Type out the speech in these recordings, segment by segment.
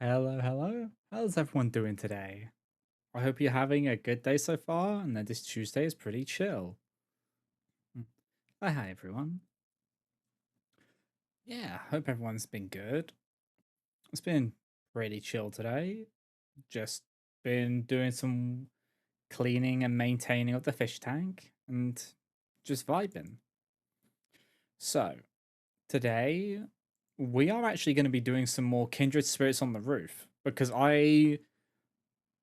Hello, hello. How's everyone doing today? I hope you're having a good day so far and that this Tuesday is pretty chill. Mm. Hi, everyone. Yeah, hope everyone's been good. It's been pretty chill today. Just been doing some cleaning and maintaining of the fish tank and just vibing. So, today we are actually going to be doing some more Kindred Spirits on the roof because I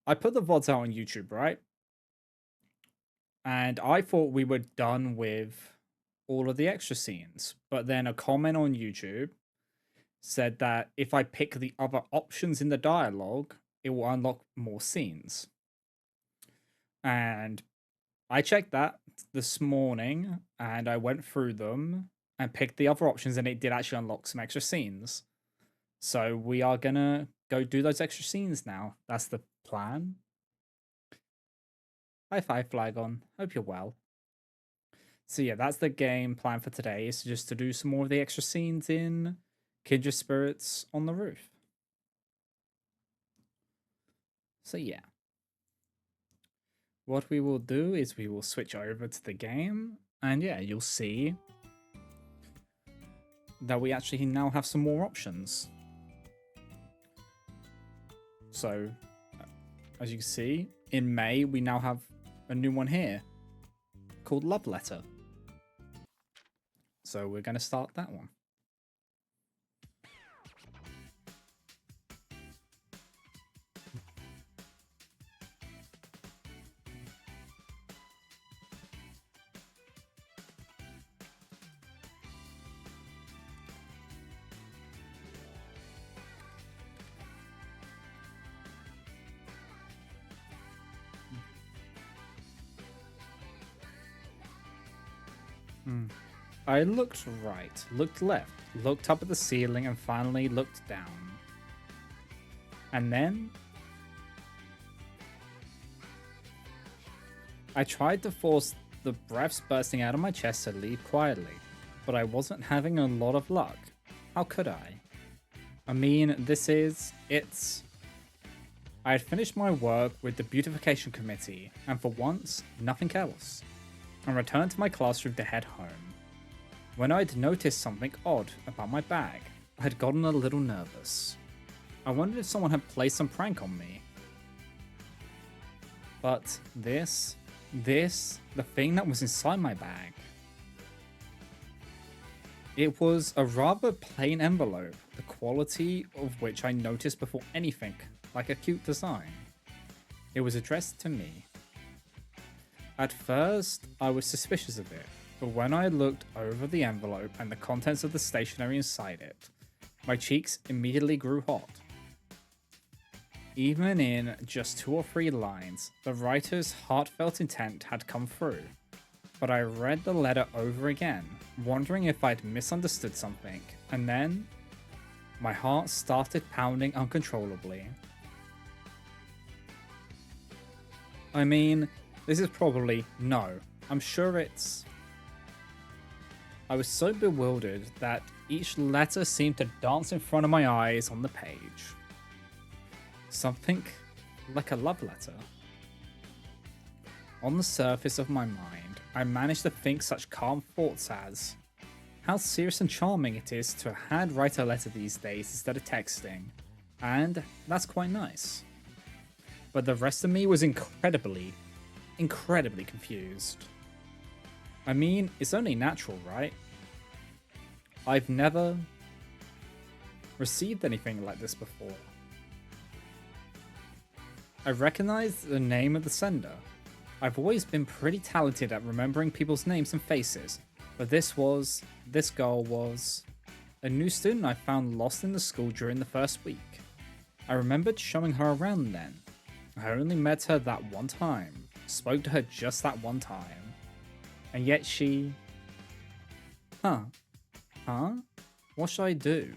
put the VODs out on YouTube, right? And I thought we were done with all of the extra scenes. But then a comment on YouTube said that if I pick the other options in the dialogue, it will unlock more scenes. And I checked that this morning and I went through them and picked the other options, and it did actually unlock some extra scenes. So we are gonna go do those extra scenes now. That's the plan. High five, Flagon. Hope you're well. So yeah, that's the game plan for today, is just to do some more of the extra scenes in Kindred Spirits on the roof. So yeah, what we will do is we will switch over to the game, and yeah, you'll see that we actually now have some more options. So, as you can see, in May we now have a new one here called Love Letter. So we're going to start that one. I looked right, looked left, looked up at the ceiling, and finally looked down. And then I tried to force the breaths bursting out of my chest to leave quietly, but I wasn't having a lot of luck. How could I? I mean, I had finished my work with the beautification committee, and for once, nothing else, and returned to my classroom to head home. When I'd noticed something odd about my bag, I had gotten a little nervous. I wondered if someone had played some prank on me. But the thing that was inside my bag, it was a rather plain envelope, the quality of which I noticed before anything, like a cute design. It was addressed to me. At first, I was suspicious of it, but when I looked over the envelope and the contents of the stationery inside it, my cheeks immediately grew hot. Even in just 2 or 3 lines, the writer's heartfelt intent had come through. But I read the letter over again, wondering if I'd misunderstood something, and then my heart started pounding uncontrollably. I mean, this is probably no. I'm sure it's. I was so bewildered that each letter seemed to dance in front of my eyes on the page. Something like a love letter. On the surface of my mind, I managed to think such calm thoughts as, how serious and charming it is to handwrite a letter these days instead of texting, and that's quite nice. But the rest of me was incredibly confused. I mean, it's only natural, right? I've never received anything like this before. I recognized the name of the sender. I've always been pretty talented at remembering people's names and faces, but this girl was a new student I found lost in the school during the first week. I remembered showing her around then. I only met her that one time, spoke to her just that one time, and yet she... Huh? What should I do?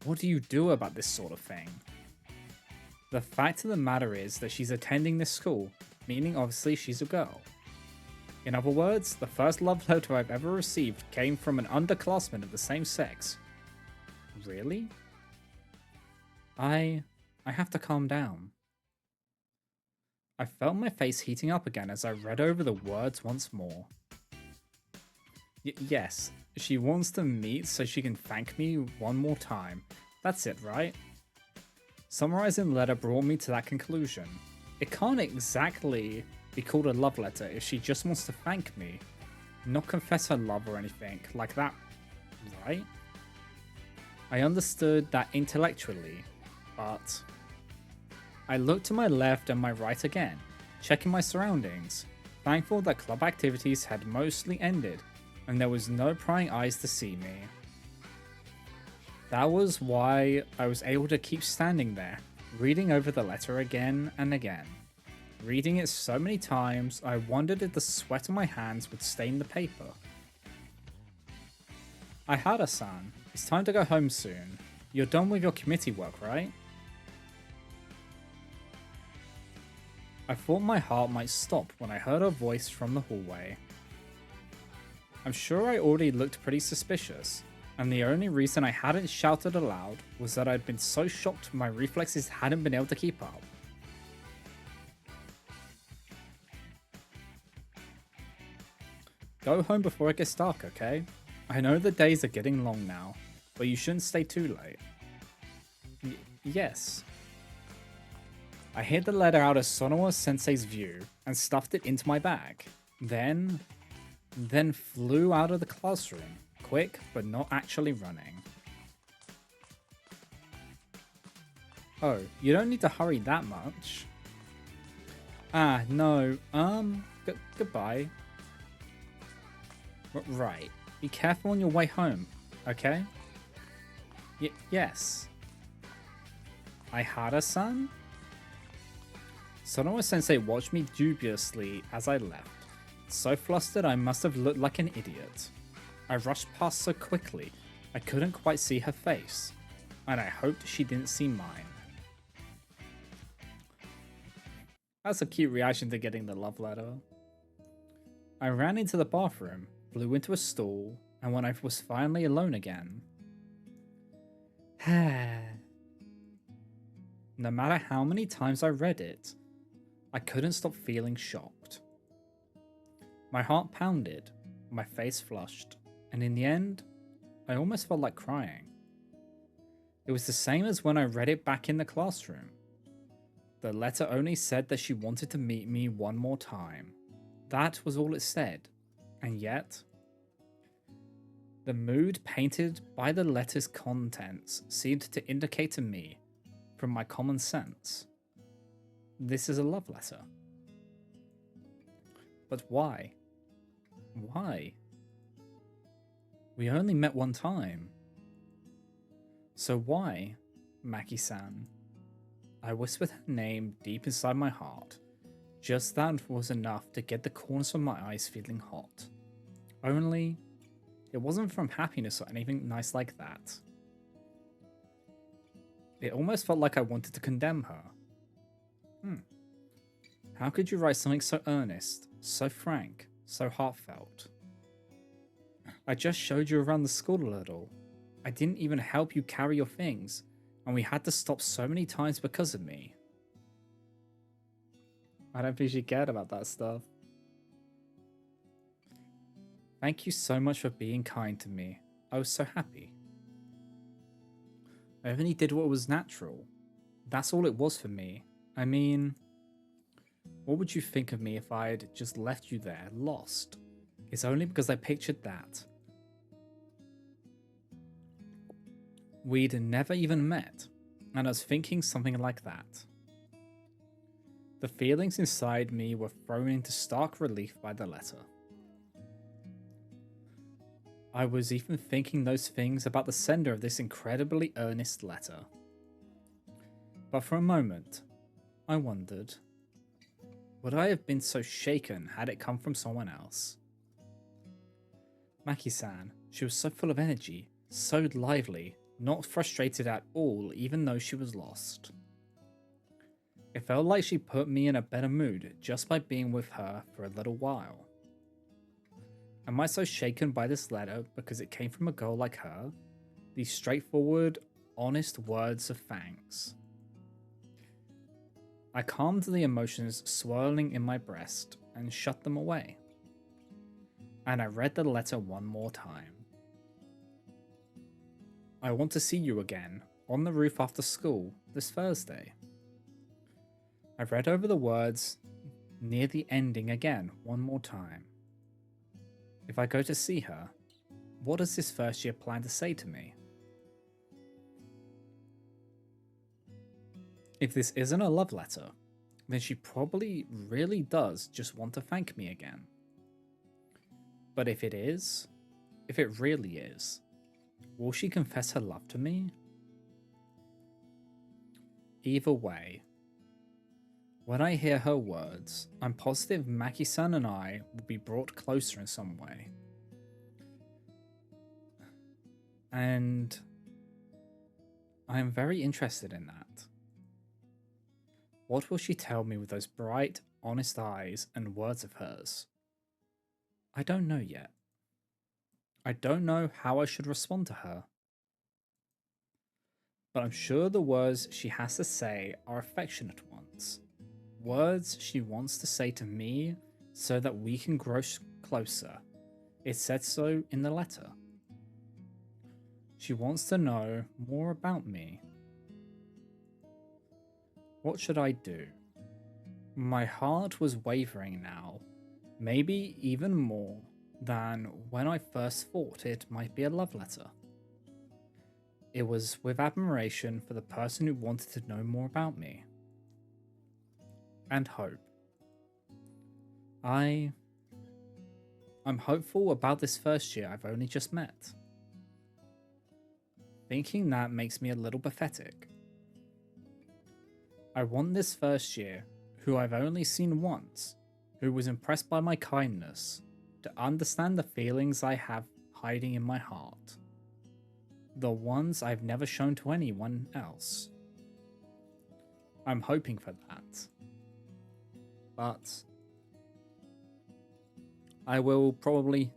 What do you do about this sort of thing? The fact of the matter is that she's attending this school, meaning obviously she's a girl. In other words, the first love letter I've ever received came from an underclassman of the same sex. Really? I I have to calm down. I felt my face heating up again as I read over the words once more. Yes, she wants to meet so she can thank me one more time. That's it, right? Summarizing the letter brought me to that conclusion. It can't exactly be called a love letter if she just wants to thank me, not confess her love or anything like that, right? I understood that intellectually, but I looked to my left and my right again, checking my surroundings, thankful that club activities had mostly ended and there was no prying eyes to see me. That was why I was able to keep standing there, reading over the letter again and again. Reading it so many times, I wondered if the sweat on my hands would stain the paper. Ihara-san, it's time to go home soon. You're done with your committee work, right? I thought my heart might stop when I heard a voice from the hallway. I'm sure I already looked pretty suspicious, and the only reason I hadn't shouted aloud was that I'd been so shocked my reflexes hadn't been able to keep up. Go home before it gets dark, okay? I know the days are getting long now, but you shouldn't stay too late. Yes. I hid the letter out of Sonoa-sensei's view and stuffed it into my bag. Then flew out of the classroom, quick but not actually running. Oh, you don't need to hurry that much. Ah, no, goodbye. Right, be careful on your way home, okay? Yes. Ihara-san? Sonoa-sensei watched me dubiously as I left. So flustered I must have looked like an idiot. I rushed past so quickly, I couldn't quite see her face, and I hoped she didn't see mine. That's a cute reaction to getting the love letter. I ran into the bathroom, flew into a stall, and when I was finally alone again... No matter how many times I read it, I couldn't stop feeling shocked. My heart pounded, my face flushed, and in the end, I almost felt like crying. It was the same as when I read it back in the classroom. The letter only said that she wanted to meet me one more time. That was all it said, and yet... The mood painted by the letter's contents seemed to indicate to me, from my common sense, this is a love letter. But why? Why? We only met one time. So why, Maki-san? I whispered her name deep inside my heart. Just that was enough to get the corners of my eyes feeling hot. Only, it wasn't from happiness or anything nice like that. It almost felt like I wanted to condemn her. How could you write something so earnest, so frank, so heartfelt? I just showed you around the school a little. I didn't even help you carry your things, and we had to stop so many times because of me. I don't think she cared about that stuff. Thank you so much for being kind to me. I was so happy. I only did what was natural. That's all it was for me. I mean, what would you think of me if I'd just left you there, lost? It's only because I pictured that. We'd never even met, and I was thinking something like that. The feelings inside me were thrown into stark relief by the letter. I was even thinking those things about the sender of this incredibly earnest letter. But for a moment, I wondered, would I have been so shaken had it come from someone else? Maki-san, she was so full of energy, so lively, not frustrated at all even though she was lost. It felt like she put me in a better mood just by being with her for a little while. Am I so shaken by this letter because it came from a girl like her? These straightforward, honest words of thanks. I calmed the emotions swirling in my breast and shut them away. And I read the letter one more time. I want to see you again on the roof after school this Thursday. I read over the words near the ending again one more time. If I go to see her, what does this first year plan to say to me? If this isn't a love letter, then she probably really does just want to thank me again. But if it is, if it really is, will she confess her love to me? Either way, when I hear her words, I'm positive Maki-san and I will be brought closer in some way. And I am very interested in that. What will she tell me with those bright, honest eyes and words of hers? I don't know yet. I don't know how I should respond to her. But I'm sure the words she has to say are affectionate ones. Words she wants to say to me so that we can grow closer. It said so in the letter. She wants to know more about me. What should I do? My heart was wavering now, maybe even more than when I first thought it might be a love letter. It was with admiration for the person who wanted to know more about me. And hope. I'm hopeful about this first year I've only just met. Thinking that makes me a little pathetic. I want this first year, who I've only seen once, who was impressed by my kindness, to understand the feelings I have hiding in my heart. The ones I've never shown to anyone else. I'm hoping for that. But I will probably,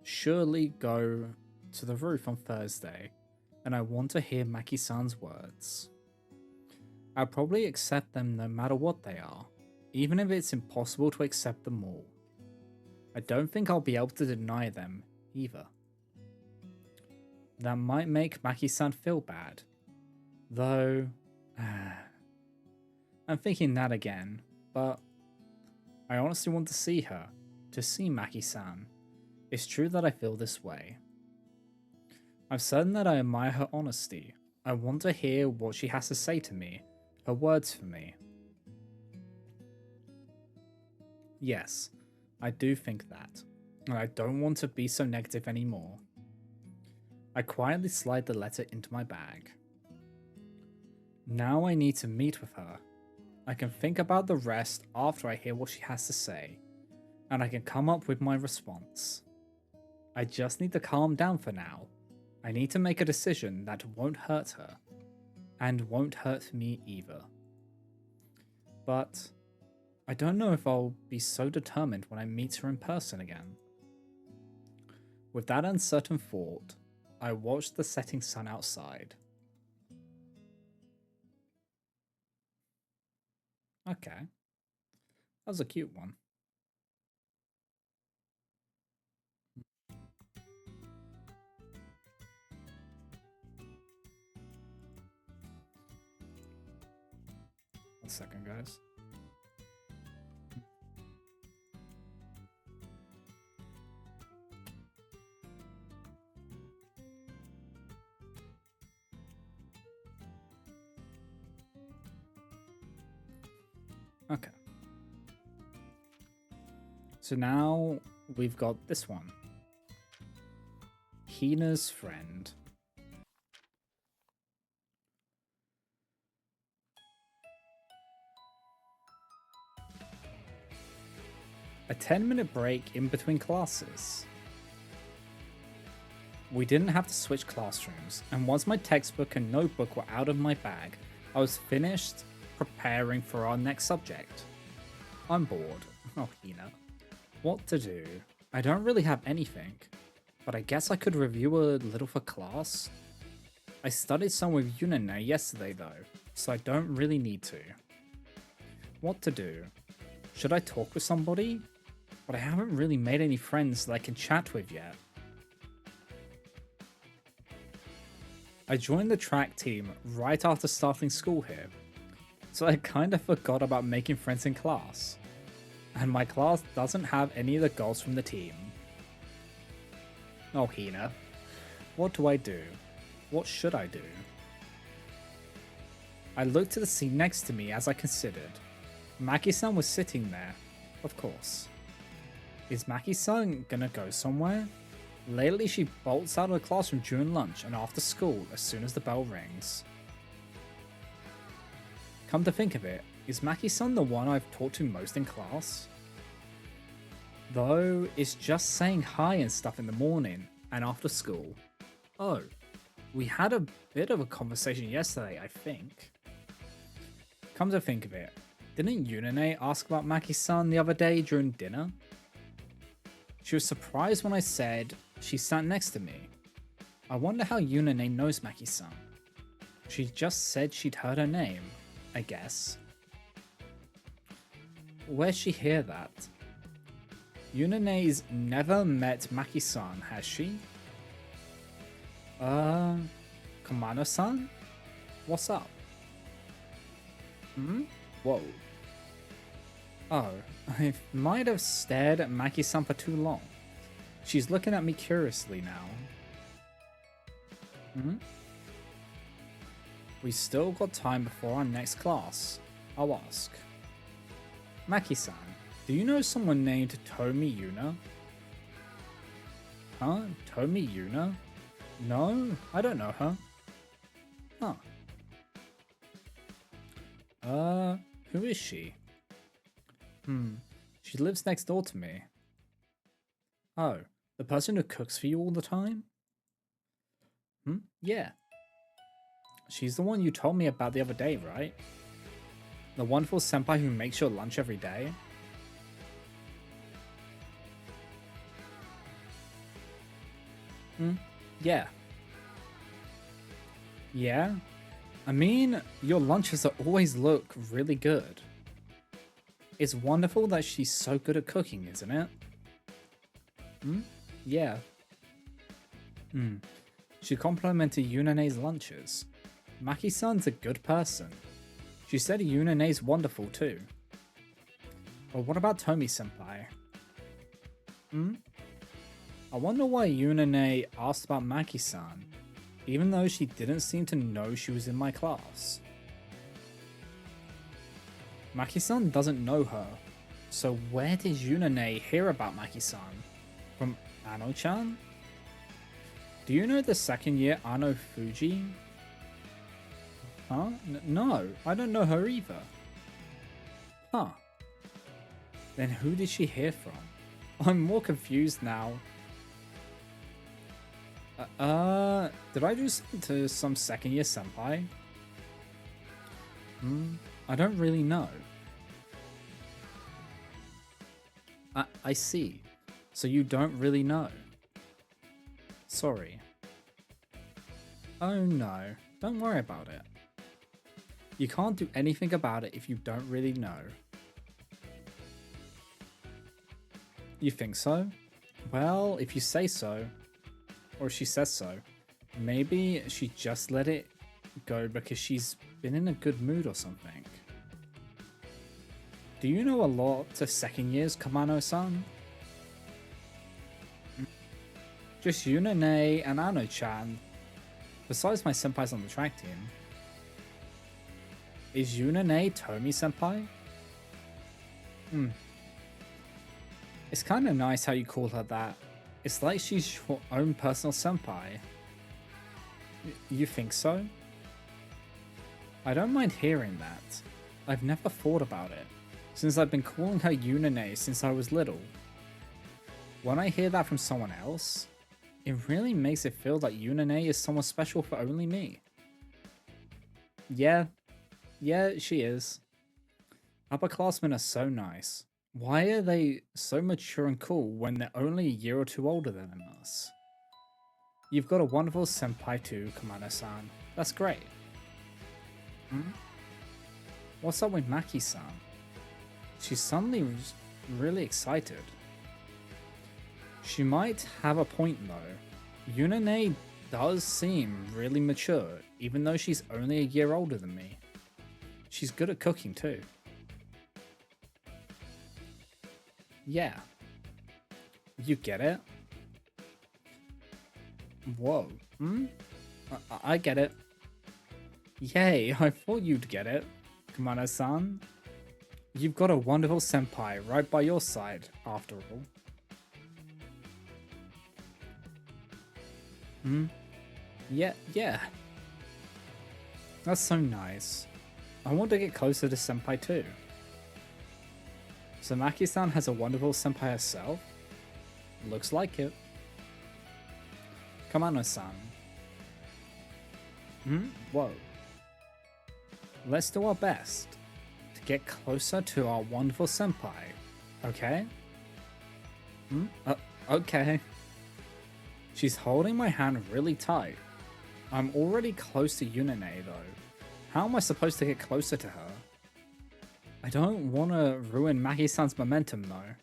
surely go to the roof on Thursday, and I want to hear Maki-san's words. I'll probably accept them no matter what they are, even if it's impossible to accept them all. I don't think I'll be able to deny them either. That might make Maki-san feel bad, though I'm thinking that again, but I honestly want to see her, to see Maki-san. It's true that I feel this way. I'm certain that I admire her honesty. I want to hear what she has to say to me, her words for me. Yes, I do think that, and I don't want to be so negative anymore. I quietly slide the letter into my bag. Now I need to meet with her. I can think about the rest after I hear what she has to say, and I can come up with my response. I just need to calm down for now. I need to make a decision that won't hurt her, and won't hurt me either. But I don't know if I'll be so determined when I meet her in person again. With that uncertain thought, I watched the setting sun outside. Okay, that was a cute one. One second, guys. Okay. So now we've got this one. Hina's friend. A 10-minute break in between classes. We didn't have to switch classrooms, and once my textbook and notebook were out of my bag, I was finished preparing for our next subject. I'm bored. Oh, Hina. What to do? I don't really have anything, but I guess I could review a little for class. I studied some with Yunene yesterday though, so I don't really need to. What to do? Should I talk with somebody? But I haven't really made any friends that I can chat with yet. I joined the track team right after starting school here, so I kind of forgot about making friends in class. And my class doesn't have any of the girls from the team. Oh, Hina. What do I do? What should I do? I looked at the seat next to me as I considered. Maki-san was sitting there, of course. Is Maki-san gonna go somewhere? Lately she bolts out of the classroom during lunch and after school as soon as the bell rings. Come to think of it, is Maki-san the one I've talked to most in class? Though it's just saying hi and stuff in the morning and after school. Oh, we had a bit of a conversation yesterday, I think. Come to think of it, didn't Yunane ask about Maki-san the other day during dinner? She was surprised when I said she sat next to me. I wonder how Yunane knows Maki-san. She just said she'd heard her name, I guess. Where'd she hear that? Yunane's never met Maki-san, has she? Kamano-san? What's up? Whoa. Oh, I might have stared at Maki-san for too long. She's looking at me curiously now. We still got time before our next class. I'll ask. Maki-san, do you know someone named Tomi Yuna? Huh? Tomi Yuna? No, I don't know her. Huh. Who is she? She lives next door to me. Oh, the person who cooks for you all the time? Yeah. She's the one you told me about the other day, right? The wonderful senpai who makes your lunch every day? Yeah. Yeah? I mean, your lunches always look really good. It's wonderful that she's so good at cooking, isn't it? Yeah. She complimented Yunane's lunches. Maki-san's a good person. She said Yunane's wonderful too. But what about Tomi-senpai? I wonder why Yunane asked about Maki-san, even though she didn't seem to know she was in my class. Maki-san doesn't know her, so where did Yunane hear about Maki-san? From Ano-chan? Do you know the second year Ano Fuji? Huh? No, I don't know her either. Huh. Then who did she hear from? I'm more confused now. Did I do something to some second year senpai? I don't really know. I see. So you don't really know. Sorry. Oh no, don't worry about it. You can't do anything about it if you don't really know. You think so? Well, if you say so, or she says so, maybe she just let it go because she's been in a good mood or something. Do you know a lot to second years, Kamano-san? Just Yunane and Ano-chan, besides my senpais on the track team. Is Yunane Tomi-senpai? It's kind of nice how you call her that. It's like she's your own personal senpai. You think so? I don't mind hearing that. I've never thought about it, since I've been calling her Yunane since I was little. When I hear that from someone else, it really makes it feel like Yunane is someone special for only me. Yeah, she is. Upperclassmen are so nice. Why are they so mature and cool when they're only a year or two older than us? You've got a wonderful senpai too, Kamano-san. That's great. What's up with Maki-san? She's suddenly really excited. She might have a point though. Yunane does seem really mature, even though she's only a year older than me. She's good at cooking too. Yeah. You get it? Whoa. I get it. Yay, I thought you'd get it. Kamano-san. You've got a wonderful senpai right by your side, after all. Yeah. That's so nice. I want to get closer to senpai too. So Maki-san has a wonderful senpai herself? Looks like it. Kamano-san. Whoa. Let's do our best to get closer to our wonderful senpai, okay? Okay. She's holding my hand really tight. I'm already close to Yunane though. How am I supposed to get closer to her? I don't want to ruin Maki-san's momentum though.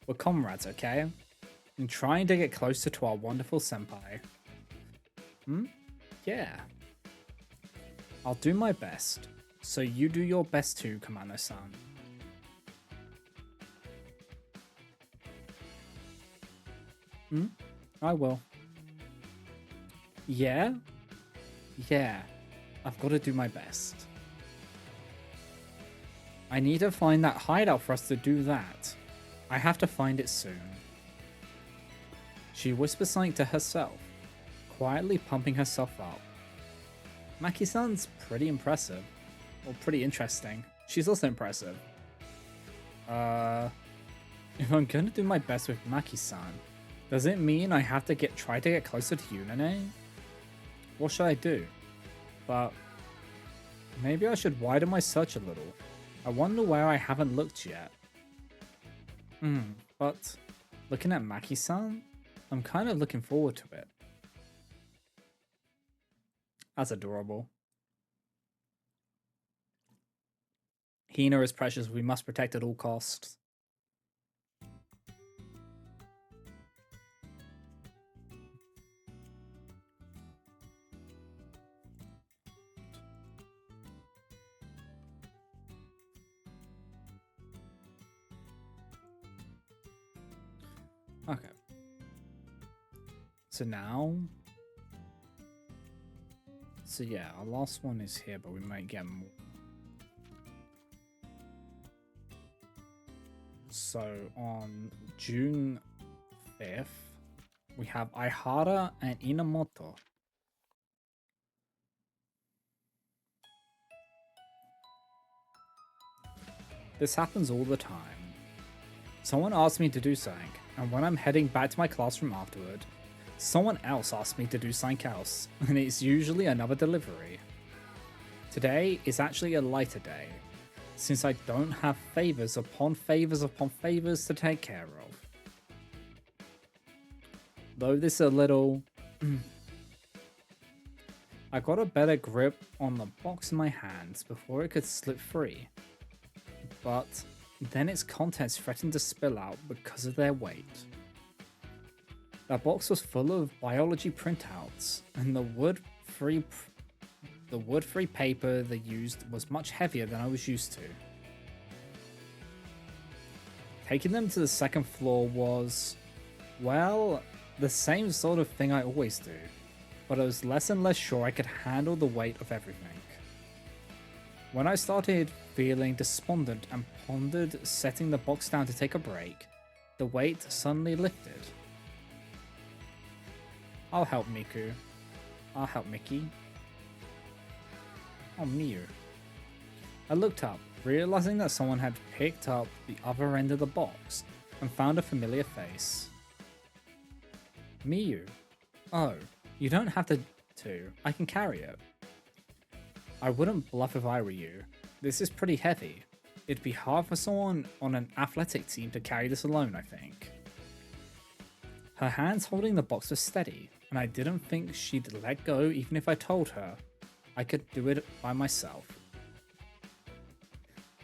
We're comrades, okay? I'm trying to get closer to our wonderful senpai. Yeah. I'll do my best, so you do your best too, Kamano-san. I will. Yeah? Yeah. I've got to do my best. I need to find that hideout for us to do that. I have to find it soon. She whispers something to herself, quietly pumping herself up. Maki-san's pretty impressive. Or pretty interesting. She's also impressive. If I'm gonna do my best with Maki-san, does it mean I have to try to get closer to Yunane? What should I do? But maybe I should widen my search a little. I wonder where I haven't looked yet. But looking at Maki-san, I'm kind of looking forward to it. That's adorable. Hina is precious. We must protect at all costs. Okay. So now... So yeah, our last one is here, but we might get more. So on June 5th, we have Aihara and Inamoto. This happens all the time. Someone asks me to do something, and when I'm heading back to my classroom afterward, someone else asks me to do something else, and it's usually another delivery. Today is actually a lighter day, since I don't have favors upon favors upon favors to take care of. Though this is a little... I got a better grip on the box in my hands before it could slip free, but then its contents threatened to spill out because of their weight. That box was full of biology printouts, and the wood-free paper they used was much heavier than I was used to. Taking them to the second floor was, well, the same sort of thing I always do, but I was less and less sure I could handle the weight of everything. When I started feeling despondent and pondered setting the box down to take a break, the weight suddenly lifted. I'll help Miku. I'll help Mickey. Oh, Miu. I looked up, realizing that someone had picked up the other end of the box and found a familiar face. Miu. Oh, you don't have to. I can carry it. I wouldn't bluff if I were you. This is pretty heavy. It'd be hard for someone on an athletic team to carry this alone, I think. Her hands holding the box were steady, and I didn't think she'd let go even if I told her I could do it by myself.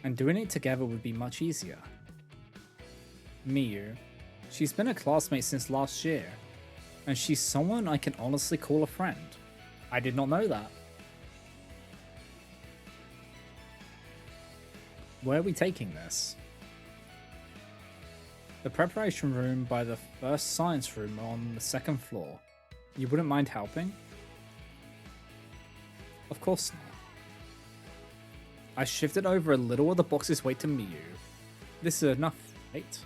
and doing it together would be much easier. Miyu. She's been a classmate since last year, and she's someone I can honestly call a friend. I did not know that. Where are we taking this? The preparation room by the first science room on the second floor. You wouldn't mind helping? Of course not. I shifted over a little of the box's weight to Miyu. This is enough, right?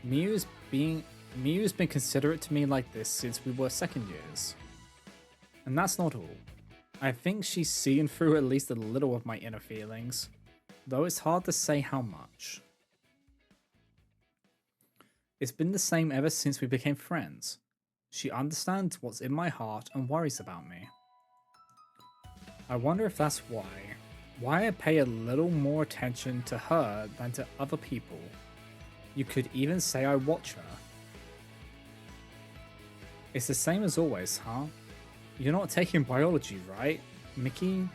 Miyu's been considerate to me like this since we were second years. And that's not all. I think she's seen through at least a little of my inner feelings, though it's hard to say how much. It's been the same ever since we became friends. She understands what's in my heart and worries about me. I wonder if that's why I pay a little more attention to her than to other people. You could even say I watch her. It's the same as always, huh? You're not taking biology, right, Mickey?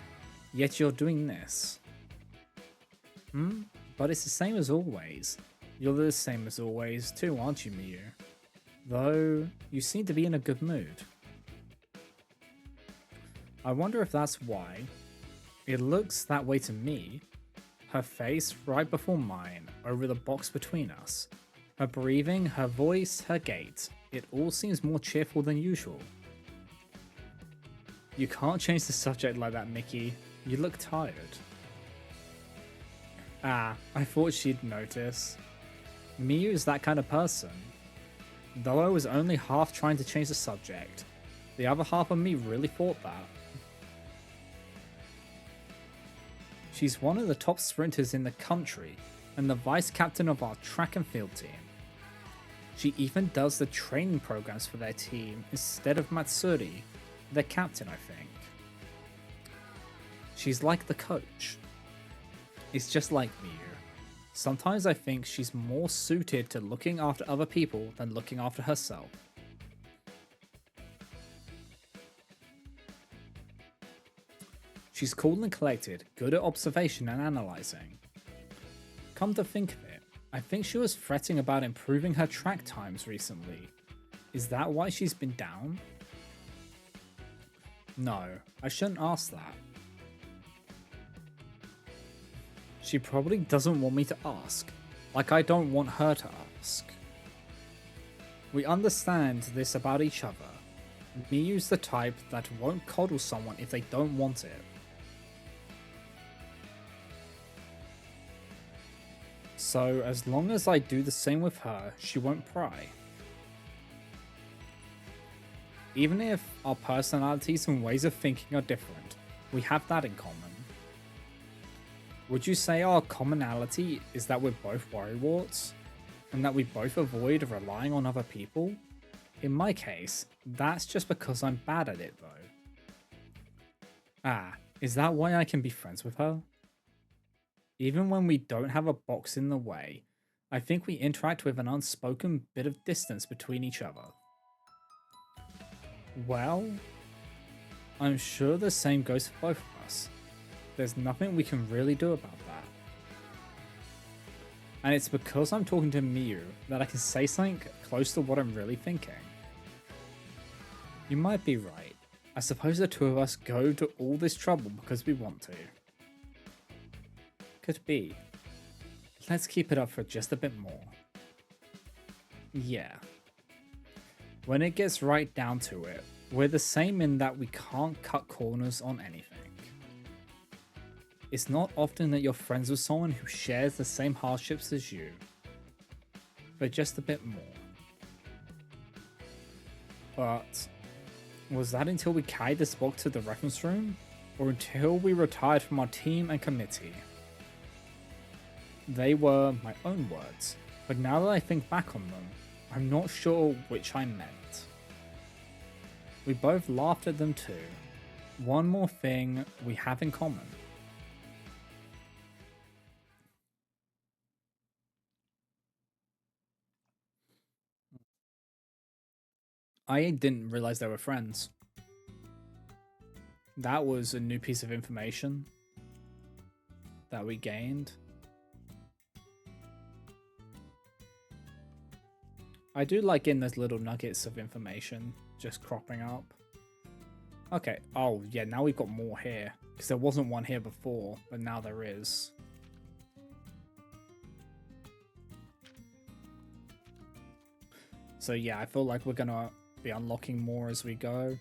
Yet you're doing this. But it's the same as always. You're the same as always too, aren't you, Miyu? Though, you seem to be in a good mood. I wonder if that's why. It looks that way to me. Her face right before mine, over the box between us. Her breathing, her voice, her gait. It all seems more cheerful than usual. You can't change the subject like that, Mickey. You look tired. Ah, I thought she'd notice. Miyu's that kind of person. Though I was only half trying to change the subject, the other half of me really thought that. She's one of the top sprinters in the country and the vice captain of our track and field team. She even does the training programs for their team instead of Matsuri, their captain, I think. She's like the coach. It's just like Miyu. Sometimes I think she's more suited to looking after other people than looking after herself. She's cool and collected, good at observation and analysing. Come to think of it, I think she was fretting about improving her track times recently. Is that why she's been down? No, I shouldn't ask that. She probably doesn't want me to ask, like I don't want her to ask. We understand this about each other. Miyu's the type that won't coddle someone if they don't want it. So as long as I do the same with her, she won't pry. Even if our personalities and ways of thinking are different, we have that in common. Would you say our commonality is that we're both worrywarts? And that we both avoid relying on other people? In my case, that's just because I'm bad at it though. Ah, is that why I can be friends with her? Even when we don't have a box in the way, I think we interact with an unspoken bit of distance between each other. Well, I'm sure the same goes for both of us. There's nothing we can really do about that. And it's because I'm talking to Miyu that I can say something close to what I'm really thinking. You might be right. I suppose the two of us go to all this trouble because we want to. Could be. Let's keep it up for just a bit more. Yeah. When it gets right down to it, we're the same in that we can't cut corners on anything. It's not often that you're friends with someone who shares the same hardships as you, but just a bit more. But was that until we carried this book to the reference room, or until we retired from our team and committee? They were my own words, but now that I think back on them, I'm not sure which I meant. We both laughed at them too. One more thing we have in common. I didn't realize they were friends. That was a new piece of information. that we gained. I do like getting those little nuggets of information just cropping up. Okay, oh yeah, now we've got more here. Because there wasn't one here before, but now there is. So yeah, I feel like we're gonna be unlocking more as we go.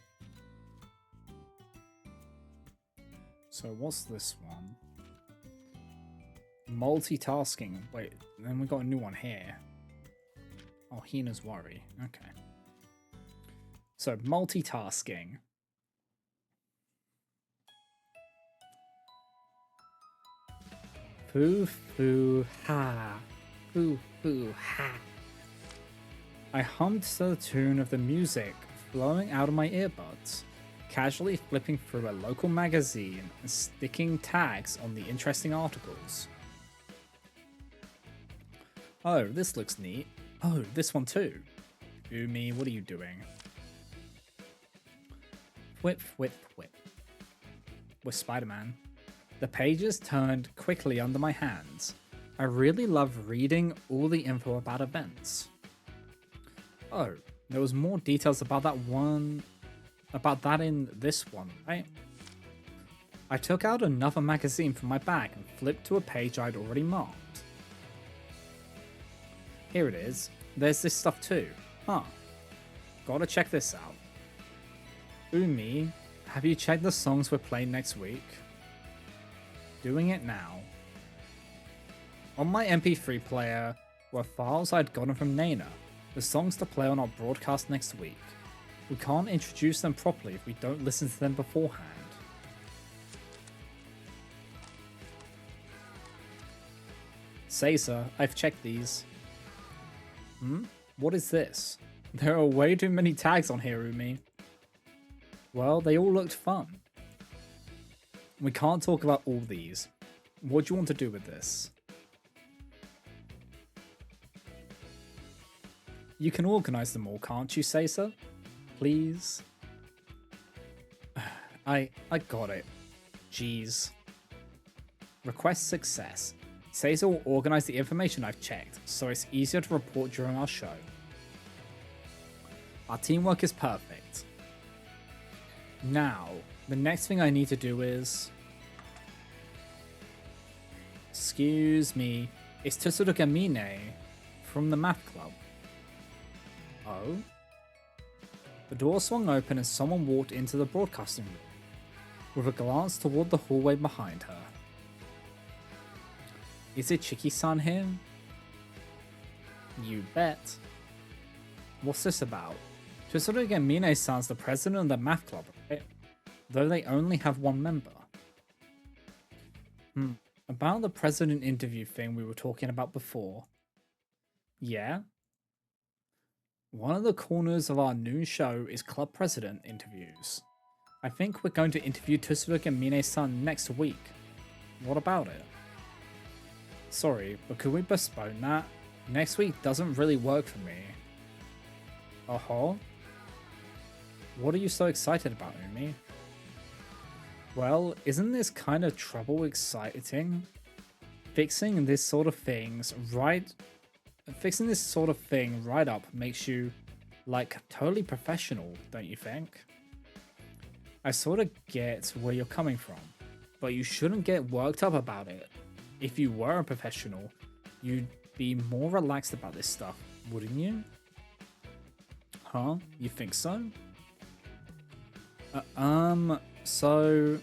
So what's this one? Multitasking. Wait, then we got a new one here. Oh, Hina's worry. Okay. So multitasking. Foo foo ha. Foo foo ha. I hummed to the tune of the music flowing out of my earbuds, casually flipping through a local magazine and sticking tags on the interesting articles. Oh, this looks neat. Oh, this one too. Umi, what are you doing? Whip, whip, whip. With Spider-Man. The pages turned quickly under my hands. I really love reading all the info about events. Oh, there was more details about that in this one, right? I took out another magazine from my bag and flipped to a page I'd already marked. Here it is. There's this stuff too. Huh. Gotta check this out. Umi, have you checked the songs we're playing next week? Doing it now. On my MP3 player were files I'd gotten from Nana, the songs to play on our broadcast next week. We can't introduce them properly if we don't listen to them beforehand. Caesar, I've checked these. What is this? There are way too many tags on here, Umi. Well, they all looked fun. We can't talk about all these. What do you want to do with this? You can organize them all, can't you, Caesar? Please? I got it. Jeez. Request success. Caesar will organize the information I've checked, so it's easier to report during our show. Our teamwork is perfect. Now, the next thing I need to do is... Excuse me, it's Tsuruga Mine from the math club. Oh? The door swung open and someone walked into the broadcasting room, with a glance toward the hallway behind her. Is it Chiki-san here? You bet. What's this about? Tsuruga Mine-san's the president of the math club, right? Though they only have one member. About the president interview thing we were talking about before. Yeah? One of the corners of our noon show is club president interviews. I think we're going to interview Tsuruga Mine-san next week. What about it? Sorry, but could we postpone that? Next week doesn't really work for me. Uh-huh? What are you so excited about, Umi? Well, isn't this kind of trouble exciting? Fixing this sort of thing right up makes you, like, totally professional, don't you think? I sort of get where you're coming from, but you shouldn't get worked up about it. If you were a professional, you'd be more relaxed about this stuff, wouldn't you? Huh? You think so? So,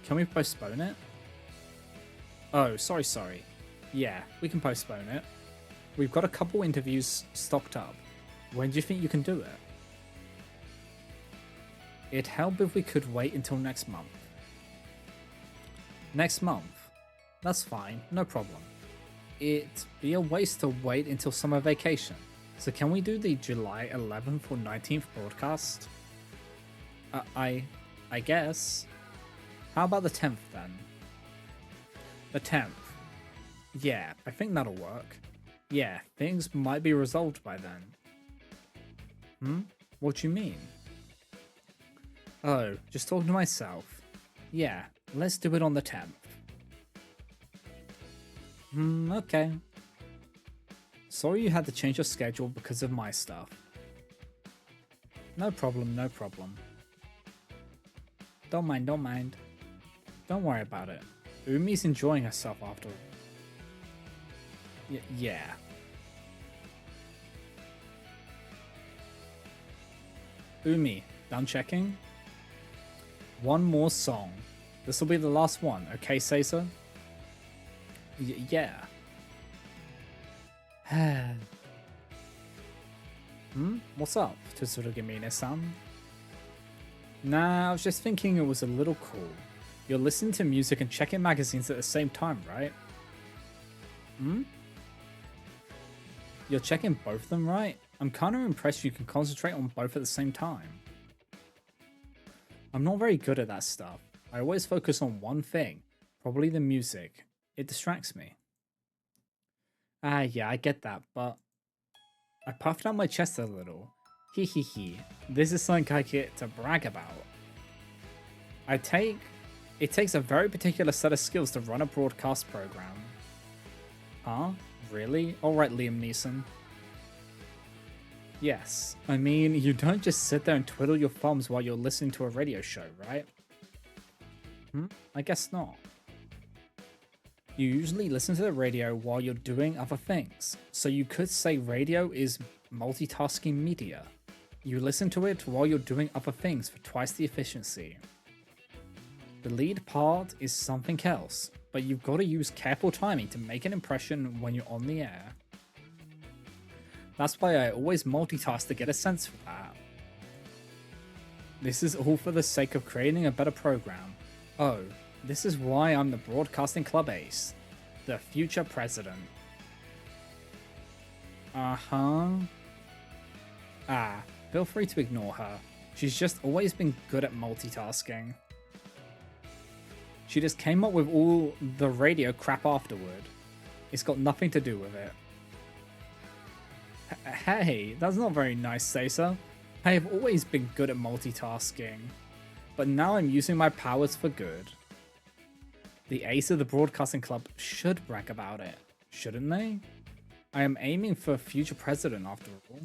can we postpone it? Oh, sorry. Yeah, we can postpone it. We've got a couple interviews stocked up. When do you think you can do it? It'd help if we could wait until next month. Next month? That's fine, no problem. It'd be a waste to wait until summer vacation. So can we do the July 11th or 19th broadcast? I guess. How about the 10th then? The 10th. Yeah, I think that'll work. Yeah, things might be resolved by then. What do you mean? Oh, just talking to myself. Yeah, let's do it on the 10th. Okay. Sorry you had to change your schedule because of my stuff. No problem, no problem. Don't mind, don't mind. Don't worry about it. Umi's enjoying herself after all. Yeah. Umi, done checking? One more song. This will be the last one, okay, Caesar? Yeah. What's up, Tsurugemine-san? Nah, I was just thinking it was a little cool. You're listening to music and checking magazines at the same time, right? You're checking both of them, right? I'm kind of impressed you can concentrate on both at the same time. I'm not very good at that stuff. I always focus on one thing, probably the music. It distracts me. Yeah, I get that, but I puffed out my chest a little. Hee hee hee. This is something I get to brag about. It takes a very particular set of skills to run a broadcast program. Huh? Really? Alright, Liam Neeson. Yes. I mean, you don't just sit there and twiddle your thumbs while you're listening to a radio show, right? I guess not. You usually listen to the radio while you're doing other things, so you could say radio is multitasking media. You listen to it while you're doing other things for twice the efficiency. The lead part is something else, but you've got to use careful timing to make an impression when you're on the air. That's why I always multitask to get a sense for that. This is all for the sake of creating a better program. Oh, this is why I'm the Broadcasting Club ace, the future president. Feel free to ignore her. She's just always been good at multitasking. She just came up with all the radio crap afterward. It's got nothing to do with it. Hey, that's not very nice, Caesar. I have always been good at multitasking, but now I'm using my powers for good. The ace of the Broadcasting Club should brag about it, shouldn't they? I am aiming for future president after all.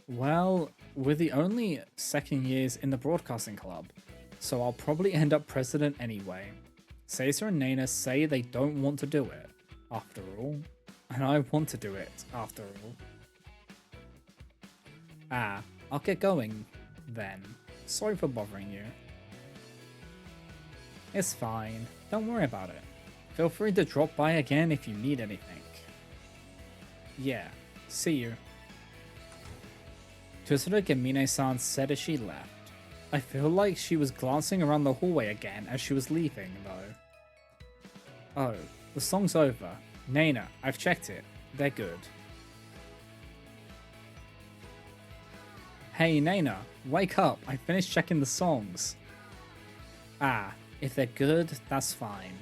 Well, we're the only second years in the Broadcasting Club, so I'll probably end up president anyway. Caesar and Nana say they don't want to do it, after all. And I want to do it, after all. I'll get going, then. Sorry for bothering you. It's fine. Don't worry about it. Feel free to drop by again if you need anything. Yeah, see you. Tsurugemine-san said as she left. I feel like she was glancing around the hallway again as she was leaving, though. Oh, the song's over. Nana, I've checked it. They're good. Hey Nana, wake up. I finished checking the songs. If they're good, that's fine.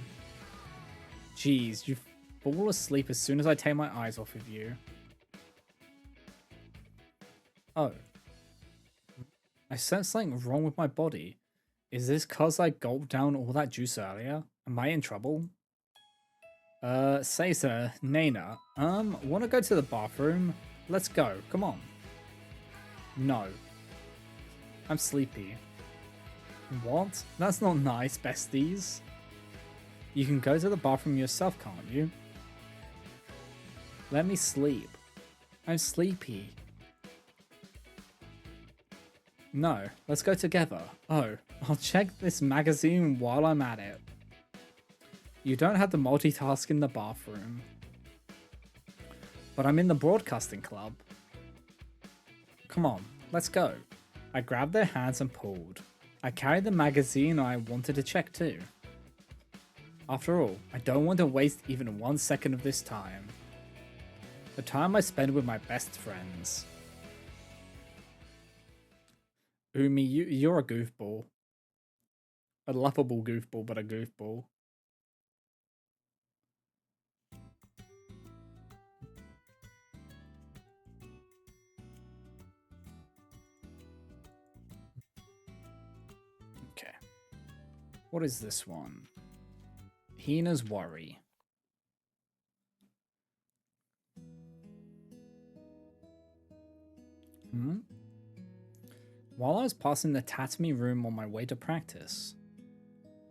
Jeez, you fall asleep as soon as I take my eyes off of you. Oh. I sense something wrong with my body. Is this cause I gulped down all that juice earlier? Am I in trouble? Caesar, Nana, wanna go to the bathroom? Let's go, come on. No. I'm sleepy. What? That's not nice, besties. You can go to the bathroom yourself, can't you? Let me sleep. I'm sleepy. No, let's go together. Oh, I'll check this magazine while I'm at it. You don't have to multitask in the bathroom. But I'm in the Broadcasting Club. Come on, let's go. I grabbed their hands and pulled. I carried the magazine I wanted to check too. After all, I don't want to waste even 1 second of this time. The time I spend with my best friends. Umi, you're a goofball. A lovable goofball, but a goofball. Okay. What is this one? Hina's Worry. Hmm? While I was passing the tatami room on my way to practice,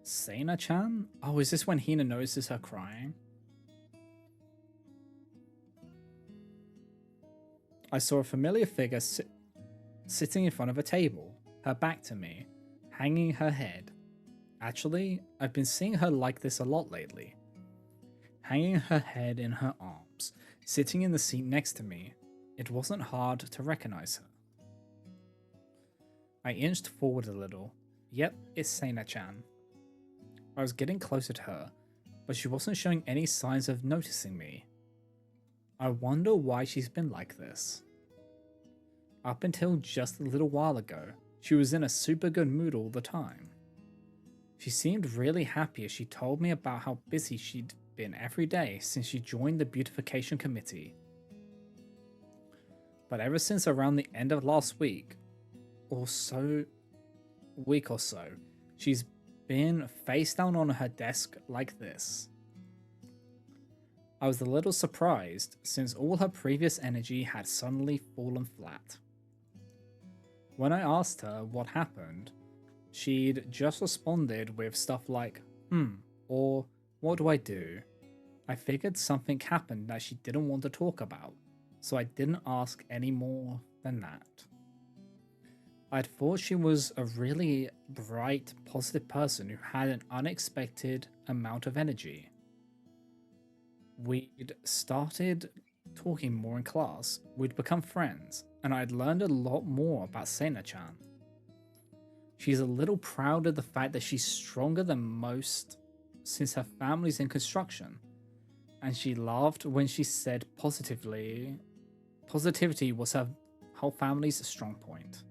Seina-chan? Oh, is this when Hina notices her crying? I saw a familiar figure sitting in front of a table, her back to me, hanging her head. Actually, I've been seeing her like this a lot lately. Hanging her head in her arms, sitting in the seat next to me. It wasn't hard to recognize her. I inched forward a little. Yep, it's Seina-chan. I was getting closer to her, but she wasn't showing any signs of noticing me. I wonder why she's been like this. Up until just a little while ago, she was in a super good mood all the time. She seemed really happy as she told me about how busy she'd been every day since she joined the beautification committee. But ever since around the end of last week or so, she's been face down on her desk like this. I was a little surprised since all her previous energy had suddenly fallen flat. When I asked her what happened, she'd just responded with stuff like, or what do I do? I figured something happened that she didn't want to talk about, so I didn't ask any more than that. I'd thought she was a really bright, positive person who had an unexpected amount of energy. We'd started talking more in class, we'd become friends, and I'd learned a lot more about Seina-chan. She's a little proud of the fact that she's stronger than most since her family's in construction, and she laughed when she said positivity was her whole family's strong point.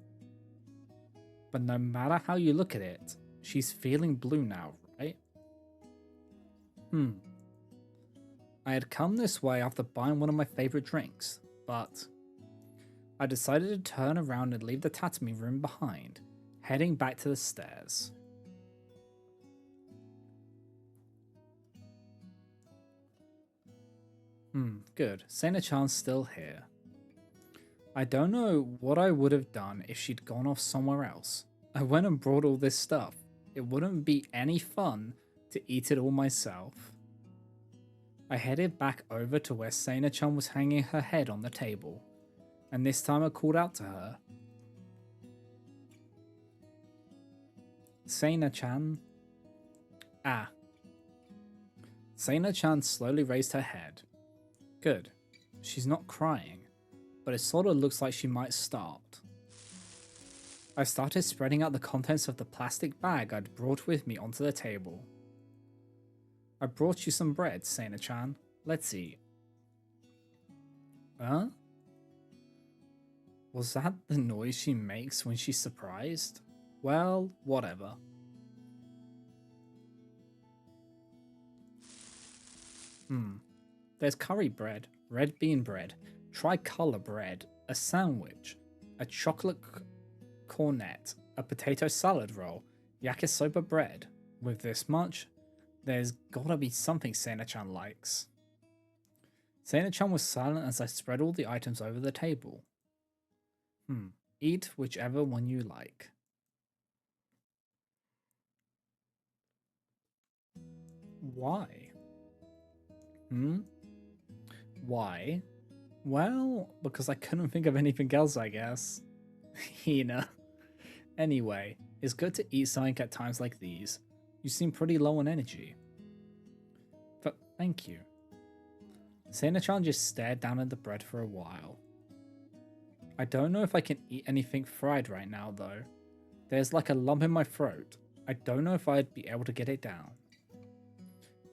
But no matter how you look at it, she's feeling blue now, right? I had come this way after buying one of my favorite drinks, but I decided to turn around and leave the tatami room behind, heading back to the stairs. Good. Seina-chan's still here. I don't know what I would have done if she'd gone off somewhere else. I went and brought all this stuff. It wouldn't be any fun to eat it all myself. I headed back over to where Seina-chan was hanging her head on the table, and this time I called out to her. Seina-chan? Ah. Seina-chan slowly raised her head. Good. She's not crying, but it sort of looks like she might start. I started spreading out the contents of the plastic bag I'd brought with me onto the table. I brought you some bread, Seina-chan. Let's eat. Huh? Was that the noise she makes when she's surprised? Well, whatever. There's curry bread, red bean bread, tricolor bread, a sandwich, a chocolate cornet, a potato salad roll, yakisoba bread. With this much, there's gotta be something Seina-chan likes. Seina-chan was silent as I spread all the items over the table. Eat whichever one you like. Why? Why? Well, because I couldn't think of anything else, I guess. Hina. Anyway, it's good to eat something at times like these. You seem pretty low on energy. But thank you. Seina-chan just stared down at the bread for a while. I don't know if I can eat anything fried right now, though. There's like a lump in my throat. I don't know if I'd be able to get it down.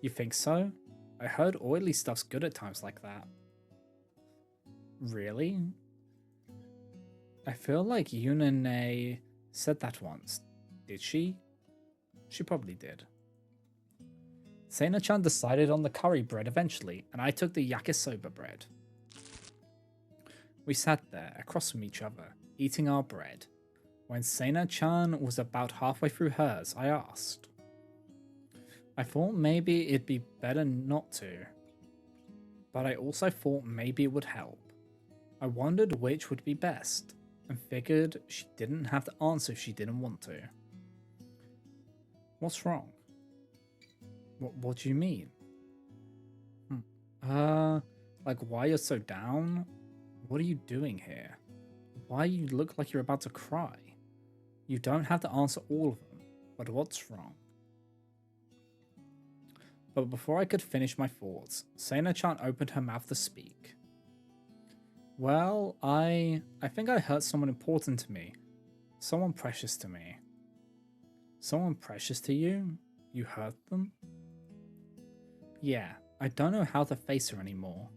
You think so? I heard oily stuff's good at times like that. Really? I feel like Yunane said that once. Did she? She probably did. Seina-chan decided on the curry bread eventually, and I took the yakisoba bread. We sat there, across from each other, eating our bread. When Seina-chan was about halfway through hers, I asked. I thought maybe it'd be better not to, but I also thought maybe it would help. I wondered which would be best. and figured she didn't have to answer if she didn't want to. What's wrong? What do you mean? Like why you're so down? What are you doing here? Why you look like you're about to cry? You don't have to answer all of them, but what's wrong? But before I could finish my thoughts, Seina-chan opened her mouth to speak. Well, I think I hurt someone important to me. Someone precious to me. Someone precious to you? You hurt them? Yeah, I don't know how to face her anymore.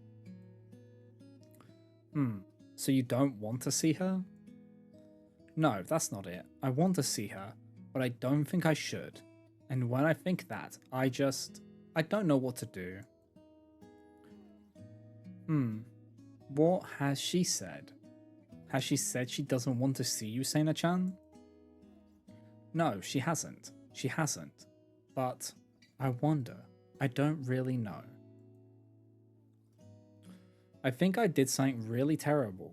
So you don't want to see her? No, that's not it. I want to see her, but I don't think I should. And when I think that, I don't know what to do. What has she said? Has she said she doesn't want to see you, Seina-chan? No, she hasn't. She hasn't. But I wonder. I don't really know. I think I did something really terrible.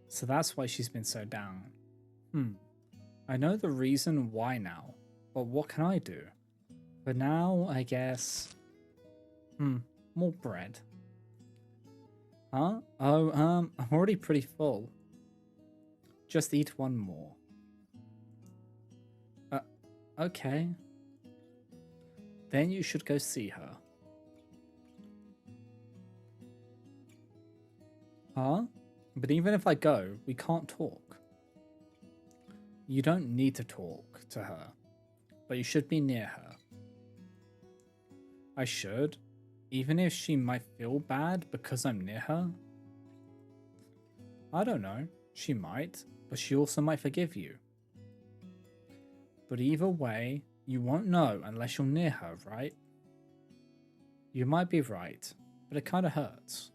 So that's why she's been so down. I know the reason why now, but what can I do? For now, I guess... more bread. Huh? Oh, I'm already pretty full. Just eat one more. Okay. Then you should go see her. Huh? But even if I go, we can't talk. You don't need to talk to her, but you should be near her. I should, even if she might feel bad because I'm near her. I don't know, she might, but she also might forgive you. But either way, you won't know unless you're near her, right? You might be right, but it kinda hurts.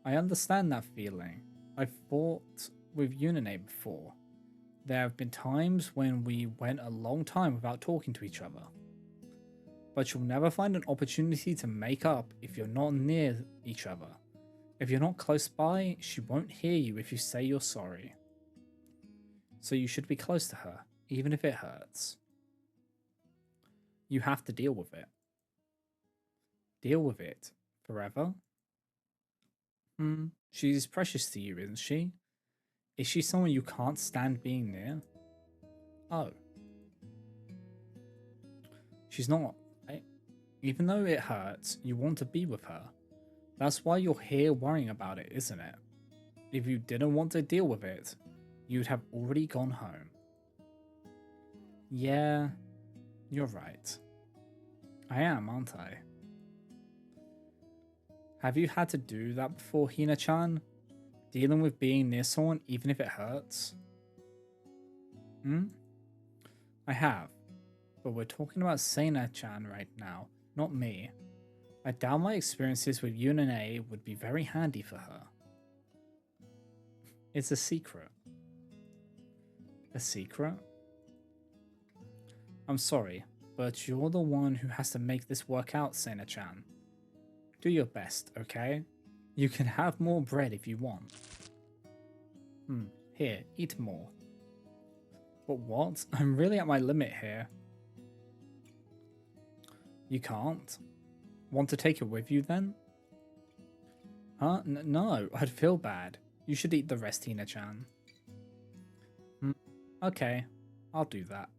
I understand that feeling. I've fought with Unine before. There have been times when we went a long time without talking to each other. But you'll never find an opportunity to make up if you're not near each other. If you're not close by, she won't hear you if you say you're sorry. So you should be close to her, even if it hurts. You have to deal with it. Deal with it forever? She's precious to you, isn't she? Is she someone you can't stand being near? Oh. She's not, right? Even though it hurts, you want to be with her. That's why you're here worrying about it, isn't it? If you didn't want to deal with it, you'd have already gone home. Yeah, you're right. I am, aren't I? Have you had to do that before, Hina-chan? Dealing with being near someone even if it hurts? I have. But we're talking about Seina-chan right now, not me. I doubt my experiences with Unine would be very handy for her. It's a secret. A secret? I'm sorry, but you're the one who has to make this work out, Seina-chan. Do your best, okay? You can have more bread if you want. Here, eat more. But what? I'm really at my limit here. You can't? Want to take it with you then? Huh? No, I'd feel bad. You should eat the rest, Hina-chan. Okay, I'll do that.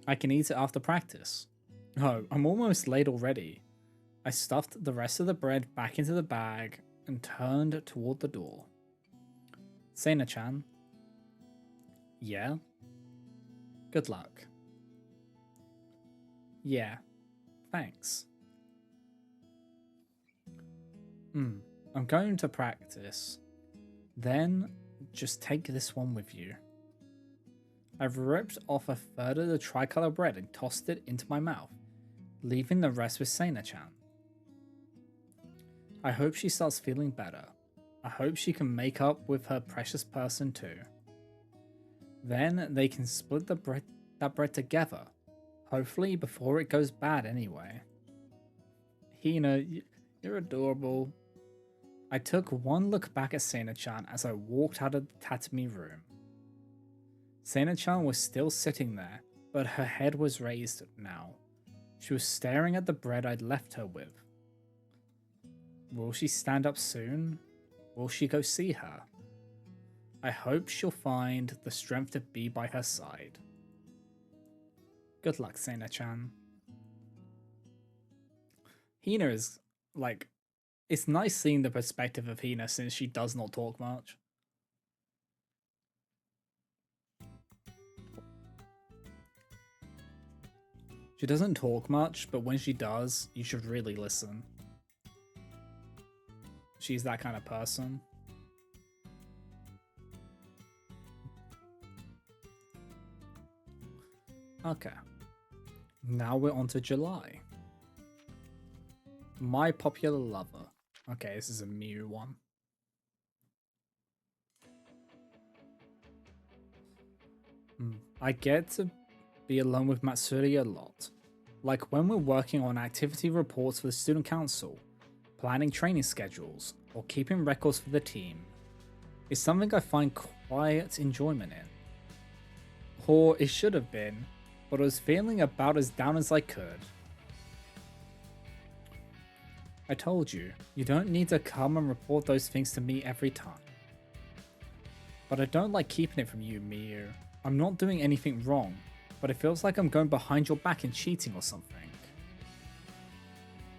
I can eat it after practice. Oh, I'm almost late already. I stuffed the rest of the bread back into the bag and turned toward the door. Seina-chan. Yeah? Good luck. Yeah, thanks. I'm going to practice. Then, just take this one with you. I've ripped off a third of the tricolor bread and tossed it into my mouth, leaving the rest with Seina-chan. I hope she starts feeling better. I hope she can make up with her precious person too. Then they can split that bread together, hopefully before it goes bad anyway. Hina, you're adorable. I took one look back at Sena-chan as I walked out of the tatami room. Sena-chan was still sitting there, but her head was raised now. She was staring at the bread I'd left her with. Will she stand up soon? Will she go see her? I hope she'll find the strength to be by her side. Good luck, Sena-chan. Hina is, like, it's nice seeing the perspective of Hina since she does not talk much. She doesn't talk much, but when she does, you should really listen. She's that kind of person. Okay. Now we're on to July. My popular lover. Okay, this is a Miu one. I get to be alone with Matsuri a lot. Like when we're working on activity reports for the student council, planning training schedules, or keeping records for the team. It's something I find quiet enjoyment in. Or it should have been, but I was feeling about as down as I could. I told you, you don't need to come and report those things to me every time. But I don't like keeping it from you, Miu. I'm not doing anything wrong, but it feels like I'm going behind your back and cheating or something.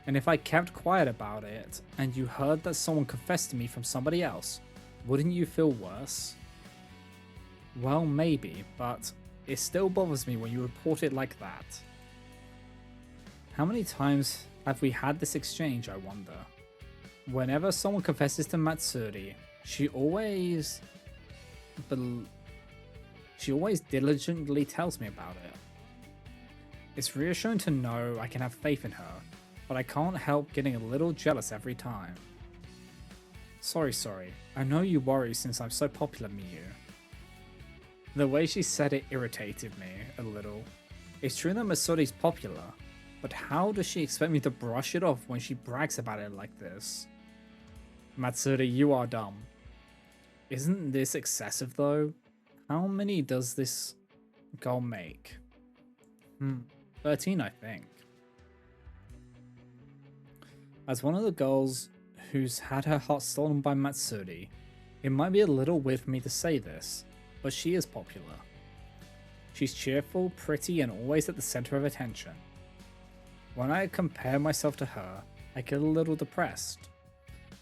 And if I kept quiet about it, and you heard that someone confessed to me from somebody else, wouldn't you feel worse? Well, maybe, but it still bothers me when you report it like that. How many times have we had this exchange, I wonder? Whenever someone confesses to Matsuri, she always diligently tells me about it. It's reassuring to know I can have faith in her, but I can't help getting a little jealous every time. Sorry. I know you worry since I'm so popular, Miu. The way she said it irritated me a little. It's true that Matsuri's popular, but how does she expect me to brush it off when she brags about it like this? Matsuri, you are dumb. Isn't this excessive though? How many does this girl make? 13, I think. As one of the girls who's had her heart stolen by Matsuri, it might be a little weird for me to say this, but she is popular. She's cheerful, pretty, and always at the center of attention. When I compare myself to her, I get a little depressed.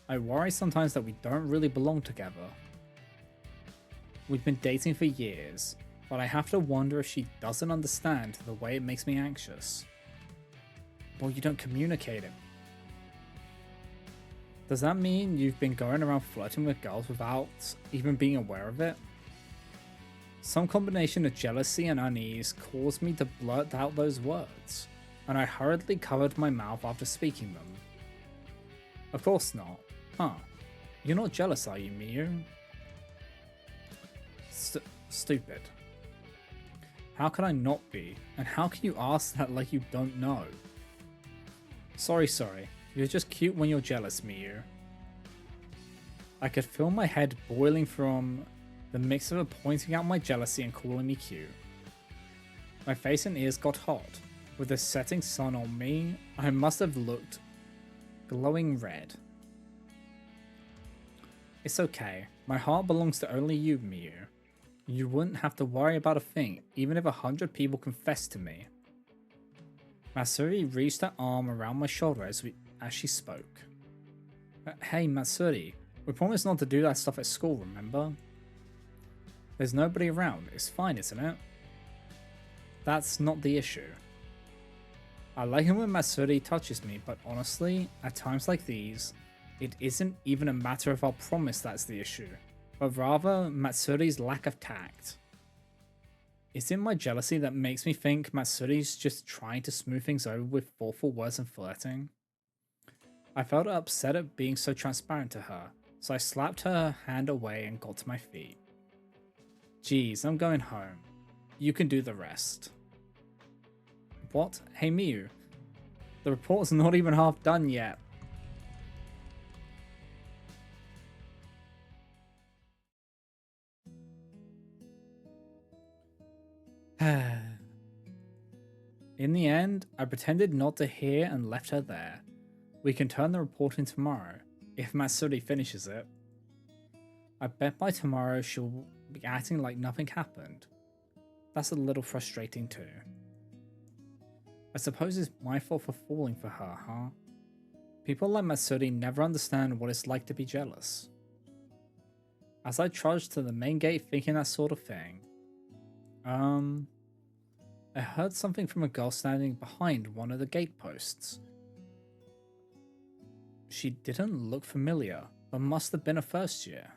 I worry sometimes that we don't really belong together. We've been dating for years, but I have to wonder if she doesn't understand the way it makes me anxious. Well, you don't communicate it. Does that mean you've been going around flirting with girls without even being aware of it? Some combination of jealousy and unease caused me to blurt out those words, and I hurriedly covered my mouth after speaking them. Of course not. Huh. You're not jealous, are you, Miu? Stupid. How can I not be? And how can you ask that like you don't know? Sorry. You're just cute when you're jealous, Miu. I could feel my head boiling from the mix of her pointing out my jealousy and calling me cute. My face and ears got hot. With the setting sun on me, I must have looked glowing red. It's okay. My heart belongs to only you, Miu. You wouldn't have to worry about a thing, even if 100 people confessed to me. Matsuri reached her arm around my shoulder as she spoke. Hey Matsuri, we promised not to do that stuff at school, remember? There's nobody around, it's fine, isn't it? That's not the issue. I like it when Matsuri touches me, but honestly, at times like these, it isn't even a matter of our promise that's the issue, but rather Matsuri's lack of tact. Is it my jealousy that makes me think Matsuri's just trying to smooth things over with thoughtful words and flirting? I felt upset at being so transparent to her, so I slapped her hand away and got to my feet. Geez, I'm going home. You can do the rest. What? Hey Miu. The report's not even half done yet. In the end, I pretended not to hear and left her there. We can turn the report in tomorrow, if Matsuri finishes it. I bet by tomorrow she'll be acting like nothing happened. That's a little frustrating too. I suppose it's my fault for falling for her, huh? People like Matsuri never understand what it's like to be jealous. As I trudged to the main gate thinking that sort of thing, I heard something from a girl standing behind one of the gate posts. She didn't look familiar, but must have been a first year.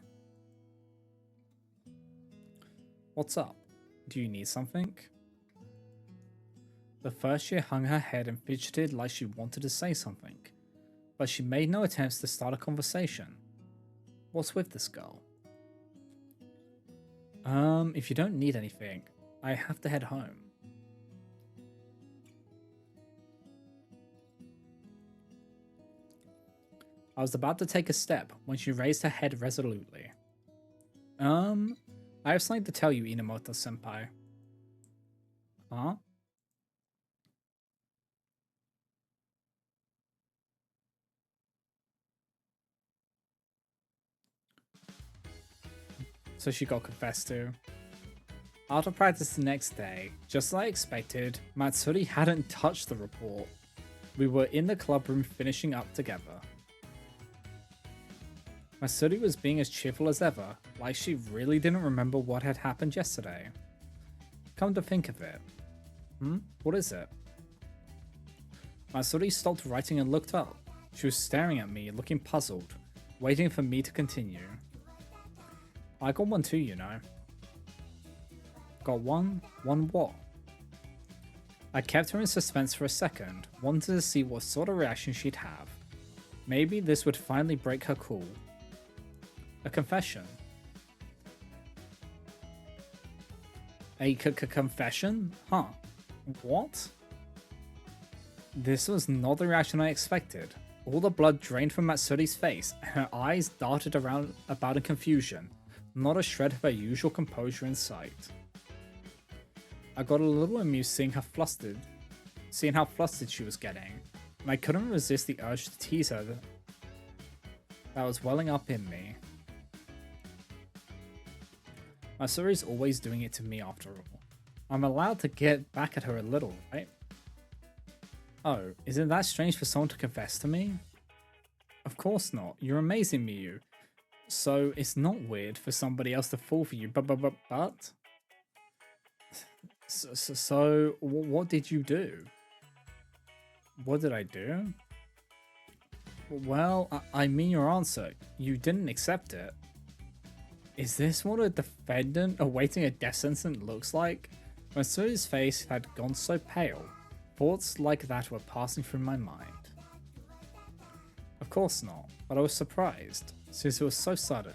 What's up? Do you need something? The first year hung her head and fidgeted like she wanted to say something, but she made no attempts to start a conversation. What's with this girl? If you don't need anything, I have to head home. I was about to take a step when she raised her head resolutely. I have something to tell you, Inamoto-senpai. Huh? So she got confessed to. After practice the next day, just as I expected, Matsuri hadn't touched the report. We were in the club room finishing up together. Matsuri was being as cheerful as ever, like she really didn't remember what had happened yesterday. Come to think of it. What is it? Matsuri stopped writing and looked up. She was staring at me, looking puzzled, waiting for me to continue. I got one too, you know. Got one? One what? I kept her in suspense for a second, wanted to see what sort of reaction she'd have. Maybe this would finally break her cool. A confession. A confession? Huh. What? This was not the reaction I expected. All the blood drained from Matsuri's face, and her eyes darted around about in confusion, not a shred of her usual composure in sight. I got a little amused seeing how flustered she was getting, and I couldn't resist the urge to tease her that was welling up in me. Matsuri's always doing it to me after all. I'm allowed to get back at her a little, right? Oh, isn't that strange for someone to confess to me? Of course not. You're amazing, Miyu. So it's not weird for somebody else to fall for you, but? So what did you do? What did I do? Well, I mean your answer. You didn't accept it. Is this what a defendant awaiting a death sentence looks like? Matsuri's face had gone so pale. Thoughts like that were passing through my mind. Of course not, but I was surprised, since it was so sudden.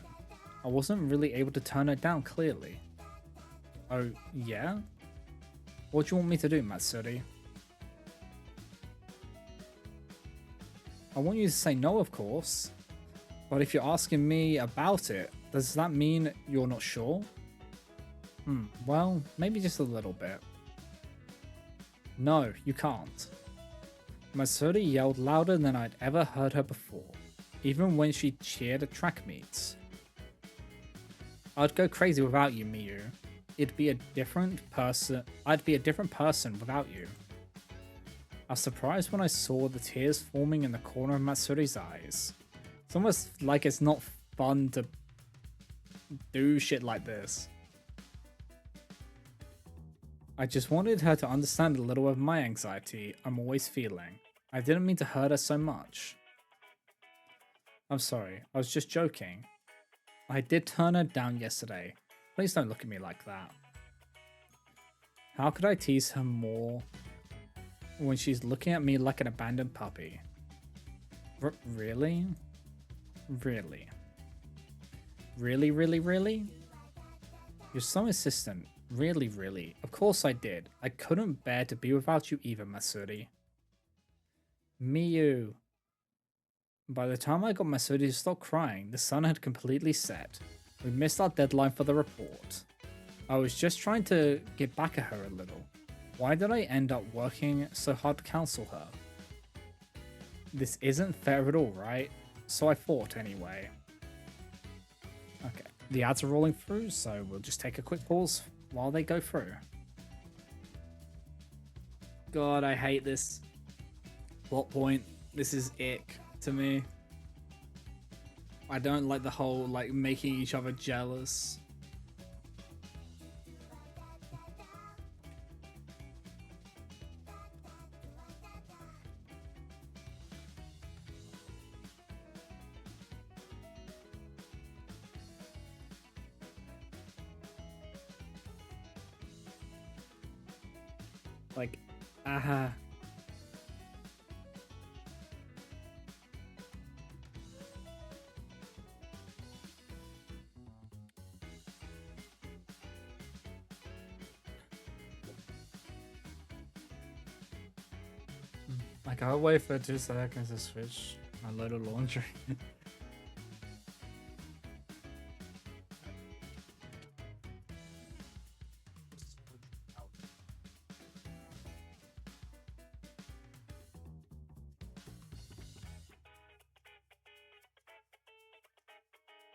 I wasn't really able to turn her down clearly. Oh, yeah? What do you want me to do, Matsuri? I want you to say no, of course. But if you're asking me about it, does that mean you're not sure? Well, maybe just a little bit. No, you can't. Matsuri yelled louder than I'd ever heard her before, even when she cheered at track meets. I'd go crazy without you, Miyu. I'd be a different person without you. I was surprised when I saw the tears forming in the corner of Matsuri's eyes. It's almost like it's not fun to do shit like this. I just wanted her to understand a little of my anxiety I'm always feeling. I didn't mean to hurt her so much. I'm sorry, I was just joking. I did turn her down yesterday. Please don't look at me like that. How could I tease her more when she's looking at me like an abandoned puppy? Really? Really? Really? You're so insistent. Really. Of course I did. I couldn't bear to be without you either, Matsuri. Miyu. By the time I got Matsuri to stop crying, the sun had completely set. We missed our deadline for the report. I was just trying to get back at her a little. Why did I end up working so hard to counsel her? This isn't fair at all, right? So I thought anyway. Okay, the ads are rolling through, so we'll just take a quick pause while they go through. God, I hate this plot point. This is ick to me. I don't like the whole, like, making each other jealous. Like, aha. Like, I'll wait for 2 seconds to switch my load of laundry.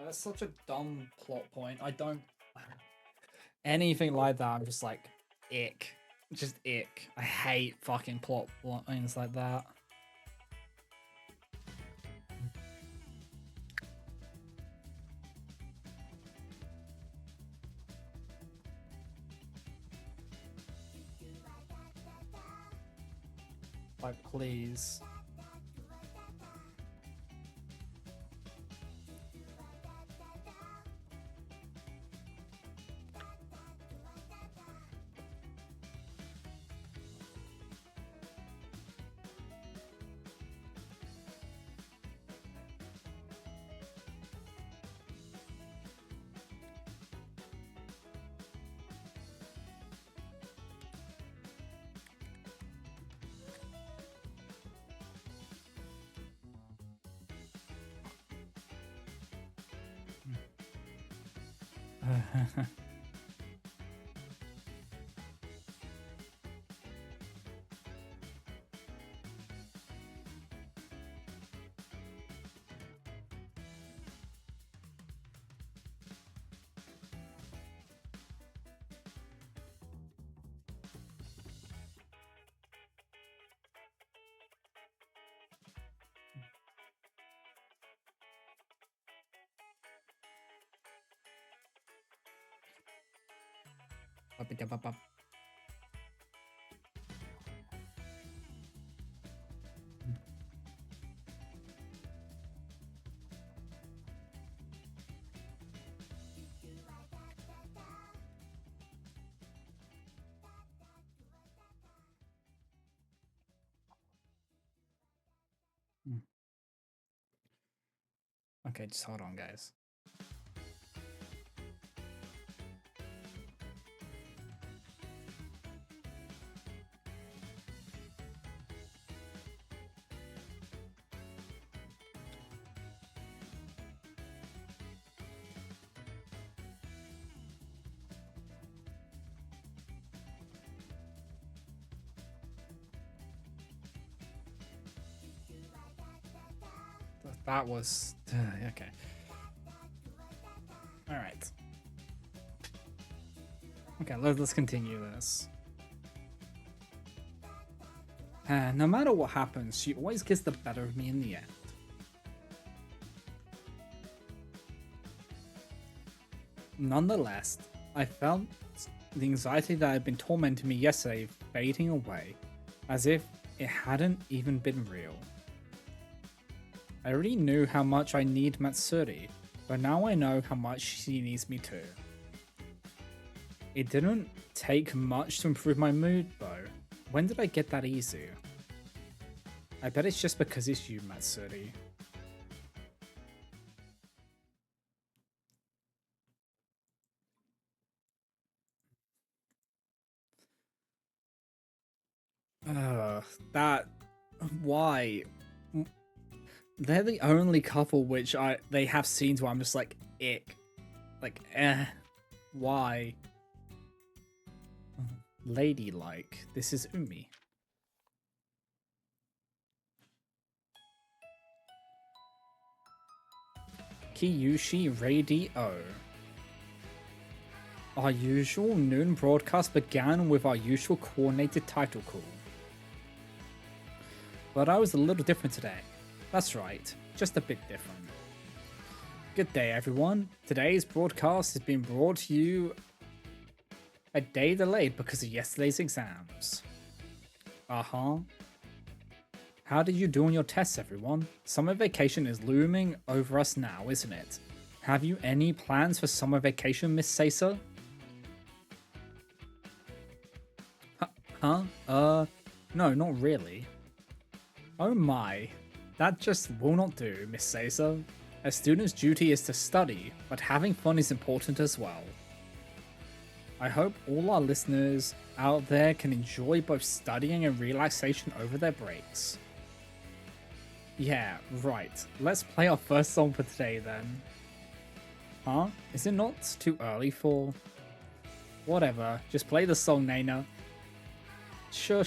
That's such a dumb plot point. I don't... Anything like that, I'm just like, ick. Just ick. I hate fucking plot lines like that. Like, please. Okay, just hold on, guys. That was... okay. Alright. Okay, let's continue this. No matter what happens, she always gets the better of me in the end. Nonetheless, I felt the anxiety that had been tormenting me yesterday fading away, as if it hadn't even been real. I already knew how much I need Matsuri, but now I know how much she needs me too. It didn't take much to improve my mood though. When did I get that easy? I bet it's just because it's you, Matsuri. That... Why? They're the only couple which they have scenes where I'm just like, ick. Like, why? Ladylike. This is Umi. Kiyushi Radio. Our usual noon broadcast began with our usual coordinated title call. But I was a little different today. That's right, just a bit different. Good day, everyone. Today's broadcast has been brought to you a day delayed because of yesterday's exams. How did you do on your tests, everyone? Summer vacation is looming over us now, isn't it? Have you any plans for summer vacation, Miss Sasa? No, not really. Oh my, that just will not do, Miss Sasa. A student's duty is to study, but having fun is important as well. I hope all our listeners out there can enjoy both studying and relaxation over their breaks. Yeah, right. Let's play our first song for today then. Is it not too early for... Whatever, just play the song, Naina. Sure.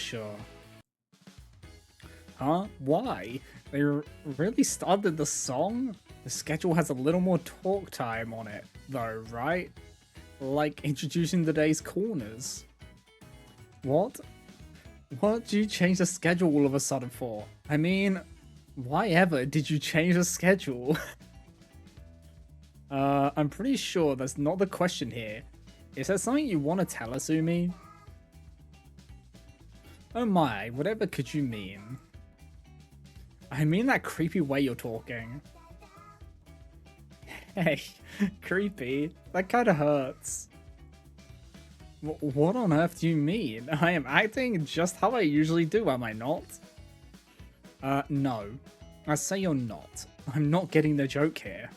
Why? They really started the song? The schedule has a little more talk time on it, though, right? Like introducing today's corners. What? What did you change the schedule all of a sudden for? I mean, why ever did you change the schedule? I'm pretty sure that's not the question here. Is there something you want to tell us, Umi? Oh my, whatever could you mean? I mean that creepy way you're talking. Hey, creepy? That kinda hurts. What on earth do you mean? I am acting just how I usually do, am I not? No. I say you're not. I'm not getting the joke here.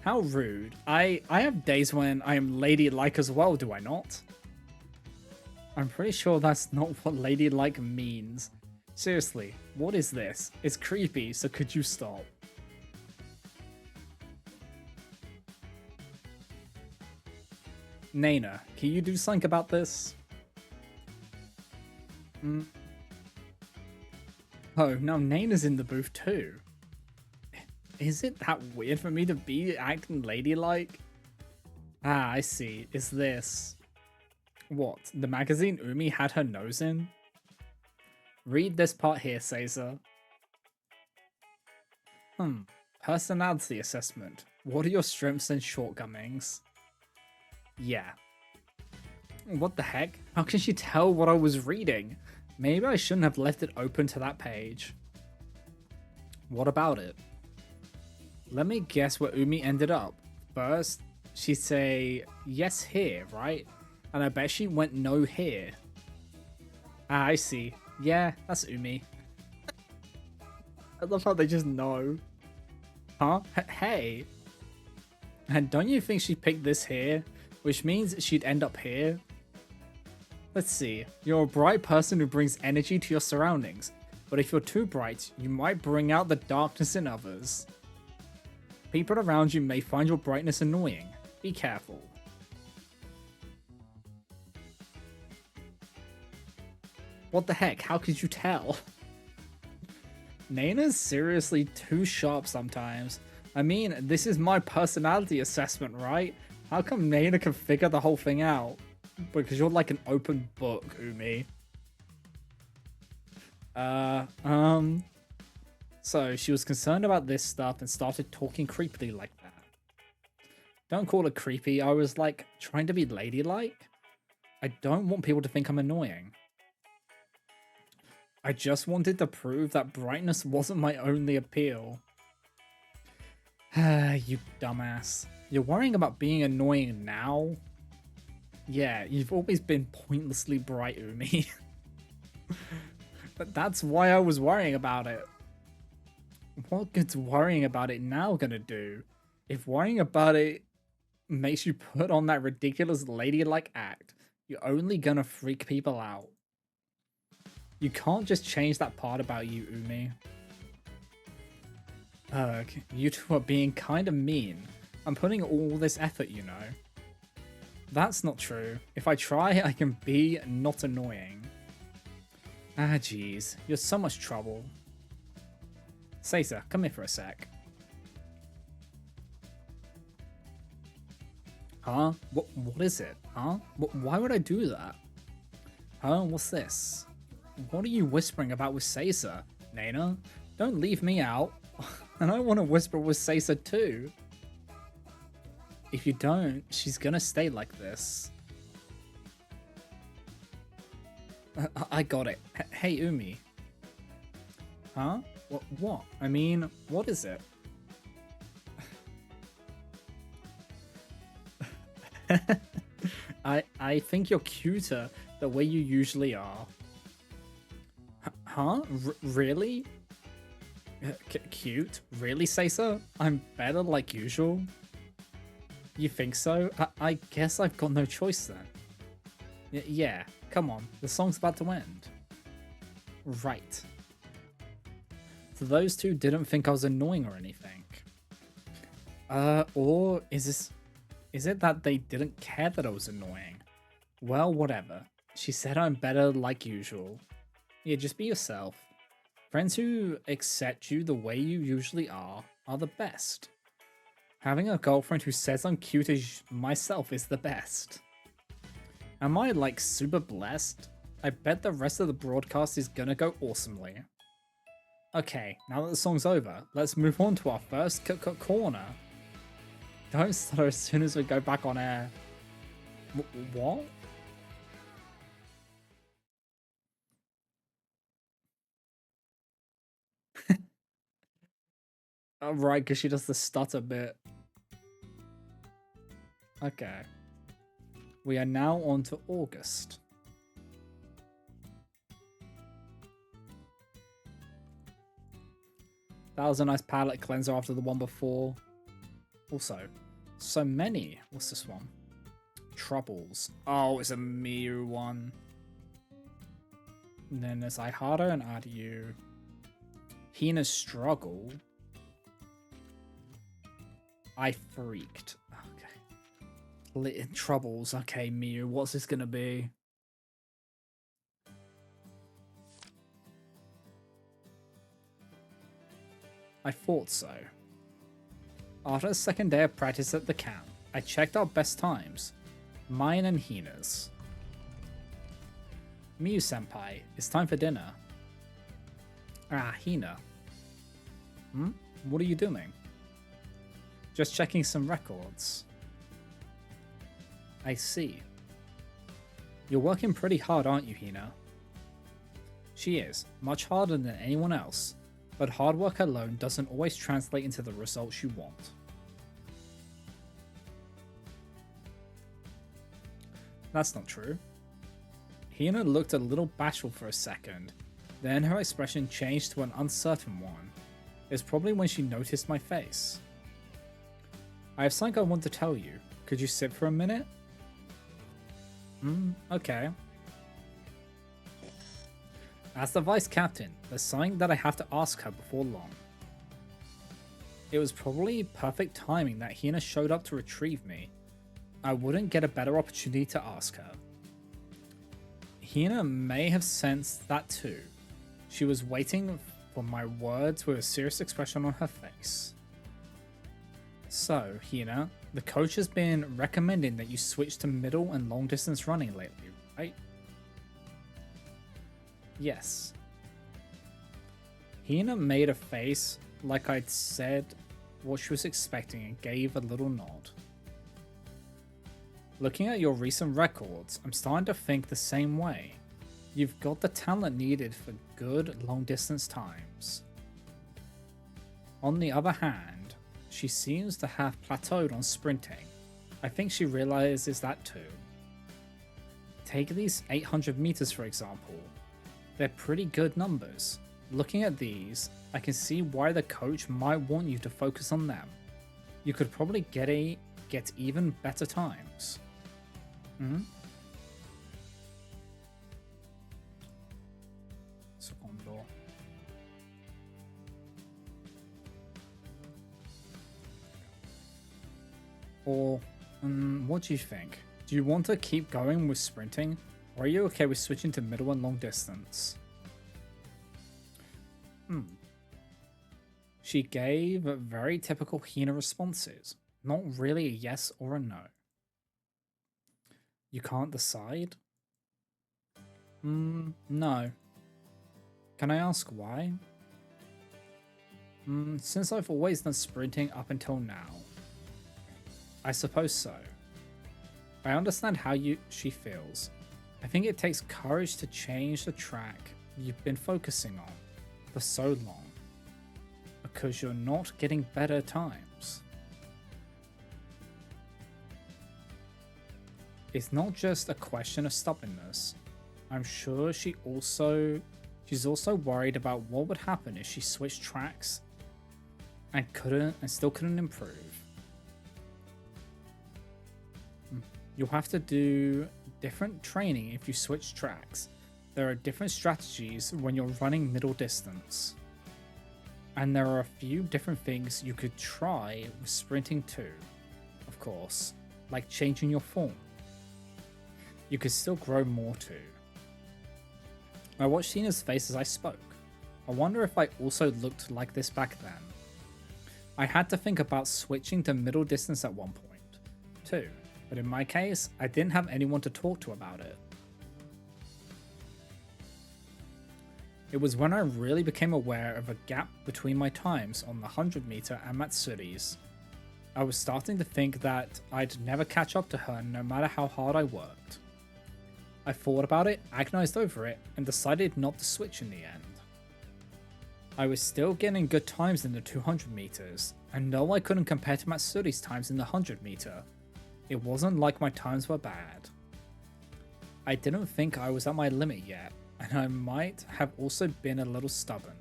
How rude. I have days when I am ladylike as well, do I not? I'm pretty sure that's not what ladylike means. Seriously, what is this? It's creepy, so could you stop? Naina, can you do something about this? Oh, now Naina's in the booth too. Is it that weird for me to be acting ladylike? Ah, I see. Is this... What, the magazine Umi had her nose in? Read this part here, Caesar. Personality assessment. What are your strengths and shortcomings? Yeah. What the heck? How can she tell what I was reading? Maybe I shouldn't have left it open to that page. What about it? Let me guess where Umi ended up. First, she'd say, yes here, right? And I bet she went no here. Ah, I see. Yeah, that's Umi. I love how they just know. Hey. And don't you think she picked this here? Which means she'd end up here? Let's see. You're a bright person who brings energy to your surroundings. But if you're too bright, you might bring out the darkness in others. People around you may find your brightness annoying. Be careful. What the heck? How could you tell? Naina's seriously too sharp sometimes. I mean, this is my personality assessment, right? How come Naina can figure the whole thing out? Because you're like an open book, Umi. So she was concerned about this stuff and started talking creepily like that. Don't call it creepy. I was like trying to be ladylike. I don't want people to think I'm annoying. I just wanted to prove that brightness wasn't my only appeal. You dumbass. You're worrying about being annoying now? Yeah, you've always been pointlessly bright, Umi. But that's why I was worrying about it. What good's worrying about it now gonna do? If worrying about it makes you put on that ridiculous ladylike act, you're only gonna freak people out. You can't just change that part about you, Umi. Ugh, you two are being kind of mean. I'm putting all this effort, you know. That's not true. If I try, I can be not annoying. Ah, jeez. You're so much trouble. Seiza, come here for a sec. Huh? What is it? Huh? Why would I do that? Huh? What's this? What are you whispering about with Seiza, Nana? Don't leave me out. And I want to whisper with Seiza too. If you don't, she's gonna stay like this. I got it. Hey, Umi. Huh? What? I mean, what is it? I think you're cuter the way you usually are. Huh? Really? Cute? Really, Seiza? I'm better like usual? You think so? I guess I've got no choice then. Yeah, come on. The song's about to end. Right. So those two didn't think I was annoying or anything. Or is it that they didn't care that I was annoying? Well, whatever. She said I'm better like usual. Yeah, just be yourself. Friends who accept you the way you usually are the best. Having a girlfriend who says I'm cute as myself is the best. Am I like super blessed? I bet the rest of the broadcast is gonna go awesomely. Okay, now that the song's over, let's move on to our first corner. Don't stutter as soon as we go back on air. What? Oh, right, because she does the stutter bit. Okay. We are now on to August. That was a nice palette cleanser after the one before. Also, so many. What's this one? Troubles. Oh, it's a Miu one. And then there's Ihara and Adiu. Hina's Struggle. I freaked. Okay. Troubles. Okay, Miu, what's this gonna be? I thought so. After a second day of practice at the camp, I checked our best times. Mine and Hina's. Miu-senpai, it's time for dinner. Ah, Hina. What are you doing? Just checking some records. I see. You're working pretty hard, aren't you, Hina? She is, much harder than anyone else, but hard work alone doesn't always translate into the results you want. That's not true. Hina looked a little bashful for a second, then her expression changed to an uncertain one. It's probably when she noticed my face. I have something I want to tell you. Could you sit for a minute? Okay. As the vice captain, there's something that I have to ask her before long. It was probably perfect timing that Hina showed up to retrieve me. I wouldn't get a better opportunity to ask her. Hina may have sensed that too. She was waiting for my words with a serious expression on her face. So, Hina, the coach has been recommending that you switch to middle and long distance running lately, right? Yes. Hina made a face like I'd said what she was expecting and gave a little nod. Looking at your recent records, I'm starting to think the same way. You've got the talent needed for good long distance times. On the other hand, she seems to have plateaued on sprinting. I think she realizes that too. Take these 800 meters for example. They're pretty good numbers. Looking at these, I can see why the coach might want you to focus on them. You could probably get even better times. Or, what do you think? Do you want to keep going with sprinting, or are you okay with switching to middle and long distance? She gave very typical Hina responses, not really a yes or a no. You can't decide? No. Can I ask why? Since I've always done sprinting up until now. I suppose so. I understand how she feels. I think it takes courage to change the track you've been focusing on for so long. Because you're not getting better times. It's not just a question of stubbornness. I'm sure she's also worried about what would happen if she switched tracks and still couldn't improve. You'll have to do different training if you switch tracks. There are different strategies when you're running middle distance. And there are a few different things you could try with sprinting too, of course, like changing your form. You could still grow more too. I watched Hina's face as I spoke. I wonder if I also looked like this back then. I had to think about switching to middle distance at one point, too, but in my case, I didn't have anyone to talk to about it. It was when I really became aware of a gap between my times on the 100 meter and Matsuri's. I was starting to think that I'd never catch up to her no matter how hard I worked. I thought about it, agonized over it, and decided not to switch in the end. I was still getting good times in the 200 meters, and no, I couldn't compare to Matsuri's times in the 100 meter. It wasn't like my times were bad. I didn't think I was at my limit yet, and I might have also been a little stubborn.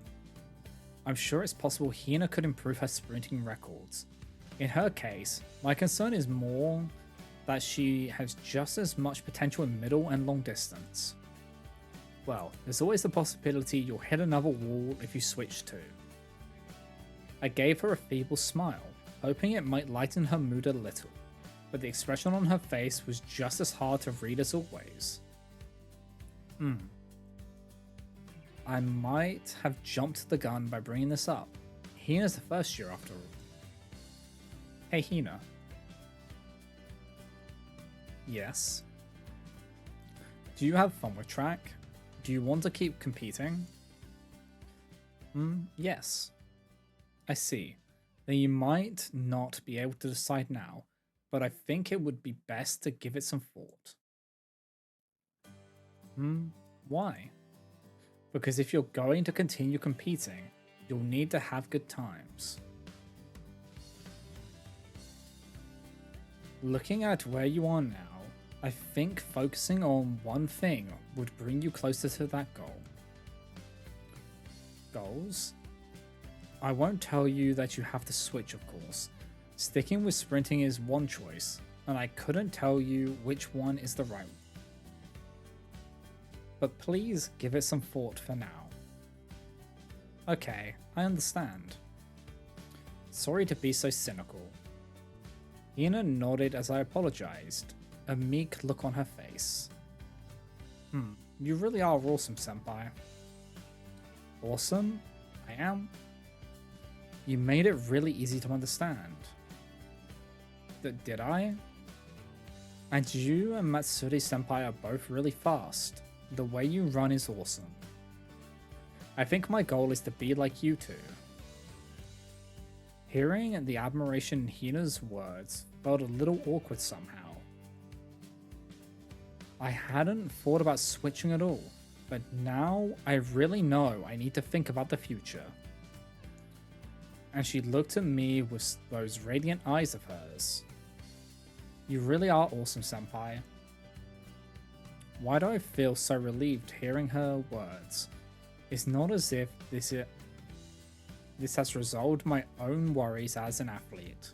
I'm sure it's possible Hina could improve her sprinting records. In her case, my concern is more that she has just as much potential in middle and long distance. Well, there's always the possibility you'll hit another wall if you switch too. I gave her a feeble smile, hoping it might lighten her mood a little, but the expression on her face was just as hard to read as always. I might have jumped the gun by bringing this up. Hina's the first year after all. Hey Hina. Yes. Do you have fun with track? Do you want to keep competing? Yes. I see. Then you might not be able to decide now, but I think it would be best to give it some thought. Why? Because if you're going to continue competing, you'll need to have good times. Looking at where you are now, I think focusing on one thing would bring you closer to that goal. Goals? I won't tell you that you have to switch, of course. Sticking with sprinting is one choice, and I couldn't tell you which one is the right one. But please give it some thought for now. Okay, I understand. Sorry to be so cynical. Hina nodded as I apologized, a meek look on her face. You really are awesome, senpai. Awesome? I am? You made it really easy to understand. Did I? And you and Matsuri senpai are both really fast. The way you run is awesome. I think my goal is to be like you two. Hearing the admiration in Hina's words felt a little awkward somehow. I hadn't thought about switching at all, but now I really know I need to think about the future. And she looked at me with those radiant eyes of hers. You really are awesome, senpai. Why do I feel so relieved hearing her words? It's not as if this has resolved my own worries as an athlete.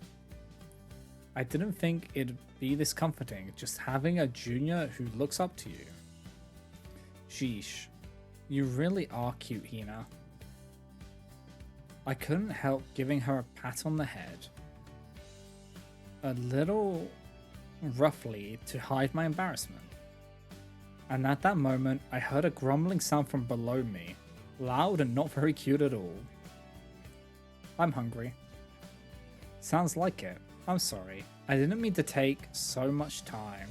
I didn't think it'd be this comforting just having a junior who looks up to you. Sheesh, you really are cute, Hina. I couldn't help giving her a pat on the head. a little roughly to hide my embarrassment. And at that moment, I heard a grumbling sound from below me, loud and not very cute at all. I'm hungry. Sounds like it. I'm sorry. I didn't mean to take so much time.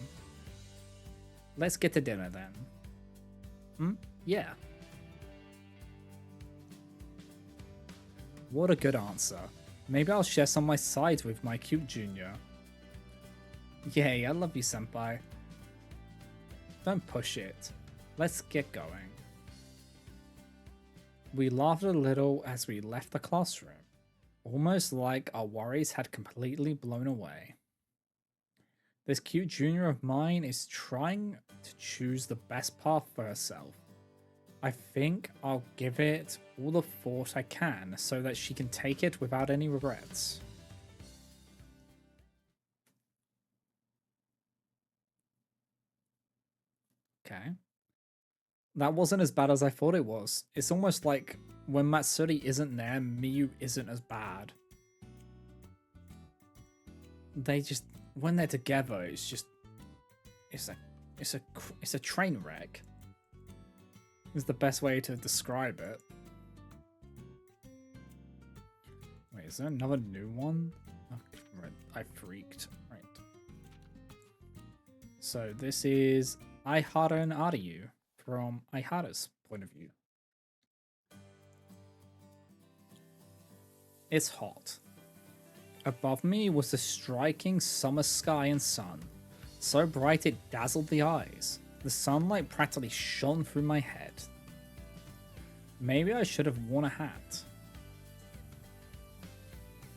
Let's get to dinner then. Yeah. What a good answer. Maybe I'll share some of my sides with my cute junior. Yay, I love you, senpai. Don't push it. Let's get going. We laughed a little as we left the classroom, almost like our worries had completely blown away. This cute junior of mine is trying to choose the best path for herself. I think I'll give it all the thought I can so that she can take it without any regrets. Okay. That wasn't as bad as I thought it was. It's almost like when Matsuri isn't there, Miyu isn't as bad. They just, when they're together, it's just, it's a train wreck. Is the best way to describe it. Wait, is there another new one? Oh, right, I freaked. Right. So this is Aihara and Aryu from Aihara's point of view. It's hot. Above me was the striking summer sky and sun, so bright it dazzled the eyes. The sunlight practically shone through my head. Maybe I should have worn a hat.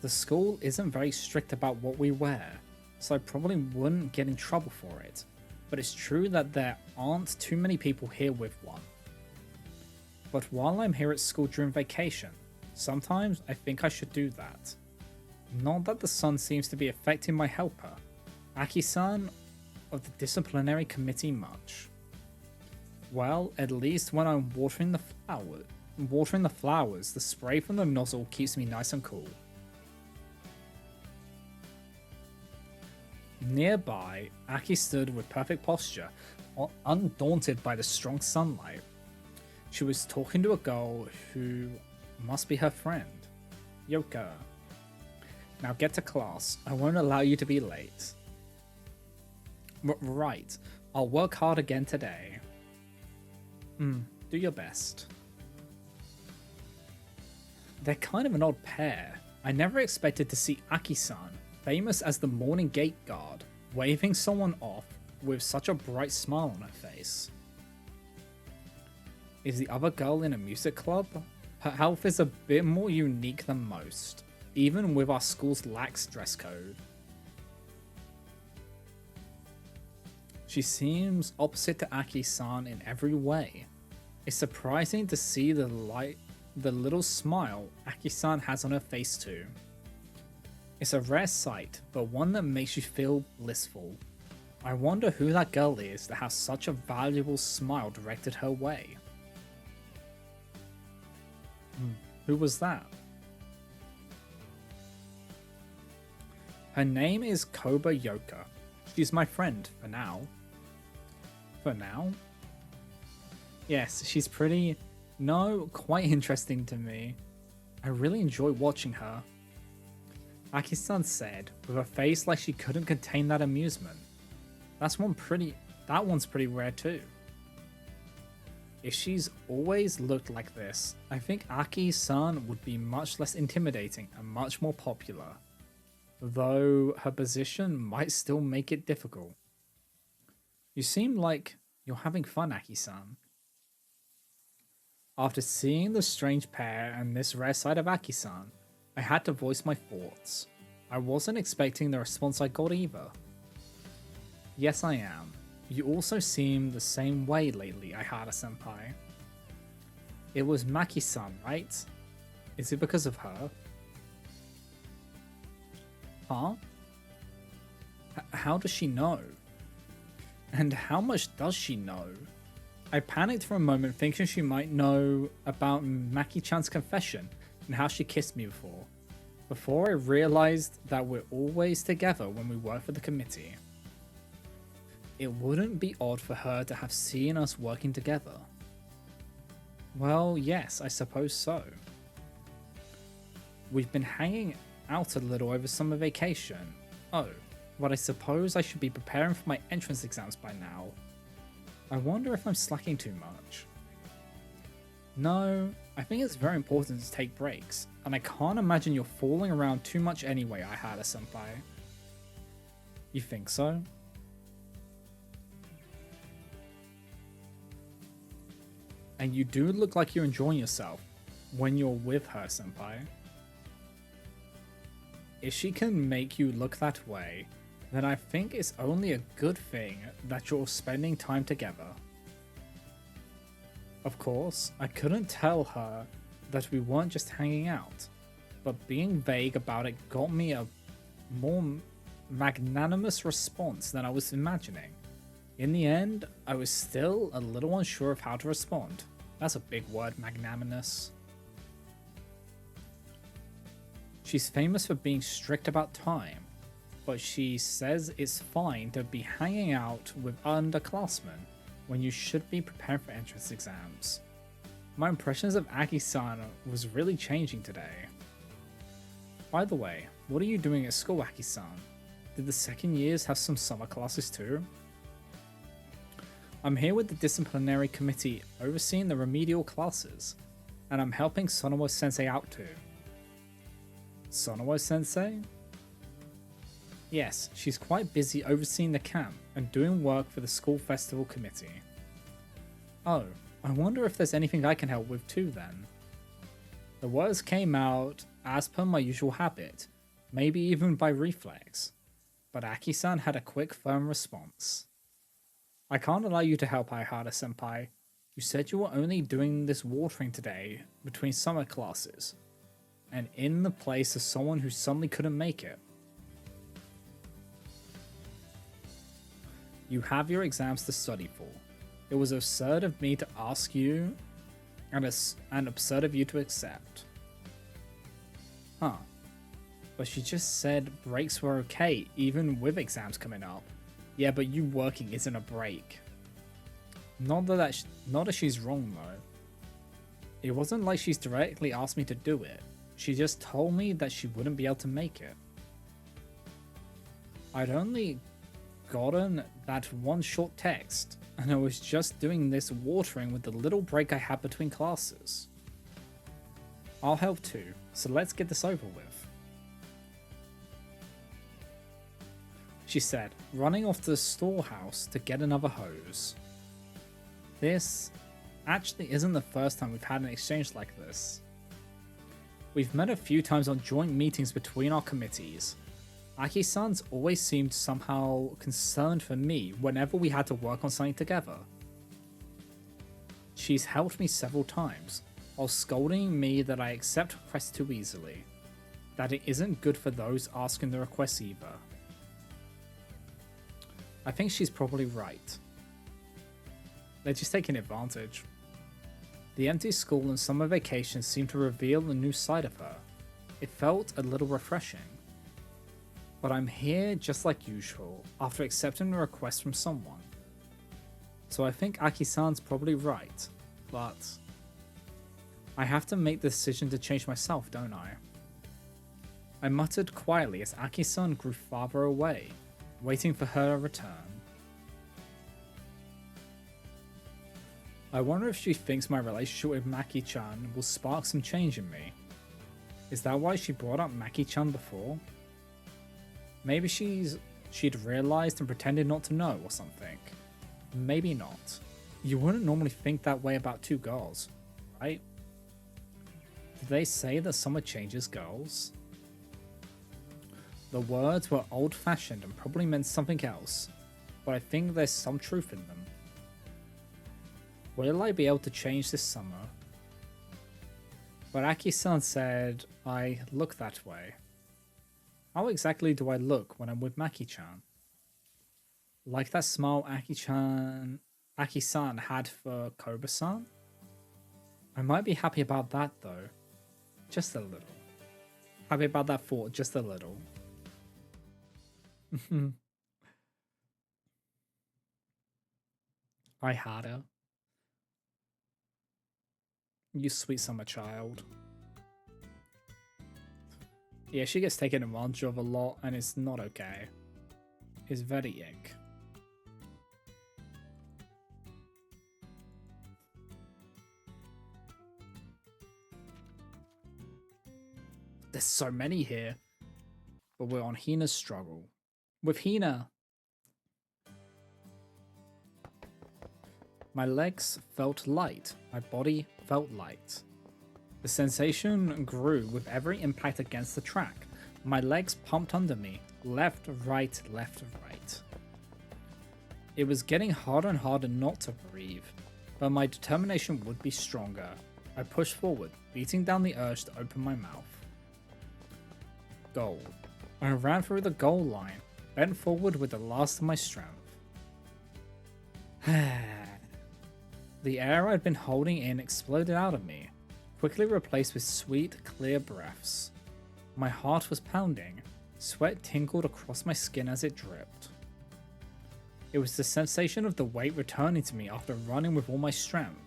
The school isn't very strict about what we wear, so I probably wouldn't get in trouble for it, but it's true that there aren't too many people here with one. But while I'm here at school during vacation, sometimes I think I should do that. Not that the sun seems to be affecting my helper, Aki-san of the disciplinary committee much. Well, at least when I'm watering the flowers, the spray from the nozzle keeps me nice and cool. Nearby, Aki stood with perfect posture, undaunted by the strong sunlight. She was talking to a girl who must be her friend, Yoka. Now get to class. I won't allow you to be late. Right. I'll work hard again today. Do your best. They're kind of an odd pair. I never expected to see Aki-san, famous as the morning gate guard, waving someone off with such a bright smile on her face. Is the other girl in a music club? Her outfit is a bit more unique than most, even with our school's lax dress code. She seems opposite to Aki-san in every way. It's surprising to see the little smile Aki-san has on her face too. It's a rare sight, but one that makes you feel blissful. I wonder who that girl is that has such a valuable smile directed her way. Who was that? Her name is Koba Yoka. She's my friend for now. For now? Yes, she's pretty... No, quite interesting to me. I really enjoy watching her. Aki-san said, with a face like she couldn't contain that amusement. That one's pretty rare too. If she's always looked like this, I think Aki-san would be much less intimidating and much more popular. Though her position might still make it difficult. You seem like you're having fun, Aki-san. After seeing the strange pair and this rare side of Aki-san, I had to voice my thoughts. I wasn't expecting the response I got either. Yes, I am. You also seem the same way lately, Aihara-senpai. It was Maki-san, right? Is it because of her? Huh? How does she know? And how much does she know? I panicked for a moment thinking she might know about Maki-chan's confession and how she kissed me before. before I realized that we're always together when we work for the committee. It wouldn't be odd for her to have seen us working together. Well, yes, I suppose so. We've been hanging out a little over summer vacation. Oh, but I suppose I should be preparing for my entrance exams by now. I wonder if I'm slacking too much. No, I think it's very important to take breaks, and I can't imagine you're fooling around too much anyway, Ihara-senpai. You think so? And you do look like you're enjoying yourself when you're with her, senpai. If she can make you look that way, then I think it's only a good thing that you're spending time together. Of course, I couldn't tell her that we weren't just hanging out, but being vague about it got me a more magnanimous response than I was imagining. In the end, I was still a little unsure of how to respond. That's a big word, magnanimous. She's famous for being strict about time, but she says it's fine to be hanging out with underclassmen when you should be preparing for entrance exams. My impressions of Aki-san was really changing today. By the way, what are you doing at school, Aki-san? Did the second years have some summer classes too? I'm here with the disciplinary committee overseeing the remedial classes, and I'm helping Sonowo-sensei out too. Sonowo-sensei? Yes, she's quite busy overseeing the camp and doing work for the school festival committee. Oh, I wonder if there's anything I can help with too then. The words came out as per my usual habit, maybe even by reflex, but Aki-san had a quick, firm response. I can't allow you to help, Ihara-senpai. You said you were only doing this watering today between summer classes, and in the place of someone who suddenly couldn't make it. You have your exams to study for. It was absurd of me to ask you, and absurd of you to accept. Huh. But she just said breaks were okay, even with exams coming up. Yeah, but you working isn't a break. Not that she's wrong though. It wasn't like she's directly asked me to do it. She just told me that she wouldn't be able to make it. I'd only gotten that one short text, and I was just doing this watering with the little break I had between classes. I'll help too, so let's get this over with. She said, running off to the storehouse to get another hose. This actually isn't the first time we've had an exchange like this. We've met a few times on joint meetings between our committees. Aki-san's always seemed somehow concerned for me whenever we had to work on something together. She's helped me several times, while scolding me that I accept requests too easily, that it isn't good for those asking the requests either. I think she's probably right. They're just taking advantage. The empty school and summer vacation seemed to reveal a new side of her. It felt a little refreshing. But I'm here just like usual, after accepting a request from someone. So I think Aki-san's probably right, but I have to make the decision to change myself, don't I? I muttered quietly as Aki-san grew farther away, waiting for her return. I wonder if she thinks my relationship with Maki-chan will spark some change in me. Is that why she brought up Maki-chan before? Maybe she'd realized and pretended not to know or something. Maybe not. You wouldn't normally think that way about two girls, right? Did they say that summer changes girls? The words were old-fashioned and probably meant something else, but I think there's some truth in them. Will I be able to change this summer? But Aki-san said I look that way. How exactly do I look when I'm with Maki-chan? Like that smile Aki-san had for Koba-san? I might be happy about that though. Just a little. Happy about that thought, just a little. I had her. You sweet summer child. Yeah, she gets taken advantage of a lot, and it's not okay. It's very ick. There's so many here. But we're on Hina's struggle. With Hina, my legs felt light. My body felt light. The sensation grew with every impact against the track. My legs pumped under me. Left, right, left, right. It was getting harder and harder not to breathe, but my determination would be stronger. I pushed forward, beating down the urge to open my mouth. Goal. I ran through the goal line, bent forward with the last of my strength. The air I'd been holding in exploded out of me, quickly replaced with sweet, clear breaths. My heart was pounding. Sweat tingled across my skin as it dripped. It was the sensation of the weight returning to me after running with all my strength.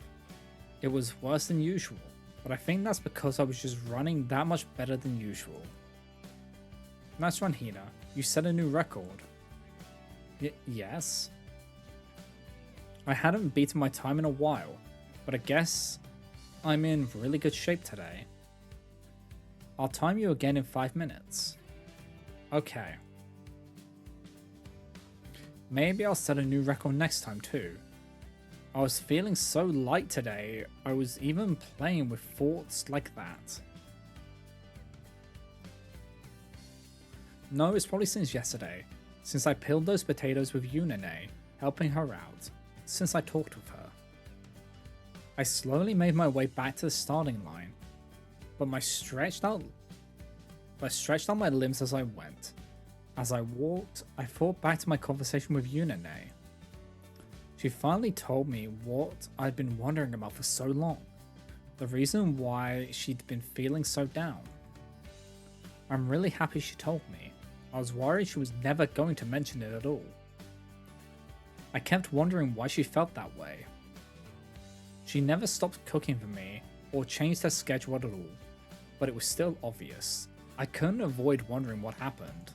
It was worse than usual, but I think that's because I was just running that much better than usual. Nice run, Hina. You set a new record. Yes? I hadn't beaten my time in a while, but I guess I'm in really good shape today. I'll time you again in 5 minutes. Okay. Maybe I'll set a new record next time too. I was feeling so light today, I was even playing with thoughts like that. No, it's probably since yesterday, since I peeled those potatoes with Yunane, helping her out, since I talked with her. I slowly made my way back to the starting line, but I stretched out my limbs as I went. As I walked, I thought back to my conversation with Yunane. She finally told me what I'd been wondering about for so long, the reason why she'd been feeling so down. I'm really happy she told me. I was worried she was never going to mention it at all. I kept wondering why she felt that way. She never stopped cooking for me or changed her schedule at all, but it was still obvious. I couldn't avoid wondering what happened.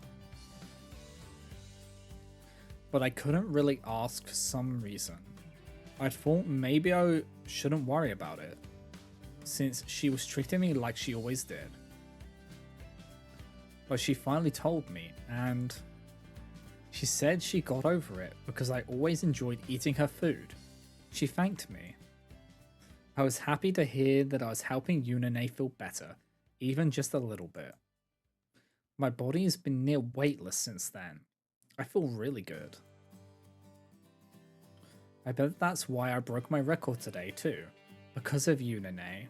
But I couldn't really ask for some reason. I thought maybe I shouldn't worry about it, since she was treating me like she always did. But she finally told me, and she said she got over it because I always enjoyed eating her food. She thanked me. I was happy to hear that I was helping Yunane feel better, even just a little bit. My body has been near weightless since then. I feel really good. I bet that's why I broke my record today too, because of Yunane.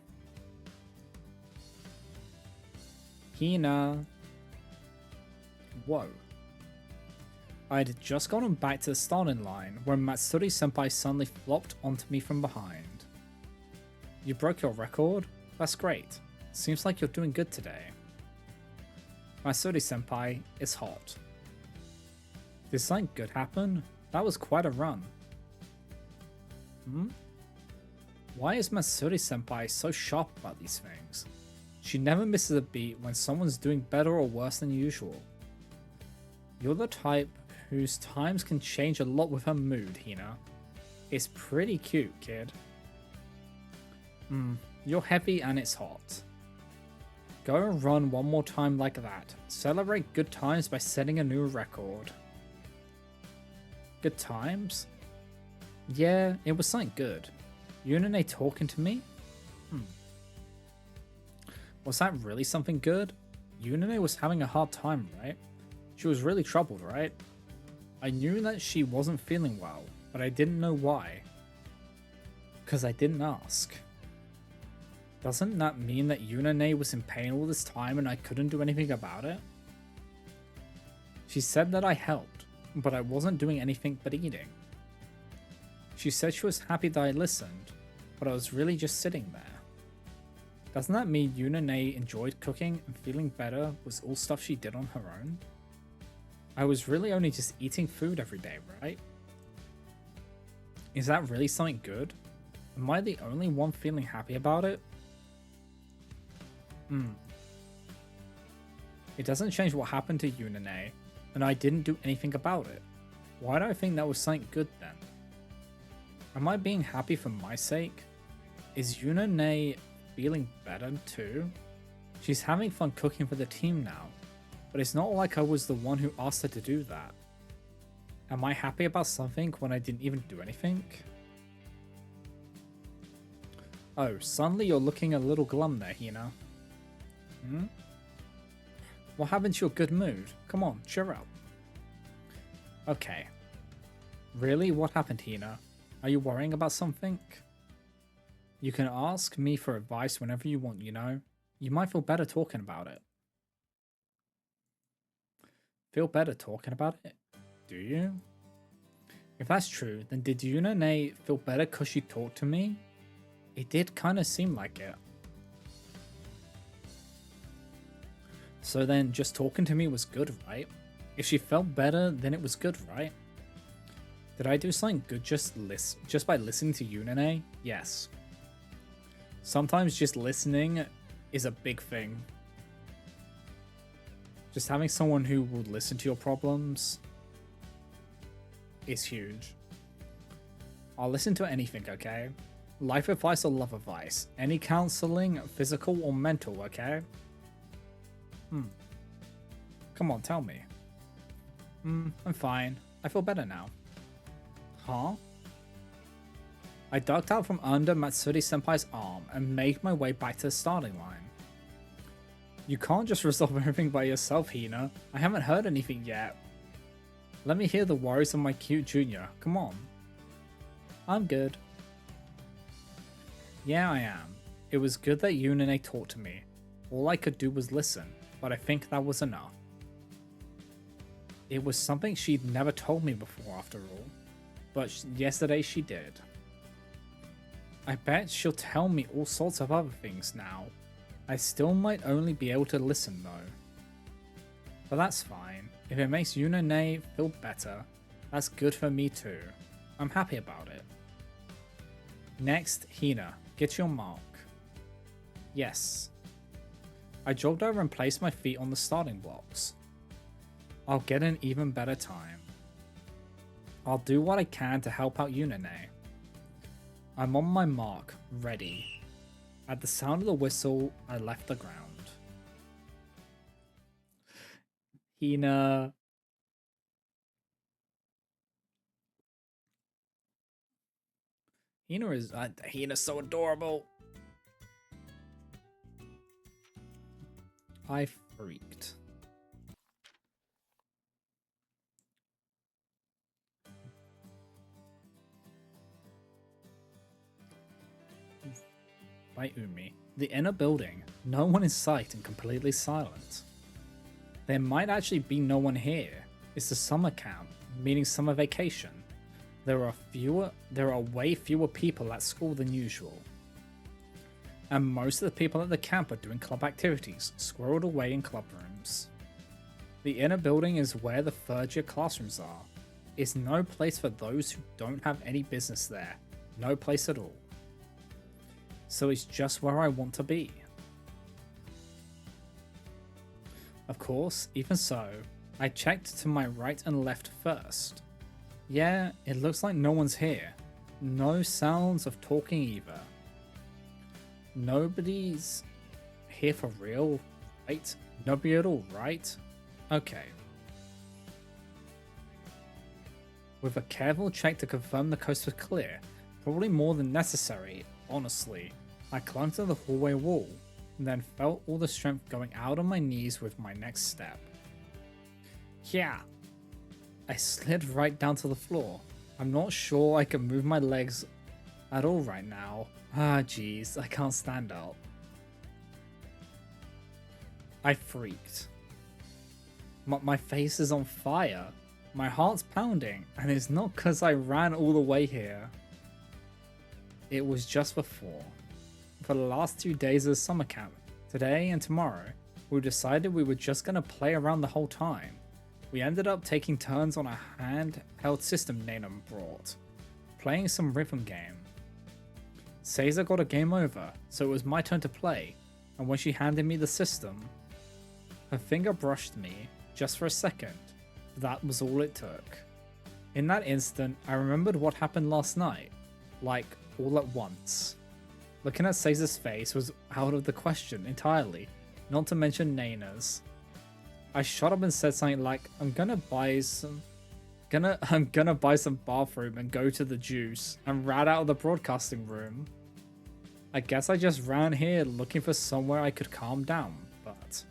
Hina. Whoa. I had just gotten back to the starting line when Matsuri-senpai suddenly flopped onto me from behind. You broke your record? That's great. Seems like you're doing good today. Matsuri-senpai, it's hot. Did something good happen? That was quite a run. Why is Matsuri-senpai so sharp about these things? She never misses a beat when someone's doing better or worse than usual. You're the type whose times can change a lot with her mood, Hina. It's pretty cute, kid. You're heavy and it's hot. Go and run one more time like that. Celebrate good times by setting a new record. Good times? Yeah, it was something good. Yunane talking to me? Was that really something good? Yunane was having a hard time, right? She was really troubled, right? I knew that she wasn't feeling well, but I didn't know why. Because I didn't ask. Doesn't that mean that Yunane was in pain all this time and I couldn't do anything about it? She said that I helped, but I wasn't doing anything but eating. She said she was happy that I listened, but I was really just sitting there. Doesn't that mean Yunane enjoyed cooking and feeling better was all stuff she did on her own? I was really only just eating food every day, right? Is that really something good? Am I the only one feeling happy about it? It doesn't change what happened to Yunane, and I didn't do anything about it. Why do I think that was something good then? Am I being happy for my sake? Is Yunane feeling better too? She's having fun cooking for the team now, but it's not like I was the one who asked her to do that. Am I happy about something when I didn't even do anything? Oh, suddenly you're looking a little glum there, Hina. What happened to your good mood? Come on, cheer up. Okay. Really? What happened, Hina? Are you worrying about something? You can ask me for advice whenever you want, you know? You might feel better talking about it. Feel better talking about it? Do you? If that's true, then did Yunane feel better because she talked to me? It did kind of seem like it. So then just talking to me was good, right? If she felt better, then it was good, right? Did I do something good just by listening to Yunane? Yes. Sometimes just listening is a big thing. Just having someone who will listen to your problems is huge. I'll listen to anything, okay? Life advice or love advice? Any counseling, physical or mental, okay? Come on, tell me. I'm fine. I feel better now. Huh? I ducked out from under Matsuri-senpai's arm and made my way back to the starting line. You can't just resolve everything by yourself, Hina. I haven't heard anything yet. Let me hear the worries of my cute junior. Come on. I'm good. Yeah, I am. It was good that Yunane talked to me. All I could do was listen, but I think that was enough. It was something she'd never told me before, after all. But yesterday she did. I bet she'll tell me all sorts of other things now. I still might only be able to listen though. But that's fine. If it makes Yunane feel better, that's good for me too. I'm happy about it. Next, Hina, get your mark. Yes. I jogged over and placed my feet on the starting blocks. I'll get an even better time. I'll do what I can to help out Yunane. I'm on my mark, ready. At the sound of the whistle, I left the ground. Hina. Hina's so adorable. I freaked. By Umi. The inner building. No one in sight and completely silent. There might actually be no one here. It's the summer camp, meaning summer vacation. There are way fewer people at school than usual. And most of the people at the camp are doing club activities, squirreled away in club rooms. The inner building is where the third year classrooms are. It's no place for those who don't have any business there. No place at all. So it's just where I want to be. Of course, even so, I checked to my right and left first. Yeah, it looks like no one's here. No sounds of talking either. Nobody's here for real, right? Nobody at all, right? Okay. With a careful check to confirm the coast was clear, probably more than necessary, honestly, I clung to the hallway wall, and then felt all the strength going out on my knees with my next step. Yeah! I slid right down to the floor. I'm not sure I can move my legs at all right now. Ah, jeez, I can't stand up. I freaked. My face is on fire. My heart's pounding, and it's not because I ran all the way here. It was just before. for the last 2 days of summer camp. Today and tomorrow, we decided we were just gonna play around the whole time. We ended up taking turns on a handheld system Nana brought, playing some rhythm game. Caesar got a game over, so it was my turn to play, and when she handed me the system, her finger brushed me just for a second. That was all it took. In that instant, I remembered what happened last night, like all at once. Looking at Caesar's face was out of the question entirely, not to mention Nana's. I shot up and said something like, I'm gonna buy some bathroom and go to the juice, and ran out of the broadcasting room. I guess I just ran here looking for somewhere I could calm down, but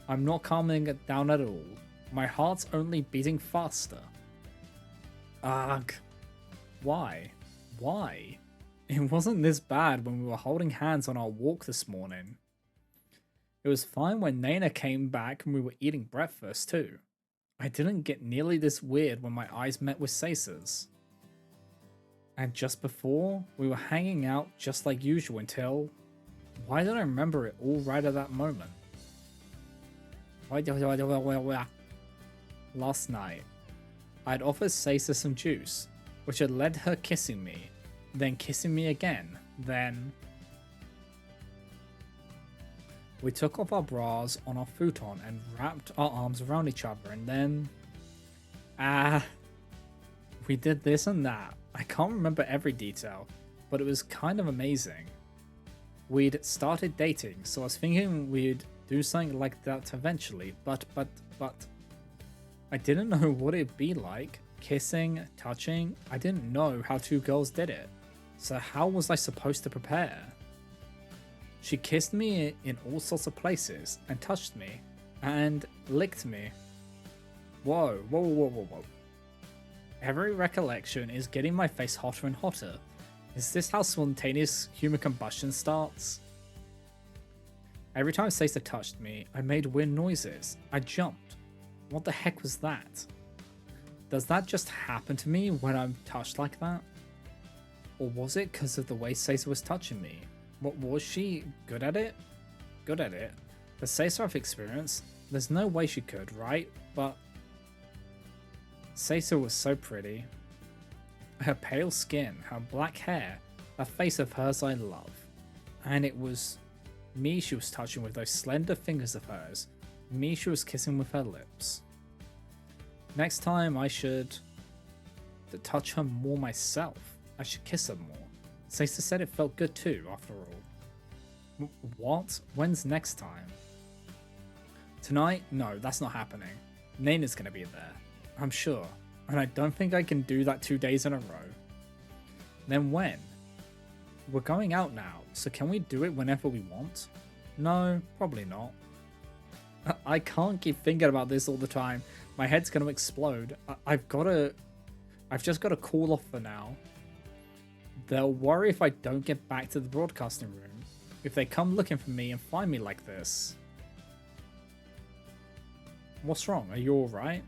I'm not calming it down at all. My heart's only beating faster. Ugh. Why? Why? It wasn't this bad when we were holding hands on our walk this morning. It was fine when Nana came back and we were eating breakfast too. I didn't get nearly this weird when my eyes met with Caesar's. And just before, we were hanging out just like usual until... Why did I remember it all right at that moment? Last night, I'd offered Caesar some juice, which had led to her kissing me, then kissing me again, then... We took off our bras on our futon and wrapped our arms around each other, and then... we did this and that. I can't remember every detail, but it was kind of amazing. We'd started dating, so I was thinking we'd do something like that eventually, but... I didn't know what it'd be like. Kissing, touching, I didn't know how two girls did it. So how was I supposed to prepare? She kissed me in all sorts of places, and touched me, and licked me. Whoa. Every recollection is getting my face hotter and hotter. Is this how spontaneous human combustion starts? Every time Caesar touched me, I made weird noises. I jumped. What the heck was that? Does that just happen to me when I'm touched like that? Or was it because of the way Caesar was touching me? What, was she good at it? Good at it? The Caesar I've experienced, there's no way she could, right? But Caesar was so pretty. Her pale skin, her black hair, that face of hers I love. And it was me she was touching with those slender fingers of hers. Me she was kissing with her lips. Next time I should touch her more myself. I should kiss her more. Caesar said it felt good too, after all. What? When's next time? Tonight? No, that's not happening. Nana's gonna be there. I'm sure. And I don't think I can do that 2 days in a row. Then when? We're going out now, so can we do it whenever we want? No, probably not. I can't keep thinking about this all the time. My head's gonna explode. I've just gotta cool off for now. They'll worry if I don't get back to the broadcasting room. If they come looking for me and find me like this. What's wrong? Are you alright?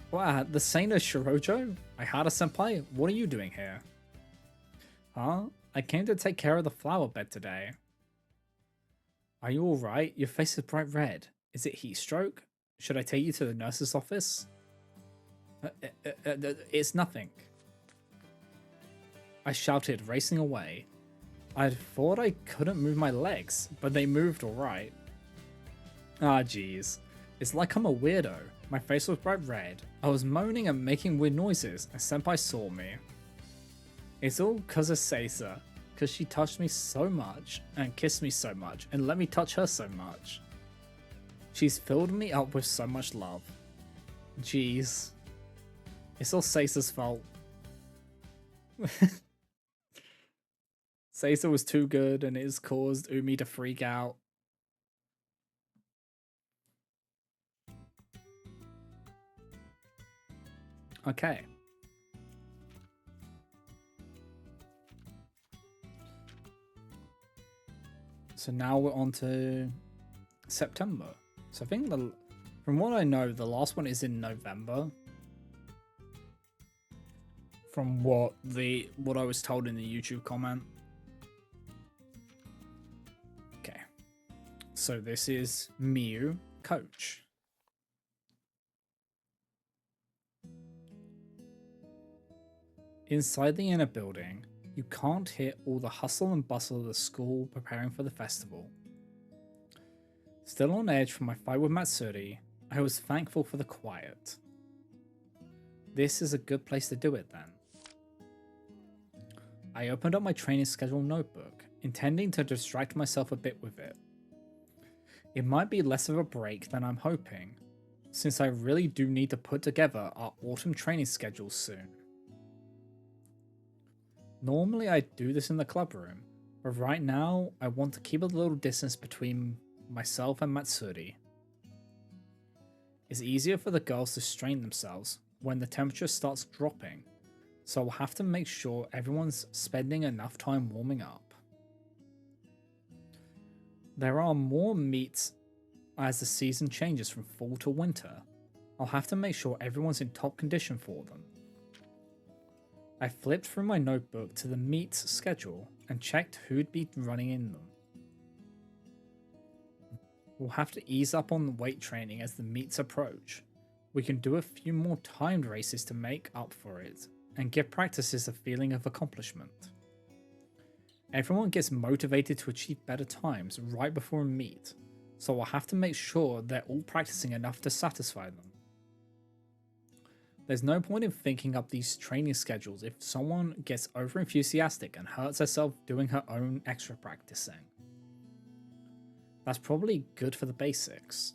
Wow, the same as Shirojo? Ihara-senpai? What are you doing here? Huh? I came to take care of the flower bed today. Are you alright? Your face is bright red. Is it heat stroke? Should I take you to the nurse's office? It's nothing. I shouted, racing away. I thought I couldn't move my legs, but they moved alright. Ah, jeez. It's like I'm a weirdo. My face was bright red. I was moaning and making weird noises, and Senpai saw me. It's all because of Caesar, because she touched me so much, and kissed me so much, and let me touch her so much. She's filled me up with so much love. Jeez. It's all Caesar's fault. Caesar was too good, and it has caused Umi to freak out. Okay. So now we're on to September. So I think from what I know, the last one is in November. From what I was told in the YouTube comment. So this is Miu, coach. Inside the inner building, you can't hear all the hustle and bustle of the school preparing for the festival. Still on edge from my fight with Matsuri, I was thankful for the quiet. This is a good place to do it then. I opened up my training schedule notebook, intending to distract myself a bit with it. It might be less of a break than I'm hoping, since I really do need to put together our autumn training schedules soon. Normally I do this in the club room, but right now I want to keep a little distance between myself and Matsuri. It's easier for the girls to strain themselves when the temperature starts dropping, so I'll have to make sure everyone's spending enough time warming up. There are more meets as the season changes from fall to winter. I'll have to make sure everyone's in top condition for them. I flipped through my notebook to the meets schedule and checked who'd be running in them. We'll have to ease up on the weight training as the meets approach. We can do a few more timed races to make up for it, and give practices a feeling of accomplishment. Everyone gets motivated to achieve better times right before a meet, so I'll have to make sure they're all practicing enough to satisfy them. There's no point in thinking up these training schedules if someone gets overenthusiastic and hurts herself doing her own extra practicing. That's probably good for the basics.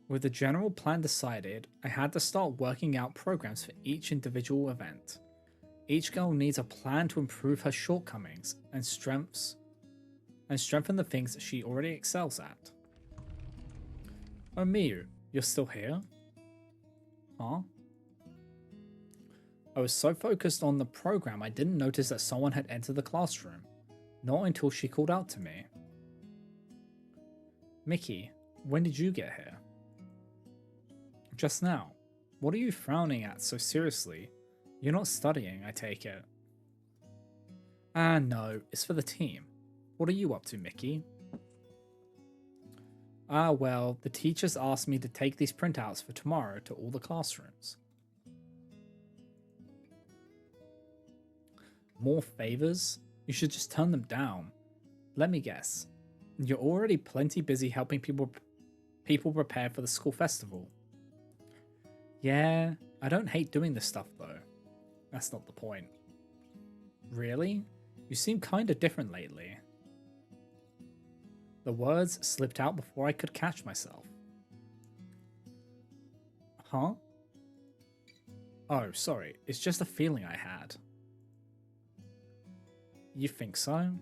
With the general plan decided, I had to start working out programs for each individual event. Each girl needs a plan to improve her shortcomings and strengths, and strengthen the things that she already excels at. Oh Miyu, you're still here? Huh? I was so focused on the program I didn't notice that someone had entered the classroom, not until she called out to me. Mickey, when did you get here? Just now. What are you frowning at so seriously? You're not studying, I take it. Ah, no, it's for the team. What are you up to, Mickey? Ah, well, the teachers asked me to take these printouts for tomorrow to all the classrooms. More favors? You should just turn them down. Let me guess. You're already plenty busy helping people prepare for the school festival. Yeah, I don't hate doing this stuff though. That's not the point. Really? You seem kinda different lately. The words slipped out before I could catch myself. Huh? Oh, sorry, it's just a feeling I had. You think so?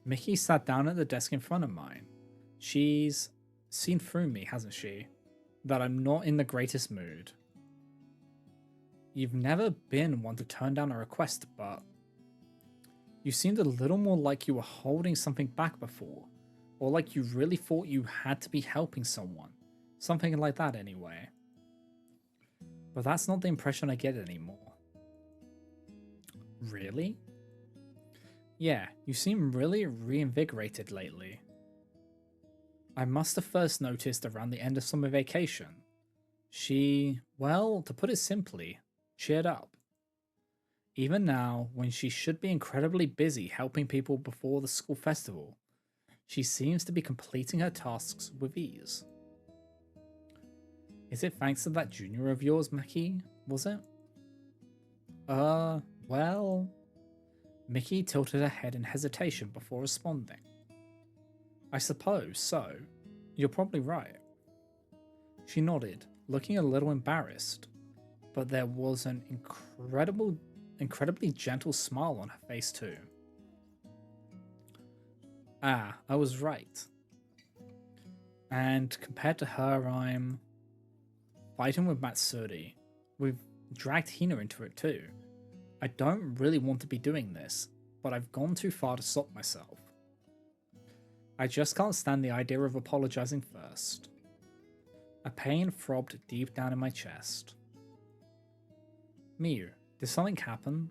Mickey sat down at the desk in front of mine. She's seen through me, hasn't she? That I'm not in the greatest mood. You've never been one to turn down a request, but you seemed a little more like you were holding something back before, or like you really thought you had to be helping someone. Something like that anyway. But that's not the impression I get anymore. Really? Yeah, you seem really reinvigorated lately. I must have first noticed around the end of summer vacation. She, well, to put it simply, cheered up. Even now, when she should be incredibly busy helping people before the school festival, she seems to be completing her tasks with ease. Is it thanks to that junior of yours, Maki? Was it? Well... Mickey tilted her head in hesitation before responding. I suppose so. You're probably right. She nodded, looking a little embarrassed, but there was an incredibly gentle smile on her face too. Ah, I was right. And compared to her, I'm fighting with Matsuri. We've dragged Hina into it too. I don't really want to be doing this, but I've gone too far to stop myself. I just can't stand the idea of apologizing first. A pain throbbed deep down in my chest. Miyu, did something happen?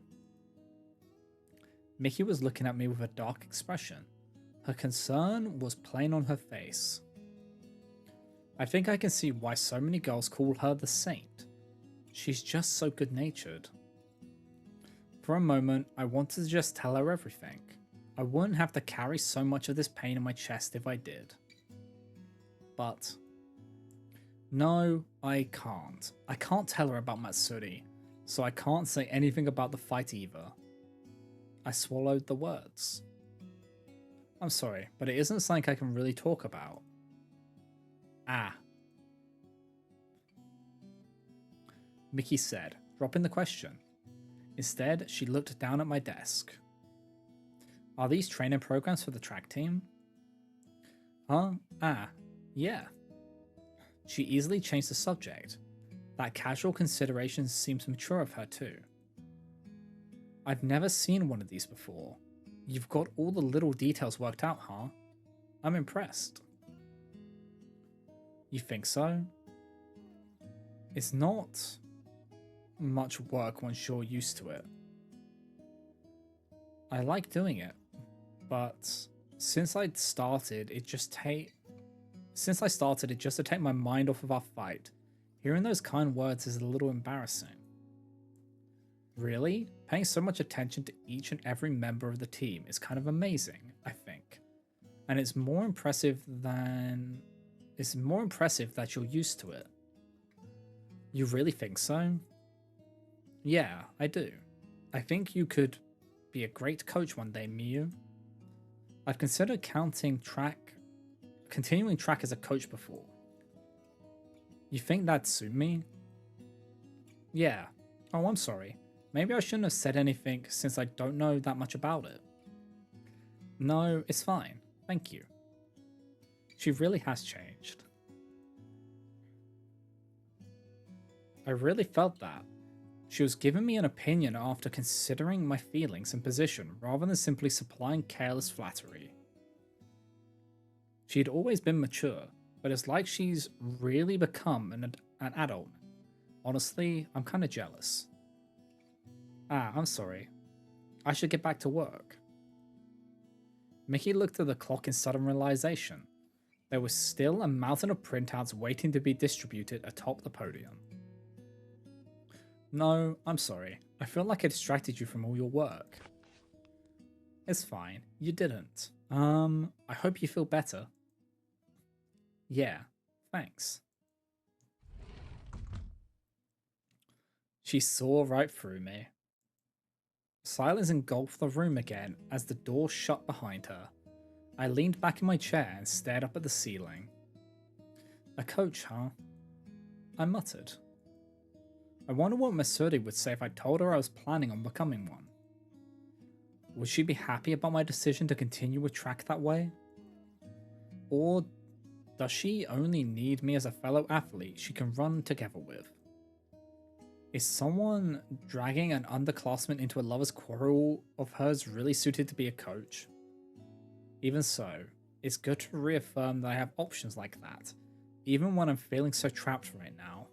Mickey was looking at me with a dark expression, Her concern was plain on her face. I think I can see why so many girls call her the Saint. She's just so good-natured. For a moment, I wanted to just tell her everything. I wouldn't have to carry so much of this pain in my chest if I did. But no, I can't. I can't tell her about Matsuri, so I can't say anything about the fight either. I swallowed the words. I'm sorry, but it isn't something I can really talk about. Ah. Mickey said, dropping the question. Instead, she looked down at my desk. Are these training programs for the track team? Huh? Ah, yeah. She easily changed the subject. That casual consideration seems mature of her too. I've never seen one of these before. You've got all the little details worked out, huh? I'm impressed. You think so? It's not much work once you're used to it. I like doing it, but since I started it just to take my mind off of our fight, hearing those kind words is a little embarrassing. Really? Paying so much attention to each and every member of the team is kind of amazing, I think. And it's more impressive that you're used to it. You really think so? Yeah, I do. I think you could be a great coach one day, Miyu. I've considered continuing track as a coach before. You think that'd suit me? Yeah. Oh, I'm sorry. Maybe I shouldn't have said anything since I don't know that much about it. No, it's fine. Thank you. She really has changed. I really felt that. She was giving me an opinion after considering my feelings and position rather than simply supplying careless flattery. She'd always been mature, but it's like she's really become an adult. Honestly, I'm kinda jealous. Ah, I'm sorry. I should get back to work. Mickey looked at the clock in sudden realization. There was still a mountain of printouts waiting to be distributed atop the podium. No, I'm sorry. I feel like I distracted you from all your work. It's fine. You didn't. I hope you feel better. Yeah, thanks. She saw right through me. Silence engulfed the room again as the door shut behind her. I leaned back in my chair and stared up at the ceiling. A coach, huh? I muttered. I wonder what Masuri would say if I told her I was planning on becoming one. Would she be happy about my decision to continue with track that way? Or does she only need me as a fellow athlete she can run together with? Is someone dragging an underclassman into a lover's quarrel of hers really suited to be a coach? Even so, it's good to reaffirm that I have options like that, even when I'm feeling so trapped right now.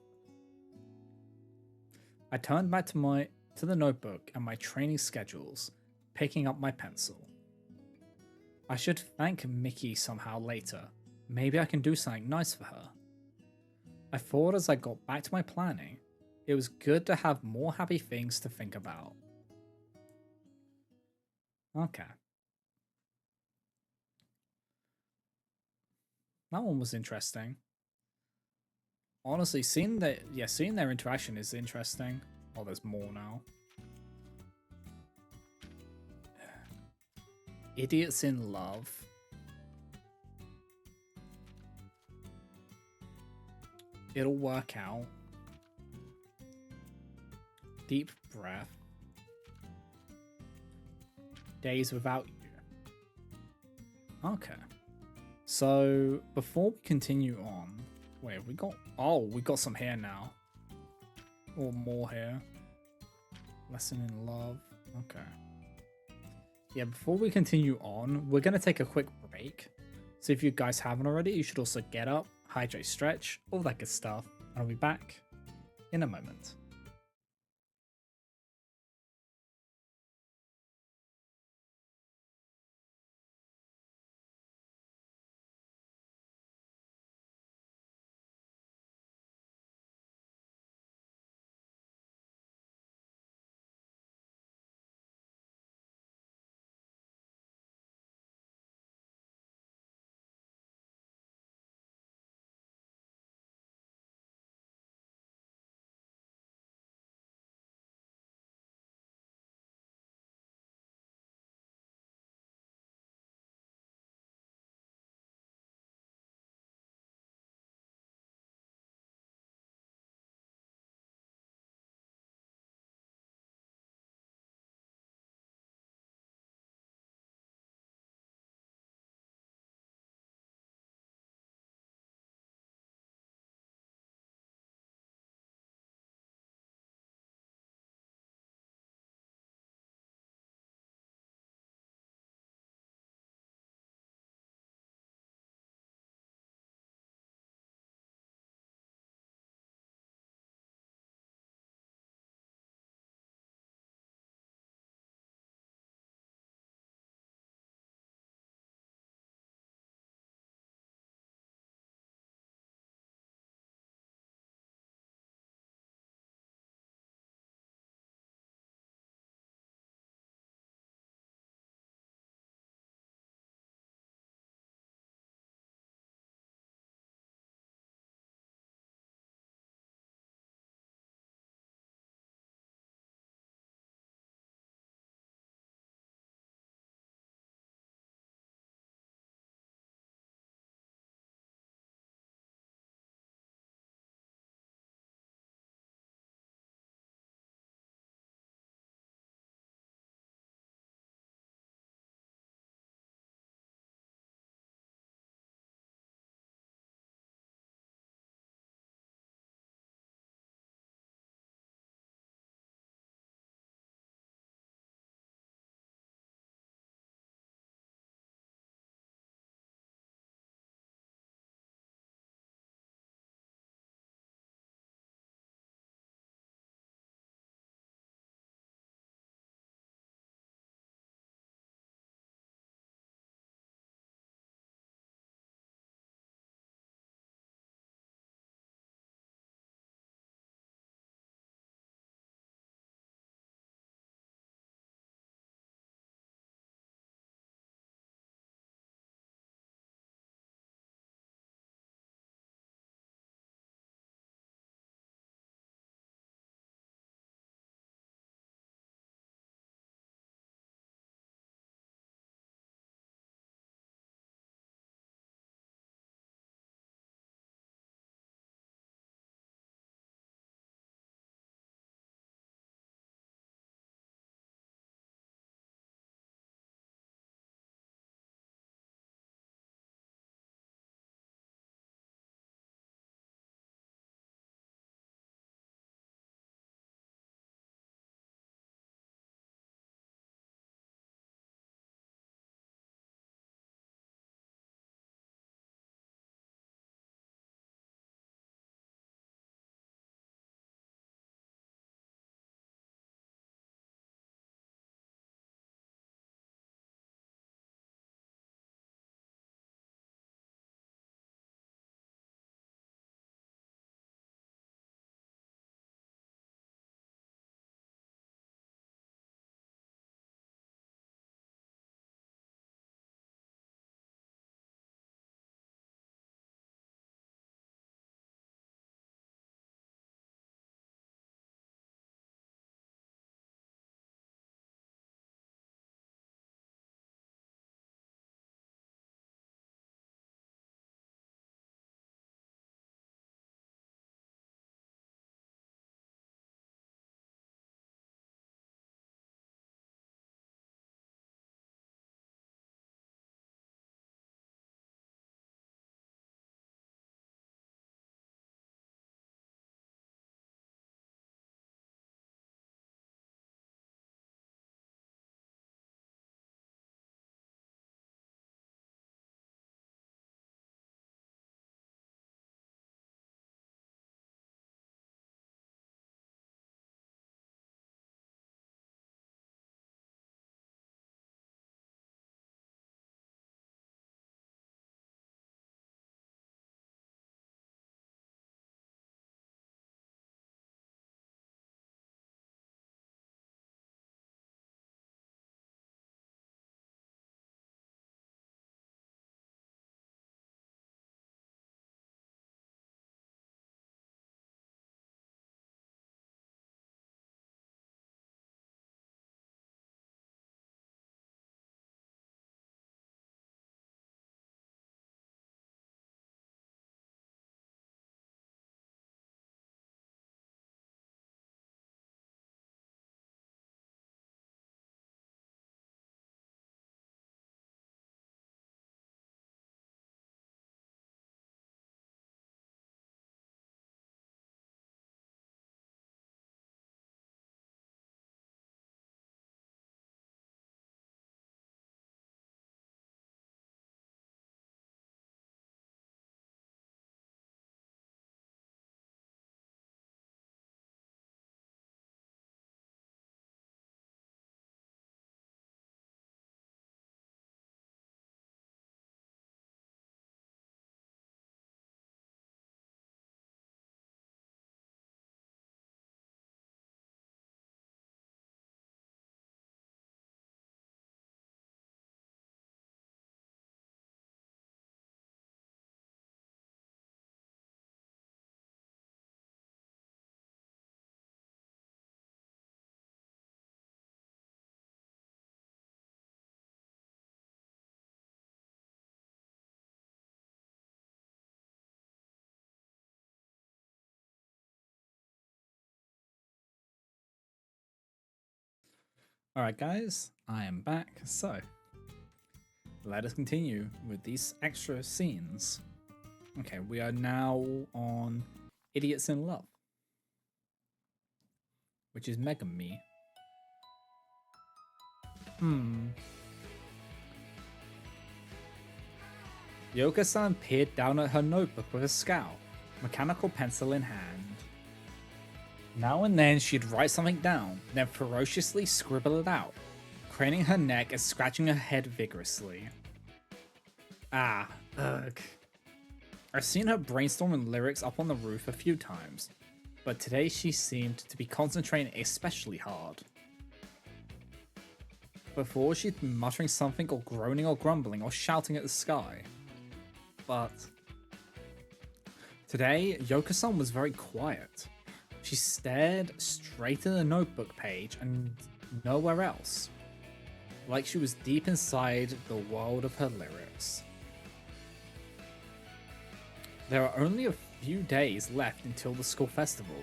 I turned back to the notebook and my training schedules, picking up my pencil. I should thank Mickey somehow later. Maybe I can do something nice for her. I thought as I got back to my planning, it was good to have more happy things to think about. Okay. That one was interesting. Honestly, seeing their interaction is interesting. Oh, there's more now. Idiots in love. It'll work out. Deep breath. Days without you. Okay. So, before we continue on... Wait, we got some hair now. Or more hair. Lesson in love. Okay. Yeah, before we continue on, we're going to take a quick break. So if you guys haven't already, you should also get up, hydrate, stretch, all that good stuff. I'll be back in a moment. Alright guys, I am back, so let us continue with these extra scenes. Okay, we are now on Idiots in Love, which is Mega Me. Yoka-san peered down at her notebook with a scowl, mechanical pencil in hand. Now and then she'd write something down, then ferociously scribble it out, craning her neck and scratching her head vigorously. Ugh. I've seen her brainstorming lyrics up on the roof a few times, but today she seemed to be concentrating especially hard. Before she'd been muttering something or groaning or grumbling or shouting at the sky. But today, Yoka-san was very quiet. She stared straight at the notebook page and nowhere else, like she was deep inside the world of her lyrics. There are only a few days left until the school festival.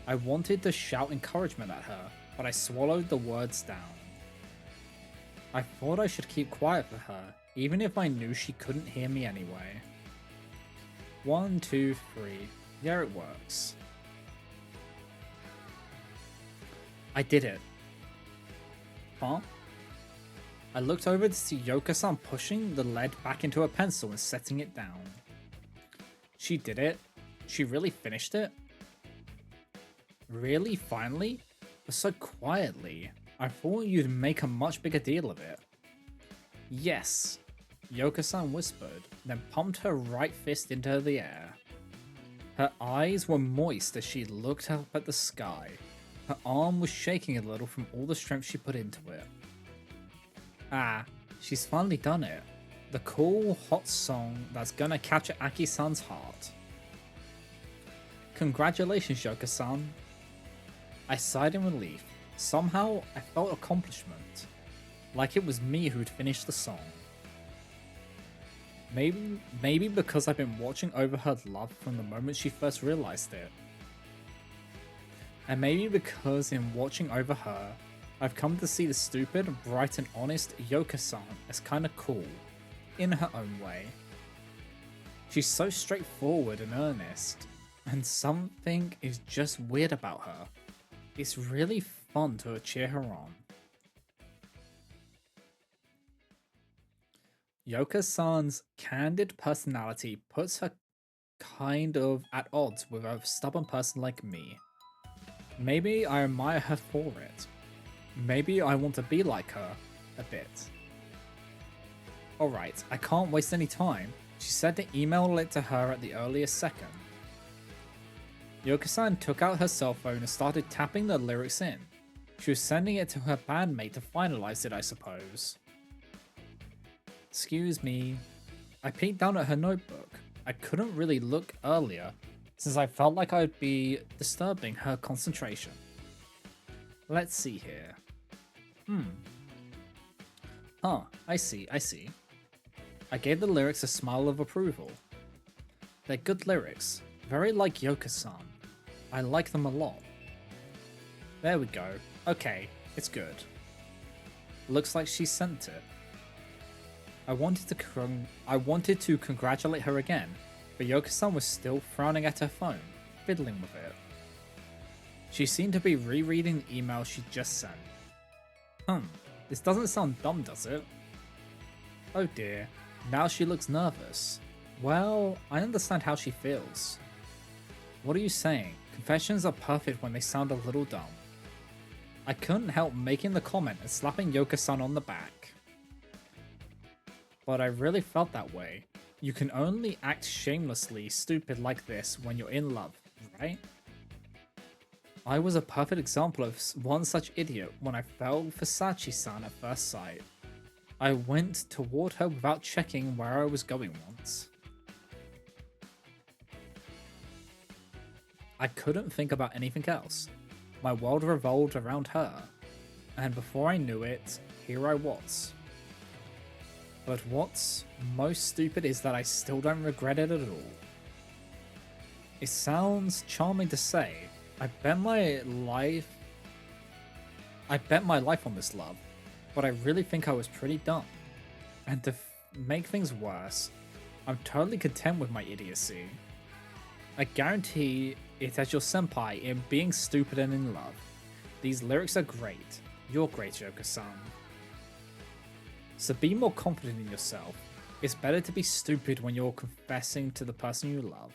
I wanted to shout encouragement at her, but I swallowed the words down. I thought I should keep quiet for her, even if I knew she couldn't hear me anyway. 1, 2, 3. There it works. I did it. Huh? I looked over to see Yoka-san pushing the lead back into her pencil and setting it down. She did it? She really finished it? Really? Finally? But so quietly. I thought you'd make a much bigger deal of it. Yes, Yoka-san whispered, then pumped her right fist into the air. Her eyes were moist as she looked up at the sky. Her arm was shaking a little from all the strength she put into it. She's finally done it. The cool, hot song that's gonna capture Aki-san's heart. Congratulations, Yoka-san. I sighed in relief. Somehow, I felt accomplishment. Like it was me who'd finished the song. Maybe because I've been watching over her love from the moment she first realized it. And maybe because in watching over her, I've come to see the stupid, bright and honest Yoka-san as kinda cool, in her own way. She's so straightforward and earnest, and something is just weird about her. It's really fun to cheer her on. Yoka-san's candid personality puts her kind of at odds with a stubborn person like me. Maybe I admire her for it. Maybe I want to be like her, a bit. Alright, I can't waste any time. She said to email it to her at the earliest second. Yoka-san took out her cell phone and started tapping the lyrics in. She was sending it to her bandmate to finalize it, I suppose. Excuse me. I peeked down at her notebook. I couldn't really look earlier, since I felt like I'd be disturbing her concentration. Let's see here. I see. I gave the lyrics a smile of approval. They're good lyrics, very like Yoka-san. I like them a lot. There we go. Okay, it's good. Looks like she sent it. I wanted to congratulate her again, but Yoka-san was still frowning at her phone, fiddling with it. She seemed to be rereading the email she just sent. This doesn't sound dumb, does it? Oh dear, now she looks nervous. Well, I understand how she feels. What are you saying? Confessions are perfect when they sound a little dumb. I couldn't help making the comment and slapping Yoka-san on the back. But I really felt that way. You can only act shamelessly stupid like this when you're in love, right? I was a perfect example of one such idiot when I fell for Sachi-san at first sight. I went toward her without checking where I was going once. I couldn't think about anything else. My world revolved around her, and before I knew it, here I was. But what's most stupid is that I still don't regret it at all. It sounds charming to say. I bet my life I bet my life on this love, but I really think I was pretty dumb. And to make things worse, I'm totally content with my idiocy. I guarantee it as your senpai in being stupid and in love. These lyrics are great. You're great, Yoko-san. So be more confident in yourself. It's better to be stupid when you're confessing to the person you love.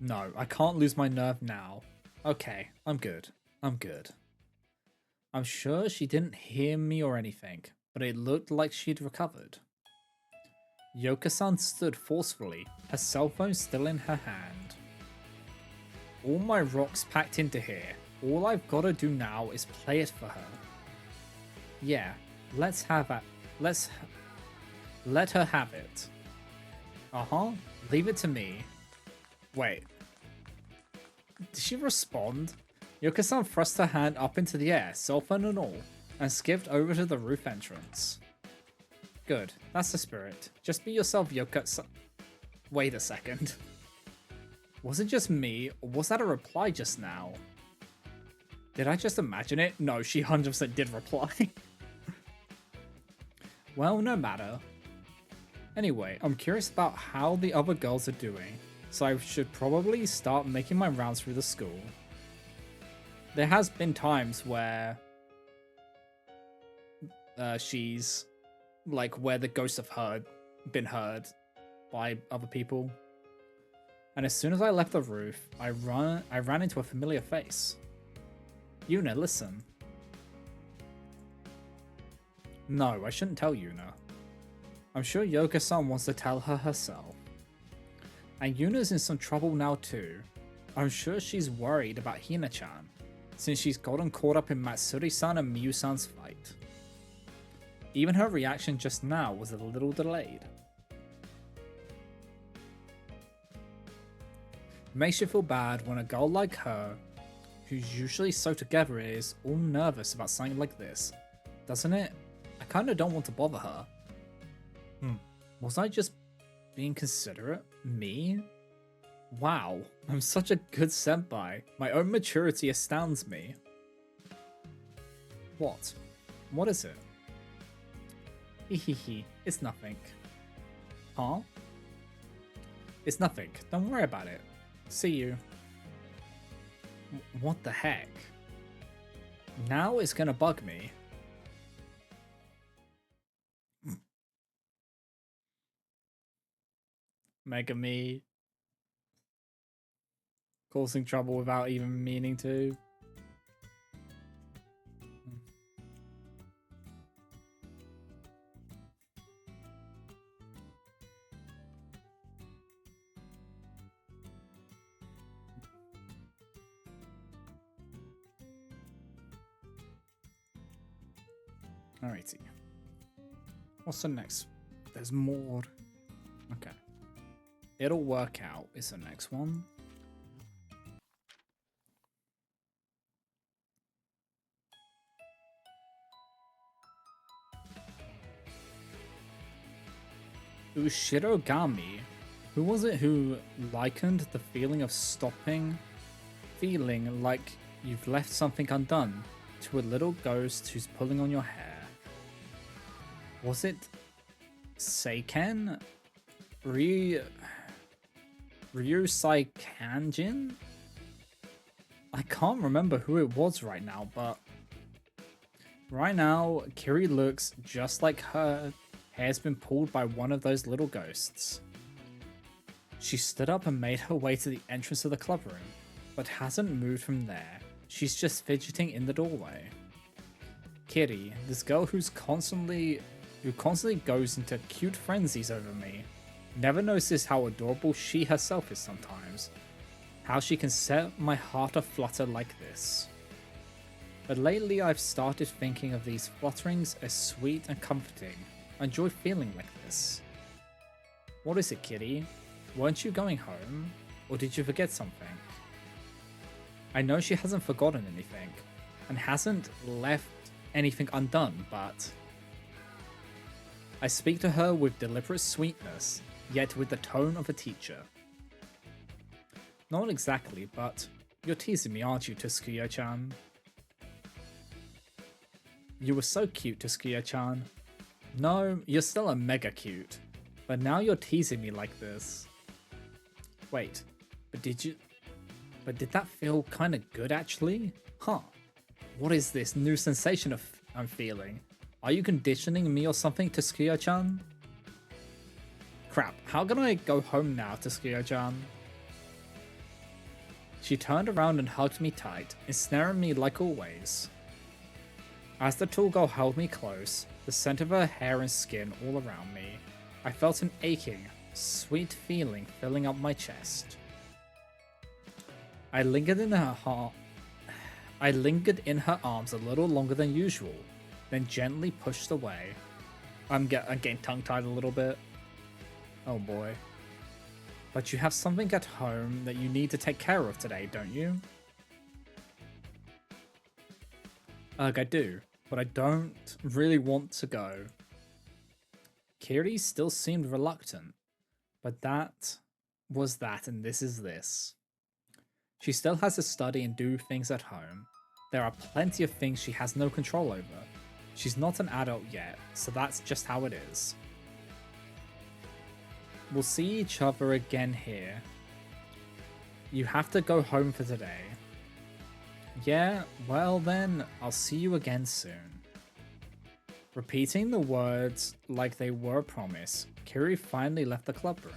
No, I can't lose my nerve now. Okay, I'm good. I'm good. I'm sure she didn't hear me or anything, but it looked like she'd recovered. Yoko-san stood forcefully, her cell phone still in her hand. All my rocks packed into here. All I've gotta do now is play it for her. Yeah, let's have it. Let her have it. Uh-huh, leave it to me. Wait. Did she respond? Yoko-san thrust her hand up into the air, cell phone and all, and skipped over to the roof entrance. Good, that's the spirit. Just be yourself, Yoko-san. Wait a second. Was it just me, or was that a reply just now? Did I just imagine it? No, she 100% did reply. Well, no matter. Anyway, I'm curious about how the other girls are doing, so I should probably start making my rounds through the school. There has been times where she's like where the ghosts have been heard by other people. And as soon as I left the roof, I ran into a familiar face. Yuna, listen. No, I shouldn't tell Yuna. I'm sure Yoko-san wants to tell her herself. And Yuna's in some trouble now too. I'm sure she's worried about Hina-chan, since she's gotten caught up in Matsuri-san and Miyu-san's fight. Even her reaction just now was a little delayed. It makes you feel bad when a girl like her, who's usually so together, is all nervous about something like this, doesn't it? I kinda don't want to bother her. Was I just being considerate? Me? Wow, I'm such a good senpai. My own maturity astounds me. What? What is it? Hehehe, it's nothing. Huh? It's nothing, don't worry about it. See you. What the heck? Now it's gonna bug me. Megami causing trouble without even meaning to. Alrighty. What's the next? There's more. Okay. It'll work out is the next one. Ushirogami. Who was it who likened the feeling of feeling like you've left something undone to a little ghost who's pulling on your hair? Was it Seiken? Ryusai Kanjin? I can't remember who it was right now, but right now Kiri looks just like her hair's been pulled by one of those little ghosts. She stood up and made her way to the entrance of the club room, but hasn't moved from there. She's just fidgeting in the doorway. Kiri, this girl who constantly goes into cute frenzies over me, never notices how adorable she herself is sometimes. How she can set my heart aflutter like this. But lately I've started thinking of these flutterings as sweet and comforting. I enjoy feeling like this. What is it, Kitty? Weren't you going home? Or did you forget something? I know she hasn't forgotten anything, and hasn't left anything undone, but I speak to her with deliberate sweetness, yet with the tone of a teacher. Not exactly, but you're teasing me, aren't you, Tsukuyo-chan? You were so cute, Tsukuya-chan. No, you're still a mega cute. But now you're teasing me like this. Wait, but did that feel kinda good actually? Huh. What is this new sensation I'm feeling? Are you conditioning me or something, Tsukuya-chan? Crap, how can I go home now, Tsukuya-chan? She turned around and hugged me tight, ensnaring me like always. As the tall girl held me close, the scent of her hair and skin all around me, I felt an aching, sweet feeling filling up my chest. I lingered in her arms a little longer than usual, then gently pushed away. I'm getting tongue-tied a little bit. Oh boy. But you have something at home that you need to take care of today, don't you? I do, but I don't really want to go. Kiri still seemed reluctant, but that was that and this is this. She still has to study and do things at home. There are plenty of things she has no control over. She's not an adult yet, so that's just how it is. We'll see each other again here. You have to go home for today. Yeah, well then, I'll see you again soon. Repeating the words like they were a promise, Kiri finally left the club room.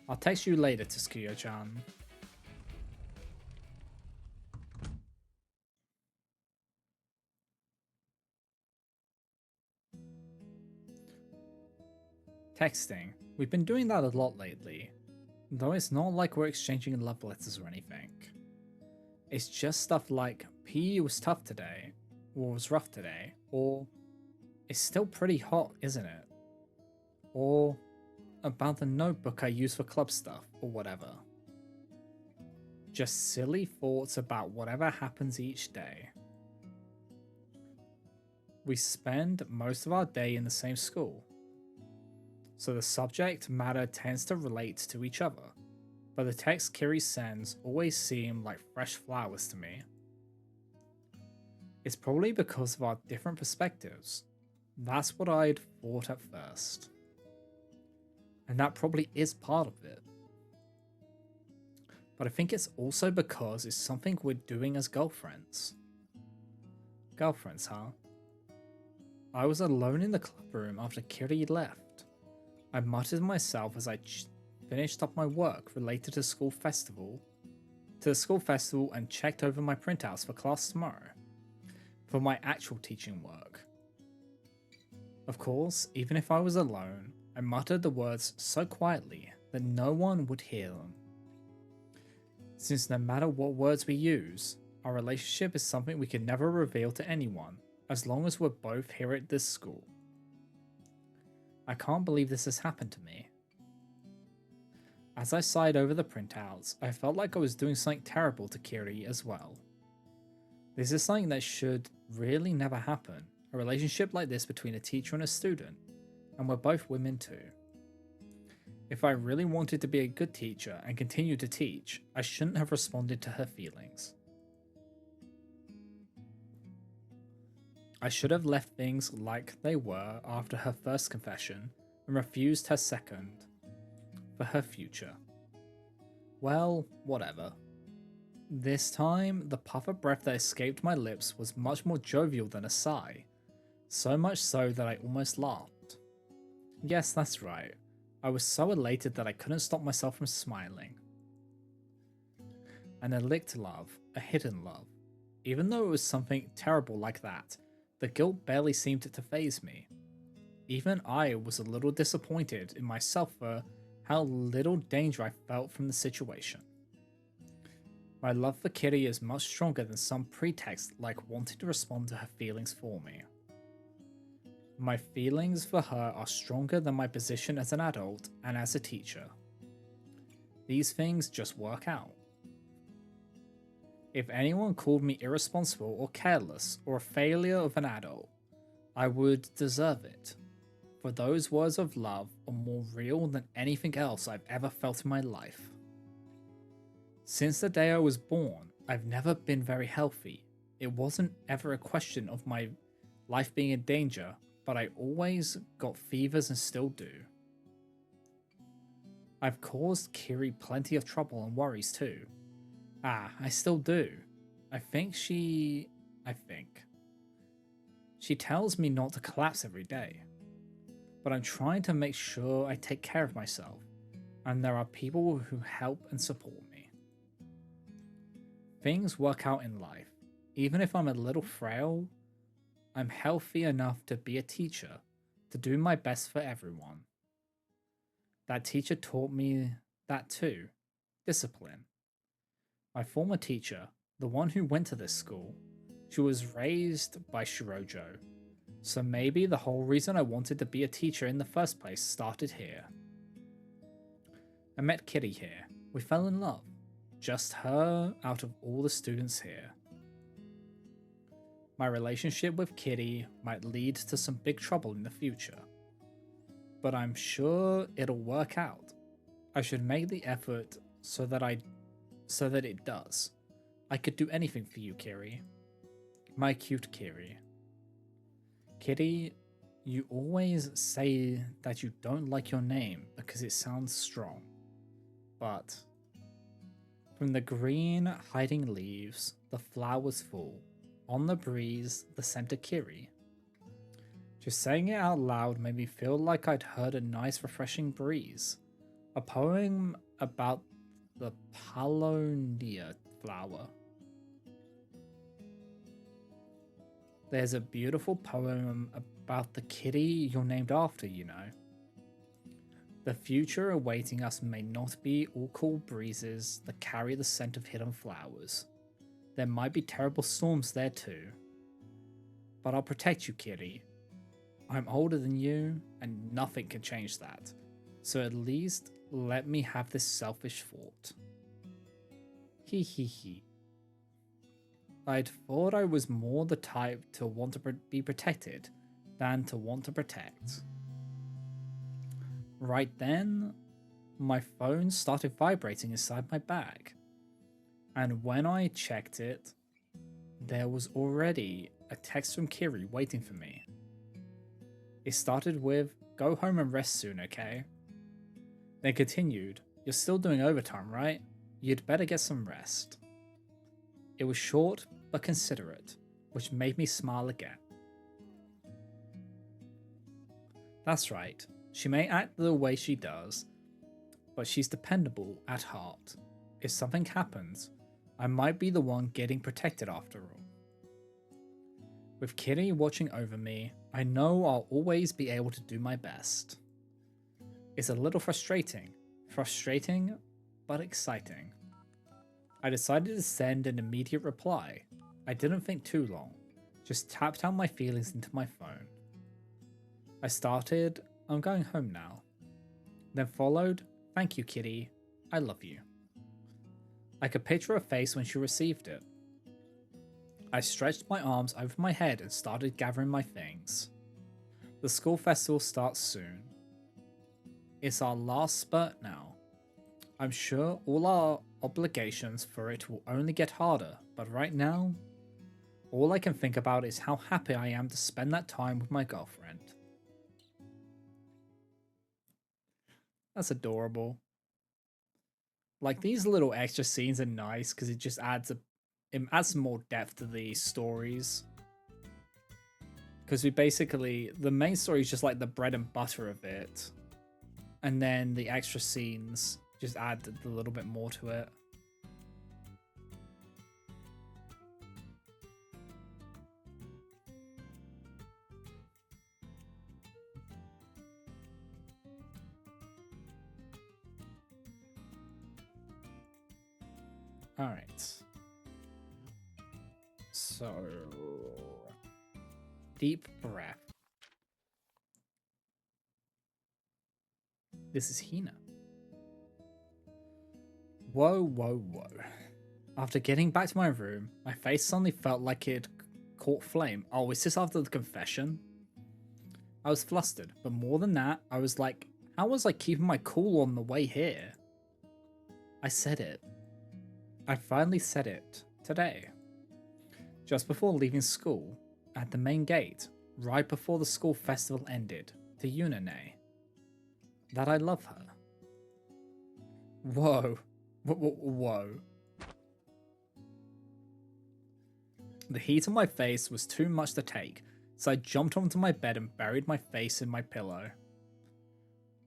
I'll text you later, Tsukuya-chan. Texting. We've been doing that a lot lately, though it's not like we're exchanging love letters or anything. It's just stuff like, PE was tough today, or was rough today, or it's still pretty hot, isn't it? Or about the notebook I use for club stuff, or whatever. Just silly thoughts about whatever happens each day. We spend most of our day in the same school, so the subject matter tends to relate to each other, but the texts Kiri sends always seem like fresh flowers to me. It's probably because of our different perspectives. That's what I'd thought at first. And that probably is part of it. But I think it's also because it's something we're doing as girlfriends. Girlfriends, huh? I was alone in the club room after Kiri left. I muttered to myself as I finished up my work related to the school festival and checked over my printouts for class tomorrow, for my actual teaching work. Of course, even if I was alone, I muttered the words so quietly that no one would hear them. Since no matter what words we use, our relationship is something we can never reveal to anyone as long as we're both here at this school. I can't believe this has happened to me. As I sighed over the printouts, I felt like I was doing something terrible to Kiri as well. This is something that should really never happen, a relationship like this between a teacher and a student, and we're both women too. If I really wanted to be a good teacher and continue to teach, I shouldn't have responded to her feelings. I should have left things like they were after her first confession and refused her second, for her future. Well, whatever. This time, the puff of breath that escaped my lips was much more jovial than a sigh, so much so that I almost laughed. Yes, that's right. I was so elated that I couldn't stop myself from smiling. And a licked love, a hidden love. Even though it was something terrible like that, the guilt barely seemed to faze me. Even I was a little disappointed in myself for how little danger I felt from the situation. My love for Kiri is much stronger than some pretext like wanting to respond to her feelings for me. My feelings for her are stronger than my position as an adult and as a teacher. These things just work out. If anyone called me irresponsible or careless or a failure of an adult, I would deserve it, for those words of love are more real than anything else I've ever felt in my life. Since the day I was born, I've never been very healthy, It wasn't ever a question of my life being in danger, but I always got fevers and still do. I've caused Kiri plenty of trouble and worries too. Ah, I still do. I think she. I think. She tells me not to collapse every day. But I'm trying to make sure I take care of myself, and there are people who help and support me. Things work out in life. Even if I'm a little frail, I'm healthy enough to be a teacher, to do my best for everyone. That teacher taught me that too. Discipline. My former teacher, the one who went to this school, she was raised by Shirojo, so maybe the whole reason I wanted to be a teacher in the first place started here. I met Kitty here. We fell in love. Just her out of all the students here. My relationship with Kitty might lead to some big trouble in the future, but I'm sure it'll work out. I should make the effort so that it does. I could do anything for you, Kiri. My cute Kiri. Kitty, you always say that you don't like your name because it sounds strong. But from the green hiding leaves, the flowers fall. On the breeze, the scent of Kiri. Just saying it out loud made me feel like I'd heard a nice refreshing breeze. A poem about the Paulownia flower. There's a beautiful poem about the kitty you're named after, you know. The future awaiting us may not be all cool breezes that carry the scent of hidden flowers. There might be terrible storms there too. But I'll protect you, kitty. I'm older than you, and nothing can change that. So at least let me have this selfish thought. Hee hee hee. I'd thought I was more the type to want to be protected than to want to protect. Right then, my phone started vibrating inside my bag. And when I checked it, there was already a text from Kiri waiting for me. It started with, "Go home and rest soon, okay?" Then continued, "You're still doing overtime, right? You'd better get some rest." It was short but considerate, which made me smile again. That's right, she may act the way she does, but she's dependable at heart. If something happens, I might be the one getting protected after all. With Kitty watching over me, I know I'll always be able to do my best. It's a little frustrating, but exciting. I decided to send an immediate reply. I didn't think too long, just tapped out my feelings into my phone. I started, "I'm going home now." Then followed, "Thank you, Kitty. I love you." I could picture her face when she received it. I stretched my arms over my head and started gathering my things. The school festival starts soon. It's our last spurt now. I'm sure all our obligations for it will only get harder, but right now, all I can think about is how happy I am to spend that time with my girlfriend. That's adorable. Like, these little extra scenes are nice because it adds some more depth to the stories. Because the main story is just like the bread and butter of it. And then the extra scenes just add a little bit more to it. Alright. So, deep breath. This is Hina. Whoa, whoa, whoa. After getting back to my room, my face suddenly felt like it caught flame. Oh, is this after the confession? I was flustered, but more than that, I was like, how was I keeping my cool on the way here? I said it. I finally said it. Today. just before leaving school, at the main gate, right before the school festival ended, to Yunane. That I love her. Whoa. Whoa. The heat on my face was too much to take, so I jumped onto my bed and buried my face in my pillow.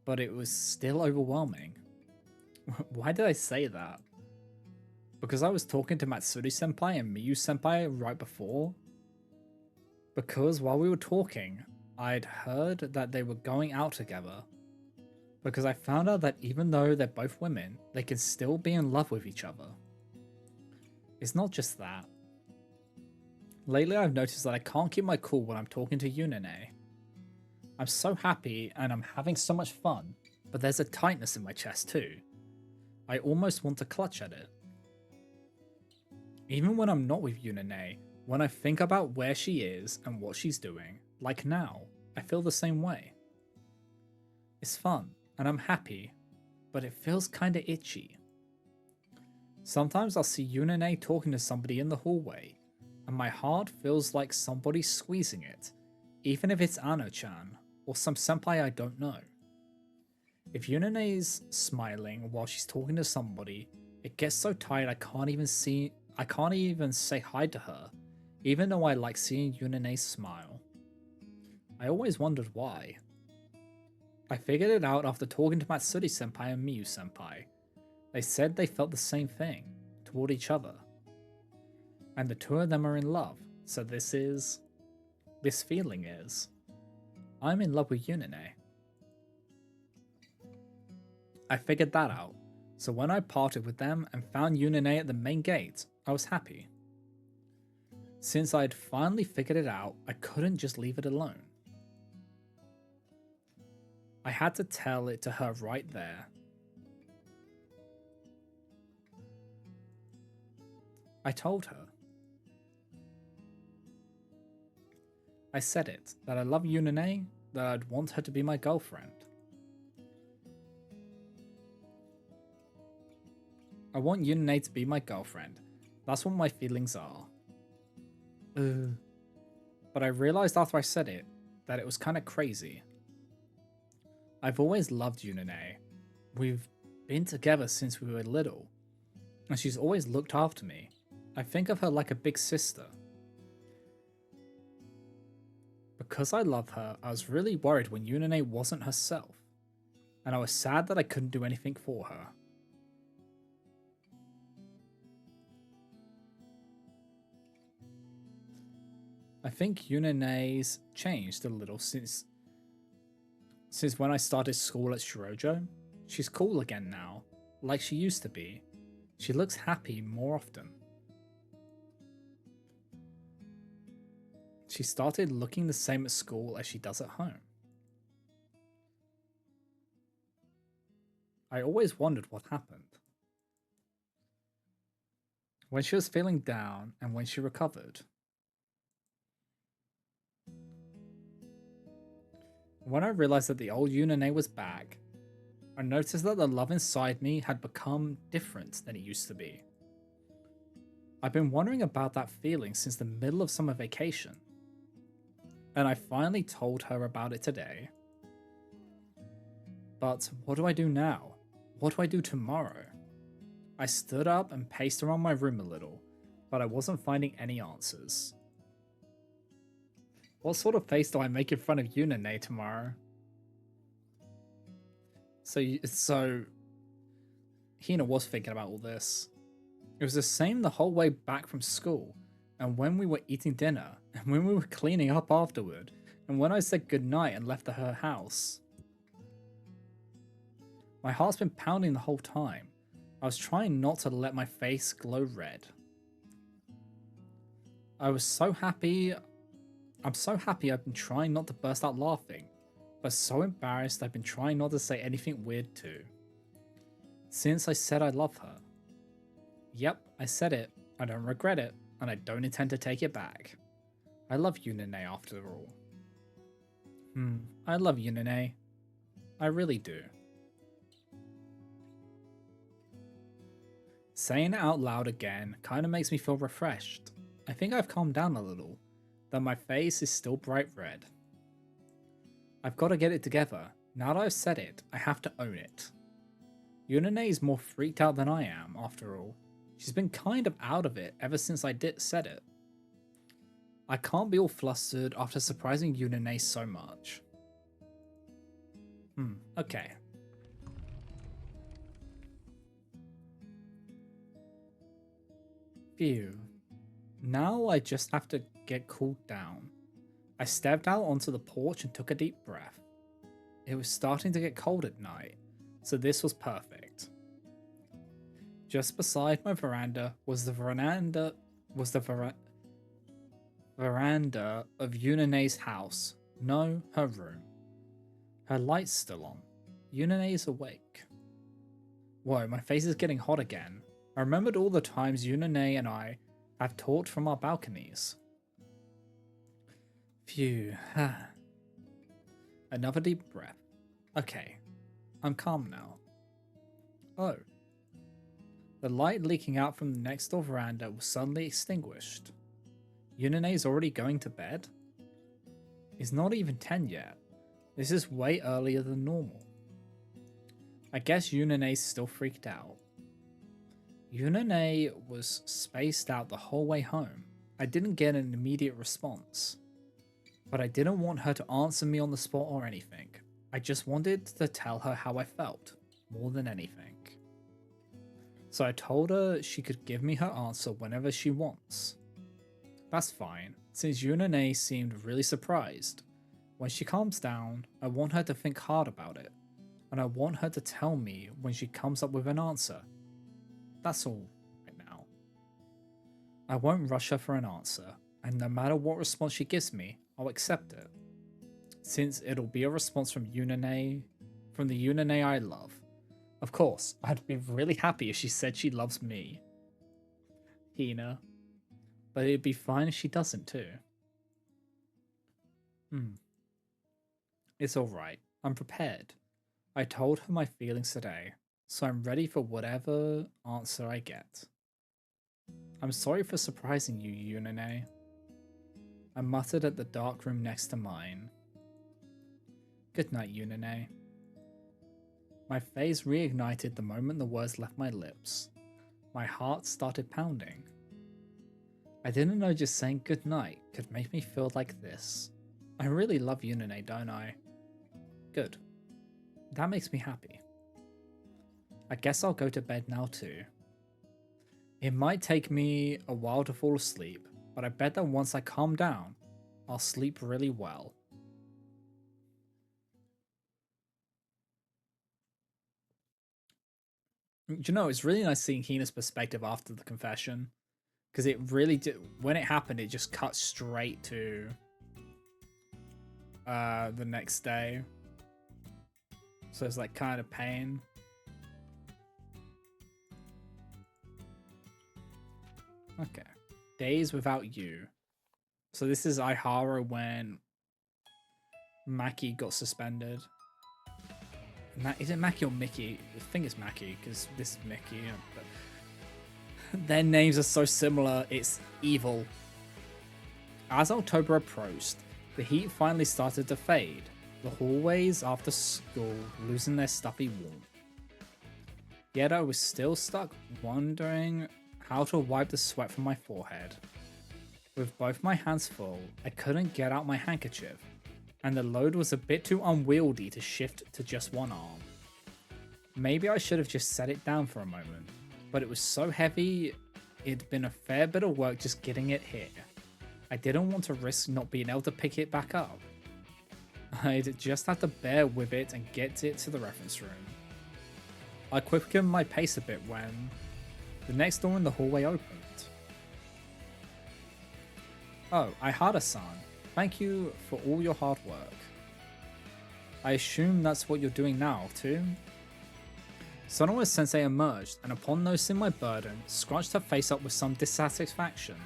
But it was still overwhelming. Why did I say that? Because I was talking to Matsuri-senpai and Miyu-senpai right before? Because while we were talking, I'd heard that they were going out together. Because I found out that even though they're both women, they can still be in love with each other. It's not just that. Lately I've noticed that I can't keep my cool when I'm talking to Yunane. I'm so happy and I'm having so much fun, but there's a tightness in my chest too. I almost want to clutch at it. Even when I'm not with Yunane, when I think about where she is and what she's doing, like now, I feel the same way. It's fun, and I'm happy, but it feels kinda itchy. Sometimes I'll see Yunane talking to somebody in the hallway, and my heart feels like somebody's squeezing it, even if it's Ano-chan, or some senpai I don't know. If Yunane's smiling while she's talking to somebody, it gets so tight I can't even say hi to her, even though I like seeing Yunane smile. I always wondered why. I figured it out after talking to Matsuri-senpai and Miyu-senpai. They said they felt the same thing, toward each other. And the two of them are in love, so this feeling is, I'm in love with Yunane. I figured that out, so when I parted with them and found Yunane at the main gate, I was happy. Since I'd finally figured it out, I couldn't just leave it alone. I had to tell it to her right there. I told her. I said it, that I love Yunane, that I'd want her to be my girlfriend. I want Yunane to be my girlfriend. That's what my feelings are. But I realized after I said it, that it was kinda crazy. I've always loved Yunane. We've been together since we were little, and she's always looked after me. I think of her like a big sister. Because I love her, I was really worried when Yunane wasn't herself, and I was sad that I couldn't do anything for her. I think Yunane's changed a little since when I started school at Shirojo. She's cool again now, like she used to be. She looks happy more often. She started looking the same at school as she does at home. I always wondered what happened. When she was feeling down and when she recovered. When I realized that the old Yunane was back, I noticed that the love inside me had become different than it used to be. I've been wondering about that feeling since the middle of summer vacation, and I finally told her about it today. But what do I do now? What do I do tomorrow? I stood up and paced around my room a little, but I wasn't finding any answers. What sort of face do I make in front of Yunane tomorrow? So Hina was thinking about all this. It was the same the whole way back from school, and when we were eating dinner, and when we were cleaning up afterward, and when I said goodnight and left her house. My heart's been pounding the whole time. I was trying not to let my face glow red. I'm so happy I've been trying not to burst out laughing, but so embarrassed I've been trying not to say anything weird too. Since I said I love her. Yep, I said it, I don't regret it, and I don't intend to take it back. I love Yunane after all. I love Yunane. I really do. Saying it out loud again kinda makes me feel refreshed. I think I've calmed down a little, though my face is still bright red. I've got to get it together. Now that I've said it, I have to own it. Yunane is more freaked out than I am, after all. She's been kind of out of it ever since I said it. I can't be all flustered after surprising Yunane so much. Okay. Phew. Now I just have to get cooled down. I stepped out onto the porch and took a deep breath. It was starting to get cold at night, so this was perfect. Just beside my veranda was the veranda of Yunane's house. No, her room. Her light's still on. Yunane's awake. Whoa, my face is getting hot again. I remembered all the times Yunane and I have talked from our balconies. Phew. Another deep breath. Okay, I'm calm now. Oh. The light leaking out from the next door veranda was suddenly extinguished. Yunane's already going to bed? It's not even 10 yet. This is way earlier than normal. I guess Yunane's still freaked out. Yunane was spaced out the whole way home. I didn't get an immediate response. But I didn't want her to answer me on the spot or anything. I just wanted to tell her how I felt, more than anything. So I told her she could give me her answer whenever she wants. That's fine, since Yunane seemed really surprised. When she calms down, I want her to think hard about it, and I want her to tell me when she comes up with an answer. That's all right now. I won't rush her for an answer, and no matter what response she gives me, I'll accept it. Since it'll be a response from the Yunane I love. Of course, I'd be really happy if she said she loves me. Hina. But it'd be fine if she doesn't too. It's alright. I'm prepared. I told her my feelings today, so I'm ready for whatever answer I get. I'm sorry for surprising you, Yunane. I muttered at the dark room next to mine. Good night, Yunane. My face reignited the moment the words left my lips. My heart started pounding. I didn't know just saying good night could make me feel like this. I really love Yunane, don't I? Good. That makes me happy. I guess I'll go to bed now too. It might take me a while to fall asleep, but I bet that once I calm down, I'll sleep really well. Do you know, it's really nice seeing Hina's perspective after the confession. Because it really did, when it happened, it just cut straight to the next day. So it's like kind of pain. Okay. Days without you. So this is Ihara when Maki got suspended. Is it Maki or Mickey? I think it's Maki because this is Mickey. But their names are so similar, it's evil. As October approached, the heat finally started to fade. The hallways after school losing their stuffy warmth. Yet I was still stuck wondering how to wipe the sweat from my forehead. With both my hands full, I couldn't get out my handkerchief, and the load was a bit too unwieldy to shift to just one arm. Maybe I should have just set it down for a moment, but it was so heavy, it'd been a fair bit of work just getting it here. I didn't want to risk not being able to pick it back up. I'd just have to bear with it and get it to the reference room. I quickened my pace a bit when the next door in the hallway opened. Oh, Ihara-san, thank you for all your hard work. I assume that's what you're doing now, too? Sonoa-sensei emerged, and upon noticing my burden, scrunched her face up with some dissatisfaction.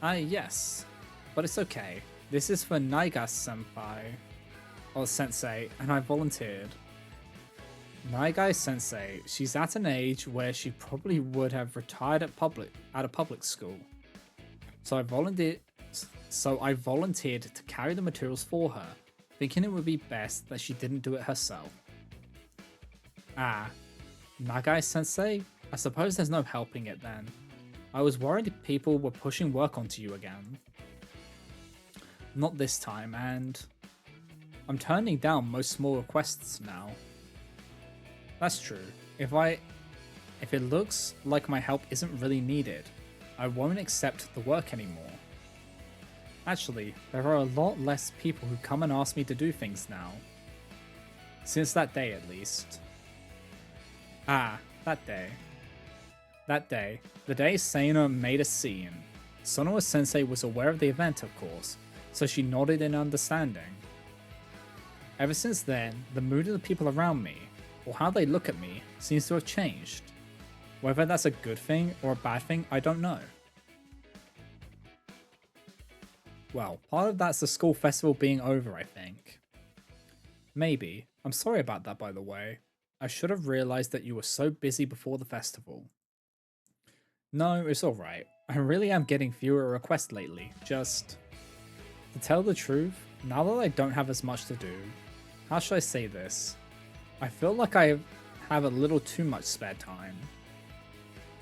Yes. But it's okay. This is for Naiga-senpai, or sensei, and I volunteered. Naigai Sensei, she's at an age where she probably would have retired at a public school. So I volunteered to carry the materials for her, thinking it would be best that she didn't do it herself. Ah, Nagai Sensei? I suppose there's no helping it then. I was worried people were pushing work onto you again. Not this time, and I'm turning down most small requests now. That's true. If it looks like my help isn't really needed, I won't accept the work anymore. Actually, there are a lot less people who come and ask me to do things now. Since that day, at least. Ah, that day. That day, the day Sana made a scene. Sonoa Sensei was aware of the event, of course, so she nodded in understanding. Ever since then, the mood of the people around me, or how they look at me, seems to have changed. Whether that's a good thing or a bad thing, I don't know. Well, part of that's the school festival being over, I think. Maybe. I'm sorry about that, by the way. I should have realized that you were so busy before the festival. No, it's alright. I really am getting fewer requests lately. Just, to tell the truth, now that I don't have as much to do, how should I say this? I feel like I have a little too much spare time.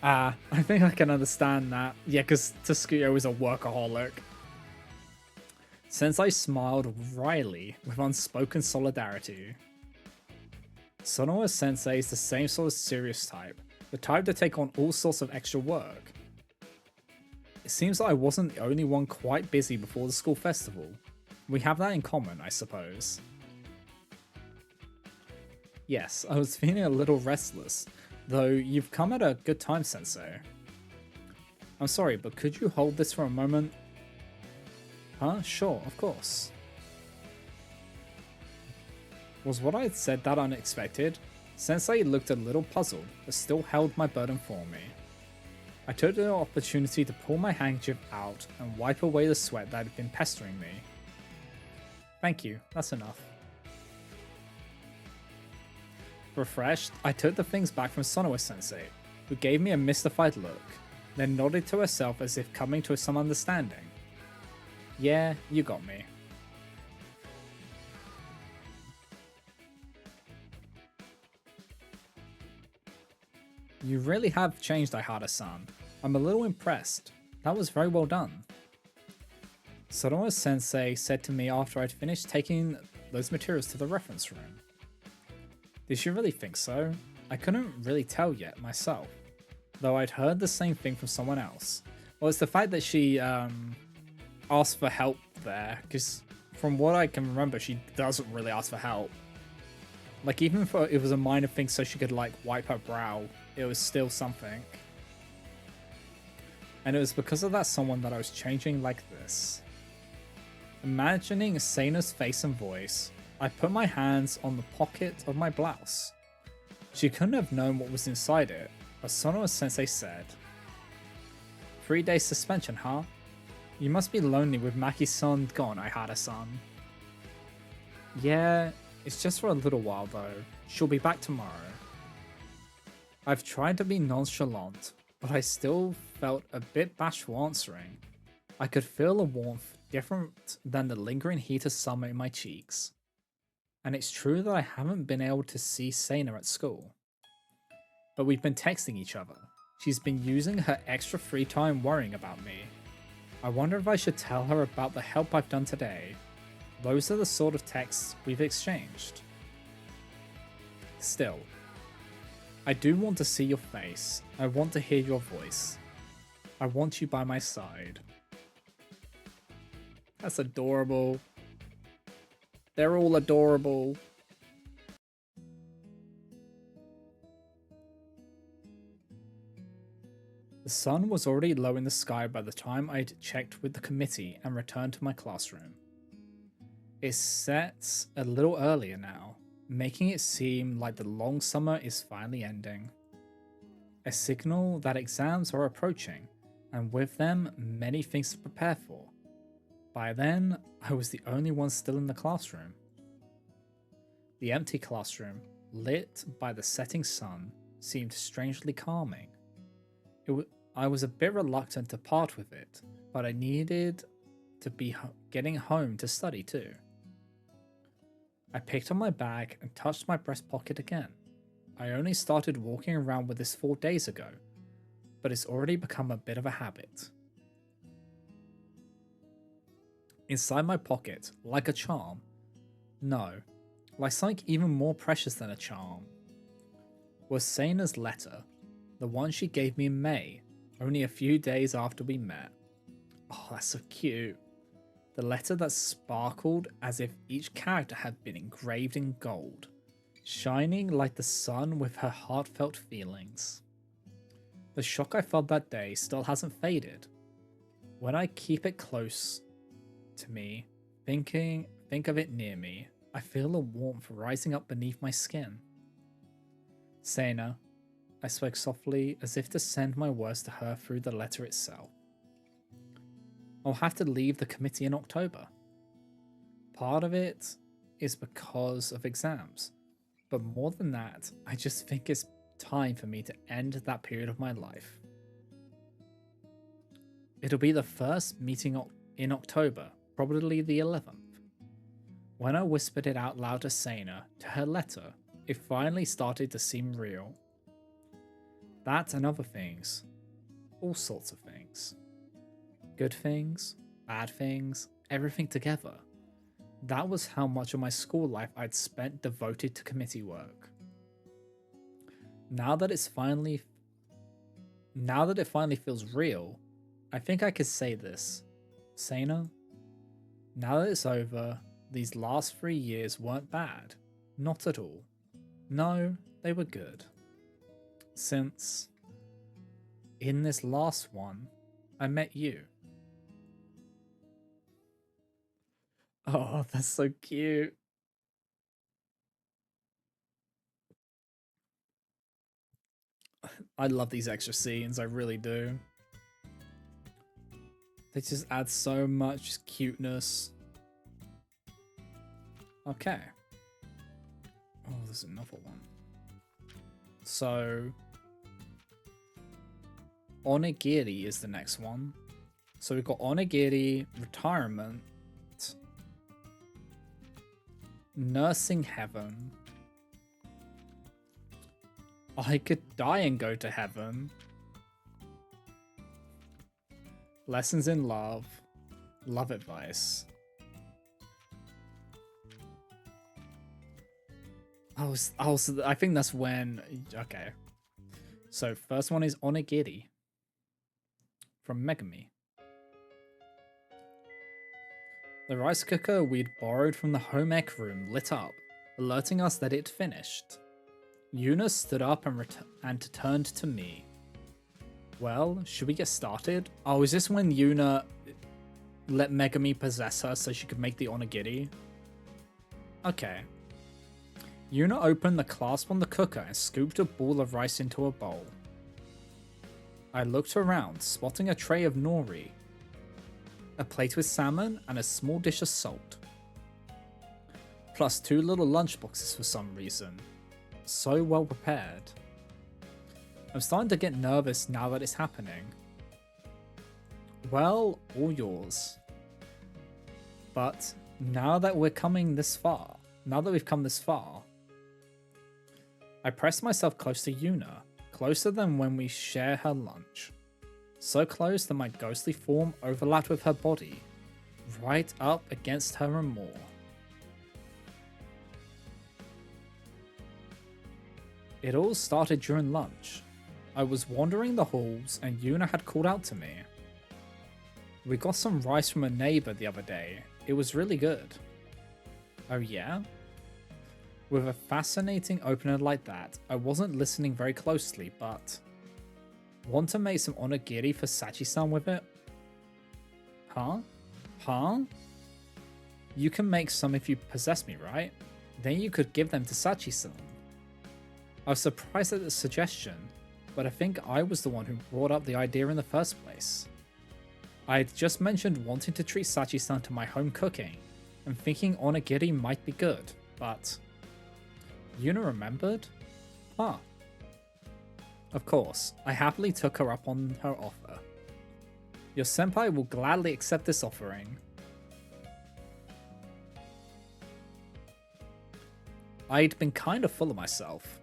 I think I can understand that. Yeah, because Tsukuyo is a workaholic. Sensei smiled wryly with unspoken solidarity. Sonoa Sensei is the same sort of serious type, the type to take on all sorts of extra work. It seems that I wasn't the only one quite busy before the school festival. We have that in common, I suppose. Yes, I was feeling a little restless, though you've come at a good time, Sensei. I'm sorry, but could you hold this for a moment? Huh? Sure, of course. Was what I had said that unexpected? Sensei looked a little puzzled, but still held my burden for me. I took the opportunity to pull my handkerchief out and wipe away the sweat that had been pestering me. Thank you, that's enough. Refreshed, I took the things back from Sonoa Sensei, who gave me a mystified look, then nodded to herself as if coming to some understanding. Yeah, you got me. You really have changed, Ihara-san. I'm a little impressed. That was very well done. Sonoa Sensei said to me after I'd finished taking those materials to the reference room. Did she really think so? I couldn't really tell yet myself, though I'd heard the same thing from someone else. Well, it's the fact that she asked for help there, because from what I can remember, she doesn't really ask for help. Like, even if it was a minor thing so she could, like, wipe her brow, it was still something. And it was because of that someone that I was changing like this. Imagining Seina's face and voice, I put my hands on the pocket of my blouse. She couldn't have known what was inside it, but Sonoa Sensei said, 3-day suspension, huh? You must be lonely with Maki-san gone, Ihara-san. Yeah, it's just for a little while though. She'll be back tomorrow. I've tried to be nonchalant, but I still felt a bit bashful answering. I could feel a warmth different than the lingering heat of summer in my cheeks. And it's true that I haven't been able to see Seina at school. But we've been texting each other. She's been using her extra free time worrying about me. I wonder if I should tell her about the help I've done today. Those are the sort of texts we've exchanged. Still, I do want to see your face. I want to hear your voice. I want you by my side. That's adorable. They're all adorable. The sun was already low in the sky by the time I'd checked with the committee and returned to my classroom. It sets a little earlier now, making it seem like the long summer is finally ending. A signal that exams are approaching, and with them, many things to prepare for. By then, I was the only one still in the classroom. The empty classroom, lit by the setting sun, seemed strangely calming. I was a bit reluctant to part with it, but I needed to be getting home to study too. I picked up my bag and touched my breast pocket again. I only started walking around with this 4 days ago, but it's already become a bit of a habit. Inside my pocket, like a charm. No, like something even more precious than a charm, was Seina's letter, the one she gave me in May, only a few days after we met. Oh, that's so cute. The letter that sparkled as if each character had been engraved in gold, shining like the sun with her heartfelt feelings. The shock I felt that day still hasn't faded. When I keep it close to me, think of it near me, I feel a warmth rising up beneath my skin. Seina, I spoke softly as if to send my words to her through the letter itself. I'll have to leave the committee in October. Part of it is because of exams, but more than that, I just think it's time for me to end that period of my life. It'll be the first meeting in October, probably the 11th. When I whispered it out loud to Seina, to her letter, it finally started to seem real. That and other things. All sorts of things. Good things, bad things, everything together. That was how much of my school life I'd spent devoted to committee work. Now that it finally feels real, I think I could say this. Seina, now that it's over, these last 3 years weren't bad. Not at all. No, they were good. Since, in this last one, I met you. Oh, that's so cute. I love these extra scenes, I really do. They just add so much cuteness. Okay. Oh, there's another one. So, Onigiri is the next one. So we've got Onigiri, retirement, nursing heaven. I could die and go to heaven. Lessons in love, love advice. I think that's when. Okay. So first one is Onigiri from Megami. The rice cooker we'd borrowed from the home ec room lit up, alerting us that it finished. Yuna stood up and turned to me. Well, should we get started? Oh, is this when Yuna let Megami possess her so she could make the onigiri? Okay. Yuna opened the clasp on the cooker and scooped a ball of rice into a bowl. I looked around, spotting a tray of nori, a plate with salmon, and a small dish of salt. Plus 2 little lunchboxes for some reason. So well prepared. I'm starting to get nervous now that it's happening. Well, all yours. But now that we've come this far, I press myself close to Yuna, closer than when we share her lunch. So close that my ghostly form overlapped with her body, right up against her and more. It all started during lunch. I was wandering the halls and Yuna had called out to me. We got some rice from a neighbor the other day. It was really good. Oh yeah? With a fascinating opener like that, I wasn't listening very closely, but... Want to make some onigiri for Sachi-san with it? Huh? Huh? You can make some if you possess me, right? Then you could give them to Sachi-san. I was surprised at the suggestion, but I think I was the one who brought up the idea in the first place. I had just mentioned wanting to treat Sachi-san to my home cooking, and thinking onigiri might be good, but... Yuna remembered? Huh. Of course, I happily took her up on her offer. Your senpai will gladly accept this offering. I'd been kind of full of myself.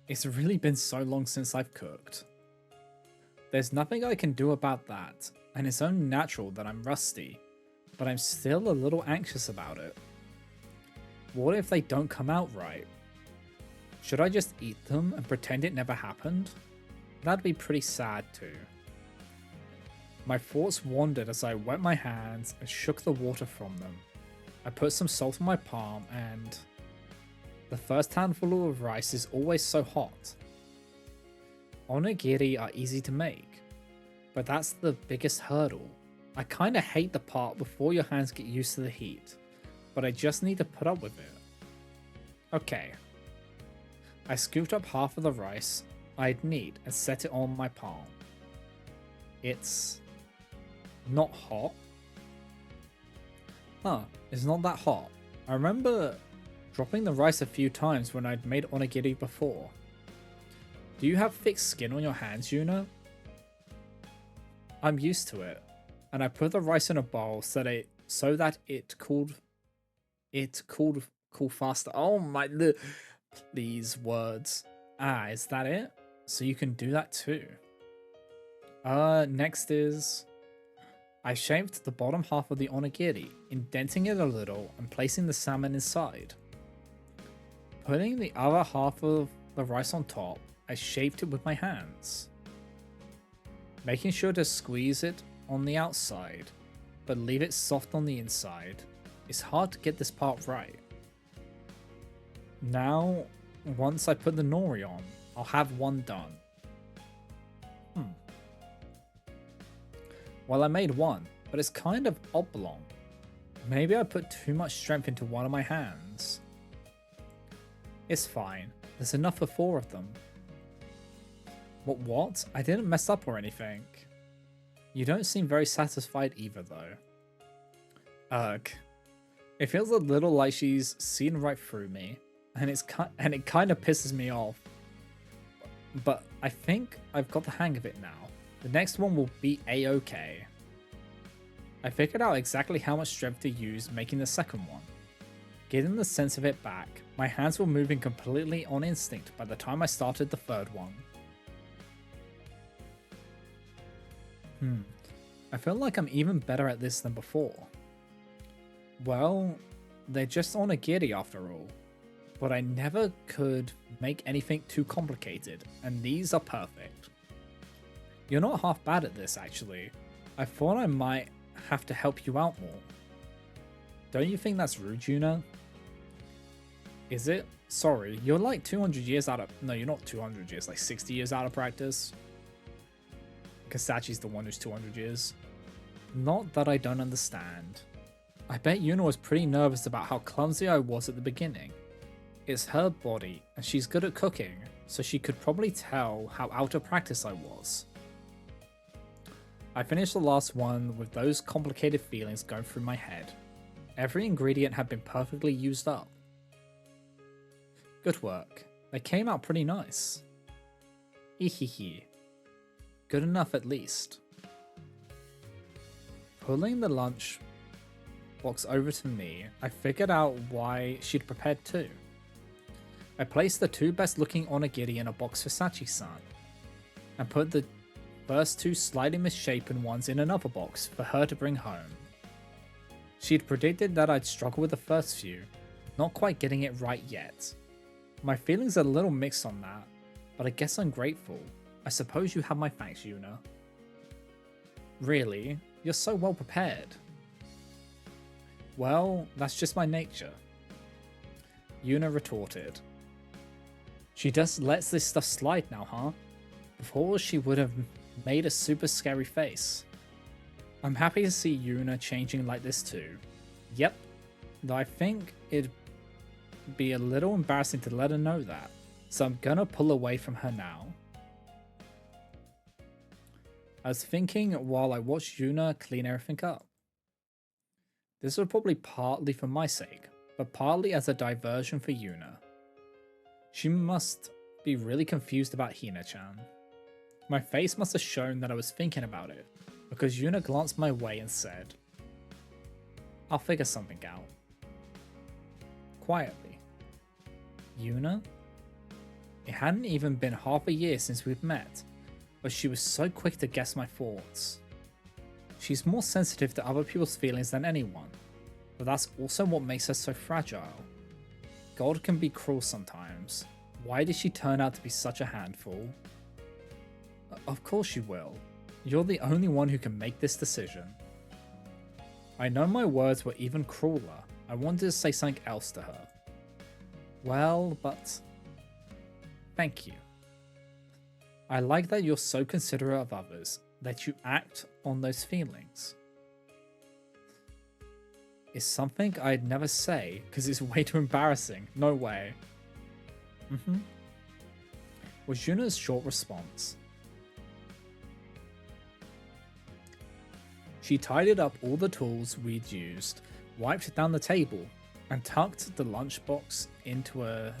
It's really been so long since I've cooked. There's nothing I can do about that, and it's only natural that I'm rusty, but I'm still a little anxious about it. What if they don't come out right? Should I just eat them and pretend it never happened? That'd be pretty sad too. My thoughts wandered as I wet my hands and shook the water from them. I put some salt on my palm and... The first handful of rice is always so hot. Onigiri are easy to make, but that's the biggest hurdle. I kinda hate the part before your hands get used to the heat, but I just need to put up with it. Okay. I scooped up half of the rice I'd need and set it on my palm. It's not hot. Huh, it's not that hot. I remember dropping the rice a few times when I'd made onigiri before. Do you have thick skin on your hands, Yuna? I'm used to it, and I put the rice in a bowl so that it cooled faster. Oh my, these words. Ah, is that it? So you can do that too. Next is... I shaped the bottom half of the onigiri, indenting it a little and placing the salmon inside. Putting the other half of the rice on top, I shaped it with my hands. Making sure to squeeze it on the outside, but leave it soft on the inside. It's hard to get this part right. Now, once I put the nori on, I'll have one done. Well, I made one, but it's kind of oblong. Maybe I put too much strength into one of my hands. It's fine. There's enough for 4 of them. What? I didn't mess up or anything. You don't seem very satisfied either, though. Ugh. It feels a little like she's seen right through me, and it kind of pisses me off. But I think I've got the hang of it now. The next one will be a-okay. I figured out exactly how much strength to use making the second one. Getting the sense of it back, my hands were moving completely on instinct by the time I started the third one. I feel like I'm even better at this than before. Well, they're just onigiri after all, but I never could make anything too complicated, and these are perfect. You're not half bad at this, actually. I thought I might have to help you out more. Don't you think that's rude, Yuna? Is it? Sorry, you're like 200 years out of... No, you're not 200 years, like 60 years out of practice. Kasachi's the one who's 200 years. Not that I don't understand. I bet Yuna was pretty nervous about how clumsy I was at the beginning. It's her body, and she's good at cooking, so she could probably tell how out of practice I was. I finished the last one with those complicated feelings going through my head. Every ingredient had been perfectly used up. Good work. They came out pretty nice. Hehehe. Good enough at least. Pulling the lunch box over to me, I figured out why she'd prepared too. I placed the 2 best looking onigiri in a box for Sachi-san, and put the first 2 slightly misshapen ones in another box for her to bring home. She'd predicted that I'd struggle with the first few, not quite getting it right yet. My feelings are a little mixed on that, but I guess I'm grateful. I suppose you have my thanks, Yuna. Really? You're so well prepared. Well, that's just my nature. Yuna retorted. She just lets this stuff slide now, huh? Before she would have made a super scary face. I'm happy to see Yuna changing like this too. Yep, though I think it'd be a little embarrassing to let her know that, so I'm gonna pull away from her now. I was thinking while I watched Yuna clean everything up. This was probably partly for my sake, but partly as a diversion for Yuna. She must be really confused about Hina-chan. My face must have shown that I was thinking about it, because Yuna glanced my way and said, "I'll figure something out." Quietly. Yuna? It hadn't even been half a year since we'd met, but she was so quick to guess my thoughts. She's more sensitive to other people's feelings than anyone, but that's also what makes her so fragile. God can be cruel sometimes. Why did she turn out to be such a handful? Of course she will. You're the only one who can make this decision. I know my words were even crueler. I wanted to say something else to her. Well, but... Thank you. I like that you're so considerate of others, that you act on those feelings. It's something I'd never say, because it's way too embarrassing. No way. Was Yuna's short response. She tidied up all the tools we'd used, wiped down the table, and tucked the lunchbox into a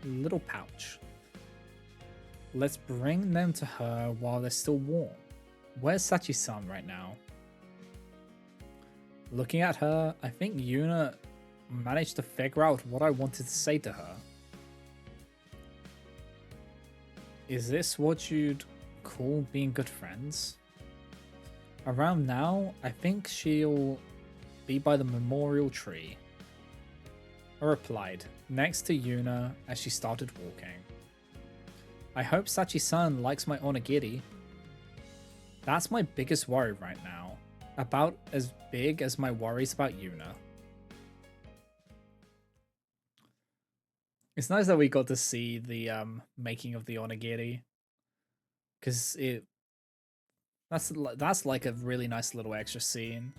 little pouch. Let's bring them to her while they're still warm. Where's Sachi-san right now? Looking at her, I think Yuna managed to figure out what I wanted to say to her. Is this what you'd call being good friends? Around now, I think she'll be by the memorial tree. I replied, next to Yuna as she started walking. I hope Sachi-san likes my onigiri. That's my biggest worry right now. About as big as my worries about Yuna. It's nice that we got to see the making of the onigiri. Because that's like a really nice little extra scene.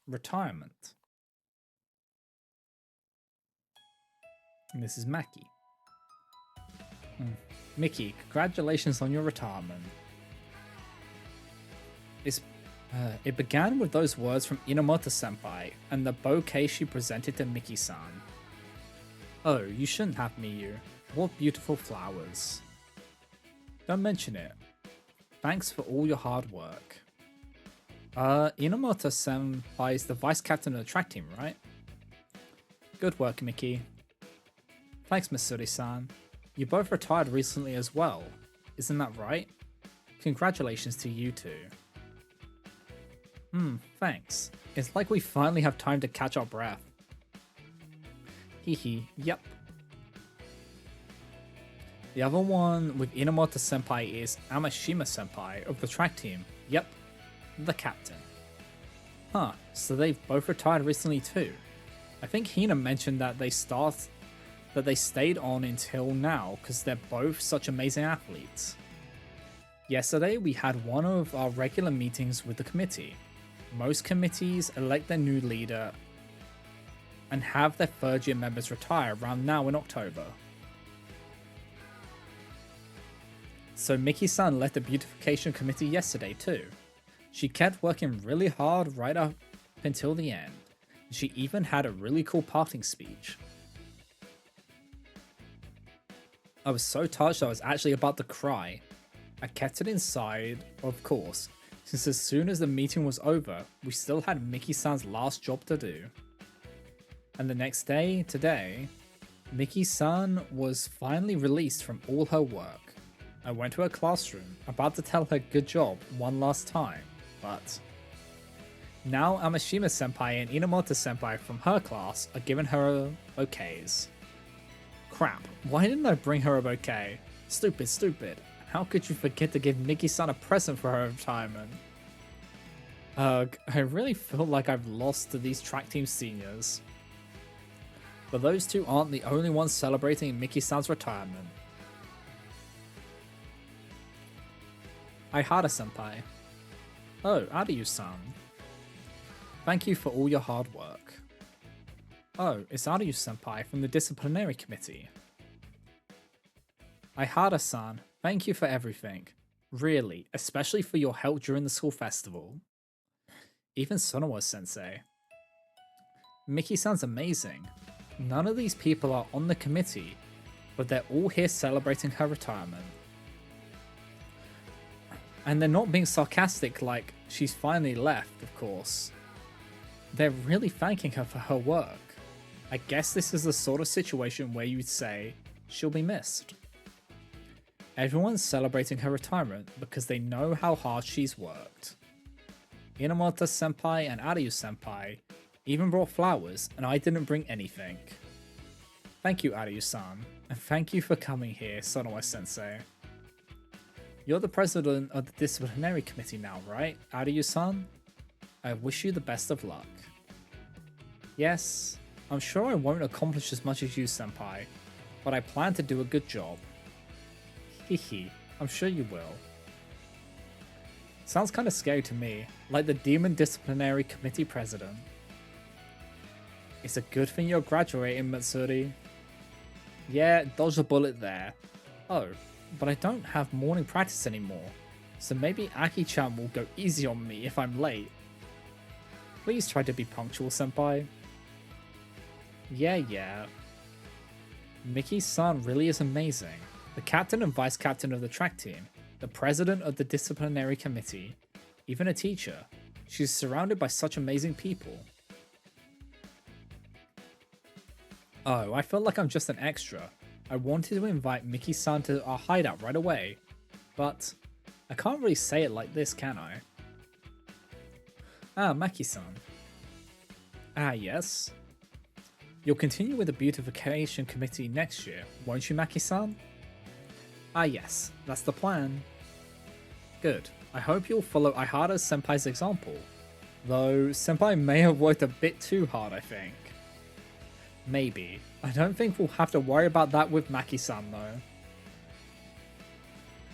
Retirement. And this is Maki. Mickey, congratulations on your retirement. It began with those words from Inamoto-senpai and the bouquet she presented to Miki-san. Oh, you shouldn't have, Miyu. What beautiful flowers. Don't mention it. Thanks for all your hard work. Inamoto-senpai is the vice captain of the track team, right? Good work, Miki. Thanks, Misuri-san. You both retired recently as well. Isn't that right? Congratulations to you two. Thanks. It's like we finally have time to catch our breath. Hehe, yep. The other one with Inamoto-senpai is Amashima-senpai of the track team. Yep, the captain. Huh, so they've both retired recently too. I think Hina mentioned that they stayed on until now because they're both such amazing athletes. Yesterday we had one of our regular meetings with the committee. Most committees elect their new leader and have their third year members retire around now in October. So Miki-san led the beautification committee yesterday too. She kept working really hard right up until the end. She even had a really cool parting speech. I was so touched I was actually about to cry. I kept it inside, of course, since as soon as the meeting was over, we still had Miki-san's last job to do. And the next day, today, Miki-san was finally released from all her work. I went to her classroom, about to tell her good job one last time, but... Now Amashima-senpai and Inamoto-senpai from her class are giving her bouquets. Crap, why didn't I bring her a bouquet? Stupid. How could you forget to give Miki-san a present for her retirement? Ugh, I really feel like I've lost to these track team seniors. But those two aren't the only ones celebrating Miki-san's retirement. Aihara-senpai. Oh, Aryu-san. Thank you for all your hard work. Oh, it's Aryu-senpai from the disciplinary committee. Aihara-san, thank you for everything. Really, especially for your help during the school festival. even Sonowa-sensei. Miki-san's amazing. None of these people are on the committee, but they're all here celebrating her retirement. And they're not being sarcastic like she's finally left, of course. They're really thanking her for her work. I guess this is the sort of situation where you'd say she'll be missed. Everyone's celebrating her retirement because they know how hard she's worked. Inamoto-senpai and Aryu-senpai even brought flowers, and I didn't bring anything. Thank you, Aryu-san, and thank you for coming here, Sonowa-sensei. You're the president of the disciplinary committee now, right, Aryu-san? I wish you the best of luck. Yes, I'm sure I won't accomplish as much as you, senpai, but I plan to do a good job. Hehe, I'm sure you will. Sounds kinda scary to me, like the Demon Disciplinary Committee president. It's a good thing you're graduating, Matsuri. Yeah, dodge a bullet there. Oh, but I don't have morning practice anymore, so maybe Aki-chan will go easy on me if I'm late. Please try to be punctual, senpai. Yeah. Miki-san really is amazing. The captain and vice captain of the track team, the president of the disciplinary committee, even a teacher. She's surrounded by such amazing people. Oh, I felt like I'm just an extra. I wanted to invite Miki-san to our hideout right away, but I can't really say it like this, can I? Ah, Maki-san. Ah, yes. You'll continue with the beautification committee next year, won't you, Maki-san? Ah, yes, that's the plan. Good. I hope you'll follow Ihara senpai's example, though senpai may have worked a bit too hard, I think. Maybe. I don't think we'll have to worry about that with Maki-san though.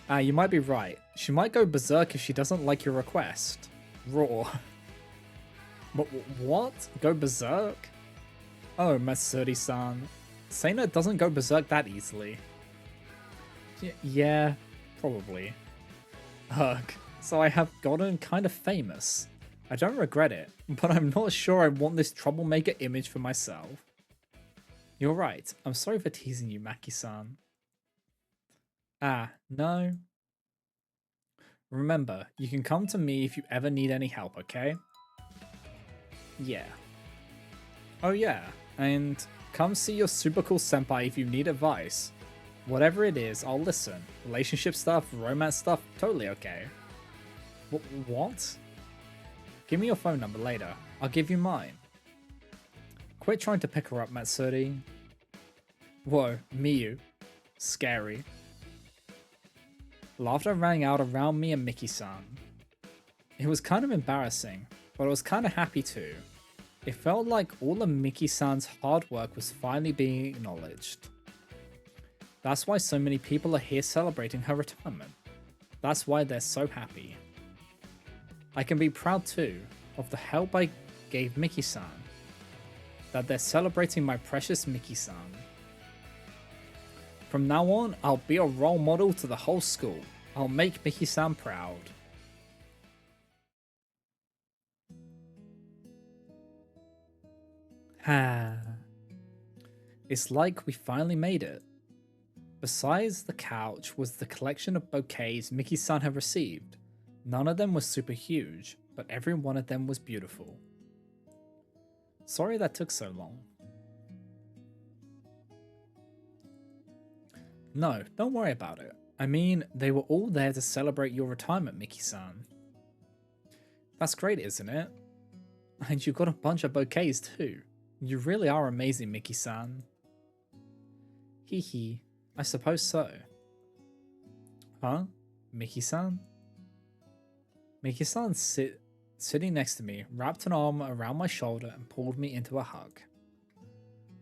Ah, you might be right. She might go berserk if she doesn't like your request. Raw. But what? Go berserk? Oh, Matsuri-san. Seina doesn't go berserk that easily. Yeah, probably. Ugh. So I have gotten kind of famous. I don't regret it, but I'm not sure I want this troublemaker image for myself. You're right. I'm sorry for teasing you, Maki-san. Ah, no. Remember, you can come to me if you ever need any help, okay? Yeah. Oh yeah, and come see your super cool senpai if you need advice. Whatever it is, I'll listen. Relationship stuff, romance stuff, totally okay. What? Give me your phone number later. I'll give you mine. Quit trying to pick her up, Matsuri. Whoa, Miyu. Scary. Laughter rang out around me and Miki-san. It was kind of embarrassing, but I was kind of happy too. It felt like all of Miki-san's hard work was finally being acknowledged. That's why so many people are here celebrating her retirement. That's why they're so happy. I can be proud too of the help I gave Miki-san. That they're celebrating my precious Miki-san. From now on, I'll be a role model to the whole school. I'll make Miki-san proud. It's like we finally made it. Besides the couch was the collection of bouquets Miki-san had received. None of them was super huge, but every one of them was beautiful. Sorry that took so long. No, don't worry about it. I mean, they were all there to celebrate your retirement, Miki-san. That's great, isn't it? And you got a bunch of bouquets too. You really are amazing, Miki-san. Hee, I suppose so. Huh? Miki-san? Miki-san sitting next to me, wrapped an arm around my shoulder and pulled me into a hug.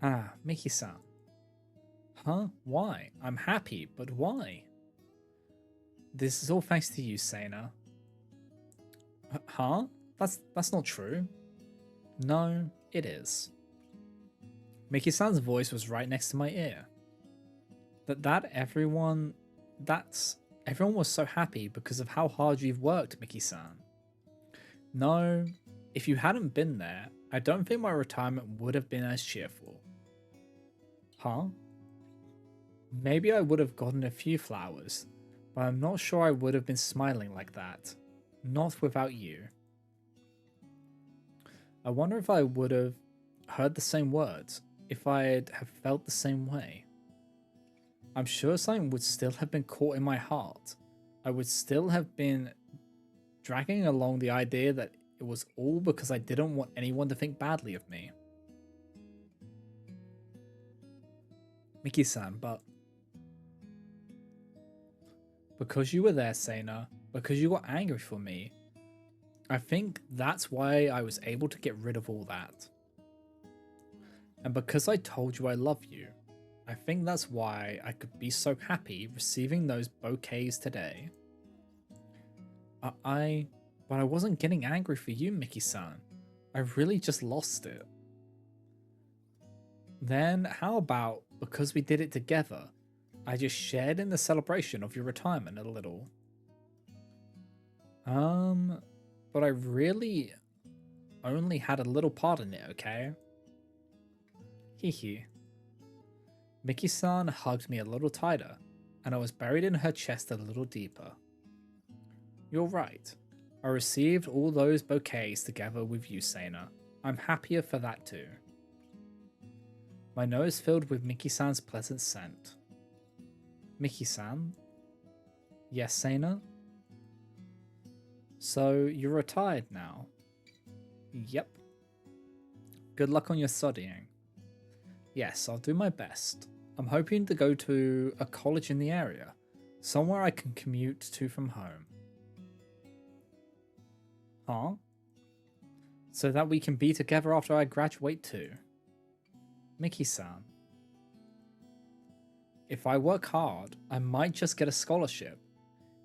Ah, Miki-san. Huh? Why? I'm happy, but why? This is all thanks to you, Seina. Huh? That's not true. No, it is. Miki-san's voice was right next to my ear. Everyone was so happy because of how hard you've worked, Miki-san. No, If you hadn't been there, I don't think my retirement would have been as cheerful. Huh? Maybe I would have gotten a few flowers, but I'm not sure I would have been smiling like that. Not without you. I wonder if I would have heard the same words, if I'd have felt the same way. I'm sure something would still have been caught in my heart. I would still have been dragging along the idea that it was all because I didn't want anyone to think badly of me. Miki-san, but because you were there, Sena, because you got angry for me, I think that's why I was able to get rid of all that. And because I told you I love you, I think that's why I could be so happy receiving those bouquets today. But I wasn't getting angry for you, Miki-san. I really just lost it. Then how about, because we did it together, I just shared in the celebration of your retirement a little? But I really only had a little part in it, okay? Hehe. Miki-san hugged me a little tighter, and I was buried in her chest a little deeper. You're right. I received all those bouquets together with you, Sena. I'm happier for that too. My nose filled with Miki-san's pleasant scent. Miki-san? Yes, Sena? So, you're retired now? Yep. Good luck on your studying. Yes, I'll do my best. I'm hoping to go to a college in the area, somewhere I can commute to from home. Huh? So that we can be together after I graduate too. Miki-san. If I work hard, I might just get a scholarship.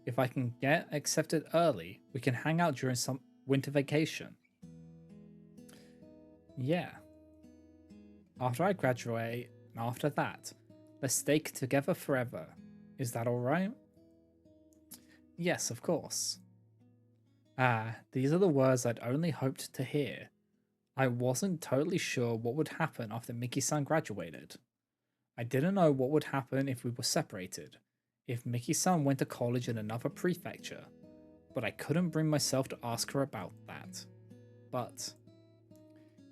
If I can get accepted early, we can hang out during some winter vacation. Yeah. After I graduate, after that, let's stay together forever. Is that alright? Yes, of course. Ah, these are the words I'd only hoped to hear. I wasn't totally sure what would happen after Miki-san graduated. I didn't know what would happen if we were separated, if Miki-san went to college in another prefecture, but I couldn't bring myself to ask her about that. But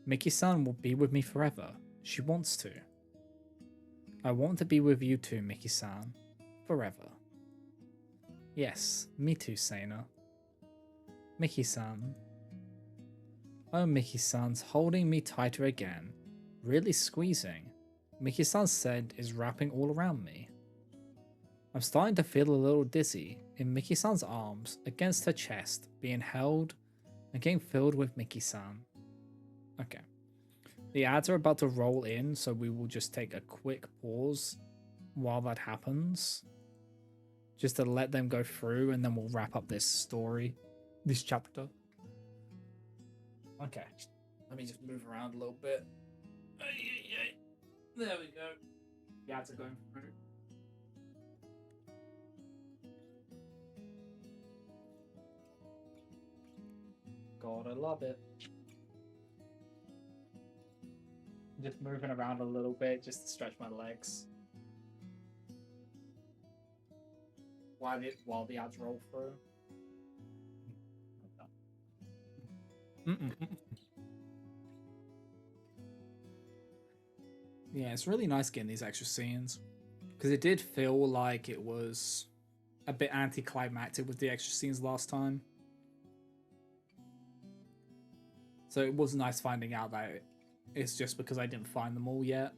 Miki-san will be with me forever. She wants to. I want to be with you too, Miki-san. Forever. Yes, me too, Sena. Miki-san. Oh, Miki-san's holding me tighter again, really squeezing. Miki-san's scent is wrapping all around me. I'm starting to feel a little dizzy in Miki-san's arms against her chest, being held and getting filled with Miki-san. Okay. The ads are about to roll in, so we will just take a quick pause while that happens. Just to let them go through, and then we'll wrap up this story, this chapter. Okay, let me just move around a little bit. There we go. The ads are going through. God, I love it. Just moving around a little bit just to stretch my legs while the ads roll through. Yeah, it's really nice getting these extra scenes because it did feel like it was a bit anticlimactic with the extra scenes last time. So it was nice finding out that it's just because I didn't find them all yet.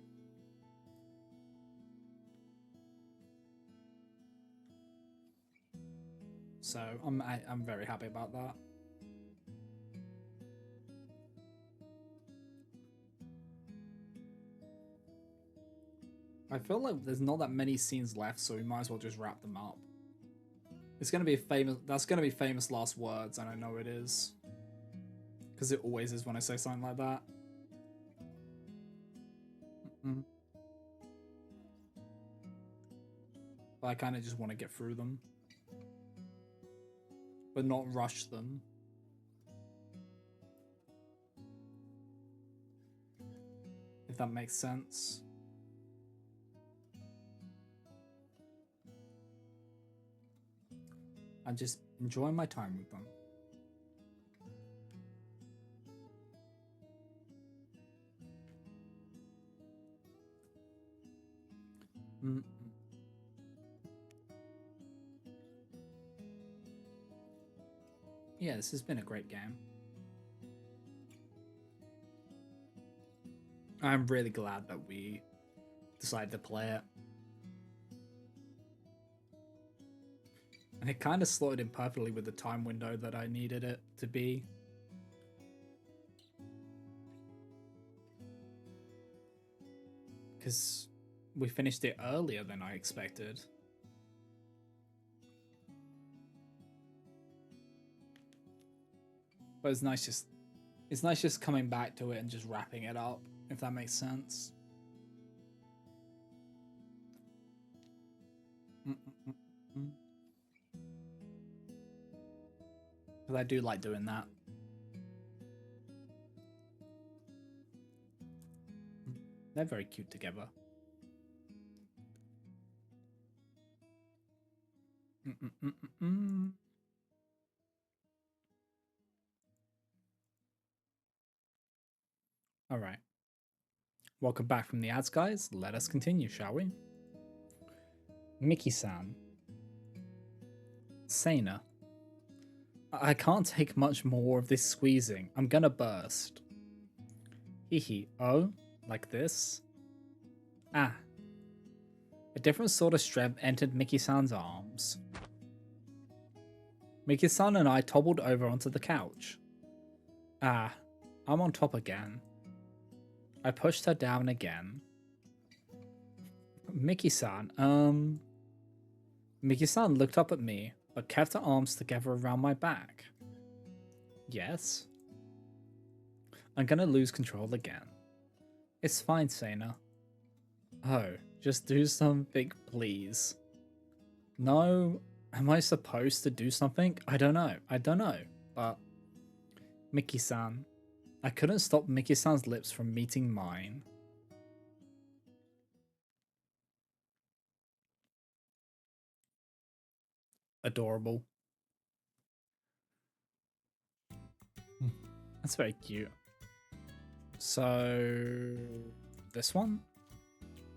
So I'm very happy about that. I feel like there's not that many scenes left, so we might as well just wrap them up. It's gonna be that's gonna be famous last words, and I know it is. Because it always is when I say something like that. But I kind of just want to get through them. But not rush them. if that makes sense. I'm just enjoying my time with them. Mm. Yeah, this has been a great game. I'm really glad that we decided to play it. And it kind of slotted in perfectly with the time window that I needed it to be. Because we finished it earlier than I expected. But it's nice just coming back to it and just wrapping it up, if that makes sense. Because I do like doing that. They're very cute together. All right. Welcome back from the ads, guys. Let us continue, shall we? Mickey-san. Sana. I can't take much more of this squeezing. I'm gonna burst. Hehe. Oh? Like this? Ah. A different sort of strength entered Mickey-san's arms. Mickey-san and I toppled over onto the couch. Ah. I'm on top again. I pushed her down again. Mickey-san, Mickey-san looked up at me, but kept her arms together around my back. Yes? I'm gonna lose control again. It's fine, Sana. Oh, just do something, please. No, am I supposed to do something? I don't know, but... Mickey-san. I couldn't stop Mickey-san's lips from meeting mine. Adorable. That's very cute. So... this one?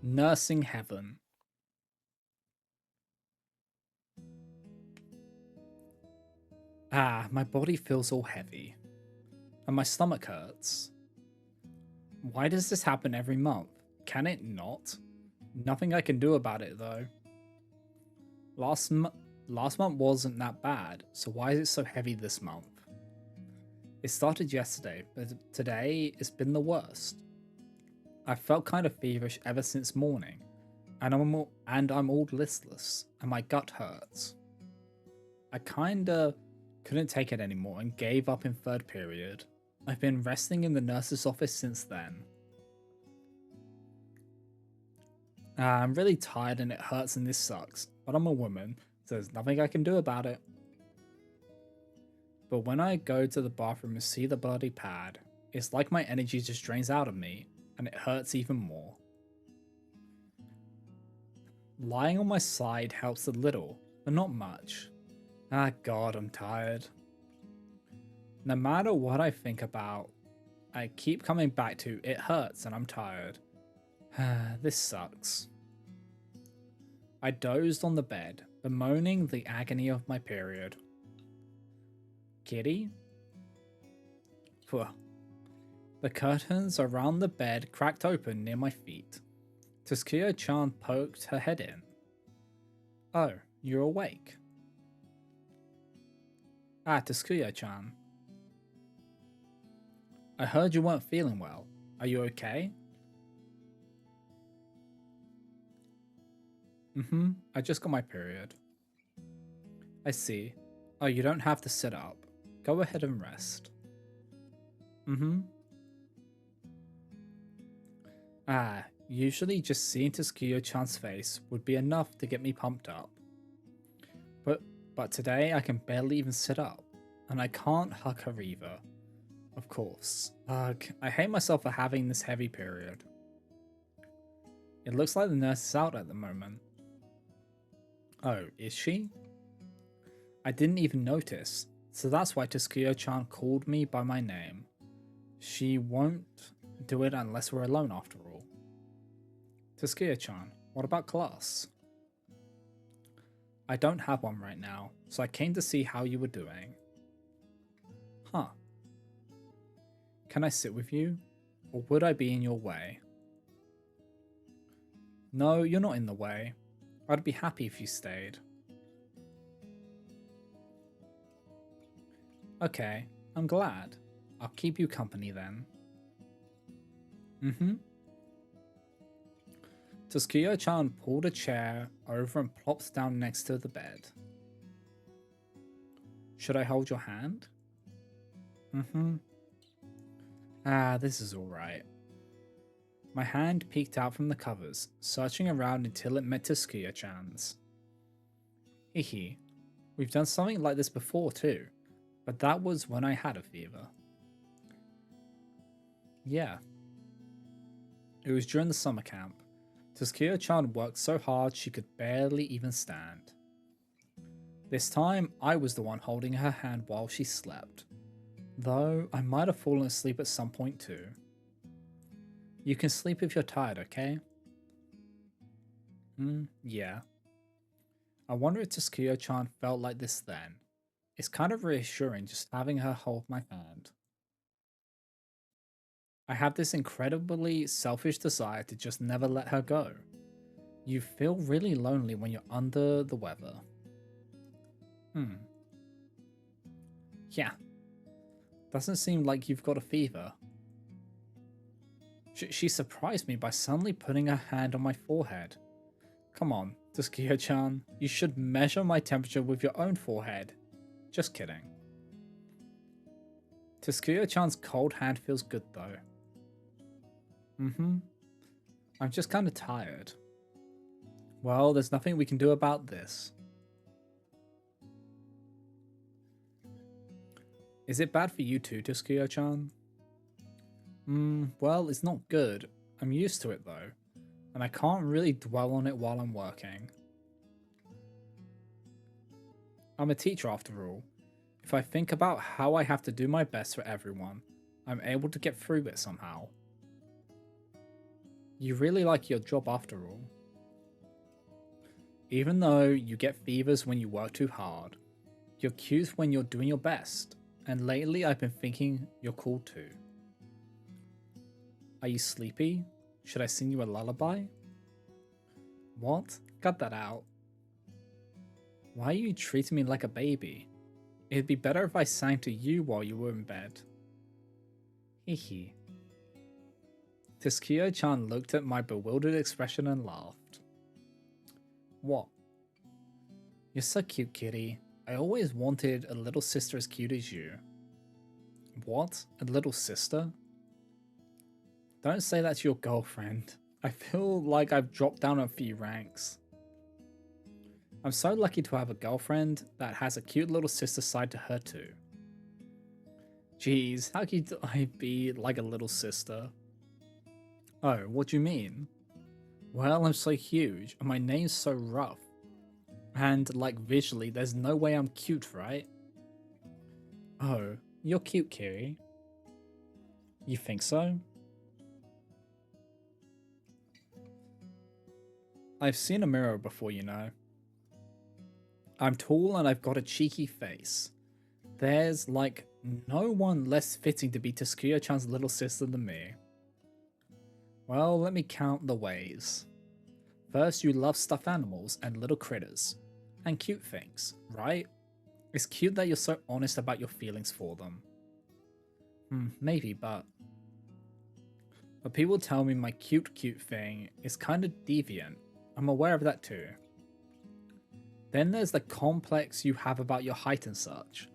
Nursing Heaven. Ah, my body feels all heavy. And my stomach hurts. Why does this happen every month? Can it not? Nothing I can do about it, though. Last month wasn't that bad, so why is it so heavy this month? It started yesterday, but today it's been the worst. I felt kind of feverish ever since morning, and I'm all listless, and my gut hurts. I kinda couldn't take it anymore and gave up in third period. I've been resting in the nurse's office since then. I'm really tired and it hurts and this sucks, but I'm a woman, so there's nothing I can do about it. But when I go to the bathroom and see the bloody pad, it's like my energy just drains out of me, and it hurts even more. Lying on my side helps a little, but not much. Ah god, I'm tired. No matter what I think about, I keep coming back to it hurts and I'm tired. This sucks. I dozed on the bed, bemoaning the agony of my period. Kitty? Phew. The curtains around the bed cracked open near my feet. Tsukuyo-chan poked her head in. Oh, you're awake. Ah, Tsukuyo-chan. I heard you weren't feeling well. Are you okay? I just got my period. I see. Oh, you don't have to sit up. Go ahead and rest. Ah, usually just seeing Tsukuyo-chan's face would be enough to get me pumped up. But today I can barely even sit up, and I can't hug her either. Of course. Ugh, I hate myself for having this heavy period. It looks like the nurse is out at the moment. Oh, is she? I didn't even notice, so that's why Tsukuyo-chan called me by my name. She won't do it unless we're alone after all. Tsukuyo-chan, what about class? I don't have one right now, so I came to see how you were doing. Huh. Can I sit with you? Or would I be in your way? No, you're not in the way. I'd be happy if you stayed. Okay, I'm glad. I'll keep you company then. Tsukuyo-chan pulled a chair over and plopped down next to the bed. Should I hold your hand? Ah, this is alright. My hand peeked out from the covers, searching around until it met Tsukuyo-chan's. Hehe, we've done something like this before too, but that was when I had a fever. Yeah. It was during the summer camp. Tsukuyo-chan worked so hard she could barely even stand. This time, I was the one holding her hand while she slept, though I might have fallen asleep at some point too. You can sleep if you're tired, okay? Yeah. I wonder if Tsukuyo-chan felt like this then. It's kind of reassuring just having her hold my hand. I have this incredibly selfish desire to just never let her go. You feel really lonely when you're under the weather. Yeah. Doesn't seem like you've got a fever. She surprised me by suddenly putting her hand on my forehead. Come on, Tsukuyo-chan, you should measure my temperature with your own forehead. Just kidding. Tsukuyo-chan's cold hand feels good though. I'm just kind of tired. Well, there's nothing we can do about this. Is it bad for you too, Tsukuyo-chan? Well, it's not good. I'm used to it though, and I can't really dwell on it while I'm working. I'm a teacher after all. If I think about how I have to do my best for everyone, I'm able to get through it somehow. You really like your job after all. Even though you get fevers when you work too hard, you're cute when you're doing your best, and lately I've been thinking you're cool too. Are you sleepy? Should I sing you a lullaby? What? Cut that out. Why are you treating me like a baby? It'd be better if I sang to you while you were in bed. Hehe. Tsukuyo-chan looked at my bewildered expression and laughed. What? You're so cute, kitty. I always wanted a little sister as cute as you. What? A little sister? Don't say that's your girlfriend. I feel like I've dropped down a few ranks. I'm so lucky to have a girlfriend that has a cute little sister side to her too. Jeez, how could I be like a little sister? Oh, what do you mean? Well, I'm so huge, and my name's so rough. And, like, visually, there's no way I'm cute, right? Oh, you're cute, Kiri. You think so? I've seen a mirror before, you know. I'm tall and I've got a cheeky face. There's, like, no one less fitting to be Tsukuyo-chan's little sister than me. Well, let me count the ways. First, you love stuffed animals and little critters. And cute things, right? It's cute that you're so honest about your feelings for them. Maybe, but people tell me my cute thing is kind of deviant. I'm aware of that too. Then there's the complex you have about your height and such.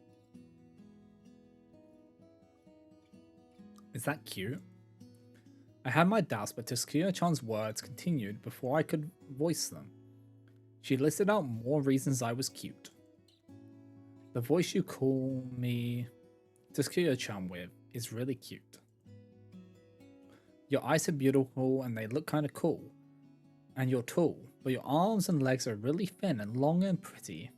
Is that cute? I had my doubts, but Tsukuyo-chan's words continued before I could voice them. She listed out more reasons I was cute. The voice you call me Tsukuyo-chan with is really cute. Your eyes are beautiful and they look kind of cool. And you're tall, but your arms and legs are really thin and long and pretty.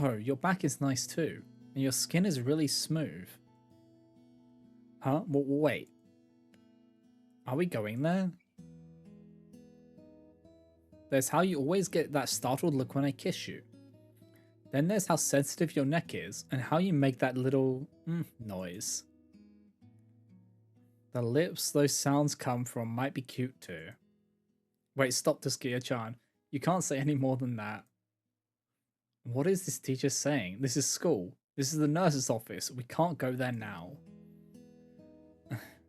Oh, your back is nice too, and your skin is really smooth. Huh? Wait. Are we going there? There's how you always get that startled look when I kiss you. Then there's how sensitive your neck is, and how you make that little noise. The lips those sounds come from might be cute too. Wait, stop, Taskia-chan. You can't say any more than that. What is this teacher saying? This is school. This is the nurse's office. We can't go there now.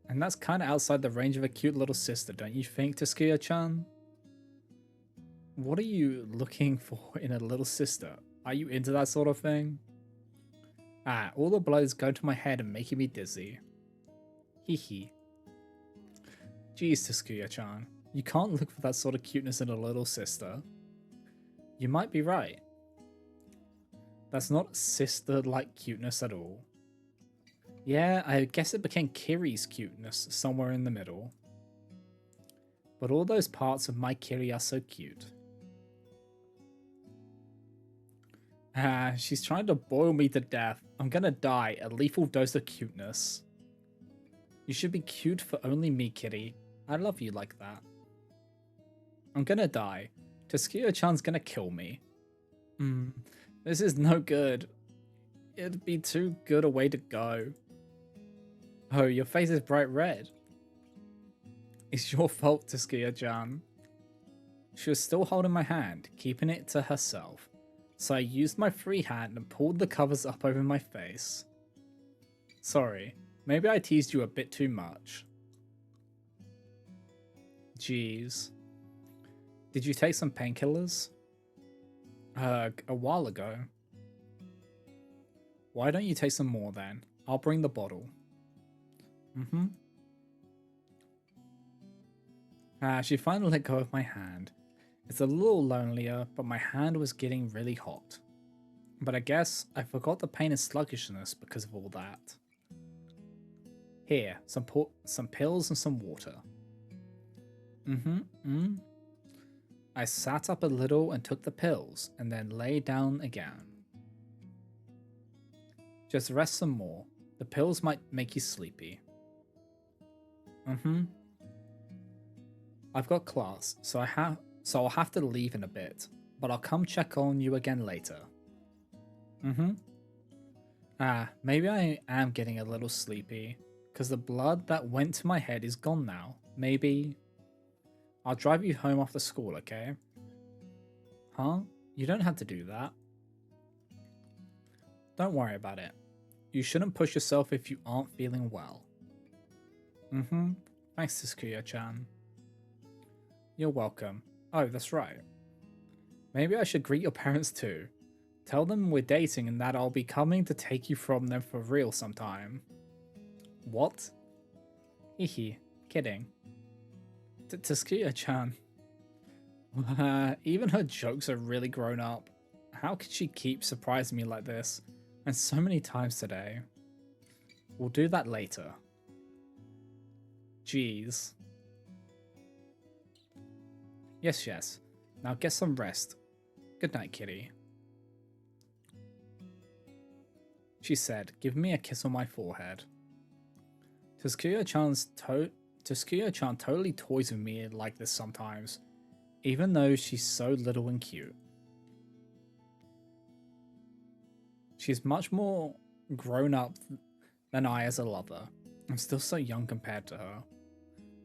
And that's kind of outside the range of a cute little sister, don't you think, Taskia-chan? What are you looking for in a little sister? Are you into that sort of thing? Ah, all the blood is going to my head and making me dizzy. Hee hee. Jeez, Taskia-chan. You can't look for that sort of cuteness in a little sister. You might be right. That's not sister-like cuteness at all. Yeah, I guess it became Kiri's cuteness somewhere in the middle. But all those parts of my Kiri are so cute. Ah, she's trying to boil me to death. I'm gonna die, a lethal dose of cuteness. You should be cute for only me, Kitty. I love you like that. I'm gonna die. Taskia-chan's gonna kill me. This is no good. It'd be too good a way to go. Oh, your face is bright red. It's your fault, Taskia-chan. She was still holding my hand, keeping it to herself. So I used my free hand and pulled the covers up over my face. Sorry, maybe I teased you a bit too much. Jeez. Did you take some painkillers? A while ago. Why don't you take some more then? I'll bring the bottle. She finally let go of my hand. It's a little lonelier, but my hand was getting really hot. But I guess I forgot the pain and sluggishness because of all that. Here, some pills and some water. I sat up a little and took the pills, and then lay down again. Just rest some more. The pills might make you sleepy. I've got class, so I'll have to leave in a bit, but I'll come check on you again later. Maybe I am getting a little sleepy, because the blood that went to my head is gone now. Maybe I'll drive you home after school, okay? Huh? You don't have to do that. Don't worry about it. You shouldn't push yourself if you aren't feeling well. Thanks, Taskia-chan. You're welcome. Oh, that's right. Maybe I should greet your parents too. Tell them we're dating and that I'll be coming to take you from them for real sometime. What? Hehe, kidding. Taskia-chan. Even her jokes are really grown up. How could she keep surprising me like this? And so many times today. We'll do that later. Jeez. Yes. Now get some rest. Good night, kitty. She said, giving me a kiss on my forehead. Taskia-chan totally toys with me like this sometimes, even though she's so little and cute. She's much more grown up than I as a lover. I'm still so young compared to her.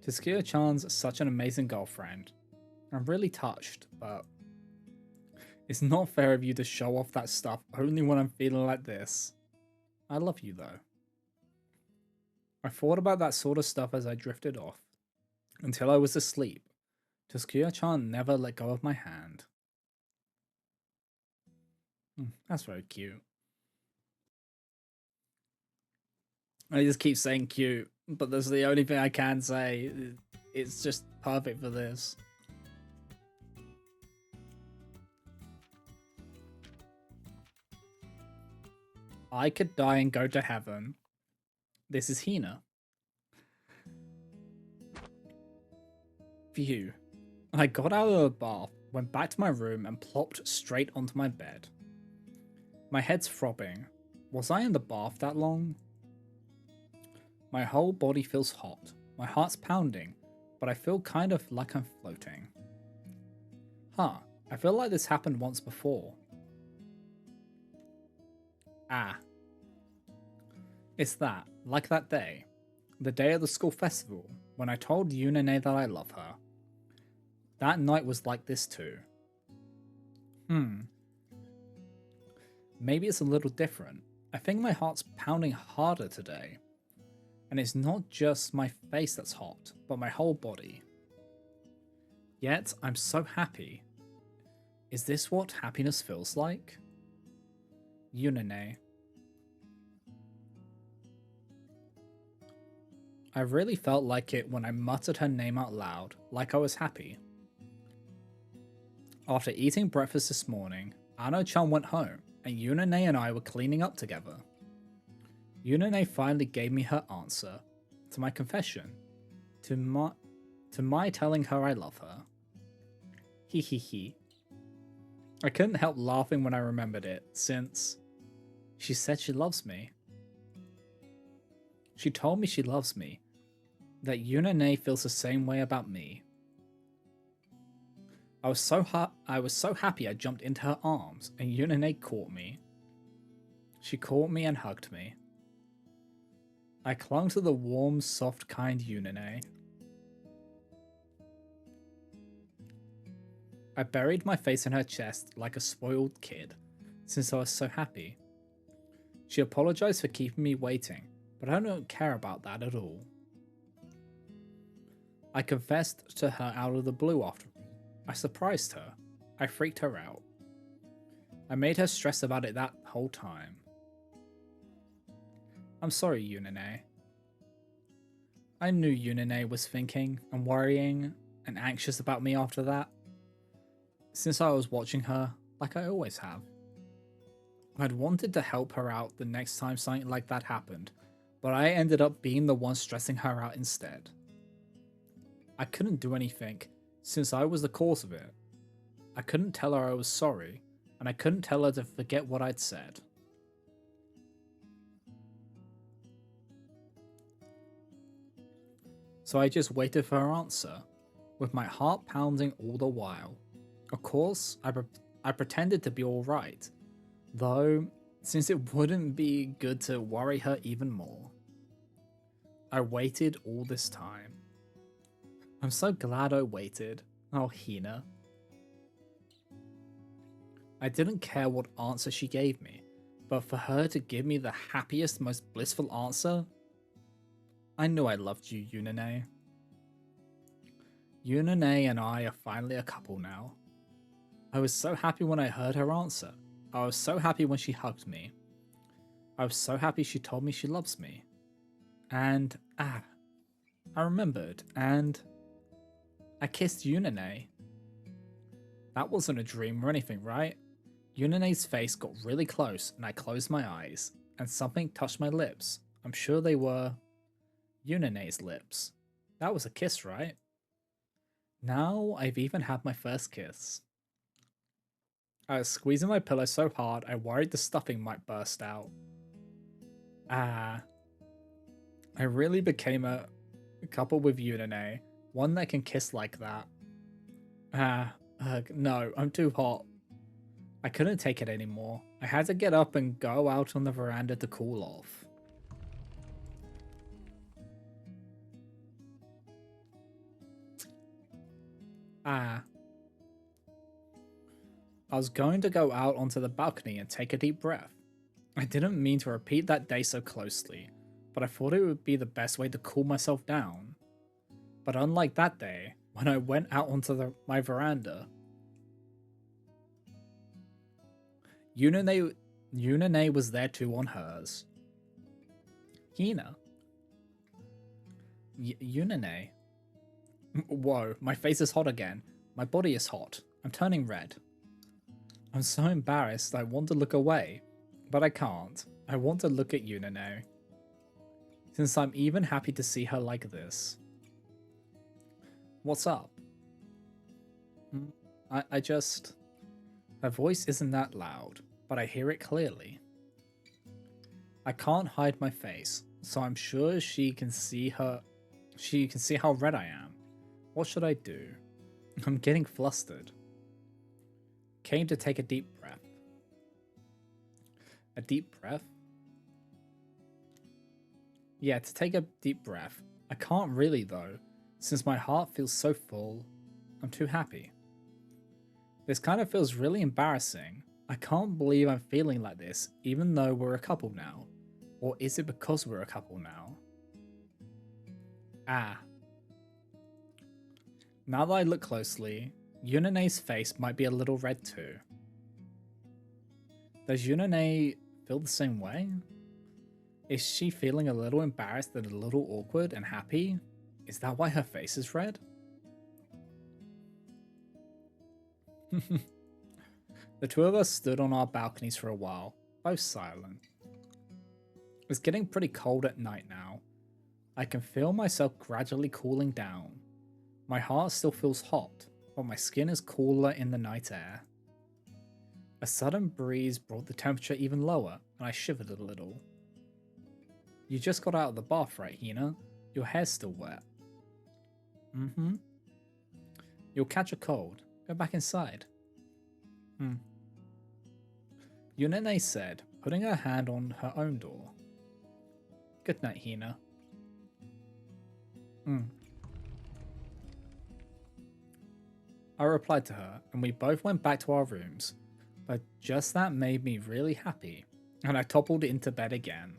Taskia-chan's such an amazing girlfriend. I'm really touched, but it's not fair of you to show off that stuff only when I'm feeling like this. I love you though. I thought about that sort of stuff as I drifted off, until I was asleep. Taskia-chan never let go of my hand. That's very cute. I just keep saying cute, but that's the only thing I can say. It's just perfect for this. I could die and go to heaven. This is Hina. Phew. I got out of the bath, went back to my room, and plopped straight onto my bed. My head's throbbing. Was I in the bath that long? My whole body feels hot. My heart's pounding, but I feel kind of like I'm floating. Huh, I feel like this happened once before. Ah. It's that, like that day. The day of the school festival, when I told Yunene that I love her. That night was like this too. Maybe it's a little different. I think my heart's pounding harder today. And it's not just my face that's hot, but my whole body. Yet, I'm so happy. Is this what happiness feels like? Yunene. I really felt like it when I muttered her name out loud, like I was happy. After eating breakfast this morning, Ano-chan went home, and Yunene and I were cleaning up together. Yunene finally gave me her answer to my confession, to my telling her I love her. Hee hee hee. I couldn't help laughing when I remembered it, since she said she loves me. She told me she loves me, that Yunene feels the same way about me. I was so happy I jumped into her arms, and Yunene caught me. She caught me and hugged me. I clung to the warm, soft, kind Yunene. I buried my face in her chest like a spoiled kid, since I was so happy. She apologized for keeping me waiting, but I don't care about that at all. I confessed to her out of the blue after all. I surprised her. I freaked her out. I made her stress about it that whole time. I'm sorry, Yunene. I knew Yunene was thinking and worrying and anxious about me after that, since I was watching her like I always have. I'd wanted to help her out the next time something like that happened, but I ended up being the one stressing her out instead. I couldn't do anything, since I was the cause of it. I couldn't tell her I was sorry, and I couldn't tell her to forget what I'd said. So I just waited for her answer, with my heart pounding all the while. Of course, I pretended to be alright, though, since it wouldn't be good to worry her even more. I waited all this time. I'm so glad I waited. Oh, Hina. I didn't care what answer she gave me, but for her to give me the happiest, most blissful answer, I knew I loved you, Yunene. Yunene and I are finally a couple now. I was so happy when I heard her answer. I was so happy when she hugged me. I was so happy she told me she loves me. And, I remembered, and I kissed Yunene. That wasn't a dream or anything, right? Yunene's face got really close and I closed my eyes, and something touched my lips. I'm sure they were Yunene's lips. That was a kiss, right? Now I've even had my first kiss. I was squeezing my pillow so hard I worried the stuffing might burst out. I really became a couple with Yunene, one that can kiss like that. No, I'm too hot. I couldn't take it anymore. I had to get up and go out on the veranda to cool off. I was going to go out onto the balcony and take a deep breath. I didn't mean to repeat that day so closely, but I thought it would be the best way to cool myself down. But unlike that day, when I went out onto my veranda, Yunene was there too on hers. Hina. Yunene. Whoa, my face is hot again. My body is hot. I'm turning red. I'm so embarrassed I want to look away, but I can't. I want to look at Yunene, since I'm even happy to see her like this. What's up? Mm, I just... Her voice isn't that loud, but I hear it clearly. I can't hide my face, so I'm sure she can see how red I am. What should I do? I'm getting flustered. Came to take a deep breath. A deep breath? Yeah, to take a deep breath. I can't really though, since my heart feels so full. I'm too happy. This kind of feels really embarrassing. I can't believe I'm feeling like this, even though we're a couple now. Or is it because we're a couple now? Ah. Now that I look closely, Yunane's face might be a little red too. Does Yunane feel the same way? Is she feeling a little embarrassed and a little awkward and happy? Is that why her face is red? The two of us stood on our balconies for a while, both silent. It's getting pretty cold at night now. I can feel myself gradually cooling down. My heart still feels hot, but my skin is cooler in the night air. A sudden breeze brought the temperature even lower, and I shivered a little. You just got out of the bath, right, Hina? Your hair's still wet. Mm-hmm. You'll catch a cold. Go back inside. Yunene said, putting her hand on her own door. Good night, Hina. I replied to her, and we both went back to our rooms, but just that made me really happy, and I toppled into bed again.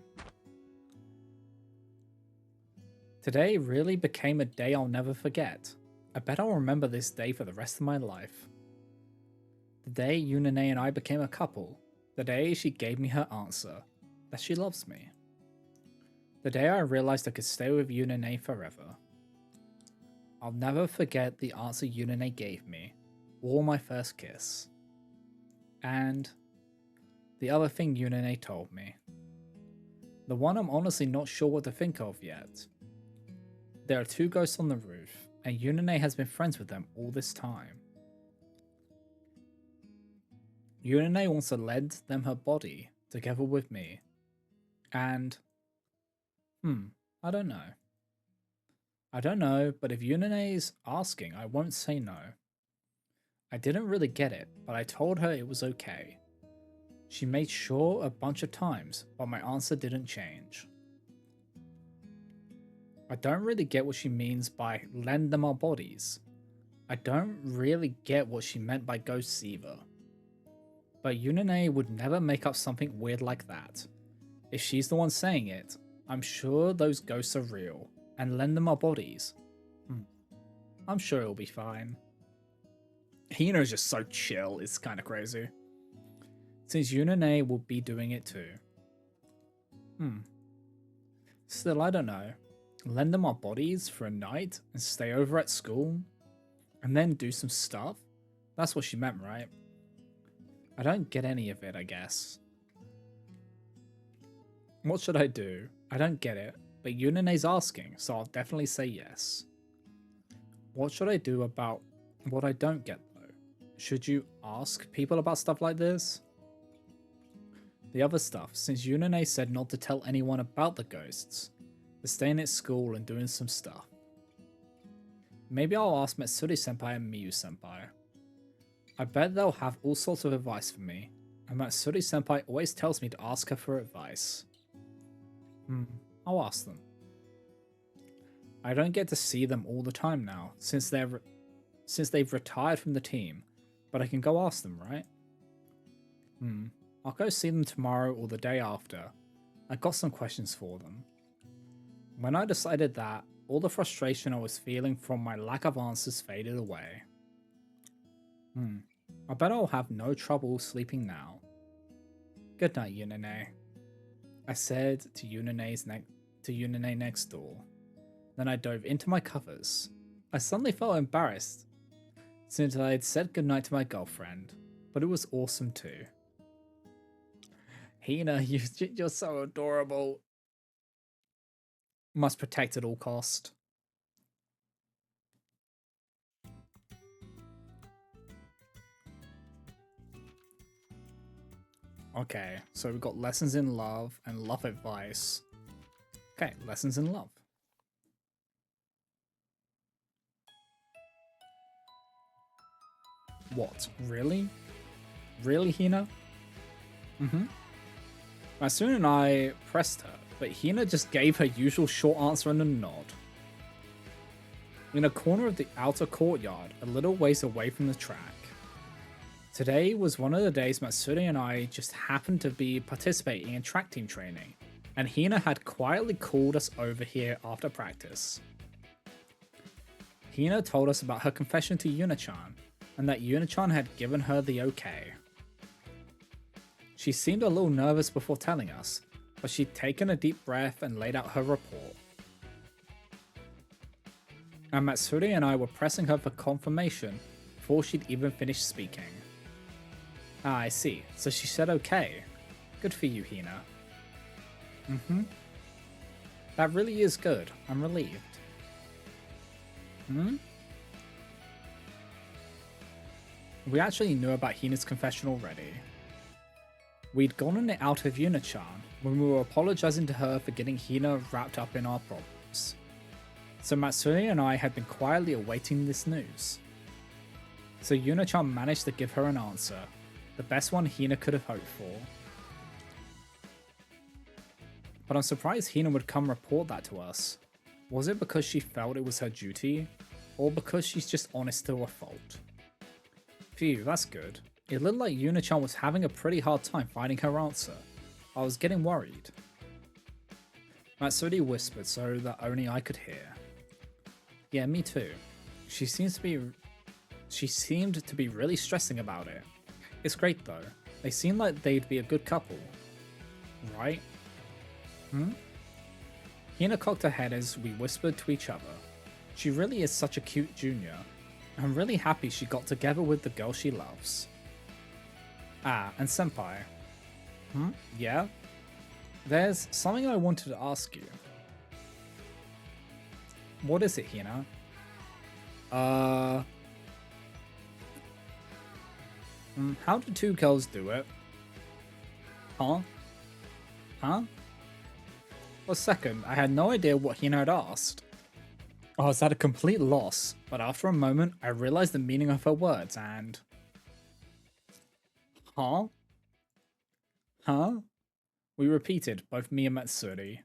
Today really became a day I'll never forget. I bet I'll remember this day for the rest of my life. The day Yunane and I became a couple. The day she gave me her answer, that she loves me. The day I realized I could stay with Yunane forever. I'll never forget the answer Yunane gave me, or my first kiss. And the other thing Yunane told me. The one I'm honestly not sure what to think of yet. There are two ghosts on the roof, and Yunane has been friends with them all this time. Yunane wants to lend them her body together with me. And... I don't know. I don't know, but if Yunane's asking, I won't say no. I didn't really get it, but I told her it was okay. She made sure a bunch of times, but my answer didn't change. I don't really get what she means by lend them our bodies. I don't really get what she meant by ghosts either. But Yunane would never make up something weird like that. If she's the one saying it, I'm sure those ghosts are real, and lend them our bodies. I'm sure it'll be fine. Hino's just so chill, it's kind of crazy. Since Yunane will be doing it too. Still, I don't know. Lend them our bodies for a night and stay over at school? And then do some stuff? That's what she meant, right? I don't get any of it, I guess. What should I do? I don't get it, but Yunane's asking, so I'll definitely say yes. What should I do about what I don't get though? Should you ask people about stuff like this? The other stuff, since Yunane said not to tell anyone about the ghosts, they're staying at school and doing some stuff. Maybe I'll ask Matsuri Senpai and Miyu Senpai. I bet they'll have all sorts of advice for me, and Matsuri Senpai always tells me to ask her for advice. I'll ask them. I don't get to see them all the time now, since they've retired from the team, but I can go ask them, right? I'll go see them tomorrow or the day after. I got some questions for them. When I decided that, all the frustration I was feeling from my lack of answers faded away. I bet I'll have no trouble sleeping now. Good night, Yunane. I said to Yunane next door. Then I dove into my covers. I suddenly felt embarrassed, since I had said goodnight to my girlfriend, but it was awesome too. Hina, you're so adorable. Must protect at all cost. Okay, so we've got lessons in love and love advice. Okay, lessons in love. What? Really? Really, Hina? Mm-hmm. Matsune and I pressed her, but Hina just gave her usual short answer and a nod. In a corner of the outer courtyard, a little ways away from the track. Today was one of the days Matsune and I just happened to be participating in track team training, and Hina had quietly called us over here after practice. Hina told us about her confession to Yuna-chan, and that Yuna-chan had given her the okay. She seemed a little nervous before telling us, but she'd taken a deep breath and laid out her report. And Matsuri and I were pressing her for confirmation before she'd even finished speaking. Ah, I see. So she said okay. Good for you, Hina. Mm-hmm. That really is good. I'm relieved. Hmm? We actually knew about Hina's confession already. We'd gotten it out of Yuna-chan when we were apologizing to her for getting Hina wrapped up in our problems. So Matsuri and I had been quietly awaiting this news. So Yuna-chan managed to give her an answer, the best one Hina could have hoped for. But I'm surprised Hina would come report that to us. Was it because she felt it was her duty, or because she's just honest to her fault? Phew, that's good. It looked like Yuna-chan was having a pretty hard time finding her answer. I was getting worried. Matsuri whispered so that only I could hear. Yeah, me too. She seemed to be really stressing about it. It's great though. They seem like they'd be a good couple. Right? Hmm? Hina cocked her head as we whispered to each other. She really is such a cute junior. I'm really happy she got together with the girl she loves. Ah, and senpai. Hmm? Yeah? There's something I wanted to ask you. What is it, Hina? How do two girls do it? Huh? Huh? For a second, I had no idea what Hina had asked. I was at a complete loss, but after a moment, I realized the meaning of her words and... Huh? Huh? We repeated, both me and Matsuri.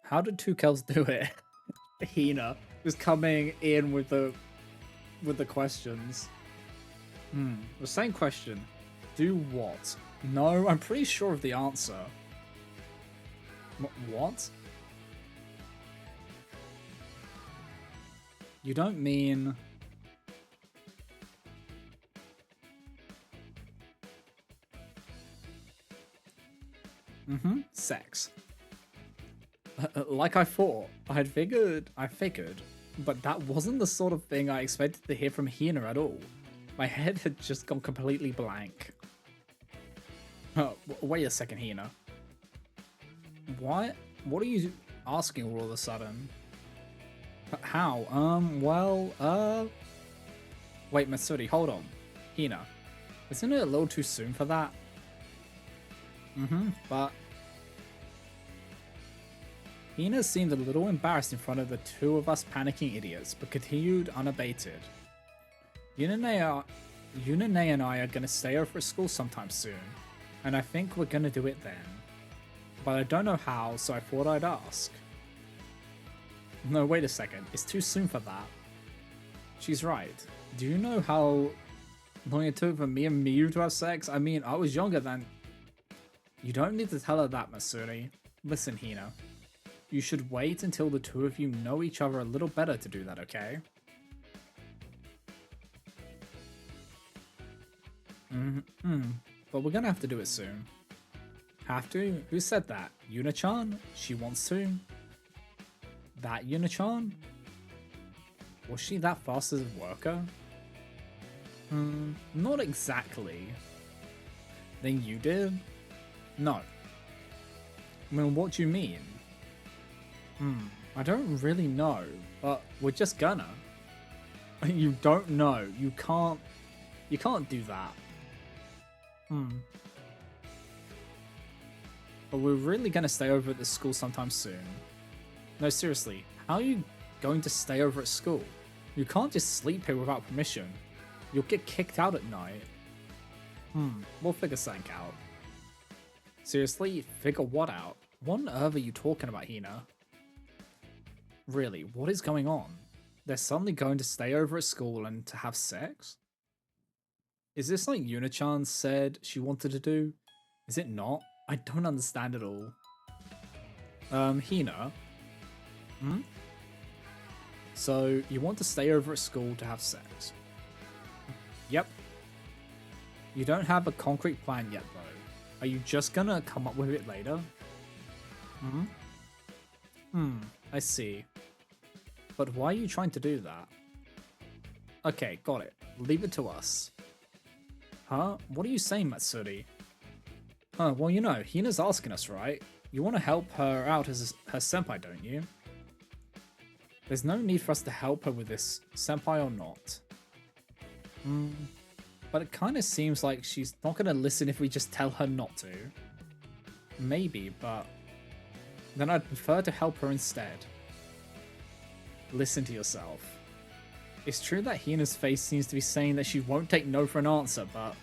How did two girls do it? Hina was coming in with the questions. The same question. Do what? No, I'm pretty sure of the answer. What? You don't mean... Sex. Like I thought. I figured, but that wasn't the sort of thing I expected to hear from Hina at all. My head had just gone completely blank. Wait a second, Hina. What? What are you asking all of a sudden? How? Wait, Matsuri, hold on. Hina, isn't it a little too soon for that? But... Hina seemed a little embarrassed in front of the two of us panicking idiots, but continued unabated. Yunane and I are gonna stay over at school sometime soon, and I think we're gonna do it then. But I don't know how, so I thought I'd ask. No, wait a second, it's too soon for that. She's right. Do you know how long it took for me and Miyu to have sex? I mean, I was younger than... You don't need to tell her that, Matsuri. Listen, Hina. You should wait until the two of you know each other a little better to do that, okay? But we're gonna have to do it soon. Have to? Who said that? Yuna-chan? She wants to? That Yuna-chan? Was she that fast as a worker? Not exactly. Then you did? No. I mean, what do you mean? I don't really know, but we're just gonna. You don't know. You can't do that. But we're really gonna stay over at the school sometime soon. No, seriously, how are you going to stay over at school? You can't just sleep here without permission. You'll get kicked out at night. We'll figure something out. Seriously, figure what out? What on earth are you talking about, Hina? Really, what is going on? They're suddenly going to stay over at school and to have sex? Is this like Yuna-chan said she wanted to do? Is it not? I don't understand it all. Hina? So, you want to stay over at school to have sex? Yep. You don't have a concrete plan yet, though. Are you just gonna come up with it later? I see. But why are you trying to do that? Okay, got it. Leave it to us. Huh? What are you saying, Matsuri? Well, you know, Hina's asking us, right? You want to help her out as her senpai, don't you? There's no need for us to help her with this, senpai or not. But it kind of seems like she's not going to listen if we just tell her not to. Maybe, but then I'd prefer to help her instead. Listen to yourself. It's true that Hina's face seems to be saying that she won't take no for an answer, but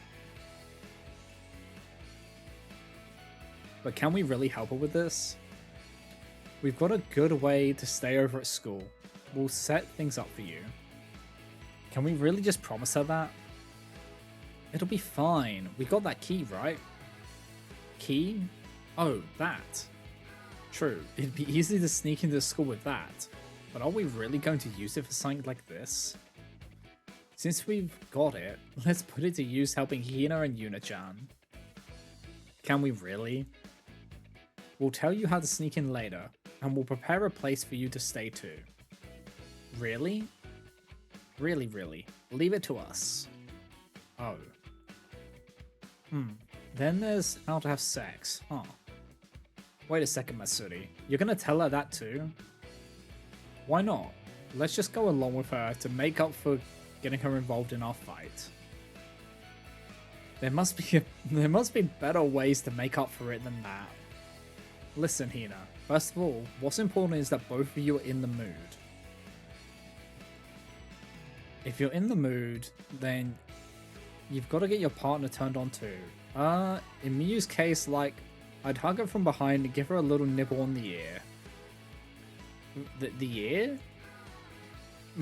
can we really help her with this? We've got a good way to stay over at school. We'll set things up for you. Can we really just promise her that? It'll be fine. We got that key, right? Key? Oh, that. True, it'd be easy to sneak into school with that. But are we really going to use it for something like this? Since we've got it, let's put it to use helping Hina and Yuna-chan. Can we really? We'll tell you how to sneak in later, and we'll prepare a place for you to stay too. Really? Really. Leave it to us. Oh. Then there's how to have sex, huh? Wait a second, Matsuri. You're gonna tell her that too? Why not? Let's just go along with her to make up for getting her involved in our fight. There must be better ways to make up for it than that. Listen, Hina. First of all, what's important is that both of you are in the mood. If you're in the mood, then you've got to get your partner turned on too. In Miyu's case, like, I'd hug her from behind and give her a little nibble on the ear. The ear?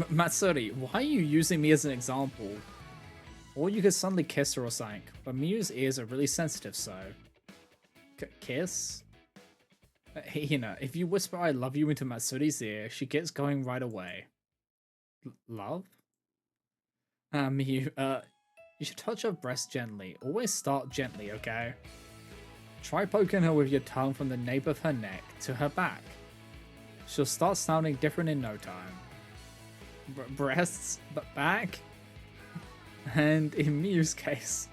Matsuri, why are you using me as an example? Or you could suddenly kiss her or something, but Miyu's ears are really sensitive, so... Kiss? Hina, if you whisper I love you into Matsuri's ear, she gets going right away. Love? Miyu, you should touch her breast gently. Always start gently, okay? Try poking her with your tongue from the nape of her neck to her back. She'll start sounding different in no time. Breasts, but back? And in Miyu's case,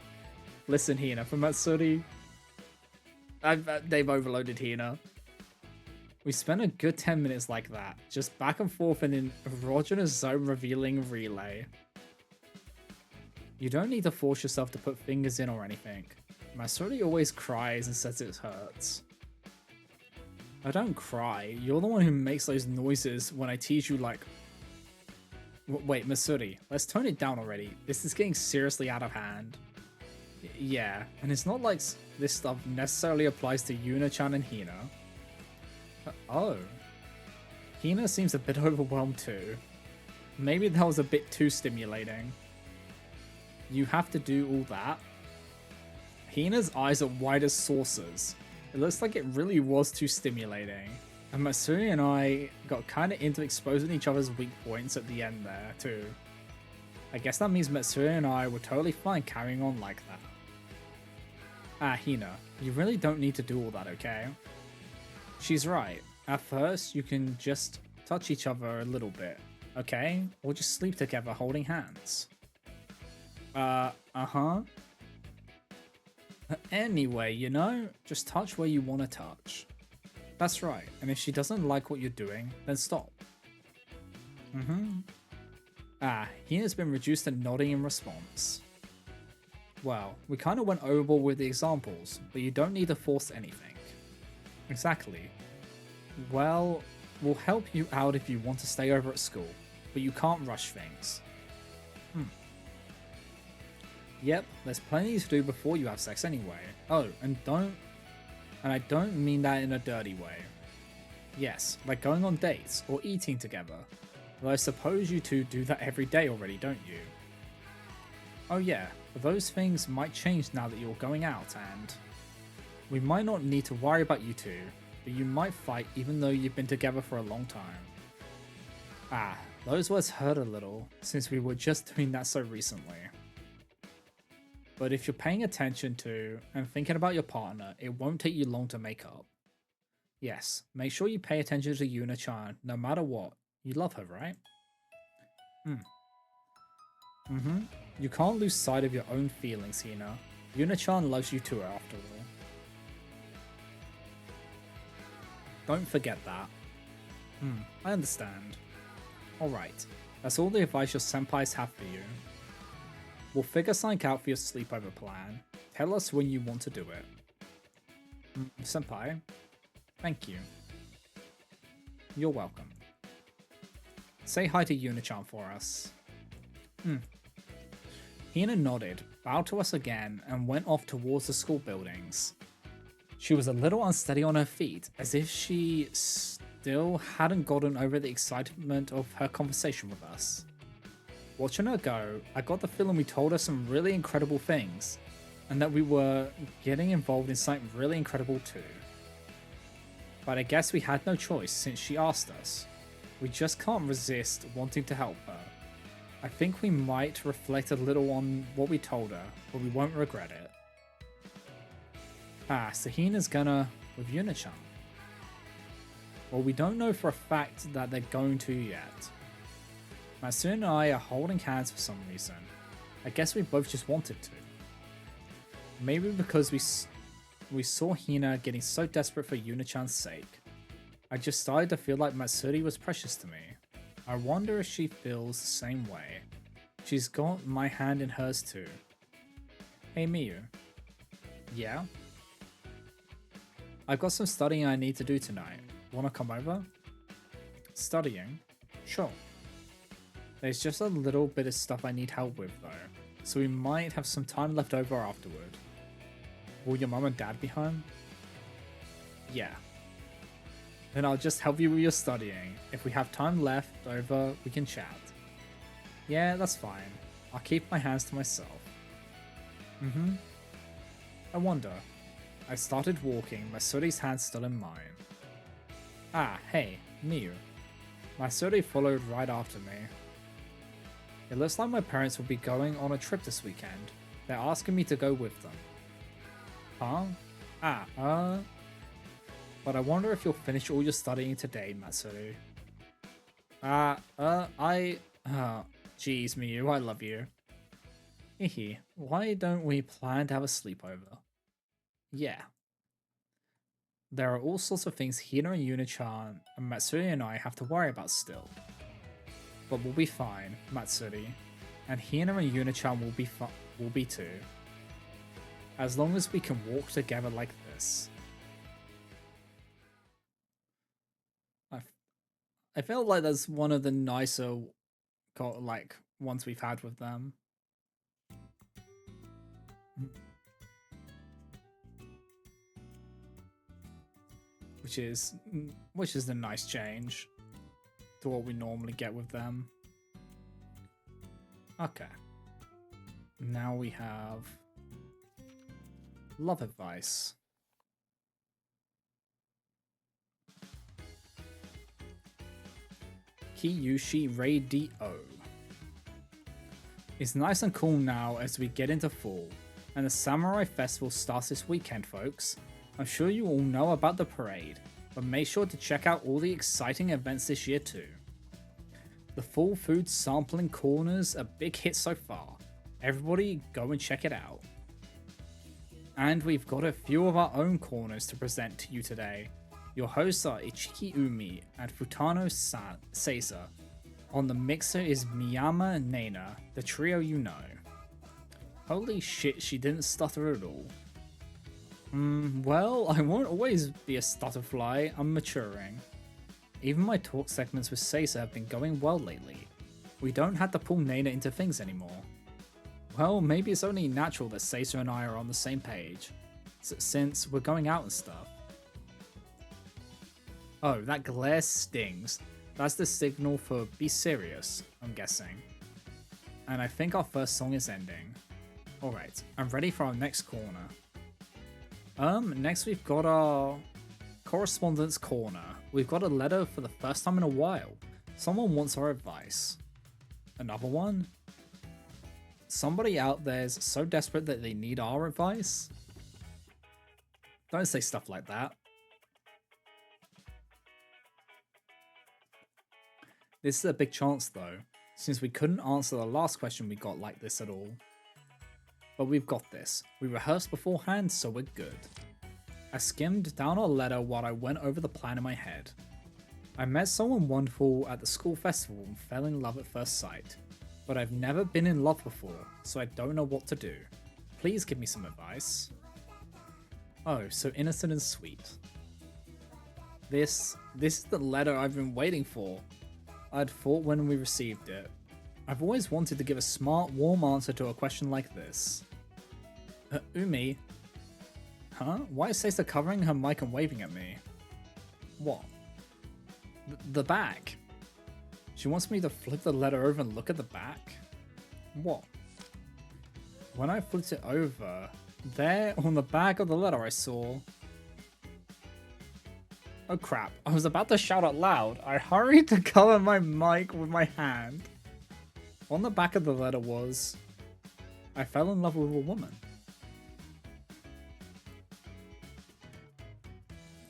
listen, Hina, for Matsuri, they've overloaded Hina. We spent a good 10 minutes like that, just back and forth in an erogenous zone revealing relay. You don't need to force yourself to put fingers in or anything. Matsuri always cries and says it hurts. I don't cry, you're the one who makes those noises when I tease you like... Wait, Matsuri, let's tone it down already. This is getting seriously out of hand. Yeah, and it's not like this stuff necessarily applies to Yuna-chan and Hina. Oh. Hina seems a bit overwhelmed too. Maybe that was a bit too stimulating. You have to do all that? Hina's eyes are wide as saucers. It looks like it really was too stimulating. And Matsuri and I got kinda into exposing each other's weak points at the end there too. I guess that means Matsuri and I were totally fine carrying on like that. Hina, you really don't need to do all that, okay? She's right. At first, you can just touch each other a little bit, okay? Or just sleep together holding hands. Anyway, you know, just touch where you want to touch. That's right, and if she doesn't like what you're doing, then stop. Hina's been reduced to nodding in response. Well, we kind of went overboard with the examples, but you don't need to force anything. Exactly. Well, we'll help you out if you want to stay over at school, but you can't rush things. Yep, there's plenty to do before you have sex anyway. Oh, and I don't mean that in a dirty way. Yes, like going on dates or eating together. Though I suppose you two do that every day already, don't you? Oh yeah, but those things might change now that you're going out, and we might not need to worry about you two, but you might fight even though you've been together for a long time. Ah, those words hurt a little, since we were just doing that so recently. But if you're paying attention to and thinking about your partner, it won't take you long to make up. Yes, make sure you pay attention to Yuna-chan no matter what. You love her, right? You can't lose sight of your own feelings, Hina. Yuna-chan loves you too, after all. Don't forget that. I understand. Alright, that's all the advice your senpais have for you. We'll figure something out for your sleepover plan. Tell us when you want to do it. Senpai, thank you. You're welcome. Say hi to Yuna-chan for us. Hina nodded, bowed to us again, and went off towards the school buildings. She was a little unsteady on her feet, as if she still hadn't gotten over the excitement of her conversation with us. Watching her go, I got the feeling we told her some really incredible things, and that we were getting involved in something really incredible too. But I guess we had no choice since she asked us. We just can't resist wanting to help her. I think we might reflect a little on what we told her, but we won't regret it. So Hina's gonna with Yuna-chan. Well, we don't know for a fact that they're going to yet. Matsuri and I are holding hands for some reason. I guess we both just wanted to. Maybe because we saw Hina getting so desperate for Yuna-chan's sake. I just started to feel like Matsuri was precious to me. I wonder if she feels the same way. She's got my hand in hers too. Hey Miyu. Yeah? I've got some studying I need to do tonight. Wanna come over? Studying? Sure. There's just a little bit of stuff I need help with though, so we might have some time left over afterward. Will your mum and dad be home? Yeah. Then I'll just help you with your studying. If we have time left over, we can chat. Yeah, that's fine. I'll keep my hands to myself. I wonder. I started walking, Masuri's hand still in mine. Ah, hey, Miyu. Masuri followed right after me. It looks like my parents will be going on a trip this weekend. They're asking me to go with them. Huh? But I wonder if you'll finish all your studying today, Matsuri. Geez, Miyu, I love you. Hehe, why don't we plan to have a sleepover? Yeah. There are all sorts of things Hina and Yuna-chan and Matsuri and I have to worry about still. But we'll be fine, Matsuri. And Hina and Yuna-chan will be too. As long as we can walk together like this. I felt like that's one of the nicer ones we've had with them. Which is a nice change to what we normally get with them. Okay. Now we have love advice. Kiyushi Radio. It's nice and cool now as we get into fall, and the Samurai Festival starts this weekend, folks. I'm sure you all know about the parade, but make sure to check out all the exciting events this year too. The fall food sampling corner's a big hit so far. Everybody go and check it out. And we've got a few of our own corners to present to you today. Your hosts are Ichiki Umi and Futano Seiza. On the mixer is Miyama and Nena, the trio you know. Holy shit, she didn't stutter at all. Well, I won't always be a stutterfly, I'm maturing. Even my talk segments with Sasa have been going well lately. We don't have to pull Nana into things anymore. Well, maybe it's only natural that Sasa and I are on the same page, since we're going out and stuff. Oh, that glare stings. That's the signal for be serious, I'm guessing. And I think our first song is ending. Alright, I'm ready for our next corner. Next we've got our correspondence corner. We've got a letter for the first time in a while. Someone wants our advice. Another one? Somebody out there's so desperate that they need our advice? Don't say stuff like that. This is a big chance though, since we couldn't answer the last question we got like this at all. But we've got this. We rehearsed beforehand, so we're good. I skimmed down our letter while I went over the plan in my head. I met someone wonderful at the school festival and fell in love at first sight. But I've never been in love before, so I don't know what to do. Please give me some advice. Oh, so innocent and sweet. This is the letter I've been waiting for. I'd thought when we received it. I've always wanted to give a smart, warm answer to a question like this. Umi? Huh? Why is Sasa covering her mic and waving at me? What? The back? She wants me to flip the letter over and look at the back? What? When I flipped it over, there on the back of the letter I saw... Oh crap, I was about to shout out loud. I hurried to cover my mic with my hand. On the back of the letter was, I fell in love with a woman.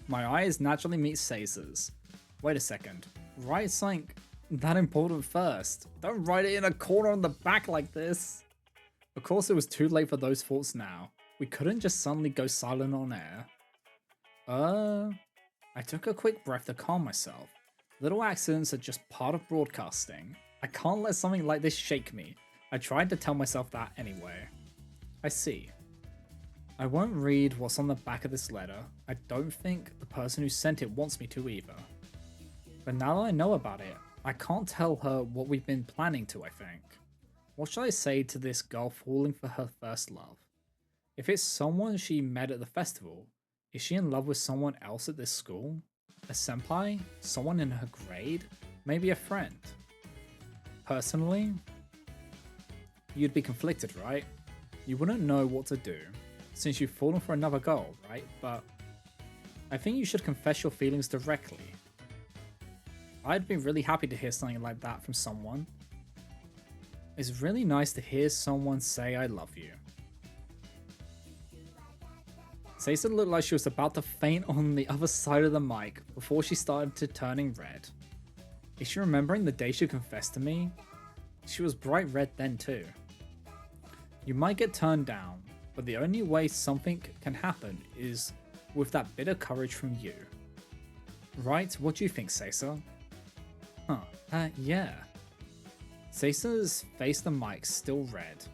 My eyes naturally meet Sasa's. Wait a second, write something that important first. Don't write it in a corner on the back like this. Of course it was too late for those thoughts now. We couldn't just suddenly go silent on air. I took a quick breath to calm myself. Little accidents are just part of broadcasting. I can't let something like this shake me. I tried to tell myself that anyway. I see. I won't read what's on the back of this letter. I don't think the person who sent it wants me to either. But now that I know about it, I can't tell her what we've been planning to, I think. What should I say to this girl falling for her first love? If it's someone she met at the festival, is she in love with someone else at this school? A senpai? Someone in her grade? Maybe a friend? Personally, you'd be conflicted, right? You wouldn't know what to do, since you've fallen for another girl, right? But I think you should confess your feelings directly. I'd be really happy to hear something like that from someone. It's really nice to hear someone say I love you. Sasa looked like she was about to faint on the other side of the mic before she started to turning red. Is she remembering the day she confessed to me? She was bright red then too. You might get turned down, but the only way something can happen is with that bit of courage from you. Right? What do you think, Sasa? Yeah. Sasa's face the mic still red.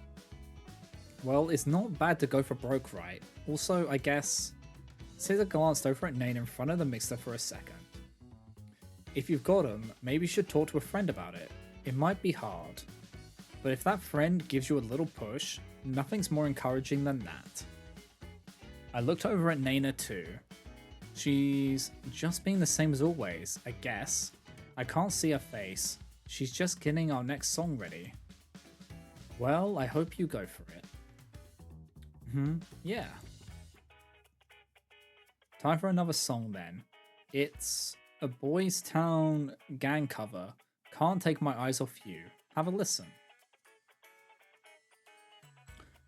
Well, it's not bad to go for broke, right? Also, I guess... Sasa glanced over at Nane in front of the mixer for a second. If you've got him, maybe you should talk to a friend about it. It might be hard. But if that friend gives you a little push, nothing's more encouraging than that. I looked over at Nana too. She's just being the same as always, I guess. I can't see her face. She's just getting our next song ready. Well, I hope you go for it. Yeah. Time for another song then. It's a Boys Town gang cover. Can't Take My Eyes Off You. Have a listen.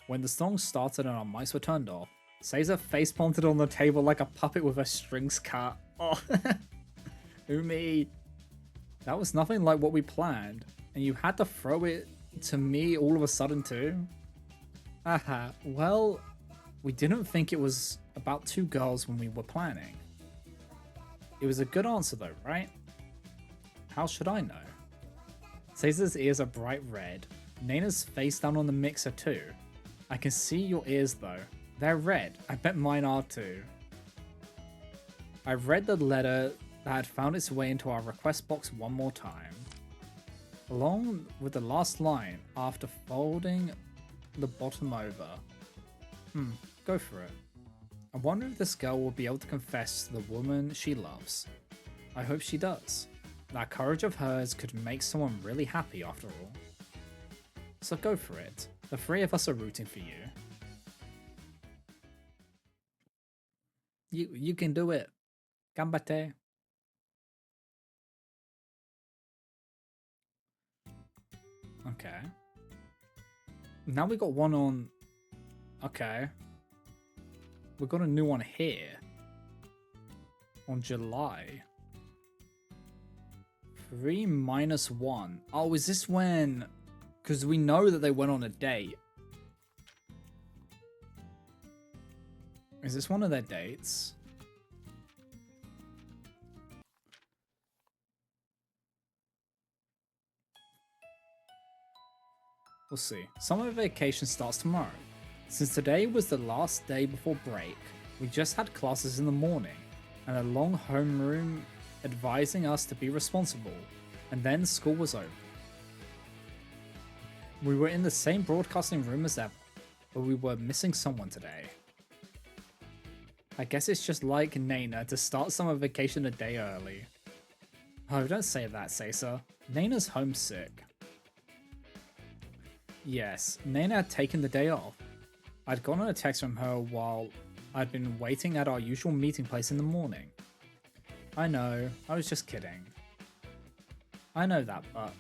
When the song started and our mics were turned off, Sasa face planted on the table like a puppet with her strings cut. Oh, Umi. That was nothing like what we planned, and you had to throw it to me all of a sudden too? Haha, well, we didn't think it was about two girls when we were planning. It was a good answer though, right? How should I know? Sasa's ears are bright red. Nana's face down on the mixer too. I can see your ears though. They're red. I bet mine are too. I read the letter that had found its way into our request box one more time, along with the last line after folding the bottom over. Go for it. I wonder if this girl will be able to confess to the woman she loves. I hope she does. That courage of hers could make someone really happy after all. So go for it. The three of us are rooting for you. You can do it. Gambate. Okay. Now we got one on... Okay. We got a new one here. On July. 3 minus 1. Oh, is this when... Because we know that they went on a date. Is this one of their dates? We'll see. Summer vacation starts tomorrow. Since today was the last day before break, we just had classes in the morning and a long homeroom advising us to be responsible, and then school was over. We were in the same broadcasting room as ever, but we were missing someone today. I guess it's just like Naina to start summer vacation a day early. Oh, don't say that, Caesar. Naina's homesick. Yes, Naina had taken the day off. I'd gotten a text from her while I'd been waiting at our usual meeting place in the morning. I know, I was just kidding. I know that, but...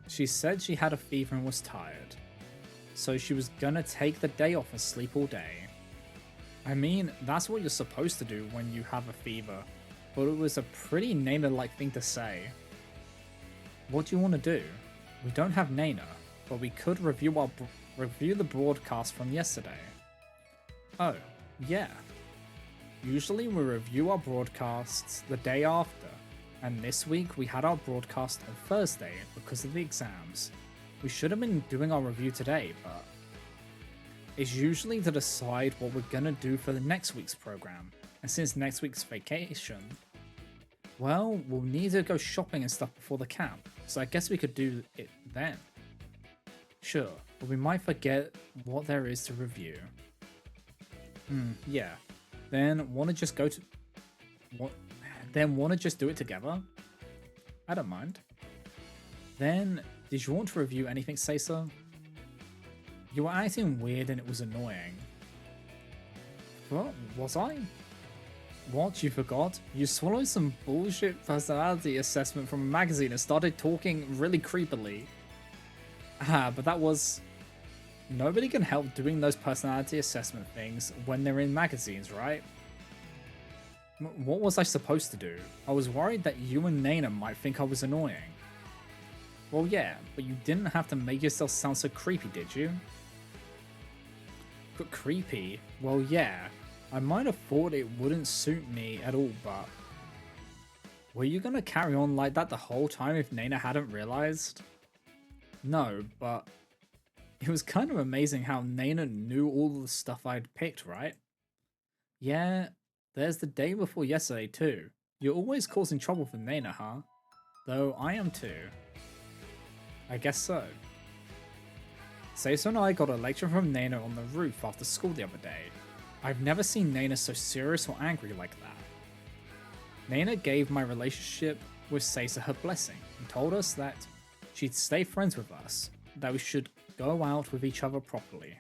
She said she had a fever and was tired, so she was gonna take the day off and sleep all day. I mean, that's what you're supposed to do when you have a fever, but it was a pretty Naina-like thing to say. What do you want to do? We don't have Naina, but we could review the broadcast from yesterday. Oh, yeah. Usually we review our broadcasts the day after, and this week we had our broadcast on Thursday because of the exams. We should have been doing our review today, but it's usually to decide what we're gonna do for the next week's program, and since next week's vacation, well, we'll need to go shopping and stuff before the camp, so I guess we could do it then. Sure, but we might forget what there is to review. Yeah. Then wanna just go to... What? Then wanna just do it together? I don't mind. Then, did you want to review anything, Caesar? You were acting weird and it was annoying. What? Was I? What? You forgot? You swallowed some bullshit personality assessment from a magazine and started talking really creepily. But that was... Nobody can help doing those personality assessment things when they're in magazines, right? What was I supposed to do? I was worried that you and Naina might think I was annoying. Well, yeah, but you didn't have to make yourself sound so creepy, did you? Creepy? Well, yeah. I might have thought it wouldn't suit me at all, but... Were you gonna carry on like that the whole time if Naina hadn't realized? No, but... It was kind of amazing how Naina knew all the stuff I'd picked, right? Yeah, there's the day before yesterday too. You're always causing trouble for Naina, huh? Though I am too. I guess so. Seiso and I got a lecture from Naina on the roof after school the other day. I've never seen Naina so serious or angry like that. Naina gave my relationship with Seiso her blessing and told us that she'd stay friends with us, that we should go out with each other properly.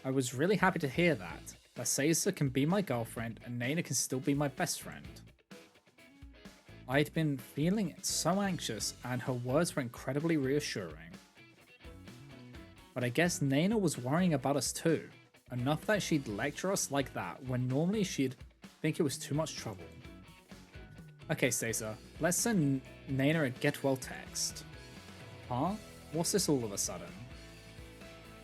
I was really happy to hear that Seiso can be my girlfriend and Naina can still be my best friend. I'd been feeling so anxious and her words were incredibly reassuring. But I guess Naina was worrying about us too, enough that she'd lecture us like that when normally she'd think it was too much trouble. Okay, Seiso, let's send Naina a get well text. Huh? What's this all of a sudden?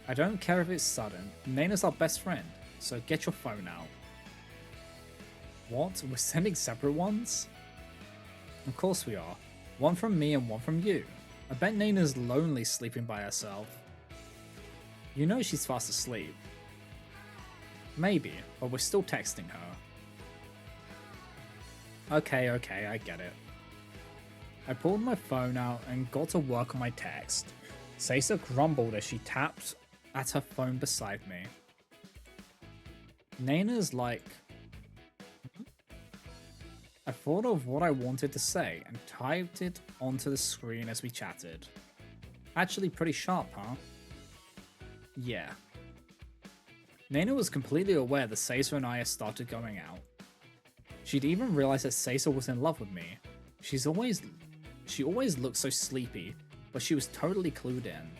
I don't care if it's sudden, Naina's our best friend, so get your phone out. What? We're sending separate ones? Of course we are. One from me and one from you. I bet Naina's lonely sleeping by herself. You know she's fast asleep. Maybe, but we're still texting her. Okay, I get it. I pulled my phone out and got to work on my text. Sasa grumbled as she tapped at her phone beside me. Naina's like... I thought of what I wanted to say and typed it onto the screen as we chatted. Actually pretty sharp, huh? Yeah. Naina was completely aware that Sasa and I had started going out. She'd even realized that Sasa was in love with me. She always looked so sleepy, but she was totally clued in.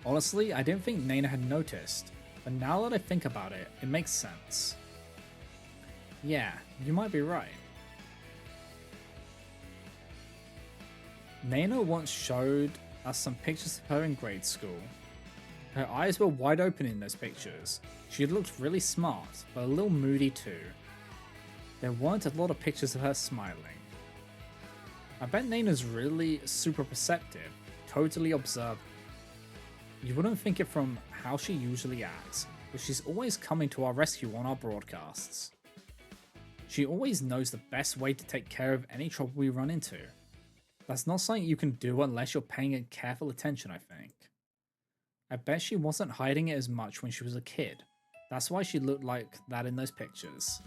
Honestly, I didn't think Naina had noticed, but now that I think about it, it makes sense. Yeah, you might be right. Naina once showed us some pictures of her in grade school. Her eyes were wide open in those pictures. She looked really smart, but a little moody too. There weren't a lot of pictures of her smiling. I bet Naina's really super perceptive, totally observant. You wouldn't think it from how she usually acts, but she's always coming to our rescue on our broadcasts. She always knows the best way to take care of any trouble we run into. That's not something you can do unless you're paying careful attention, I think. I bet she wasn't hiding it as much when she was a kid. That's why she looked like that in those pictures.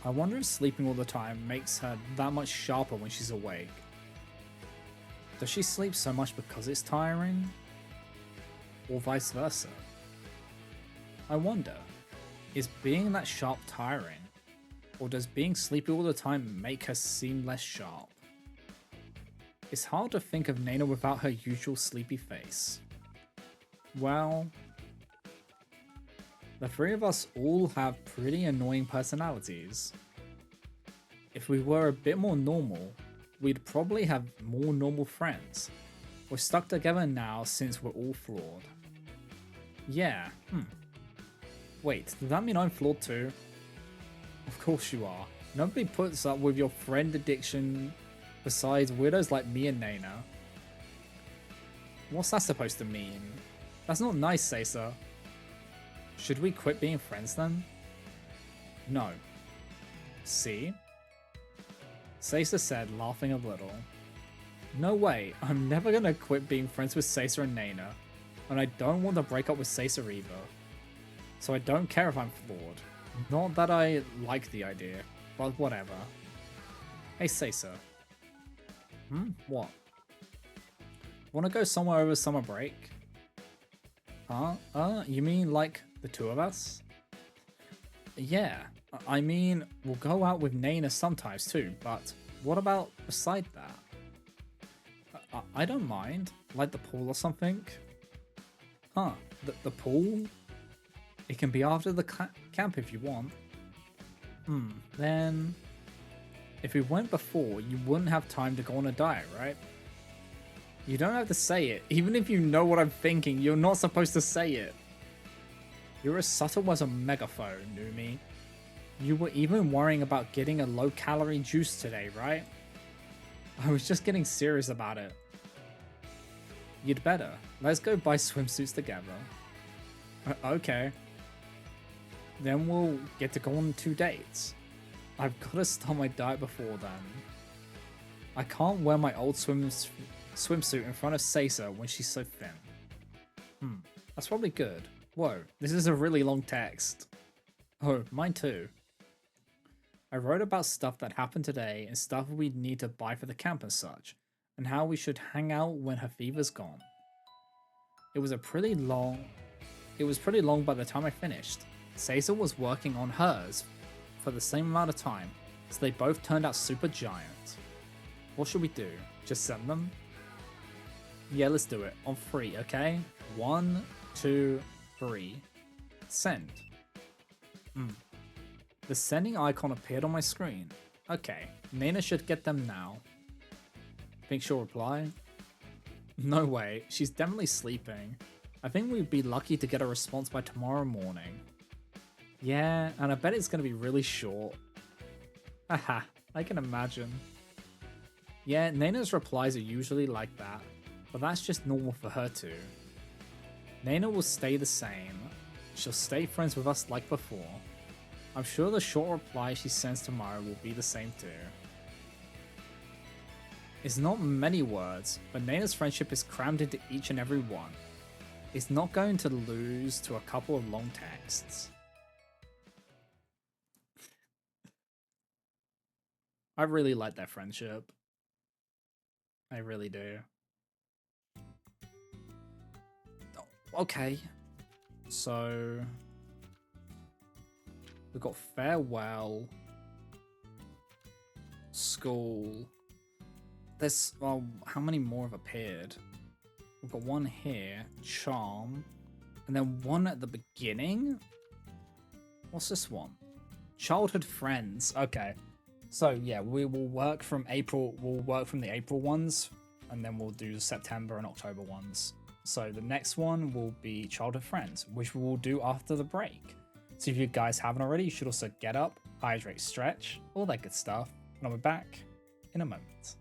I wonder if sleeping all the time makes her that much sharper when she's awake. Does she sleep so much because it's tiring? Or vice versa? I wonder, is being that sharp tiring? Or does being sleepy all the time make her seem less sharp? It's hard to think of Naina without her usual sleepy face. Well, the three of us all have pretty annoying personalities. If we were a bit more normal, we'd probably have more normal friends. We're stuck together now since we're all flawed. Yeah, Wait, does that mean I'm flawed too? Of course you are. Nobody puts up with your friend addiction besides weirdos like me and Naina. What's that supposed to mean? That's not nice, Sasa. Should we quit being friends then? No. See? Sasa said, laughing a little. No way, I'm never gonna quit being friends with Sasa and Naina, and I don't want to break up with Sasa either. So I don't care if I'm flawed. Not that I like the idea, but whatever. Hey Sasa. What? Wanna go somewhere over summer break? Huh? You mean like the two of us? Yeah, I mean, we'll go out with Naina sometimes too, but what about beside that? I don't mind, like the pool or something. Huh, the pool? It can be after the camp if you want. Then... If we went before, you wouldn't have time to go on a diet, right? You don't have to say it. Even if you know what I'm thinking, you're not supposed to say it. You're as subtle as a megaphone, Numi. You were even worrying about getting a low-calorie juice today, right? I was just getting serious about it. You'd better. Let's go buy swimsuits together. Okay. Then we'll get to go on 2 dates. I've got to start my diet before then. I can't wear my old swimsuit in front of Sasa when she's so thin. That's probably good. Whoa, this is a really long text. Oh, mine too. I wrote about stuff that happened today and stuff we'd need to buy for the camp and such, and how we should hang out when her fever's gone. It was pretty long by the time I finished. Sasa was working on hers for the same amount of time, so they both turned out super giant. What should we do? Just send them? Yeah, let's do it. On 3, okay? 1, 2, 3. Send. The sending icon appeared on my screen. Okay, Naina should get them now. Think she'll reply? No way, she's definitely sleeping. I think we'd be lucky to get a response by tomorrow morning. Yeah, and I bet it's going to be really short. Haha, I can imagine. Yeah, Naina's replies are usually like that. but that's just normal for her too. Nana will stay the same. She'll stay friends with us like before. I'm sure the short reply she sends tomorrow will be the same too. It's not many words, but Nana's friendship is crammed into each and every one. It's not going to lose to a couple of long texts. I really like their friendship. I really do. Okay. So we've got farewell, school. There's, well, how many more have appeared? We've got one here, charm, and then one at the beginning. What's this one? Childhood friends. Okay. So yeah, we will work from April. We'll work from the April ones, and then we'll do September and October ones. So the next one will be childhood friends, which we will do after the break. So if you guys haven't already, you should also get up, hydrate, stretch, all that good stuff. And I'll be back in a moment.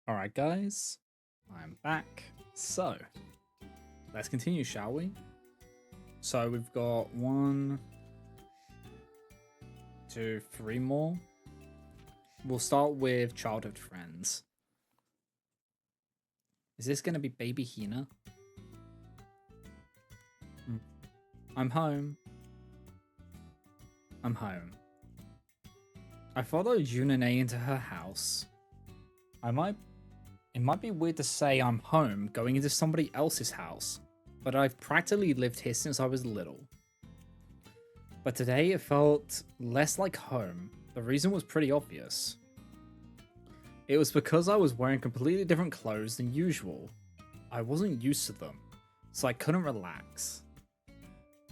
Alright, guys, I'm back. So, let's continue, shall we? So, we've got 1, 2, 3 more. We'll start with childhood friends. Is this going to be Baby Hina? I'm home. I'm home. I followed Yunane into her house. It might be weird to say I'm home going into somebody else's house, but I've practically lived here since I was little. But today it felt less like home. The reason was pretty obvious. It was because I was wearing completely different clothes than usual. I wasn't used to them, so I couldn't relax.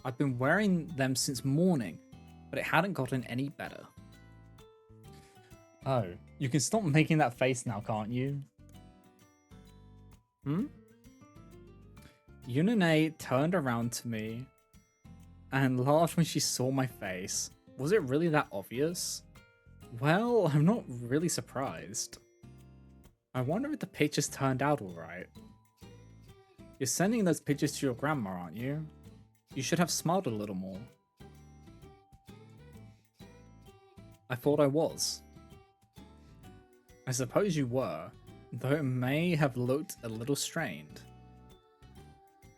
I've been wearing them since morning, but it hadn't gotten any better. Oh, you can stop making that face now, can't you? Yunane turned around to me and laughed when she saw my face. Was it really that obvious? Well, I'm not really surprised. I wonder if the pictures turned out alright. You're sending those pictures to your grandma, aren't you? You should have smiled a little more. I thought I was. I suppose you were, though it may have looked a little strained.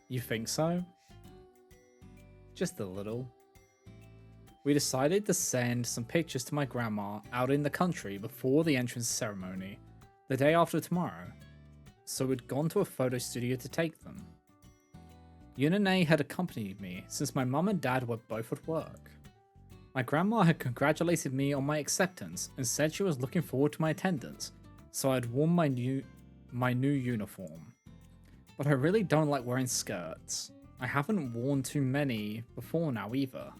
You think so? Just a little. We decided to send some pictures to my grandma out in the country before the entrance ceremony, the day after tomorrow, so we'd gone to a photo studio to take them. Yunane had accompanied me since my mum and dad were both at work. My grandma had congratulated me on my acceptance and said she was looking forward to my attendance, so I'd worn my new uniform. But I really don't like wearing skirts. I haven't worn too many before now either.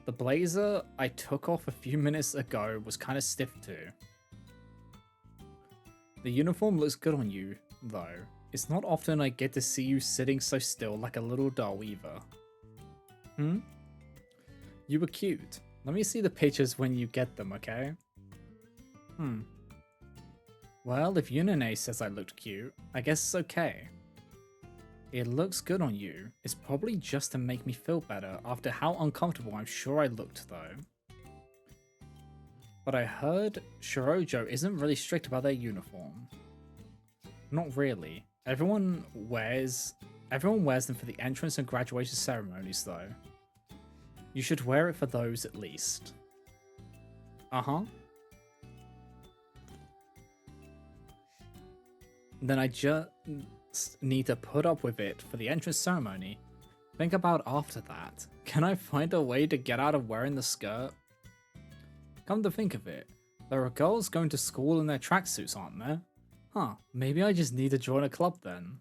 The blazer I took off a few minutes ago was kind of stiff too. The uniform looks good on you, though. It's not often I get to see you sitting so still like a little doll either. You were cute. Let me see the pictures when you get them, okay? Well, if Yunane says I looked cute, I guess it's okay. It looks good on you. It's probably just to make me feel better after how uncomfortable I'm sure I looked though. But I heard Shirojo isn't really strict about their uniform. Not really. Everyone wears them for the entrance and graduation ceremonies though. You should wear it for those at least. Then I just need to put up with it for the entrance ceremony. Think about after that. Can I find a way to get out of wearing the skirt? Come to think of it, there are girls going to school in their tracksuits, aren't there? Maybe I just need to join a club then.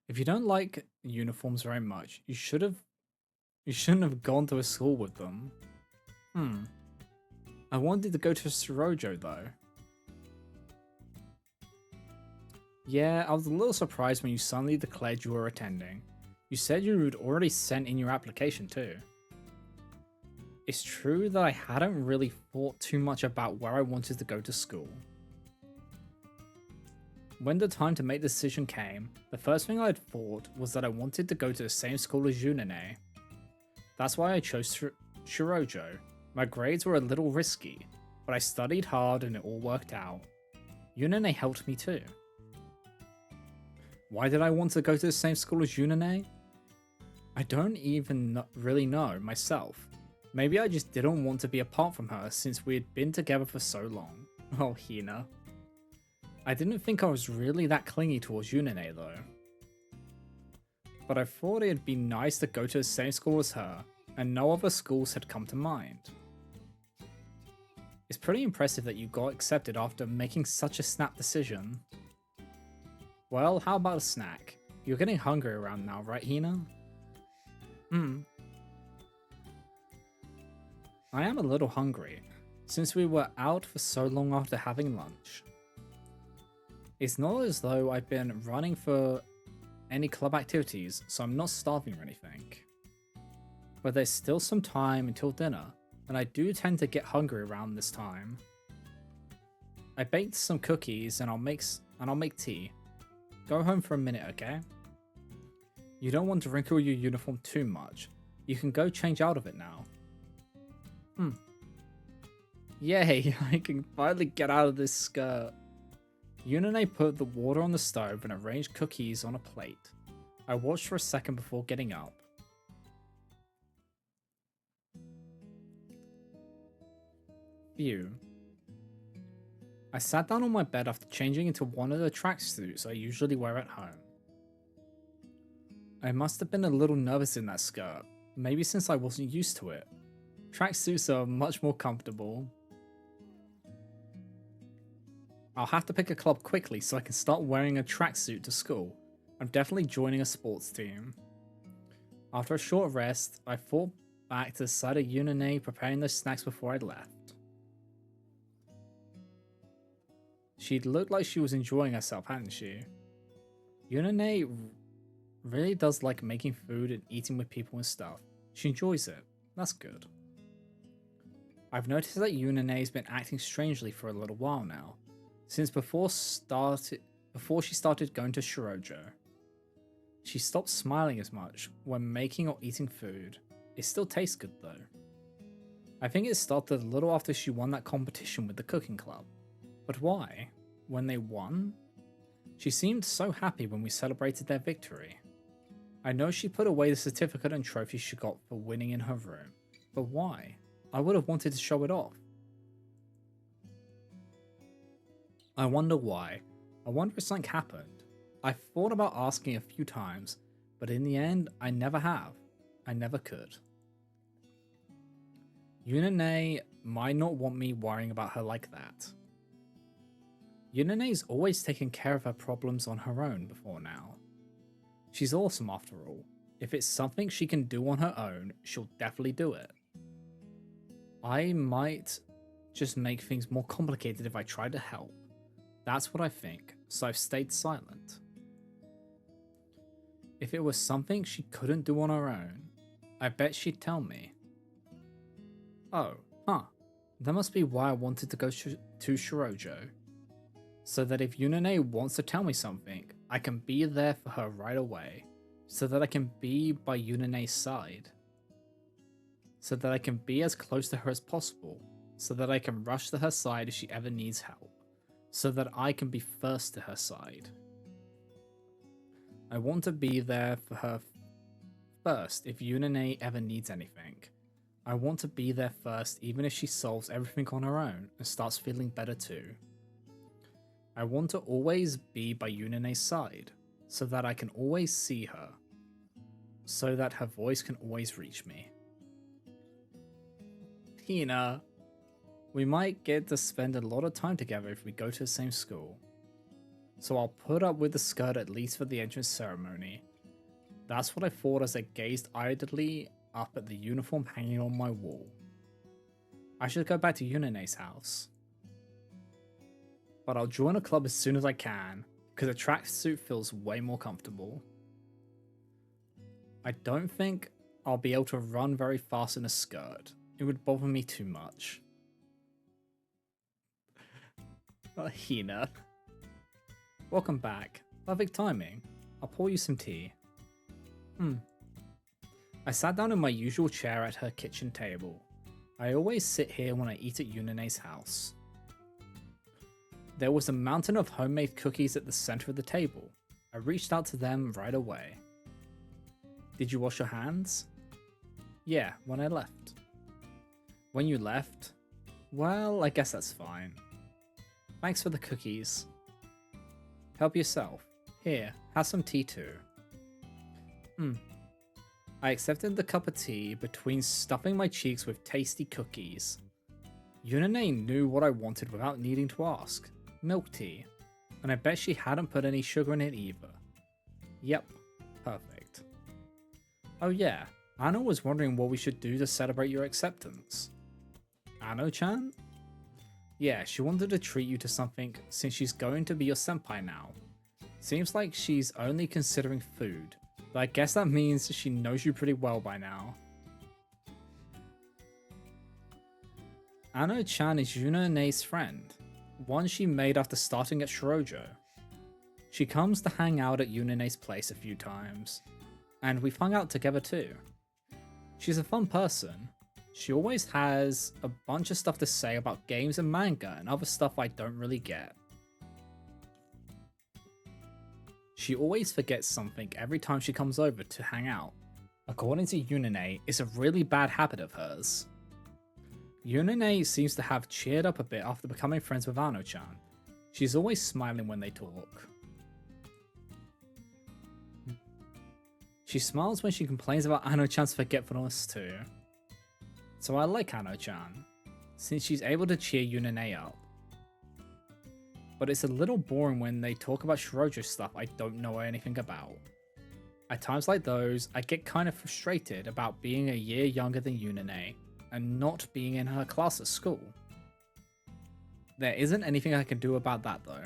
If you don't like uniforms very much, you shouldn't have gone to a school with them. I wanted to go to Shirojo though. Yeah, I was a little surprised when you suddenly declared you were attending. You said you had already sent in your application too. It's true that I hadn't really thought too much about where I wanted to go to school. When the time to make the decision came, the first thing I'd thought was that I wanted to go to the same school as Yunane. That's why I chose Shirojo. My grades were a little risky, but I studied hard and it all worked out. Yunane helped me too. Why did I want to go to the same school as Yunane? I don't even really know myself. Maybe I just didn't want to be apart from her since we had been together for so long. Oh, Hina. I didn't think I was really that clingy towards Yunane though. But I thought it'd be nice to go to the same school as her, and no other schools had come to mind. It's pretty impressive that you got accepted after making such a snap decision. Well, how about a snack? You're getting hungry around now, right, Hina? I am a little hungry, since we were out for so long after having lunch. It's not as though I've been running for any club activities, so I'm not starving or anything. But there's still some time until dinner, and I do tend to get hungry around this time. I baked some cookies and I'll make tea. Go home for a minute, okay? You don't want to wrinkle your uniform too much. You can go change out of it now. Yay, I can finally get out of this skirt. Yunane put the water on the stove and arranged cookies on a plate. I watched for a second before getting up. Phew. I sat down on my bed after changing into one of the tracksuits I usually wear at home. I must have been a little nervous in that skirt, maybe since I wasn't used to it. Tracksuits are much more comfortable. I'll have to pick a club quickly so I can start wearing a tracksuit to school. I'm definitely joining a sports team. After a short rest, I fought back to the side of Yunane preparing those snacks before I left. She looked like she was enjoying herself, hadn't she? Yunane really does like making food and eating with people and stuff. She enjoys it. That's good. I've noticed that Yunane's been acting strangely for a little while now, since before she started going to Shirojo. She stopped smiling as much when making or eating food. It still tastes good though. I think it started a little after she won that competition with the cooking club. But why? When they won? She seemed so happy when we celebrated their victory. I know she put away the certificate and trophy she got for winning in her room, but why? I would have wanted to show it off. I wonder why. I wonder if something happened. I've thought about asking a few times, but in the end, I never have. I never could. Yunane might not want me worrying about her like that. Yunane's always taken care of her problems on her own before now. She's awesome after all. If it's something she can do on her own, she'll definitely do it. I might just make things more complicated if I try to help. That's what I think, so I've stayed silent. If it was something she couldn't do on her own, I bet she'd tell me. Oh, huh. That must be why I wanted to go to Shirojo. So that if Yunane wants to tell me something, I can be there for her right away. So that I can be by Yunane's side. So that I can be as close to her as possible. So that I can rush to her side if she ever needs help. So that I can be first to her side. I want to be there for her first if Yunane ever needs anything. I want to be there first even if she solves everything on her own and starts feeling better too. I want to always be by Yunane's side, so that I can always see her, so that her voice can always reach me. Hina, we might get to spend a lot of time together if we go to the same school. So I'll put up with the skirt at least for the entrance ceremony. That's what I thought as I gazed idly up at the uniform hanging on my wall. I should go back to Yunane's house. But I'll join a club as soon as I can, because a tracksuit feels way more comfortable. I don't think I'll be able to run very fast in a skirt. It would bother me too much. Hina. Welcome back. Perfect timing. I'll pour you some tea. I sat down in my usual chair at her kitchen table. I always sit here when I eat at Yunane's house. There was a mountain of homemade cookies at the center of the table. I reached out to them right away. Did you wash your hands? Yeah, when I left. When you left? Well, I guess that's fine. Thanks for the cookies. Help yourself. Here, have some tea too. I accepted the cup of tea between stuffing my cheeks with tasty cookies. Yunane knew what I wanted without needing to ask. Milk tea. And I bet she hadn't put any sugar in it either. Yep, perfect. Oh yeah, Anna was wondering what we should do to celebrate your acceptance. Ano-chan? Yeah, she wanted to treat you to something since she's going to be your senpai now. Seems like she's only considering food, but I guess that means she knows you pretty well by now. Ano-chan is Yunane's friend. one she made after starting at Shirojo. She comes to hang out at Yunane's place a few times, and we've hung out together too. She's a fun person. She always has a bunch of stuff to say about games and manga and other stuff I don't really get. She always forgets something every time she comes over to hang out. According to Yunane, it's a really bad habit of hers. Yunane seems to have cheered up a bit after becoming friends with Ano-chan. She's always smiling when they talk. She smiles when she complains about Ano-chan's forgetfulness too. So I like Ano-chan, since she's able to cheer Yunane up. But it's a little boring when they talk about Shirojo stuff I don't know anything about. At times like those, I get kind of frustrated about being a year younger than Yunane and not being in her class at school. There isn't anything I can do about that though.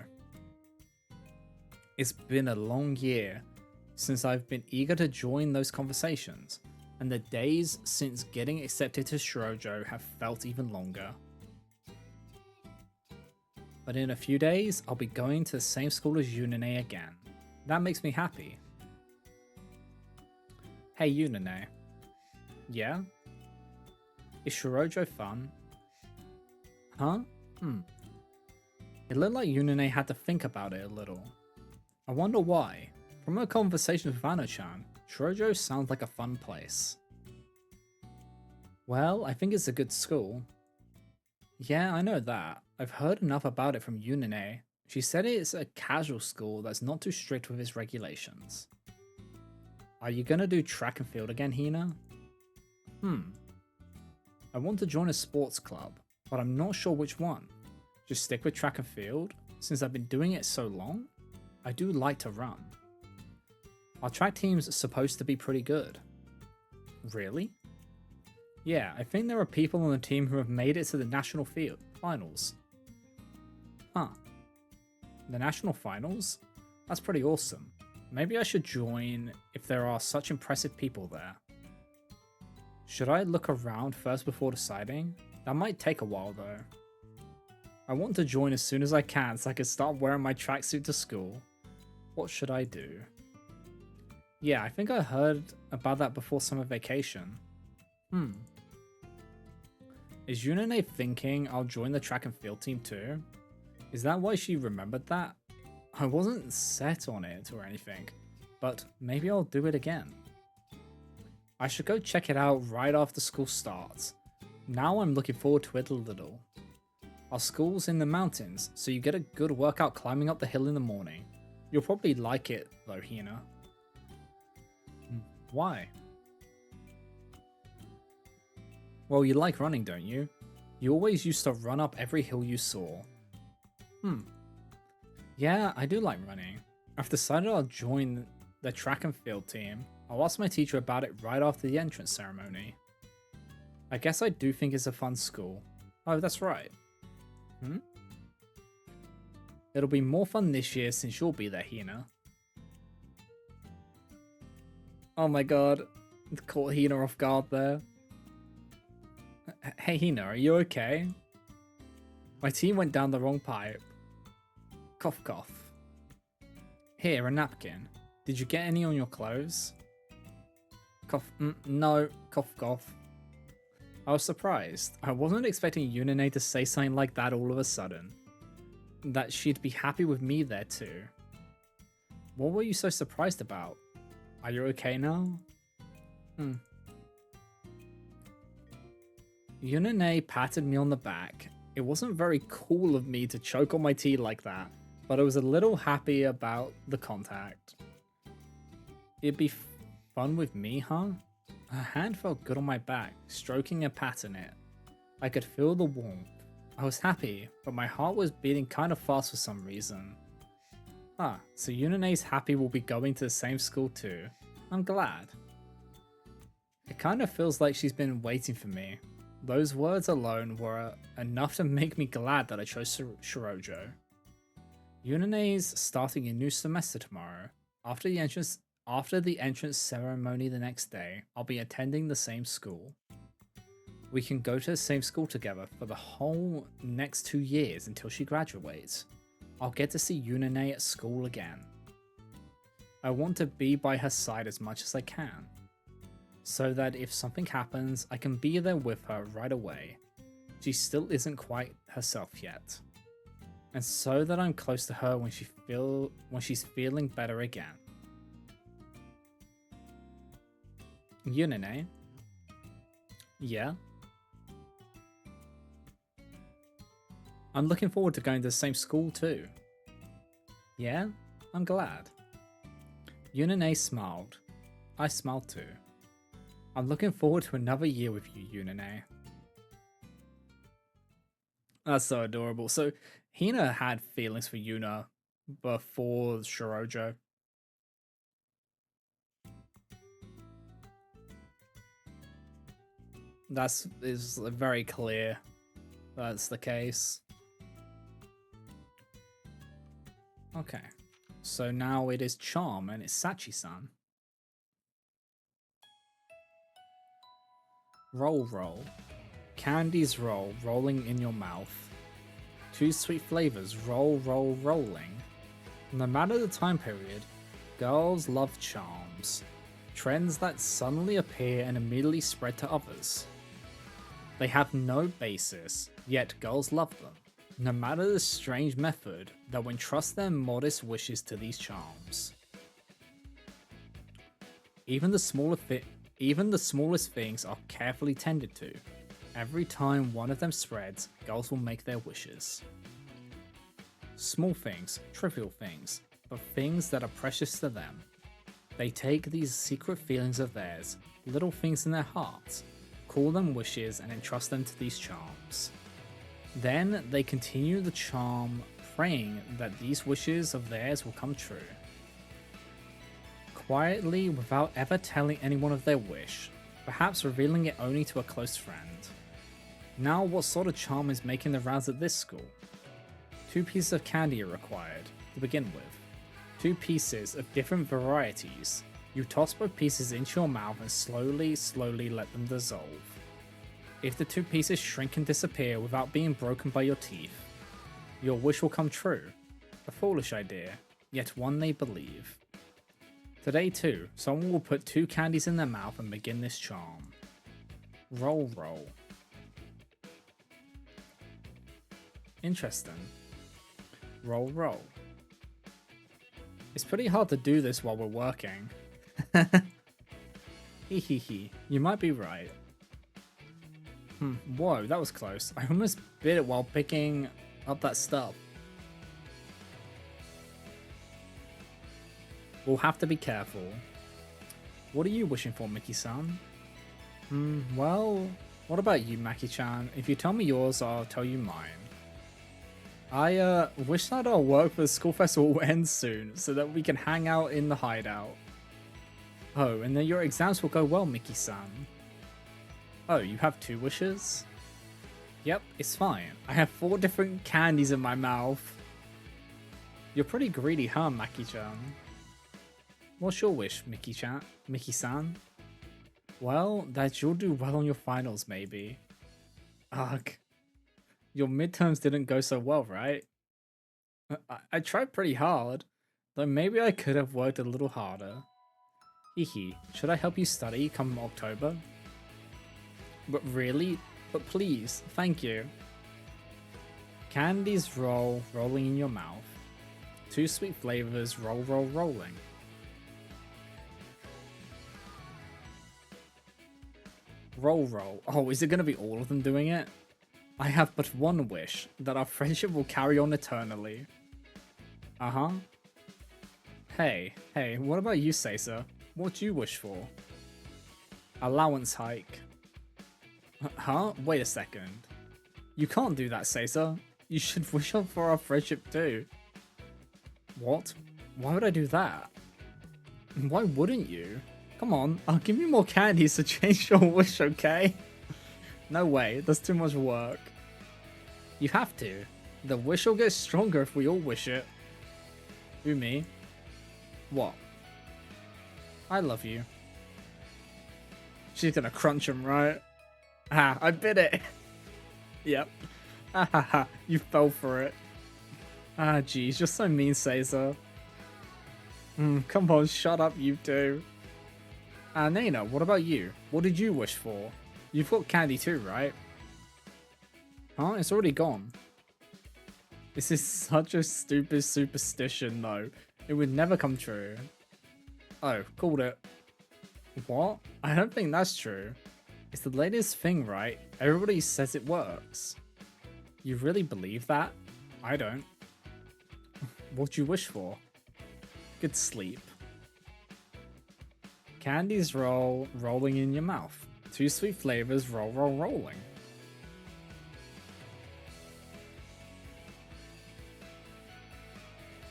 It's been a long year since I've been eager to join those conversations, and the days since getting accepted to Shirojo have felt even longer. But in a few days, I'll be going to the same school as Yunane again. That makes me happy. Hey Yunane. Yeah? Is Shirojo fun? Huh? It looked like Yunane had to think about it a little. I wonder why. From her conversation with Ano-chan, Shirojo sounds like a fun place. Well, I think it's a good school. Yeah, I know that. I've heard enough about it from Yunane. She said it's a casual school that's not too strict with its regulations. Are you gonna do track and field again, Hina? I want to join a sports club, but I'm not sure which one. Just stick with track and field, since I've been doing it so long? I do like to run. Our track team's supposed to be pretty good. Really? Yeah, I think there are people on the team who have made it to the national field finals. Huh. The national finals? That's pretty awesome. Maybe I should join if there are such impressive people there. Should I look around first before deciding? That might take a while though. I want to join as soon as I can so I can start wearing my tracksuit to school. What should I do? Yeah, I think I heard about that before summer vacation. Is Yunane thinking I'll join the track and field team too? Is that why she remembered that? I wasn't set on it or anything, but maybe I'll do it again. I should go check it out right after school starts. Now I'm looking forward to it a little. Our school's in the mountains, so you get a good workout climbing up the hill in the morning. You'll probably like it though, Hina. Why? Well, you like running, don't you? You always used to run up every hill you saw. Yeah, I do like running. I've decided I'll join the track and field team. I'll ask my teacher about it right after the entrance ceremony. I guess I do think it's a fun school. Oh, that's right. It'll be more fun this year since you'll be there, Hina. Oh my god, caught Hina off guard there. Hey Hina, are you okay? My team went down the wrong pipe. Cough cough. Here, a napkin. Did you get any on your clothes? Cough, no, cough cough. I was surprised. I wasn't expecting Yunane to say something like that all of a sudden. That she'd be happy with me there too. What were you so surprised about? Are you okay now? Yunane patted me on the back. It wasn't very cool of me to choke on my tea like that, but I was a little happy about the contact. It'd be fun with me, huh? Her hand felt good on my back, stroking and patting it. I could feel the warmth. I was happy, but my heart was beating kind of fast for some reason. So Yunane's happy we'll be going to the same school too. I'm glad. It kind of feels like she's been waiting for me. Those words alone were enough to make me glad that I chose Shirojo. Yunane's starting a new semester tomorrow. After the entrance ceremony the next day, I'll be attending the same school. We can go to the same school together for the whole next 2 years until she graduates. I'll get to see Yunane at school again. I want to be by her side as much as I can, so that if something happens, I can be there with her right away. She still isn't quite herself yet. And so that I'm close to her when she's feeling better again. Yunane? Yeah? I'm looking forward to going to the same school too. Yeah? I'm glad. Yunane smiled. I smiled too. I'm looking forward to another year with you, Yunane. That's so adorable. So, Hina had feelings for Yuna before Shirojo. That is very clear. That's the case. Okay. So now it is Charm and it's Sachi-san. Roll roll. Candies roll, rolling in your mouth. 2 sweet flavors, roll roll rolling. No matter the time period, girls love charms. Trends that suddenly appear and immediately spread to others. They have no basis, yet girls love them. No matter the strange method, that will entrust their modest wishes to these charms. Even the smallest things are carefully tended to. Every time one of them spreads, girls will make their wishes. Small things, trivial things, but things that are precious to them. They take these secret feelings of theirs, little things in their hearts, call them wishes and entrust them to these charms. Then they continue the charm, praying that these wishes of theirs will come true. Quietly, without ever telling anyone of their wish, perhaps revealing it only to a close friend. Now, what sort of charm is making the rounds at this school? 2 pieces of candy are required, to begin with. 2 pieces of different varieties. You toss both pieces into your mouth and slowly let them dissolve. If the 2 pieces shrink and disappear without being broken by your teeth, your wish will come true. A foolish idea, yet one they believe. Today too, someone will put 2 candies in their mouth and begin this charm. Roll roll. Interesting. Roll roll. It's pretty hard to do this while we're working. Hehehe, you might be right. Whoa, that was close. I almost bit it while picking up that stuff. We'll have to be careful. What are you wishing for, Miki-san? Well, what about you, Maki-chan? If you tell me yours, I'll tell you mine. I wish that our work for the school festival will end soon, so that we can hang out in the hideout. Oh, and then your exams will go well, Miki-san. Oh, you have 2 wishes? Yep, it's fine. I have 4 different candies in my mouth. You're pretty greedy, huh, Maki-chan? What's your wish, Miki-san? Well, that you'll do well on your finals, maybe. Ugh. Your midterms didn't go so well, right? I tried pretty hard, though maybe I could have worked a little harder. Hihi, should I help you study come October? But really? But please, thank you. Candies roll, rolling in your mouth. 2 sweet flavors, roll, roll, rolling. Roll, roll. Oh, is it going to be all of them doing it? I have but one wish, that our friendship will carry on eternally. Uh-huh. Hey, what about you, Seiza? What do you wish for? Allowance hike. Huh? Wait a second. You can't do that, Seiza. You should wish for our friendship too. What? Why would I do that? Why wouldn't you? Come on, I'll give you more candies to change your wish, okay? No way, that's too much work. You have to. The wish will get stronger if we all wish it. Who, me? What? I love you. She's gonna crunch him, right? Ah, I bit it. Yep. Ah, ha, ha. You fell for it. Ah, geez, you're so mean, Caesar. Come on, shut up, you two. Nana, what about you? What did you wish for? You've got candy too, right? Huh? It's already gone. This is such a stupid superstition, though. It would never come true. Oh, called it. What? I don't think that's true. It's the latest thing, right? Everybody says it works. You really believe that? I don't. What do you wish for? Good sleep. Candies roll, rolling in your mouth. 2 sweet flavors, roll, roll, rolling.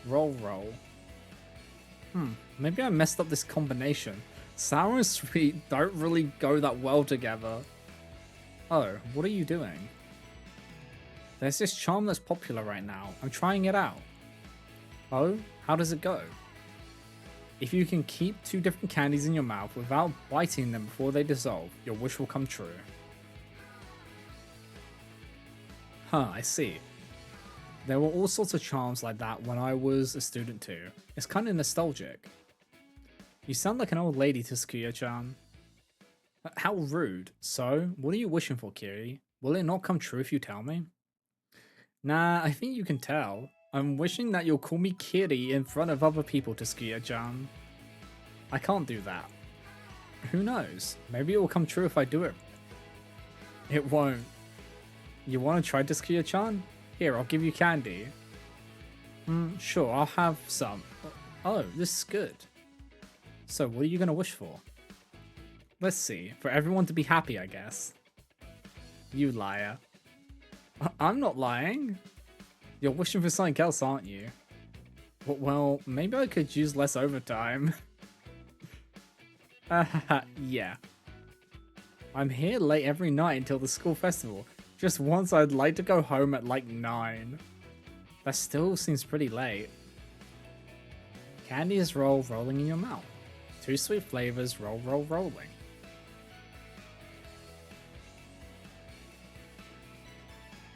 Roll, roll. Maybe I messed up this combination. Sour and sweet don't really go that well together. Oh, what are you doing? There's this charm that's popular right now. I'm trying it out. Oh, how does it go? If you can keep 2 different candies in your mouth without biting them before they dissolve, your wish will come true. Huh, I see. There were all sorts of charms like that when I was a student too. It's kind of nostalgic. You sound like an old lady, Tsukuya-chan. How rude. So, what are you wishing for, Kiri? Will it not come true if you tell me? Nah, I think you can tell. I'm wishing that you'll call me Kiri in front of other people, Tsukuya-chan. I can't do that. Who knows? Maybe it will come true if I do it. It won't. You want to try, Tsukuya-chan? Here, I'll give you candy. Sure, I'll have some. Oh, this is good. So, what are you going to wish for? Let's see. For everyone to be happy, I guess. You liar. I'm not lying. You're wishing for something else, aren't you? Well, maybe I could use less overtime. Yeah. I'm here late every night until the school festival. Just once I'd like to go home at like 9. That still seems pretty late. Candy is rolling in your mouth. 2 sweet flavors, roll, rolling.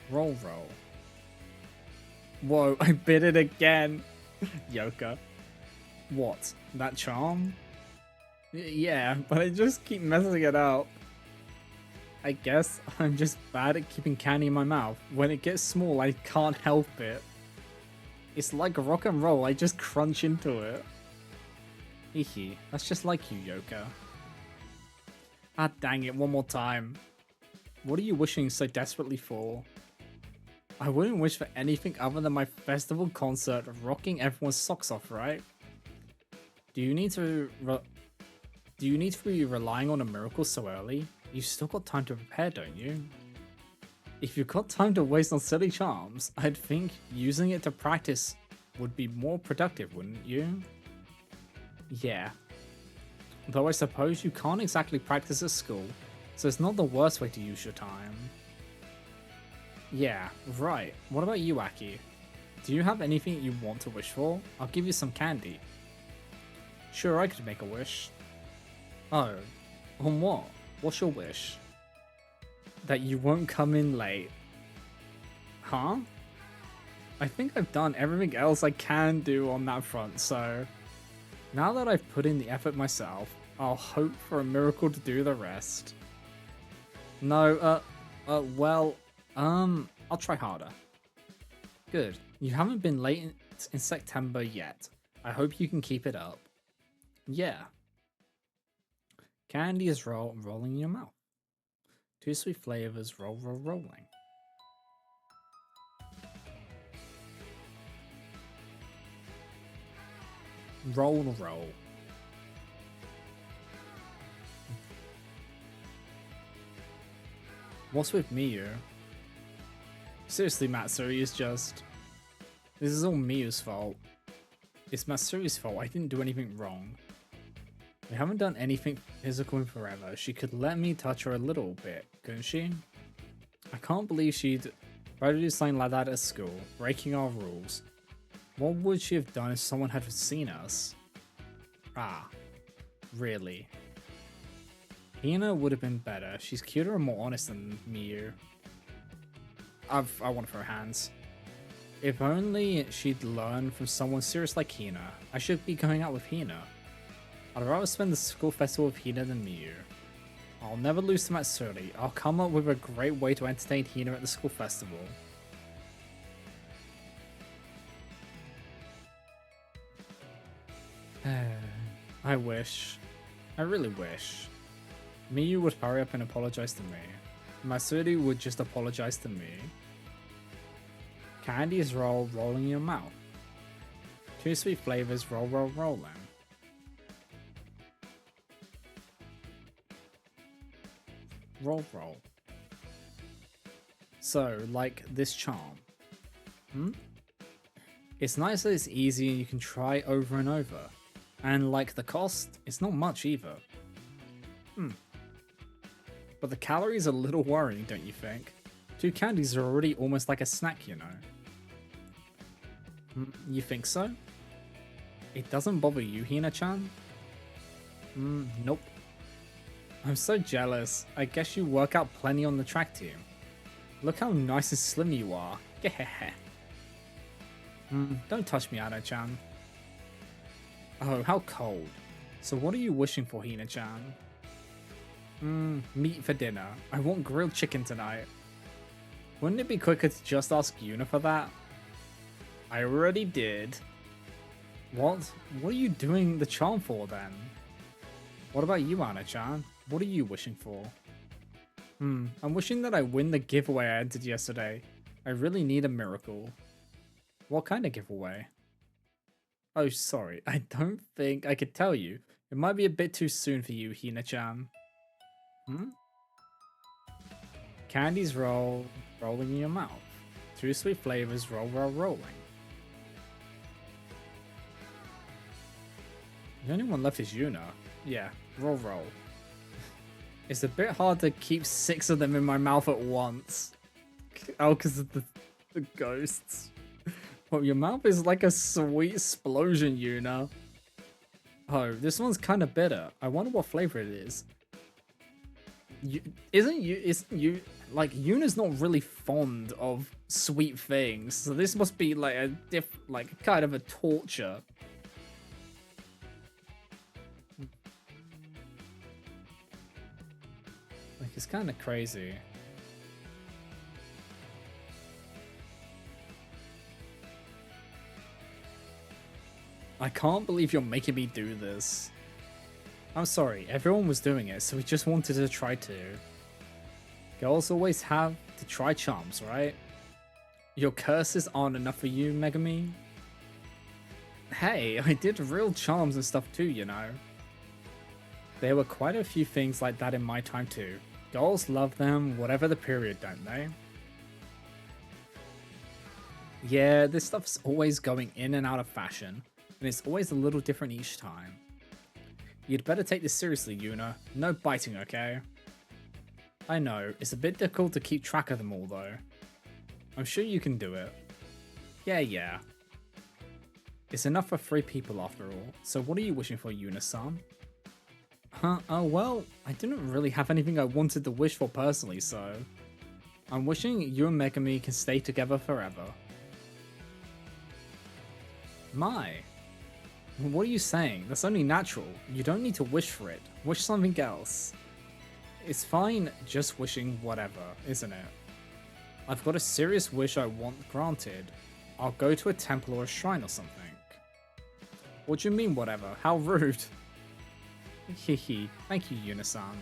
Roll. Whoa, I bit it again. Yoka. What? That charm? Yeah, but I just keep messing it up. I guess I'm just bad at keeping candy in my mouth. When it gets small, I can't help it. It's like rock and roll, I just crunch into it. Hehe, that's just like you, Yoka. Ah, dang it, one more time. What are you wishing so desperately for? I wouldn't wish for anything other than my festival concert of rocking everyone's socks off, right? Do you need to be relying on a miracle so early? You've still got time to prepare, don't you? If you've got time to waste on silly charms, I'd think using it to practice would be more productive, wouldn't you? Yeah. Though I suppose you can't exactly practice at school, so it's not the worst way to use your time. Yeah, right. What about you, Aki? Do you have anything you want to wish for? I'll give you some candy. Sure, I could make a wish. Oh, on what? What's your wish? That you won't come in late. Huh? I think I've done everything else I can do on that front, so... Now that I've put in the effort myself, I'll hope for a miracle to do the rest. No, I'll try harder. Good. You haven't been late in September yet. I hope you can keep it up. Yeah. Candy is rolling in your mouth. 2 sweet flavors, rolling. Roll. What's with Miyu? Seriously, Matsuri is just... This is all Miyu's fault. It's Matsuri's fault. I didn't do anything wrong. We haven't done anything physical in forever. She could let me touch her a little bit, couldn't she? I can't believe she'd try to do something like that at school, breaking our rules. What would she have done if someone had seen us? Ah, really? Hina would have been better. She's cuter and more honest than Miyu. I want her hands. If only she'd learn from someone serious like Hina. I should be going out with Hina. I'd rather spend the school festival with Hina than Miyu. I'll never lose to Matsuri. I'll come up with a great way to entertain Hina at the school festival. I wish. I really wish. Miyu would hurry up and apologize to me. Matsuri would just apologize to me. Candies roll, rolling in your mouth. Two sweet flavors, roll, roll, rolling. Roll, roll. So, like this charm. It's nice that it's easy and you can try over and over. And like the cost, it's not much either. But the calories are a little worrying, don't you think? 2 candies are already almost like a snack, you know. You think so? It doesn't bother you, Hina-chan? Nope. I'm so jealous. I guess you work out plenty on the track team. Look how nice and slim you are. Don't touch me, Ana-chan. Oh, how cold. So what are you wishing for, Hina-chan? Meat for dinner. I want grilled chicken tonight. Wouldn't it be quicker to just ask Yuna for that? I already did. What? What are you doing the charm for then? What about you, Ana-chan? What are you wishing for? I'm wishing that I win the giveaway I entered yesterday. I really need a miracle. What kind of giveaway? Oh, sorry. I don't think I could tell you. It might be a bit too soon for you, Hina-chan. Candies roll, rolling in your mouth. 2 sweet flavors, roll, roll, rolling. The only one left is Yuna. Yeah, roll, roll. It's a bit hard to keep 6 of them in my mouth at once. Oh, because of the ghosts. Well, your mouth is like a sweet explosion, Yuna. Oh, this one's kind of bitter. I wonder what flavor it is. Isn't you like Yuna's not really fond of sweet things, so this must be like a kind of a torture. Like it's kind of crazy. I can't believe you're making me do this. I'm sorry, everyone was doing it, so we just wanted to try too. Girls always have to try charms, right? Your curses aren't enough for you, Megami? Hey, I did real charms and stuff too, you know. There were quite a few things like that in my time too. Girls love them, whatever the period, don't they? Yeah, this stuff's always going in and out of fashion, and it's always a little different each time. You'd better take this seriously, Yuna. No biting, okay? I know, it's a bit difficult to keep track of them all though. I'm sure you can do it. Yeah. It's enough for 3 people after all, so what are you wishing for, Yuna-san? Oh well, I didn't really have anything I wanted to wish for personally, so... I'm wishing you and Megami can stay together forever. My... What are you saying? That's only natural. You don't need to wish for it. Wish something else. It's fine just wishing whatever, isn't it? I've got a serious wish I want granted. I'll go to a temple or a shrine or something. What do you mean whatever? How rude. Hehe. Thank you, Yuna-san.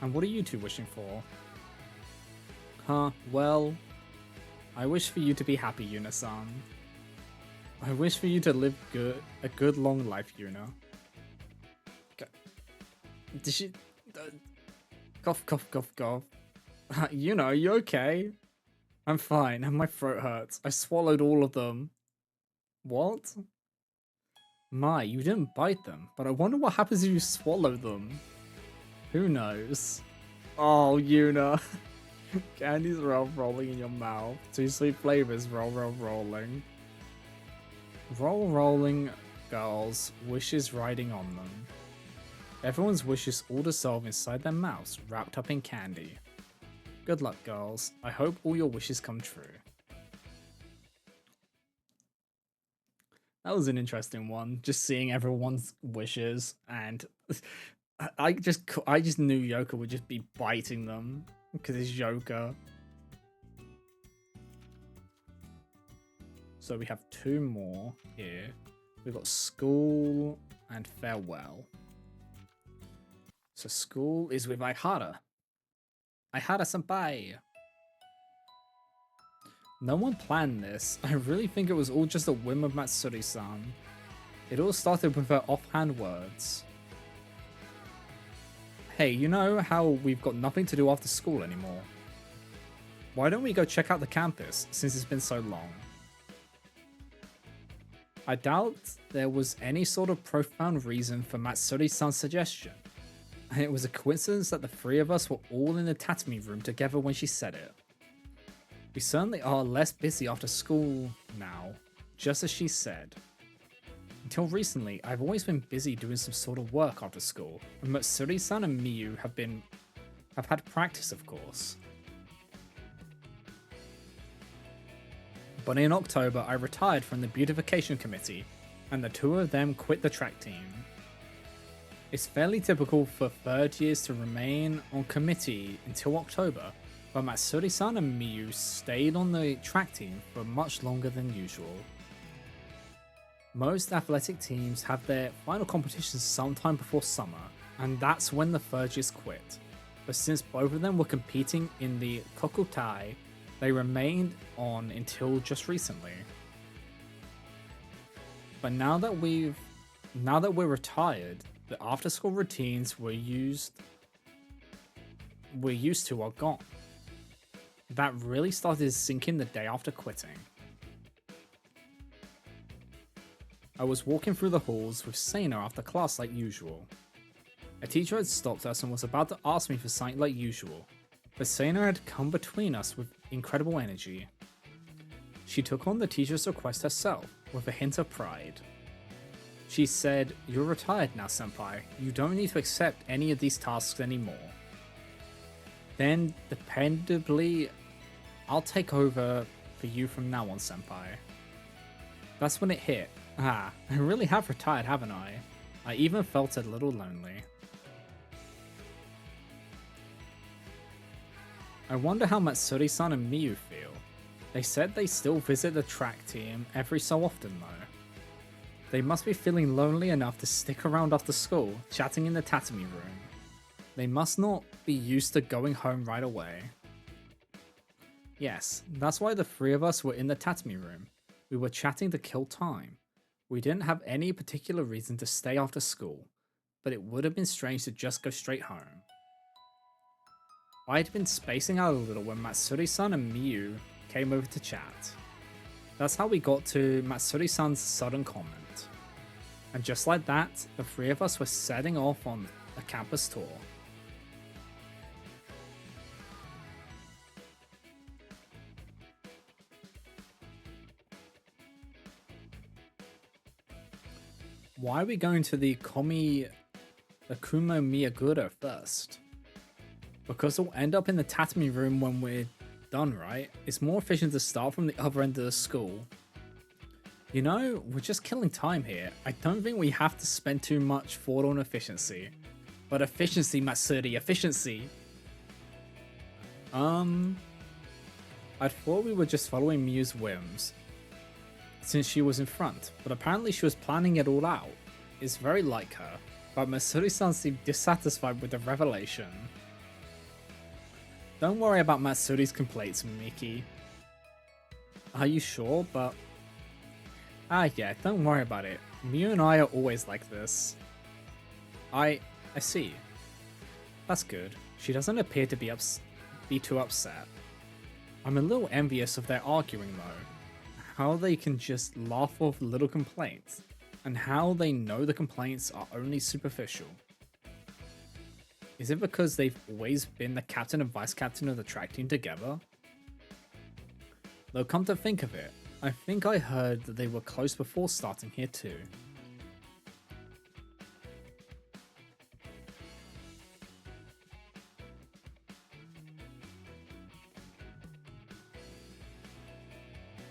And what are you two wishing for? Well... I wish for you to be happy, Yuna-san. I wish for you to live a good long life, Yuna. Did she... cough. Yuna, are you okay? I'm fine, and my throat hurts. I swallowed all of them. What? My, you didn't bite them, but I wonder what happens if you swallow them. Who knows? Oh, Yuna. Candies rolling in your mouth. 2 sweet flavors rolling. Rolling girls, wishes riding on them. Everyone's wishes all dissolve inside their mouths, wrapped up in candy. Good luck, girls. I hope all your wishes come true. That was an interesting one, just seeing everyone's wishes, and I just knew Yoka would just be biting them because it's Yoka. So we have two more here. We've got school and farewell. So school is with Aihara. Aihara-senpai. No one planned this. I really think it was all just a whim of Matsuri-san. It all started with her offhand words. Hey, you know how we've got nothing to do after school anymore? Why don't we go check out the campus, since it's been so long? I doubt there was any sort of profound reason for Matsuri-san's suggestion, and it was a coincidence that the three of us were all in the tatami room together when she said it. We certainly are less busy after school now, just as she said. Until recently, I've always been busy doing some sort of work after school, and Matsuri-san and Miyu have had practice, of course. But in October, I retired from the beautification committee, and the two of them quit the track team. It's fairly typical for third years to remain on committee until October, but Matsuri-san and Miyu stayed on the track team for much longer than usual. Most athletic teams have their final competitions sometime before summer, and that's when the third years quit. But since both of them were competing in the Kokutai, they remained on until just recently. But now that we're retired, the after-school routines we're used to are gone. That really started sinking the day after quitting. I was walking through the halls with Sana after class like usual. A teacher had stopped us and was about to ask me for something like usual, but Sana had come between us with incredible energy. She took on the teacher's request herself, with a hint of pride. She said, "You're retired now, senpai. You don't need to accept any of these tasks anymore. Then, dependably, I'll take over for you from now on, senpai." That's when it hit. I really have retired, haven't I? I even felt a little lonely. I wonder how Matsuri-san and Miyu feel. They said they still visit the track team every so often though. They must be feeling lonely enough to stick around after school, chatting in the tatami room. They must not be used to going home right away. Yes, that's why the three of us were in the tatami room. We were chatting to kill time. We didn't have any particular reason to stay after school, but it would have been strange to just go straight home. I'd been spacing out a little when Matsuri-san and Miyu came over to chat. That's how we got to Matsuri-san's sudden comment. And just like that, the three of us were setting off on a campus tour. Why are we going to the Kumo Miyagura first? Because we'll end up in the tatami room when we're done, right? It's more efficient to start from the other end of the school. You know, we're just killing time here. I don't think we have to spend too much thought on efficiency. But efficiency, Matsuri, efficiency! I thought we were just following Miyu's whims, since she was in front, but apparently she was planning it all out. It's very like her, but Matsuri-san seemed dissatisfied with the revelation. Don't worry about Matsuri's complaints, Miki. Are you sure? But... yeah, don't worry about it. Miyu and I are always like this. I see. That's good. She doesn't appear to be too upset. I'm a little envious of their arguing though. How they can just laugh off little complaints, and how they know the complaints are only superficial. Is it because they've always been the captain and vice captain of the track team together? Though come to think of it, I think I heard that they were close before starting here too.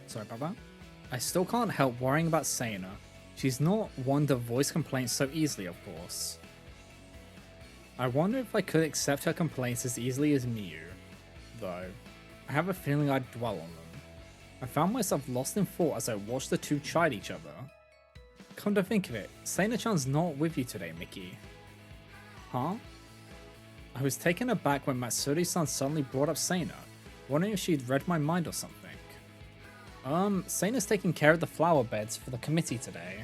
Sorry about that. I still can't help worrying about Sana. She's not one to voice complaints so easily, of course. I wonder if I could accept her complaints as easily as Miyu, though. I have a feeling I'd dwell on them. I found myself lost in thought as I watched the two chide each other. Come to think of it, Sana-chan's not with you today, Mickey. Huh? I was taken aback when Matsuri-san suddenly brought up Sana, wondering if she'd read my mind or something. Sana's taking care of the flower beds for the committee today.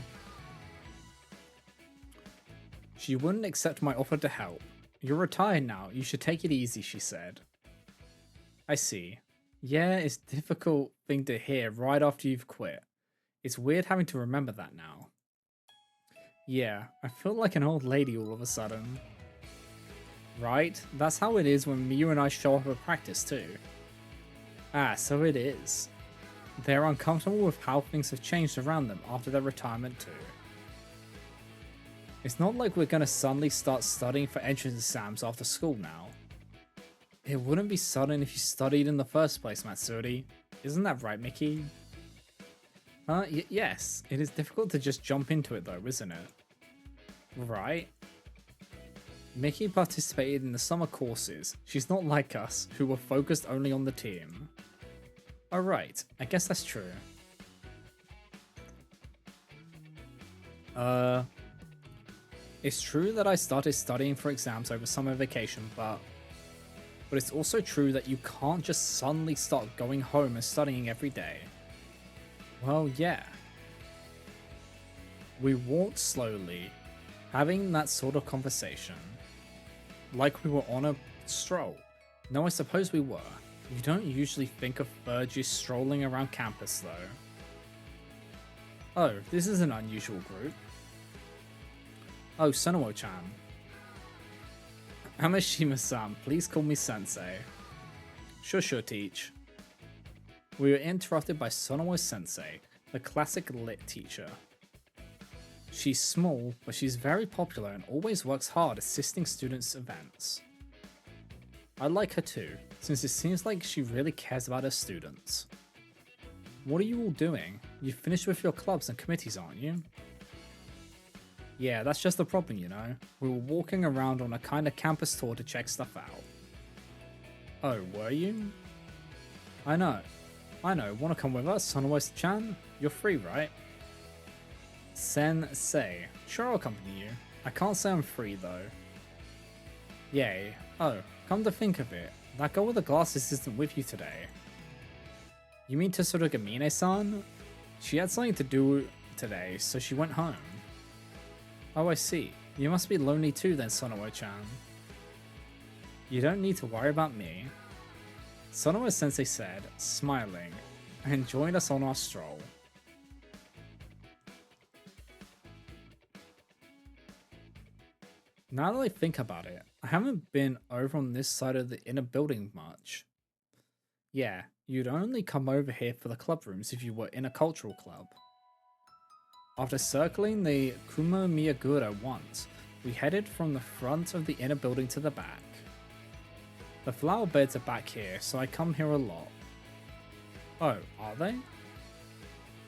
She wouldn't accept my offer to help. You're retired now, you should take it easy, she said. I see. Yeah, it's a difficult thing to hear right after you've quit. It's weird having to remember that now. Yeah, I feel like an old lady all of a sudden. Right? That's how it is when Miyu and I show up at practice too. Ah, so it is. They're uncomfortable with how things have changed around them after their retirement too. It's not like we're gonna suddenly start studying for entrance exams after school now. It wouldn't be sudden if you studied in the first place, Matsuri. Isn't that right, Mickey? Yes. It is difficult to just jump into it though, isn't it? Right? Mickey participated in the summer courses. She's not like us, who were focused only on the team. Alright, I guess that's true. It's true that I started studying for exams over summer vacation, but it's also true that you can't just suddenly start going home and studying every day. Well, yeah. We walked slowly, having that sort of conversation. Like we were on a stroll. No, I suppose we were. You don't usually think of third year strolling around campus though. Oh, this is an unusual group. Oh, Sonowo-chan. Hamashima-san, please call me sensei. Sure, teach. We were interrupted by Sonowo-sensei, the classic lit teacher. She's small, but she's very popular and always works hard assisting students' events. I like her too, since it seems like she really cares about her students. What are you all doing? You've finished with your clubs and committees, aren't you? Yeah, that's just the problem, you know. We were walking around on a kind of campus tour to check stuff out. Oh, were you? I know. Wanna come with us, Sonowo-chan? You're free, right? Sensei. Sure, I'll accompany you. I can't say I'm free, though. Yay. Oh, come to think of it, that girl with the glasses isn't with you today. You mean Tsurugamine-san? She had something to do today, so she went home. Oh, I see. You must be lonely too then, Sonowo-chan. You don't need to worry about me. Sonowo-sensei said, smiling, and joined us on our stroll. Now that I think about it, I haven't been over on this side of the inner building much. Yeah, you'd only come over here for the club rooms if you were in a cultural club. After circling the Kumo Miyagura once, we headed from the front of the inner building to the back. The flower beds are back here, so I come here a lot. Oh, are they?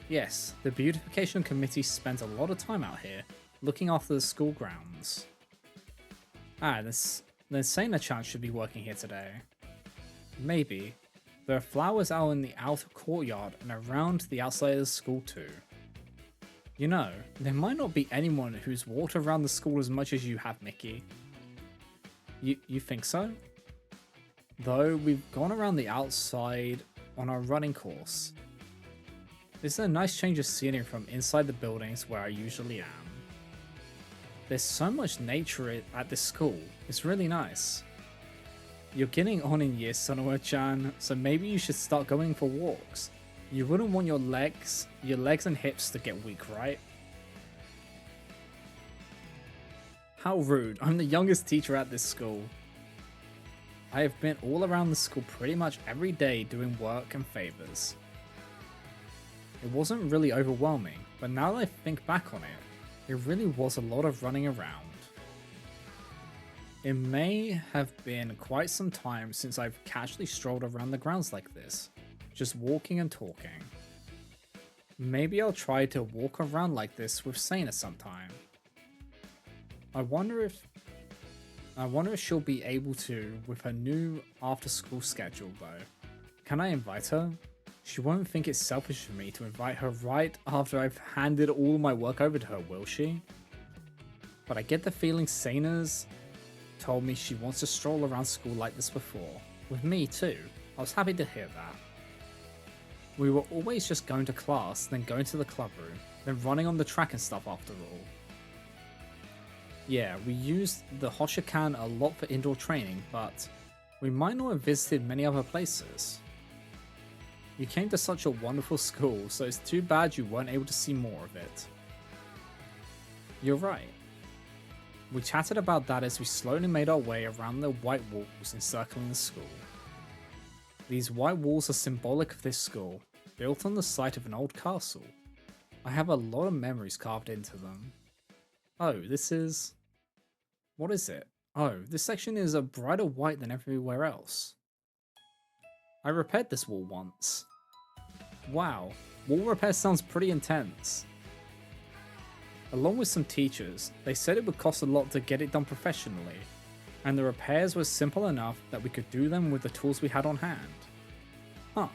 Yes, the beautification committee spends a lot of time out here, looking after the school grounds. Ah, then Sana-chan should be working here today. Maybe. There are flowers out in the outer courtyard and around the outside of the school too. You know, there might not be anyone who's walked around the school as much as you have, Mickey. You think so? Though we've gone around the outside on our running course. This is a nice change of scenery from inside the buildings where I usually am. There's so much nature at this school, it's really nice. You're getting on in years, Sonowo-chan, so maybe you should start going for walks. You wouldn't want your legs and hips to get weak, right? How rude, I'm the youngest teacher at this school. I have been all around the school pretty much every day doing work and favors. It wasn't really overwhelming, but now that I think back on it, it really was a lot of running around. It may have been quite some time since I've casually strolled around the grounds like this, just walking and talking. Maybe I'll try to walk around like this with Sana sometime. I wonder if she'll be able to with her new after-school schedule though. Can I invite her? She won't think it's selfish of me to invite her right after I've handed all my work over to her, will she? But I get the feeling Sana's told me she wants to stroll around school like this before. With me too. I was happy to hear that. We were always just going to class, then going to the club room, then running on the track and stuff after all. Yeah, we used the Hoshikan a lot for indoor training, but we might not have visited many other places. You came to such a wonderful school, so it's too bad you weren't able to see more of it. You're right. We chatted about that as we slowly made our way around the white walls encircling the school. These white walls are symbolic of this school, built on the site of an old castle. I have a lot of memories carved into them. Oh, this is... What is it? Oh, this section is a brighter white than everywhere else. I repaired this wall once. Wow, wall repair sounds pretty intense. Along with some teachers, they said it would cost a lot to get it done professionally, and the repairs were simple enough that we could do them with the tools we had on hand. Huh.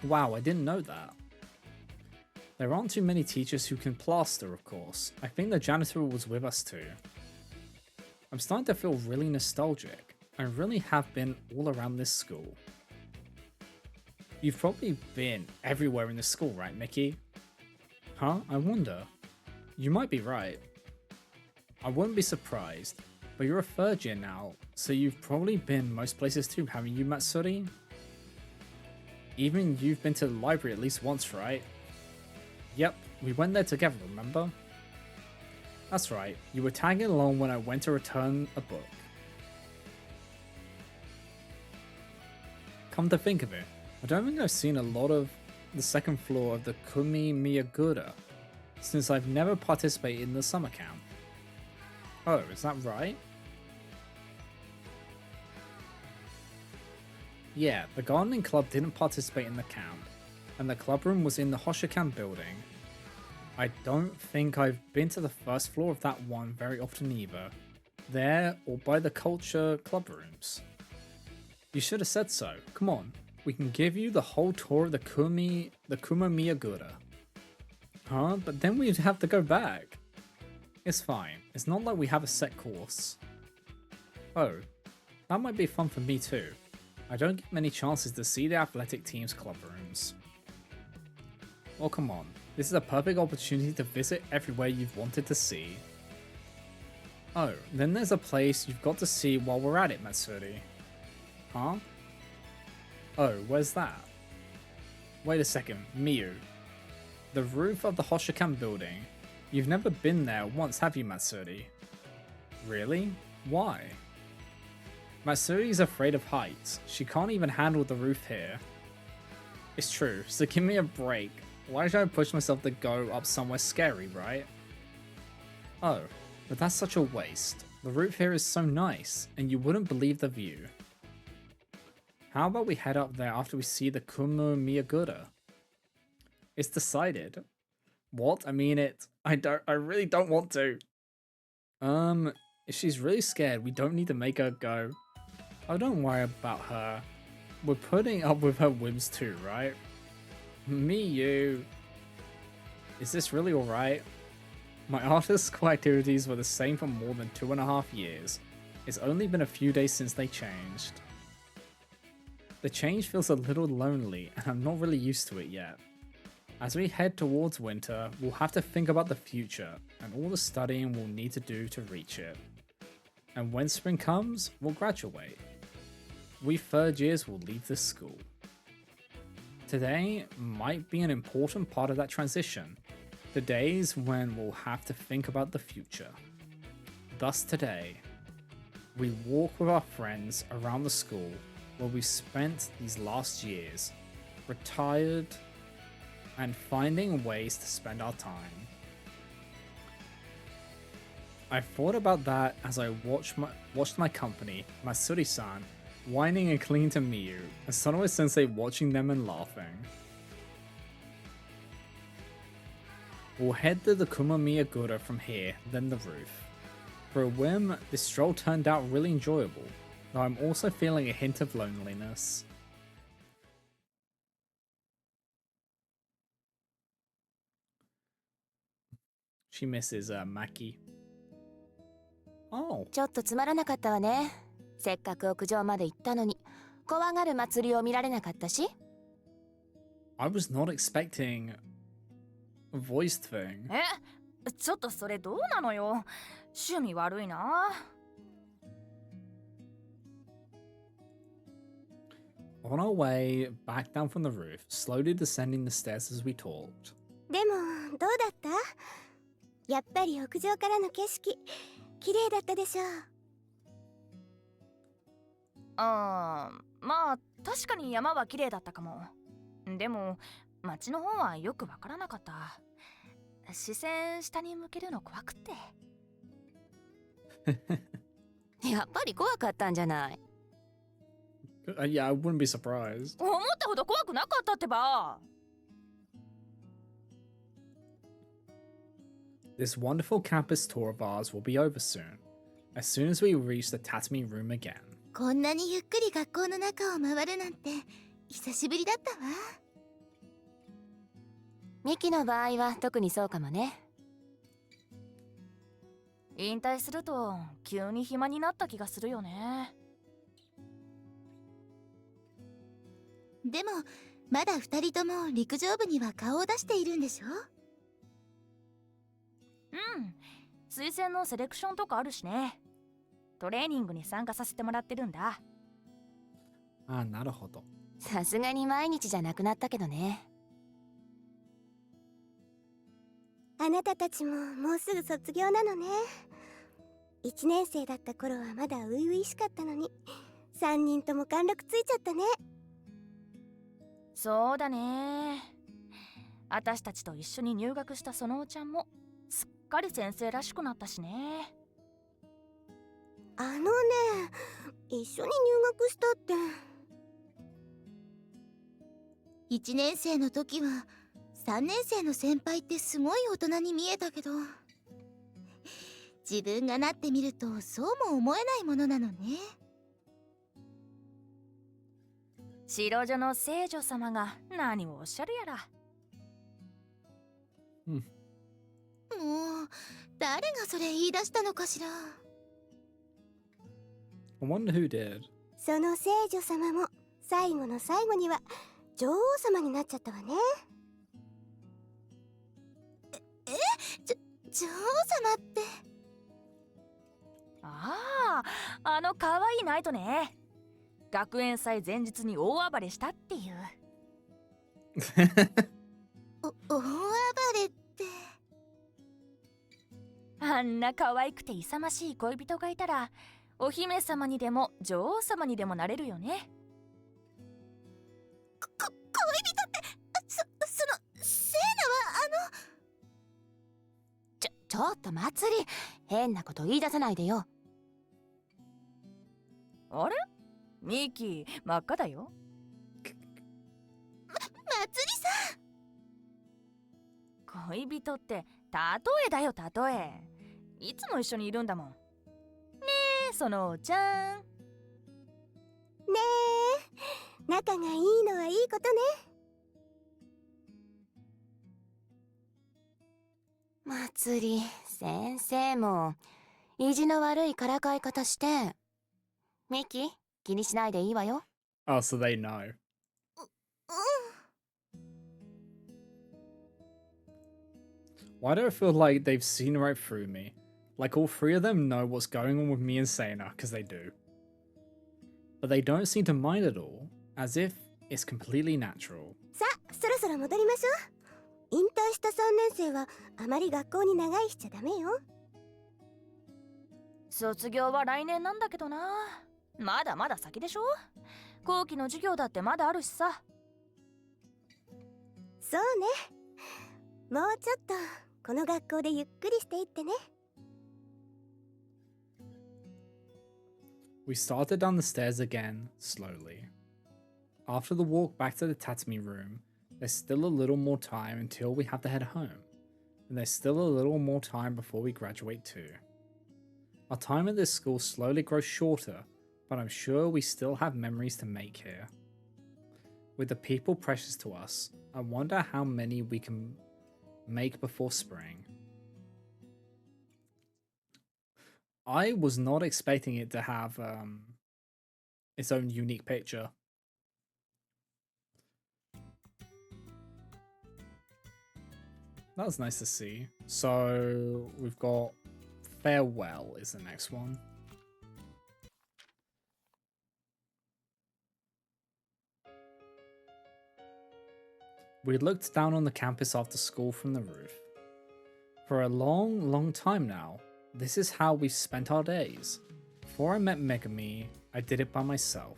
Wow, I didn't know that. There aren't too many teachers who can plaster, of course. I think the janitor was with us too. I'm starting to feel really nostalgic. I really have been all around this school. You've probably been everywhere in this school, right, Mickey? Huh? I wonder. You might be right. I wouldn't be surprised, but you're a third year now, so you've probably been most places too, haven't you, Matsuri? Even you've been to the library at least once, right? Yep, we went there together, remember? That's right, you were tagging along when I went to return a book. Come to think of it, I don't think I've seen a lot of the second floor of the Kumi Miyagura since I've never participated in the summer camp. Oh, is that right? Yeah, the gardening club didn't participate in the camp, and the clubroom was in the Hoshikan building. I don't think I've been to the first floor of that one very often either, there or by the culture clubrooms. You should have said so. Come on, we can give you the whole tour of the Kuma Miyagura. Huh? But then we'd have to go back. It's fine. It's not like we have a set course. Oh, that might be fun for me too. I don't get many chances to see the athletic team's clubrooms. Well, come on. This is a perfect opportunity to visit everywhere you've wanted to see. Oh, then there's a place you've got to see while we're at it, Matsuri. Huh? Oh, where's that? Wait a second, Miyu. The roof of the Hoshikan building. You've never been there once, have you, Matsuri? Really? Why? Matsuri's afraid of heights. She can't even handle the roof here. It's true, so give me a break. Why should I push myself to go up somewhere scary, right? Oh, but that's such a waste. The roof here is so nice, and you wouldn't believe the view. How about we head up there after we see the Kumu Miyagura? It's decided. What? I mean it. I really don't want to. If she's really scared, we don't need to make her go. Oh, don't worry about her. We're putting up with her whims too, right? You. Is this really alright? My after school activities were the same for more than 2.5 years. It's only been a few days since they changed. The change feels a little lonely, and I'm not really used to it yet. As we head towards winter, we'll have to think about the future, and all the studying we'll need to do to reach it. And when spring comes, we'll graduate. We third years will leave this school. Today might be an important part of that transition, the days when we'll have to think about the future. Thus today, we walk with our friends around the school where we spent these last years, retired, and finding ways to spend our time. I thought about that as I watched my company, Matsuri-san, whining and clinging to Miyu, and Sonoe-sensei watching them and laughing. We'll head to the Kumamiyagura from here, then the roof. For a whim, this stroll turned out really enjoyable, though I'm also feeling a hint of loneliness. She misses Maki. Oh. ちょっとつまらなかったわね。せっかく屋上まで行ったのに、怖がる祭りを見られなかったし。I was not expecting a voice thing. ちょっとそれどうなのよ。趣味悪いな。On our way back down from the roof, slowly descending the stairs as we talked. でもどうだった？やっぱり屋上からの景色綺麗だったでしょう。まあ確かに山は綺麗だったかも。でも街の方はよくわからなかった。視線下に向けるの怖くて。やっぱり怖かったんじゃない。Yeah, I wouldn't be surprised. 思ったほど怖くなかったってば。This wonderful campus tour of ours will be over soon, as soon as we reach the Tatami room again. こんなにゆっくり学校の中を回るなんて久しぶりだったわ。ミキの場合は特にそうかもね。引退すると急に暇になった気がするよね。でもまだ2人とも陸上部には顔を出しているんでしょ？推薦のセレクションとかあるしね。トレーニングに参加させてもらってるんだ。あ、なるほど。さすがに毎日じゃなくなったけどね。あなたたちももうすぐ卒業なのね。1年生だった頃はまだ初々しかったのに、3人とも貫禄ついちゃったね。そうだね。私たちと一緒に入学したそのおちゃんもすっかり先生らしくなったしね。あのね、一緒に入学したって。1年生の時は3年生の先輩ってすごい大人に見えたけど、自分がなってみるとそうも思えないものなのね。白女の聖女様が何をおっしゃるやら。もう誰がそれ言い出したのかしら。I wonder who did. その聖女様も最後の最後には女王様になっちゃったわね。女王様って。ああ、あの可愛いナイトね。学園祭前日に大暴れしたっていう。大暴れって。あんな可愛くて勇ましい恋人がいたら、お姫様にでも女王様にでもなれるよね。恋人ってそのセーナはちょっと祭り、変なこと言い出さないでよ。あれミキ真っ赤だよ。まつりさん。恋人って例えだよ、例え。いつも一緒にいるんだもん。ねえそのおちゃん。ねえ、仲がいいのはいいことね。祭り、先生も意地の悪いからかい方して。ミキ、気にしないでいいわよ。Oh, so they know. Why do I feel like they've seen right through me? Like all three of them know what's going on with me and Sena, because they do. But they don't seem to mind at all, as if it's completely natural. さあ、そろそろ戻りましょう。引退した3年生はあまり学校に長居しちゃダメよ。卒業は来年なんだけどな。まだまだ先でしょ。後期の授業だってまだあるしさ。そうね。もうちょっとこの学校でゆっくりしていってね。We started down the stairs again, slowly. After the walk back to the tatami room, there's still a little more time until we have to head home. and there's still a little more time before we graduate too. Our time at this school slowly grows shorter, but I'm sure we still have memories to make here. With the people precious to us, I wonder how many we can make before spring. I was not expecting it to have its own unique picture. That was nice to see. So we've got Farewell is the next one. We looked down on the campus after school from the roof. For a long, long time now, this is how we've spent our days. Before I met Megami, I did it by myself.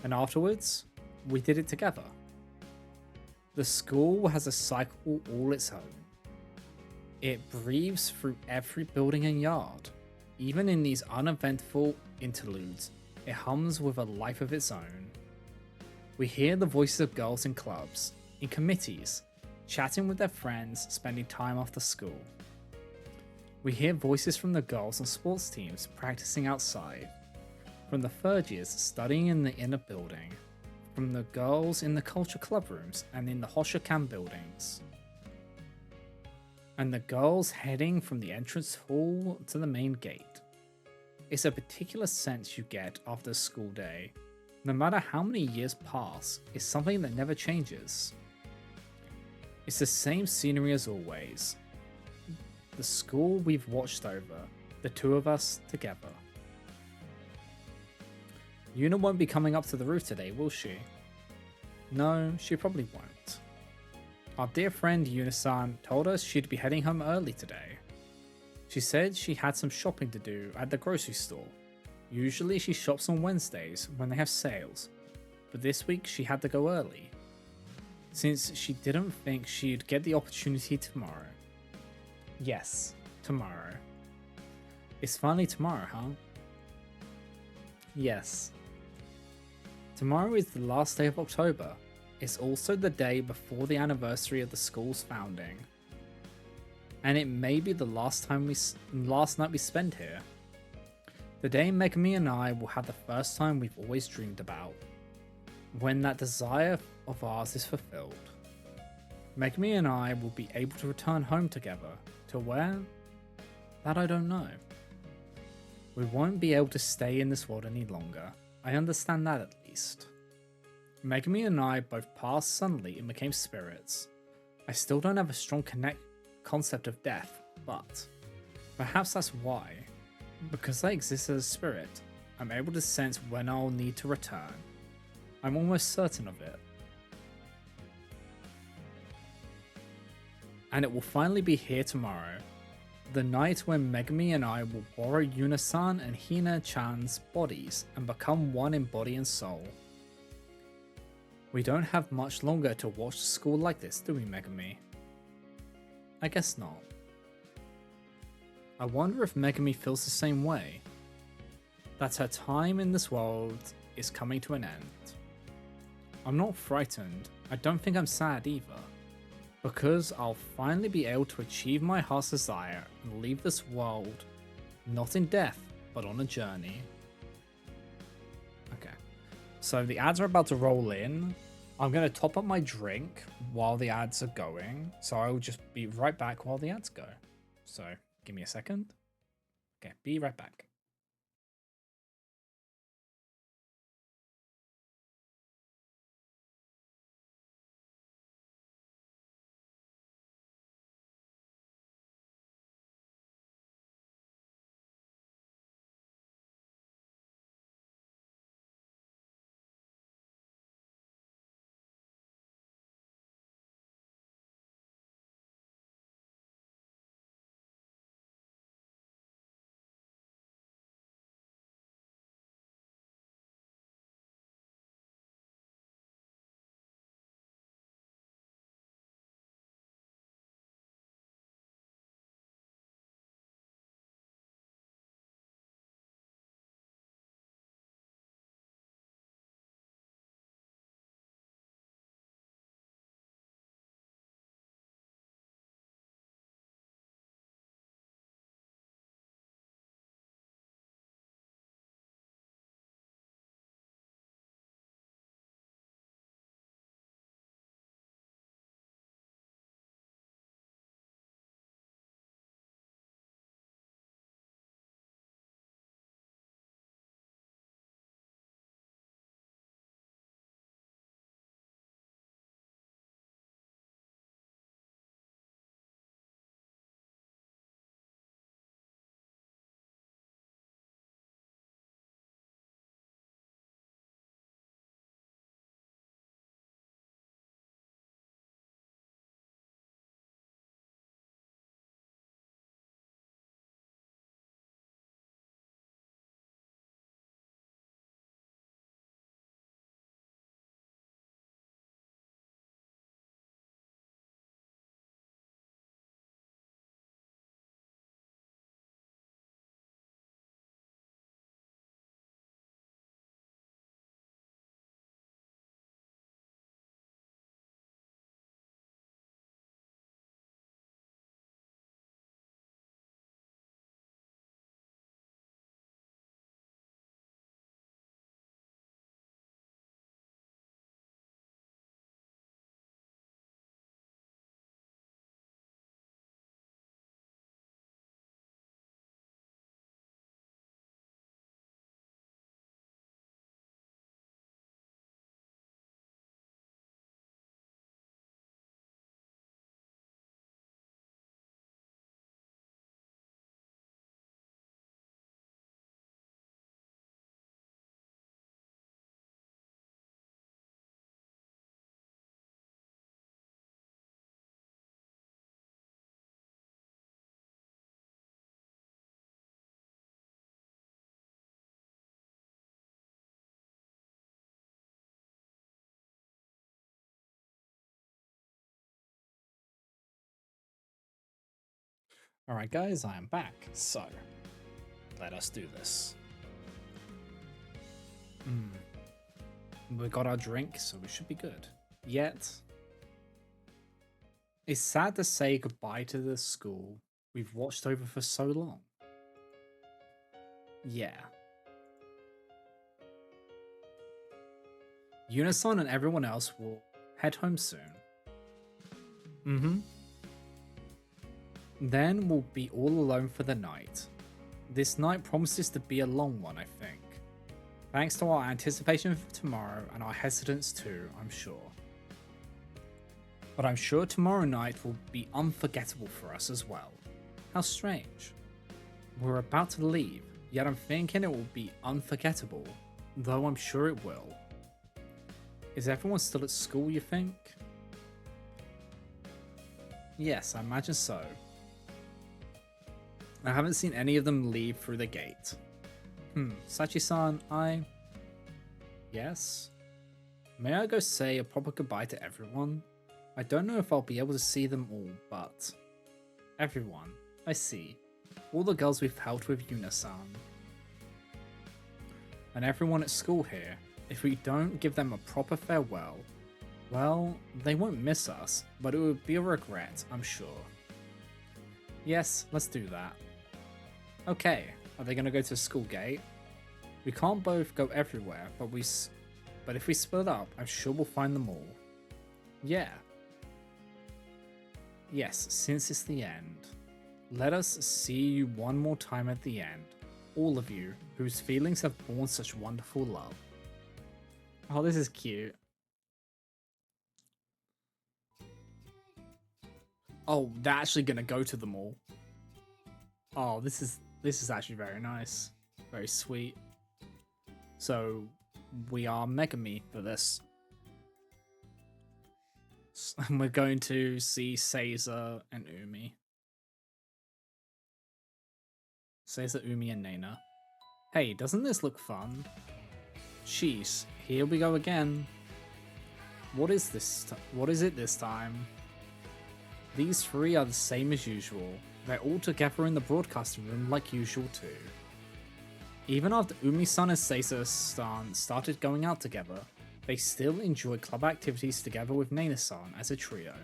And afterwards, we did it together. The school has a cycle all its own. It breathes through every building and yard. Even in these uneventful interludes, it hums with a life of its own. We hear the voices of girls in clubs, in committees, chatting with their friends, spending time after school. We hear voices from the girls on sports teams practicing outside, from the third years studying in the inner building, from the girls in the culture club rooms and in the Hoshokan buildings, and the girls heading from the entrance hall to the main gate. It's a particular sense you get after a school day. No matter how many years pass, it's something that never changes. It's the same scenery as always. The school we've watched over, the two of us together. Yuna won't be coming up to the roof today, will she? No, she probably won't. Our dear friend Yuna-san told us she'd be heading home early today. She said she had some shopping to do at the grocery store. Usually she shops on Wednesdays when they have sales, but this week she had to go early, since she didn't think she'd get the opportunity tomorrow. Yes, tomorrow. It's finally tomorrow, huh? Yes. Tomorrow is the last day of October. It's also the day before the anniversary of the school's founding. And it may be the last night we spend here. The day Megami and I will have the first time we've always dreamed about. When that desire of ours is fulfilled. Megami and I will be able to return home together. To where? That I don't know. We won't be able to stay in this world any longer. I understand that at least. Megami and I both passed suddenly and became spirits. I still don't have a strong concept of death, but perhaps that's why. Because I exist as a spirit, I'm able to sense when I'll need to return. I'm almost certain of it. And it will finally be here tomorrow. The night when Megami and I will borrow Yuna-san and Hina-chan's bodies and become one in body and soul. We don't have much longer to watch the school like this, do we, Megami? I guess not. I wonder if Megami feels the same way. That her time in this world is coming to an end. I'm not frightened. I don't think I'm sad either. Because I'll finally be able to achieve my heart's desire and leave this world, not in death, but on a journey. Okay, so the ads are about to roll in. I'm going to top up my drink while the ads are going, so I'll just be right back while the ads go. So, give me a second. Okay, be right back. Alright guys, I am back. So, let us do this. We got our drink, so we should be good. Yet, it's sad to say goodbye to the school we've watched over for so long. Yeah. Unison and everyone else will head home soon. Then we'll be all alone for the night. This night promises to be a long one, I think. Thanks to our anticipation for tomorrow and our hesitance too, I'm sure. But I'm sure tomorrow night will be unforgettable for us as well. How strange. We're about to leave, yet I'm thinking it will be unforgettable, though I'm sure it will. Is everyone still at school, you think? Yes, I imagine so. I haven't seen any of them leave through the gate. Sachi-san, Yes? May I go say a proper goodbye to everyone? I don't know if I'll be able to see them all, but... Everyone, I see. All the girls we've helped with Yuna-san. And everyone at school here. If we don't give them a proper farewell, well, they won't miss us, but it would be a regret, I'm sure. Yes, let's do that. Okay, are they gonna go to the school gate? We can't both go everywhere, but if we split up, I'm sure we'll find them all. Yeah. Yes, since it's the end. Let us see you one more time at the end. All of you, whose feelings have borne such wonderful love. Oh, this is cute. Oh, they're actually gonna go to them all. Oh, this is actually very nice. Very sweet. So, we are Megami for this. And we're going to see Seiza and Umi. Seiza, Umi, and Nena. Hey, doesn't this look fun? Jeez, here we go again. What is this? What is it this time? These three are the same as usual. They're all together in the broadcasting room like usual too. Even after Umi-san and Seiza-san started going out together, they still enjoy club activities together with Nena-san as a trio.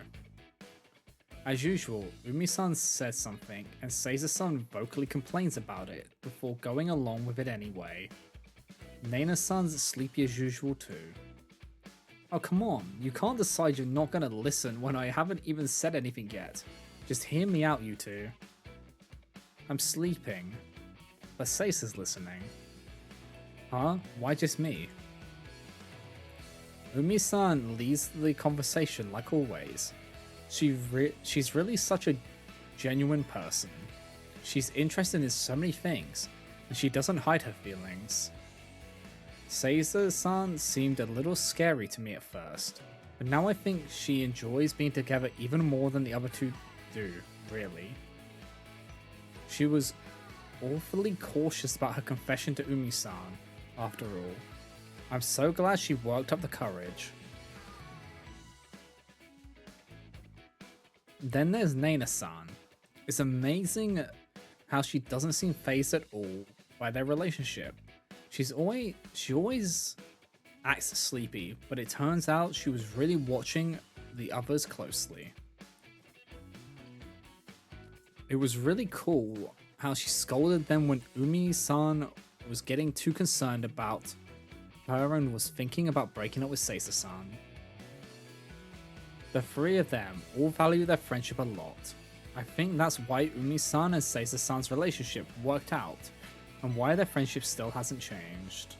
As usual, Umi-san says something and Seiza-san vocally complains about it before going along with it anyway. Nena-san's sleepy as usual too. Oh come on, you can't decide you're not gonna listen when I haven't even said anything yet. Just hear me out, you two. I'm sleeping. But Seiza's listening. Huh? Why just me? Umi-san leads the conversation like always. She's really such a genuine person. She's interested in so many things, and she doesn't hide her feelings. Seiza-san seemed a little scary to me at first, but now I think she enjoys being together even more than the other two do, really. She was awfully cautious about her confession to Umi-san, after all. I'm so glad she worked up the courage. Then there's Nena-san. It's amazing how she doesn't seem fazed at all by their relationship. She always acts sleepy, but it turns out she was really watching the others closely. It was really cool how she scolded them when Umi-san was getting too concerned about her and was thinking about breaking up with Seiza-san. The three of them all value their friendship a lot. I think that's why Umi-san and Seiza-san's relationship worked out, and why their friendship still hasn't changed.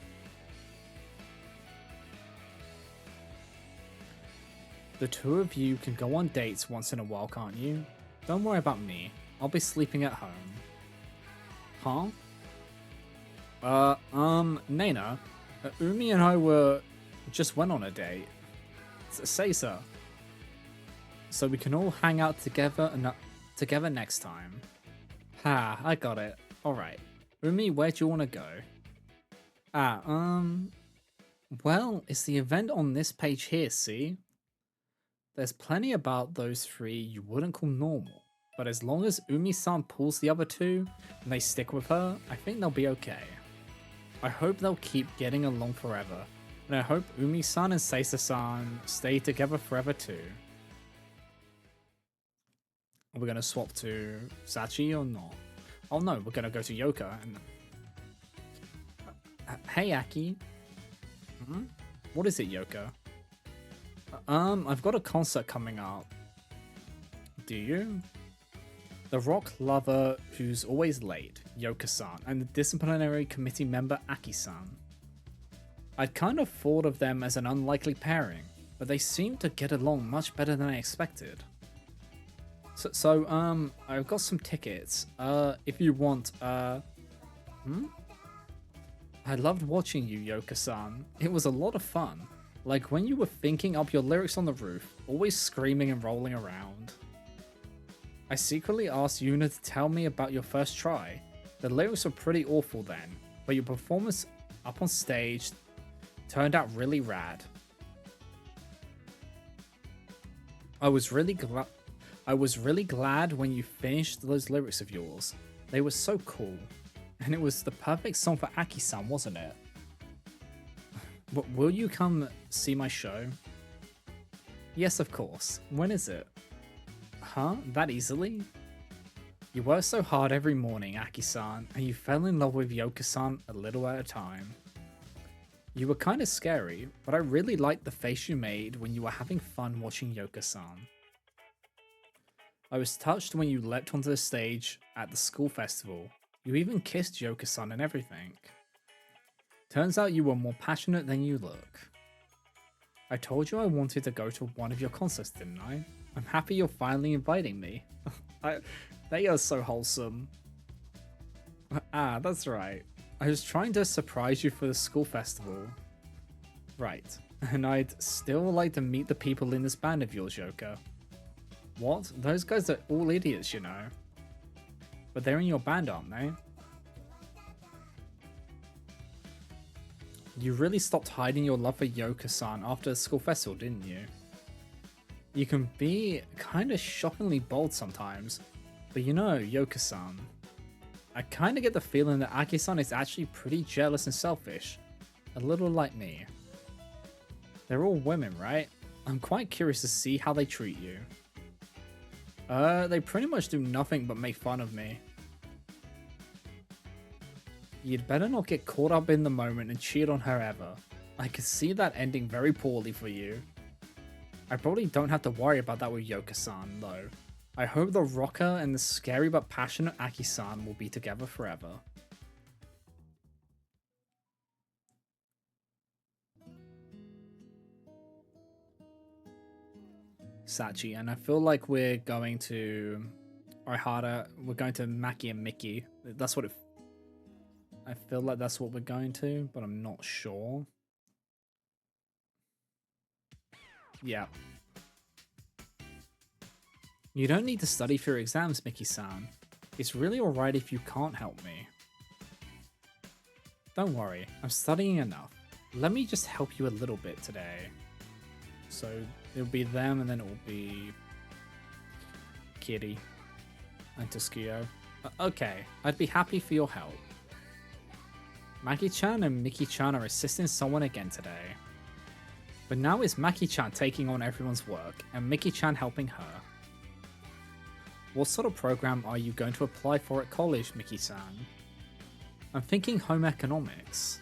The two of you can go on dates once in a while, can't you? Don't worry about me. I'll be sleeping at home. Huh? Nena, Umi and I just went on a date. Seiza. So we can all hang out together next time. Ha, I got it. Alright. Umi, where do you want to go? Well, it's the event on this page here, see? There's plenty about those three you wouldn't call normal, but as long as Umi-san pulls the other two and they stick with her, I think they'll be okay. I hope they'll keep getting along forever, and I hope Umi-san and Seisa-san stay together forever too. Are we gonna swap to Sachi or not? Oh no, we're gonna go to Yoka and... hey Aki. What is it, Yoka? I've got a concert coming up. Do you? The rock lover who's always late, Yoka-san, and the disciplinary committee member Aki-san. I'd kind of thought of them as an unlikely pairing, but they seem to get along much better than I expected. So, I've got some tickets. If you want, I loved watching you, Yoka-san. It was a lot of fun. Like when you were thinking up your lyrics on the roof, always screaming and rolling around. I secretly asked Yuna to tell me about your first try. The lyrics were pretty awful then, but your performance up on stage turned out really rad. I was really glad when you finished those lyrics of yours. They were so cool. And it was the perfect song for Aki-san, wasn't it? But will you come see my show? Yes, of course. When is it? Huh? That easily? You work so hard every morning, Aki-san, and you fell in love with Yoka-san a little at a time. You were kinda scary, but I really liked the face you made when you were having fun watching Yoka-san. I was touched when you leapt onto the stage at the school festival. You even kissed Yoka-san and everything. Turns out you were more passionate than you look. I told you I wanted to go to one of your concerts, didn't I? I'm happy you're finally inviting me. They are so wholesome. Ah, that's right. I was trying to surprise you for the school festival. Right, and I'd still like to meet the people in this band of yours, Yoka. What? Those guys are all idiots, you know. But they're in your band, aren't they? You really stopped hiding your love for Yoka-san after the school festival, didn't you? You can be kinda shockingly bold sometimes, but you know, Yoka-san. I kinda get the feeling that Aki-san is actually pretty jealous and selfish. A little like me. They're all women, right? I'm quite curious to see how they treat you. They pretty much do nothing but make fun of me. You'd better not get caught up in the moment and cheat on her ever. I could see that ending very poorly for you. I probably don't have to worry about that with Yoka-san, though. I hope the rocker and the scary but passionate Aki-san will be together forever. Sachi, and I feel like we're going to Ohara, we're going to Maki and Mickey. That's what it... I feel like that's what we're going to, but I'm not sure. Yeah. You don't need to study for your exams, Mickey-san. It's really alright if you can't help me. Don't worry, I'm studying enough. Let me just help you a little bit today. So it'll be them and then it'll be Kitty and Tsukuyo. Okay, I'd be happy for your help. Maki-chan and Miki-chan are assisting someone again today. But now it's Maki-chan taking on everyone's work and Miki-chan helping her. What sort of program are you going to apply for at college, Miki-san? I'm thinking home economics.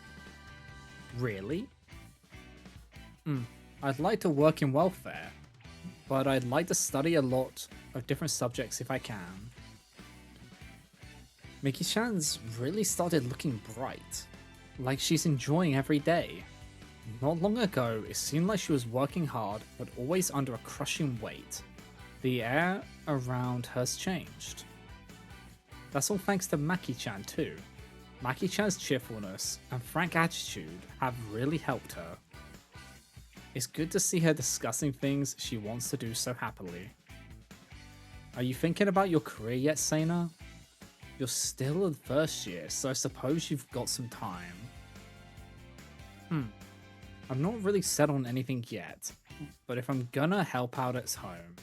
Really? I'd like to work in welfare, but I'd like to study a lot of different subjects if I can. Miki-chan's really started looking bright, like she's enjoying every day. Not long ago, it seemed like she was working hard, but always under a crushing weight. The air around her's changed. That's all thanks to Maki-chan too. Maki-chan's cheerfulness and frank attitude have really helped her. It's good to see her discussing things she wants to do so happily. Are you thinking about your career yet, Seina? You're still in first year, so I suppose you've got some time. I'm not really set on anything yet, but if I'm gonna help out at home,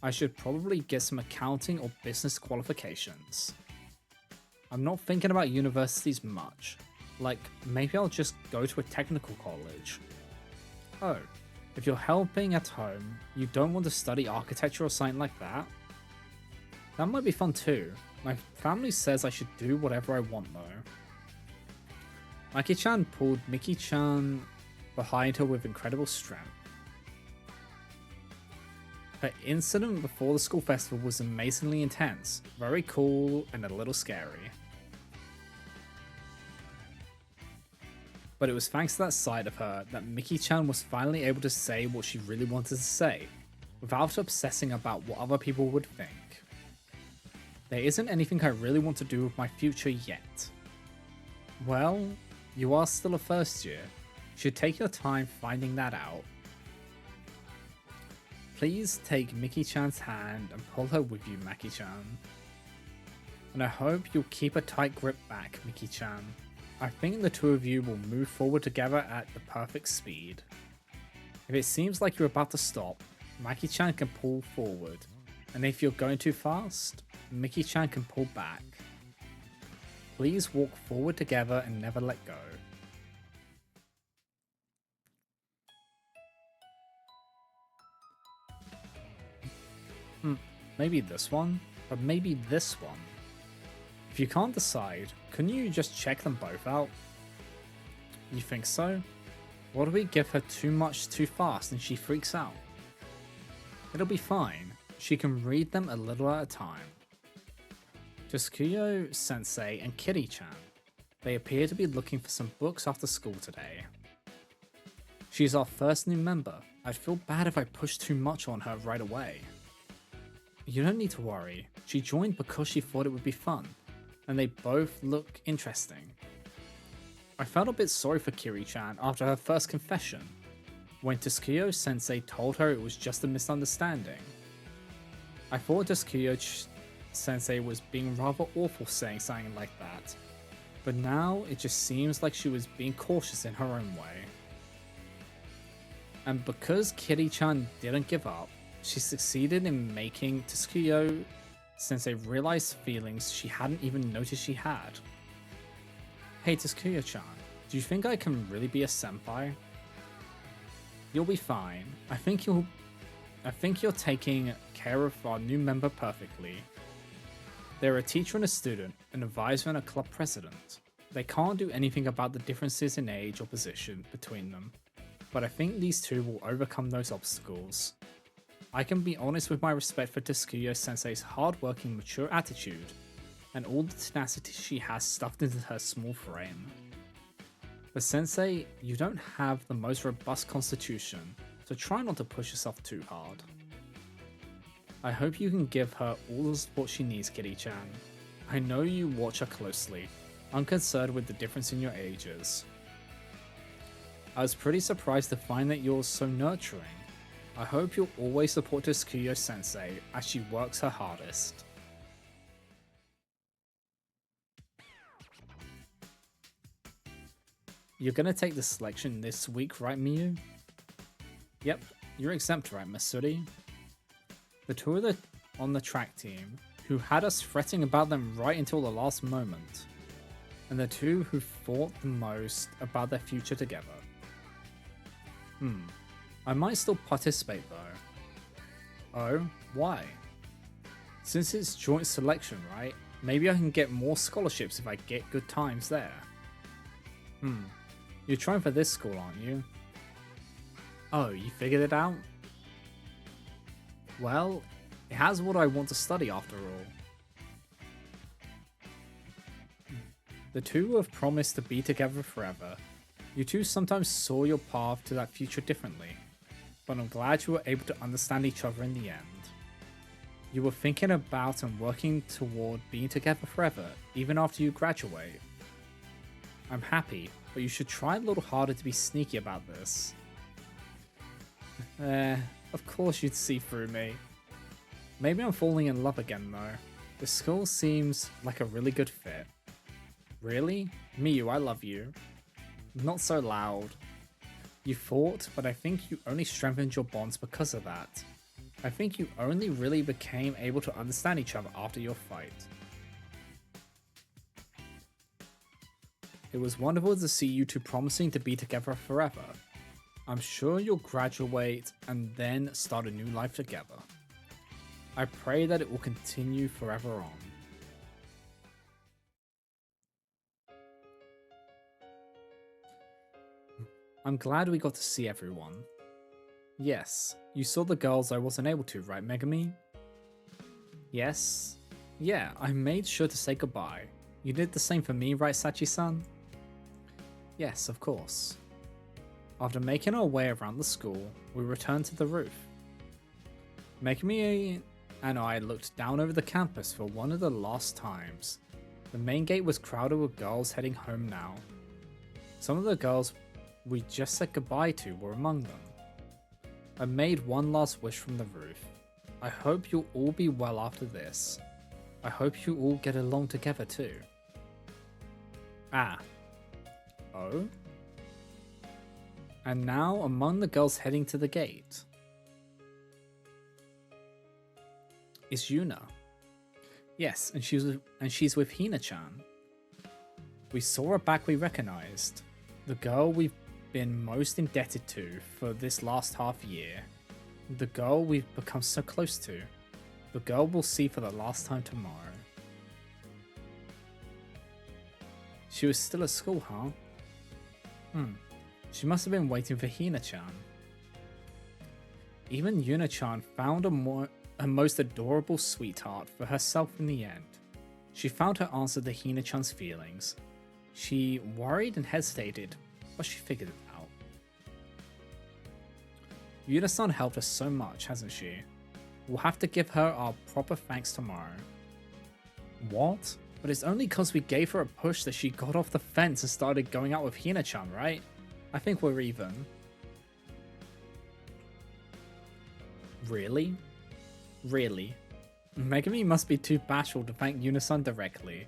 I should probably get some accounting or business qualifications. I'm not thinking about universities much. Like, maybe I'll just go to a technical college. Oh, if you're helping at home, you don't want to study architecture or something like that? That might be fun too. My family says I should do whatever I want though. Maki-chan pulled Miki-chan behind her with incredible strength. Her incident before the school festival was amazingly intense, very cool, and a little scary. But it was thanks to that side of her that Miki-chan was finally able to say what she really wanted to say, without obsessing about what other people would think. There isn't anything I really want to do with my future yet. Well, you are still a first year. You should take your time finding that out. Please take Miki-chan's hand and pull her with you, Maki-chan. And I hope you'll keep a tight grip back, Miki-chan. I think the two of you will move forward together at the perfect speed. If it seems like you're about to stop, Maki-chan can pull forward, and if you're going too fast, Miki-chan can pull back. Please walk forward together and never let go. Maybe this one, or maybe this one. If you can't decide, couldn't you just check them both out? You think so? What if we give her too much too fast and she freaks out? It'll be fine. She can read them a little at a time. Tsukuyo Sensei and Kitty-chan. They appear to be looking for some books after school today. She's our first new member. I'd feel bad if I pushed too much on her right away. You don't need to worry. She joined because she thought it would be fun, and they both look interesting. I felt a bit sorry for Kiri-chan after her first confession, when Tsukuyo Sensei told her it was just a misunderstanding. I thought Tsukuyo Sensei was being rather awful saying something like that, but now it just seems like she was being cautious in her own way. And because Kitty-chan didn't give up, she succeeded in making Tsukuyo Sensei realize feelings she hadn't even noticed she had. Hey Tsukuyo-chan, do you think I can really be a senpai? You'll be fine. I think you're taking care of our new member perfectly. They're a teacher and a student, an advisor and a club president. They can't do anything about the differences in age or position between them, but I think these two will overcome those obstacles. I can be honest with my respect for Tsukuyo Sensei's hard-working, mature attitude, and all the tenacity she has stuffed into her small frame. But Sensei, you don't have the most robust constitution, so try not to push yourself too hard. I hope you can give her all the support she needs, Kitty-chan. I know you watch her closely, unconcerned with the difference in your ages. I was pretty surprised to find that you're so nurturing. I hope you'll always support Tsukuyo Sensei as she works her hardest. You're gonna take the selection this week, right, Miyu? Yep, you're exempt, right, Masuri? The two of the on the track team who had us fretting about them right until the last moment, and the two who thought the most about their future together. I might still participate though. Oh, why? Since it's joint selection, right? Maybe I can get more scholarships if I get good times there. You're trying for this school, aren't you? Oh, you figured it out? Well, it has what I want to study after all. The two have promised to be together forever. You two sometimes saw your path to that future differently, but I'm glad you were able to understand each other in the end. You were thinking about and working toward being together forever, even after you graduate. I'm happy, but you should try a little harder to be sneaky about this. Of course you'd see through me. Maybe I'm falling in love again though. The school seems like a really good fit. Really? Miyu, I love you. Not so loud. You fought, but I think you only strengthened your bonds because of that. I think you only really became able to understand each other after your fight. It was wonderful to see you two promising to be together forever. I'm sure you'll graduate and then start a new life together. I pray that it will continue forever on. I'm glad we got to see everyone. Yes, you saw the girls I wasn't able to, right, Megami? Yes. Yeah, I made sure to say goodbye. You did the same for me, right, Sachi-san? Yes, of course. After making our way around the school, we returned to the roof. Megami and I looked down over the campus for one of the last times. The main gate was crowded with girls heading home now. Some of the girls we just said goodbye to were among them. I made one last wish from the roof. I hope you'll all be well after this. I hope you all get along together too. Ah. Oh? And now among the girls heading to the gate is Yuna. Yes, and she's with Hina-chan. We saw a back we recognized. The girl we've been most indebted to for this last half year. The girl we've become so close to. The girl we'll see for the last time tomorrow. She was still at school, huh? She must have been waiting for Hina-chan. Even Yuna-chan found a most adorable sweetheart for herself in the end. She found her answer to Hina-chan's feelings. She worried and hesitated, but she figured it out. Yuna-san helped us so much, hasn't she? We'll have to give her our proper thanks tomorrow. What? But it's only because we gave her a push that she got off the fence and started going out with Hina-chan, right? I think we're even. Really? Really? Megami must be too bashful to thank Yuna-san directly.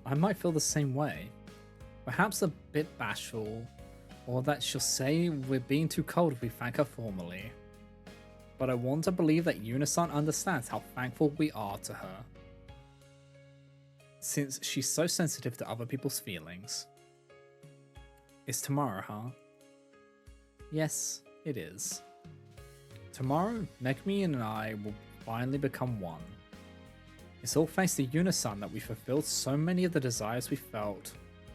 I might feel the same way. Perhaps a bit bashful, or that she'll say we're being too cold if we thank her formally. But I want to believe that Yuna-san understands how thankful we are to her, since she's so sensitive to other people's feelings. It's tomorrow, huh? Yes, it is. Tomorrow, Megami and I will finally become one. It's all thanks to Yuna-san that we fulfilled so many of the desires we felt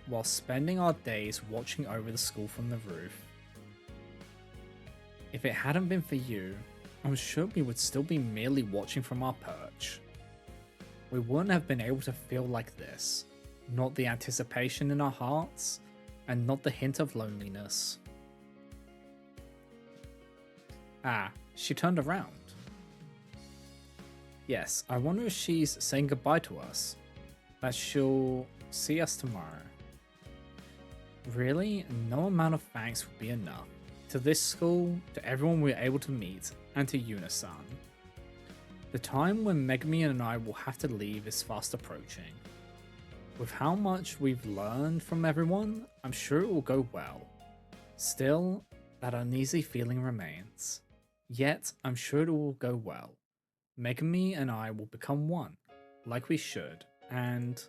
while spending our days watching over the school from the roof. If it hadn't been for you, I'm sure we would still be merely watching from our perch. We wouldn't have been able to feel like this, not the anticipation in our hearts, and not the hint of loneliness. Ah, she turned around. Yes, I wonder if she's saying goodbye to us, that she'll see us tomorrow. Really, no amount of thanks would be enough. To this school, to everyone we're able to meet, and to Yuna-san. The time when Megami and I will have to leave is fast approaching. With how much we've learned from everyone, I'm sure it will go well. Still, that uneasy feeling remains. Yet, I'm sure it will go well. Megami and I will become one, like we should, and...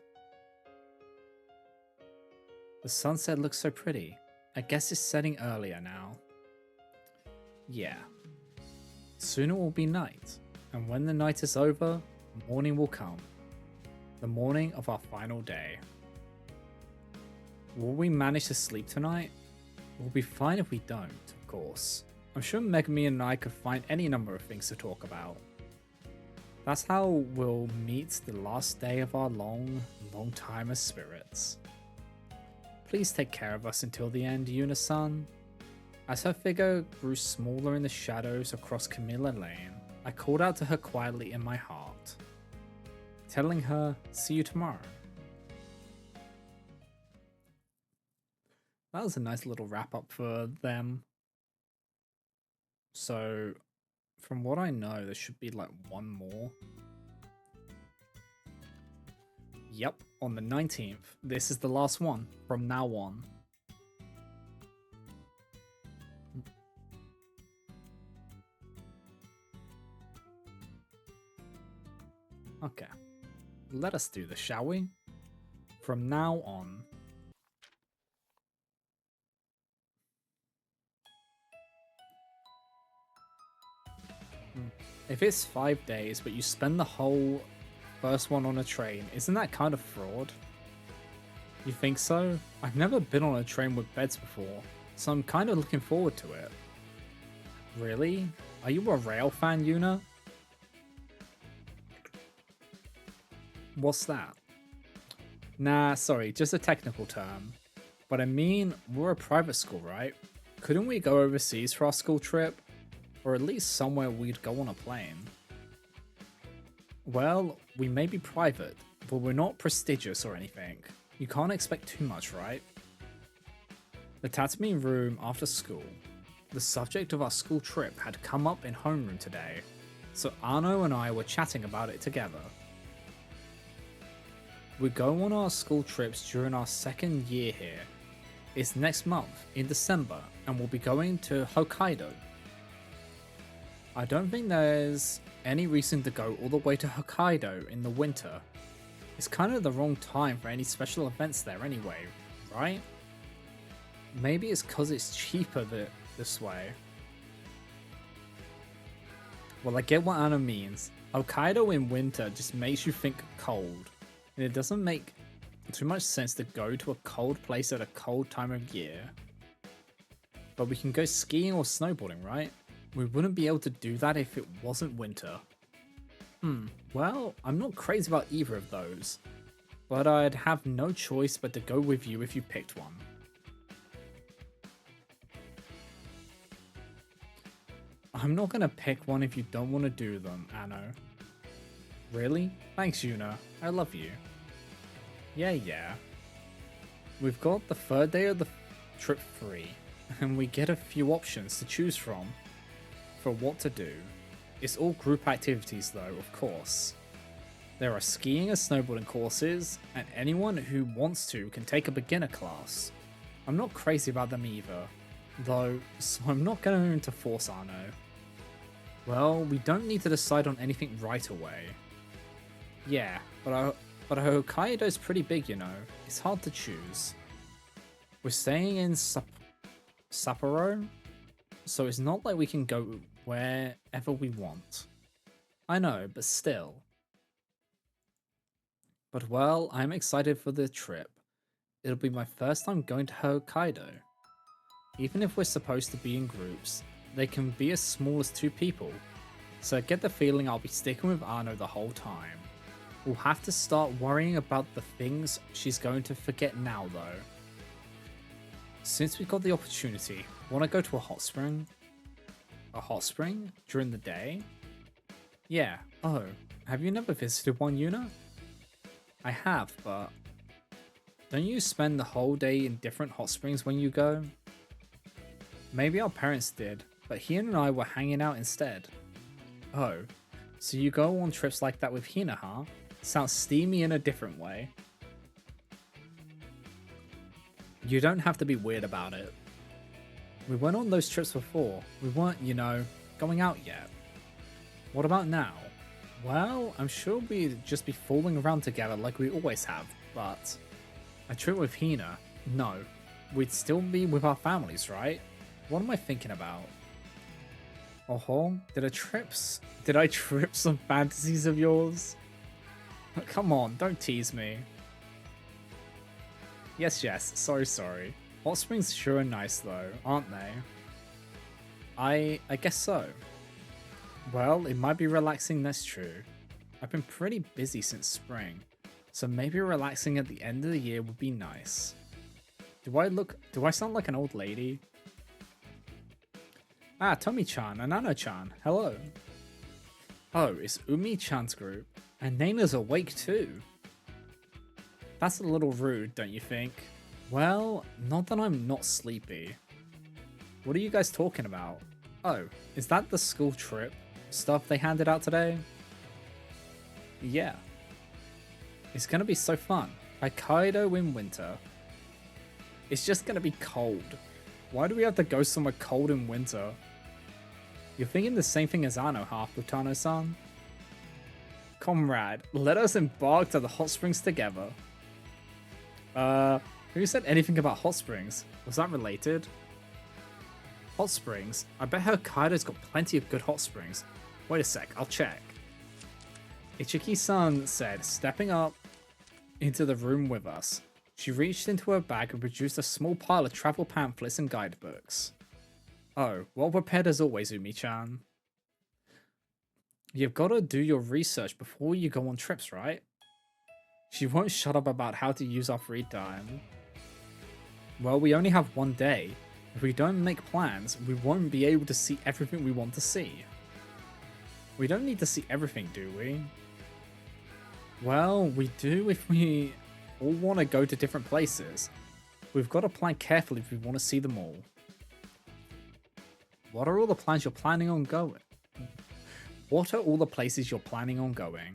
The sunset looks so pretty. I guess it's setting earlier now. Yeah. Soon it will be night, and when the night is over, morning will come. The morning of our final day. Will we manage to sleep tonight? We'll be fine if we don't, of course. I'm sure Megami and I could find any number of things to talk about. That's how we'll meet the last day of our long time as spirits. Please take care of us until the end, Yuna-san. As her figure grew smaller in the shadows across Camilla Lane, I called out to her quietly in my heart, telling her, see you tomorrow. That was a nice little wrap up for them. So, from what I know, there should be like one more. Yep, on the 19th. This is the last one from now on. Okay. Let us do this, shall we? From now on. If it's 5 days, but you spend the whole first one on a train, isn't that kind of fraud? You think so? I've never been on a train with beds before, so I'm kind of looking forward to it. Really? Are you a rail fan, Yuna? What's that? Nah, sorry, just a technical term. But I mean, we're a private school, right? Couldn't we go overseas for our school trip? Or at least somewhere we'd go on a plane. Well, we may be private, but we're not prestigious or anything. You can't expect too much, right? The Tatami room after school. The subject of our school trip had come up in homeroom today, so Arno and I were chatting about it together. We go on our school trips during our second year here. It's next month, in December, and we'll be going to Hokkaido. I don't think there's any reason to go all the way to Hokkaido in the winter. It's kind of the wrong time for any special events there anyway, right? Maybe it's cause it's cheaper this way. Well, I get what Anna means. Hokkaido in winter just makes you think cold, and it doesn't make too much sense to go to a cold place at a cold time of year. But we can go skiing or snowboarding, right? We wouldn't be able to do that if it wasn't winter. Well, I'm not crazy about either of those, but I'd have no choice but to go with you if you picked one. I'm not gonna pick one if you don't want to do them, Anno. Really? Thanks, Yuna. I love you. Yeah. We've got the third day of the trip free, and we get a few options to choose from for what to do. It's all group activities though, of course. There are skiing and snowboarding courses, and anyone who wants to can take a beginner class. I'm not crazy about them either, though, so I'm not going to force Arno. Well, we don't need to decide on anything right away. Yeah, but Hokkaido's pretty big, you know. It's hard to choose. We're staying in Sapporo, so it's not like we can go wherever we want. I know, but still. But well, I'm excited for the trip. It'll be my first time going to Hokkaido. Even if we're supposed to be in groups, they can be as small as 2 people, so I get the feeling I'll be sticking with Arno the whole time. We'll have to start worrying about the things she's going to forget now though. Since we got the opportunity, wanna go to a hot spring? A hot spring? During the day? Yeah, oh, have you never visited one, Yuna? I have, but don't you spend the whole day in different hot springs when you go? Maybe our parents did, but Hina and I were hanging out instead. Oh, so you go on trips like that with Hina, huh? Sounds steamy in a different way. You don't have to be weird about it. We went on those trips before. We weren't, you know, going out yet. What about now? Well, I'm sure we'd just be fooling around together like we always have, but a trip with Hina? No. We'd still be with our families, right? What am I thinking about? Oh, did I trip some fantasies of yours? Come on, don't tease me. Yes, sorry. Hot springs sure are nice though, aren't they? I guess so. Well, it might be relaxing, that's true. I've been pretty busy since spring, so maybe relaxing at the end of the year would be nice. Do I sound like an old lady? Ah, Tomi-chan and Anno-chan, hello. Oh, it's Umi-chan's group, and Naina's awake too. That's a little rude, don't you think? Well, not that I'm not sleepy. What are you guys talking about? Oh, is that the school trip stuff they handed out today? Yeah. It's gonna be so fun. Hokkaido in winter. It's just gonna be cold. Why do we have to go somewhere cold in winter? You're thinking the same thing as Anno, huh, Butano-san? Comrade, let us embark to the hot springs together. Who said anything about hot springs? Was that related? Hot springs? I bet Hokkaido's got plenty of good hot springs. Wait a sec, I'll check. Ichiki-san said, stepping up into the room with us. She reached into her bag and produced a small pile of travel pamphlets and guidebooks. Oh, well prepared as always, Umi-chan. You've got to do your research before you go on trips, right? She won't shut up about how to use our free time. Well, we only have one day. If we don't make plans, we won't be able to see everything we want to see. We don't need to see everything, do we? Well, we do if we all want to go to different places. We've got to plan carefully if we want to see them all. What are all the plans you're planning on going? What are all the places you're planning on going?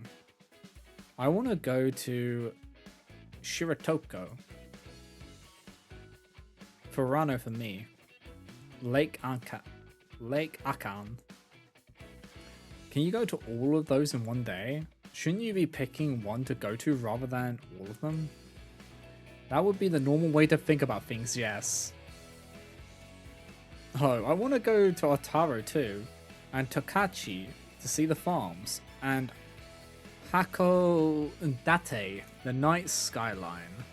I want to go to Shiratoko. Furano for me. Lake Akan. Can you go to all of those in one day? Shouldn't you be picking one to go to rather than all of them? That would be the normal way to think about things, yes. Oh, I want to go to Otaro too, and Tokachi to see the farms, and Hakodate, the night skyline.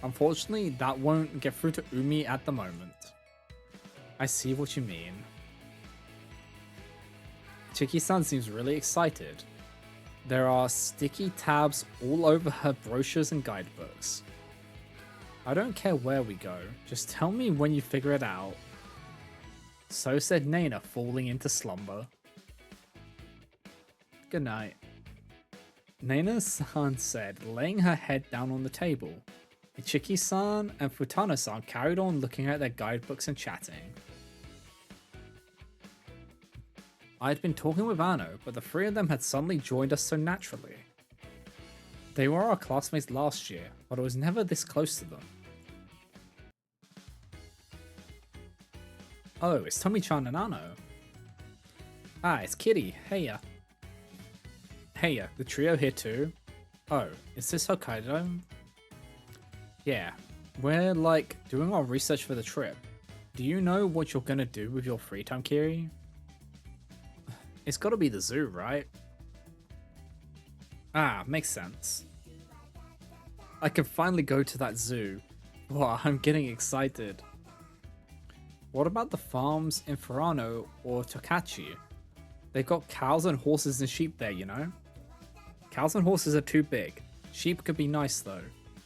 Unfortunately, that won't get through to Umi at the moment. I see what you mean. Chiki-san seems really excited. There are sticky tabs all over her brochures and guidebooks. I don't care where we go, just tell me when you figure it out. So said Nana, falling into slumber. Good night. Nana-san said, laying her head down on the table. Ichiki-san and Futano-san carried on looking at their guidebooks and chatting. I had been talking with Anno, but the three of them had suddenly joined us so naturally. They were our classmates last year, but I was never this close to them. Oh, it's Tomi-chan and Anno. Ah, it's Kitty. Heya. Heya, the trio here too? Oh, is this Hokkaido? Yeah, we're like doing our research for the trip. Do you know what you're gonna do with your free time, Kiri? It's gotta be the zoo, right? Ah, makes sense. I can finally go to that zoo. Wow, I'm getting excited. What about the farms in Furano or Tokachi? They've got cows and horses and sheep there, you know? Cows and horses are too big. Sheep could be nice though.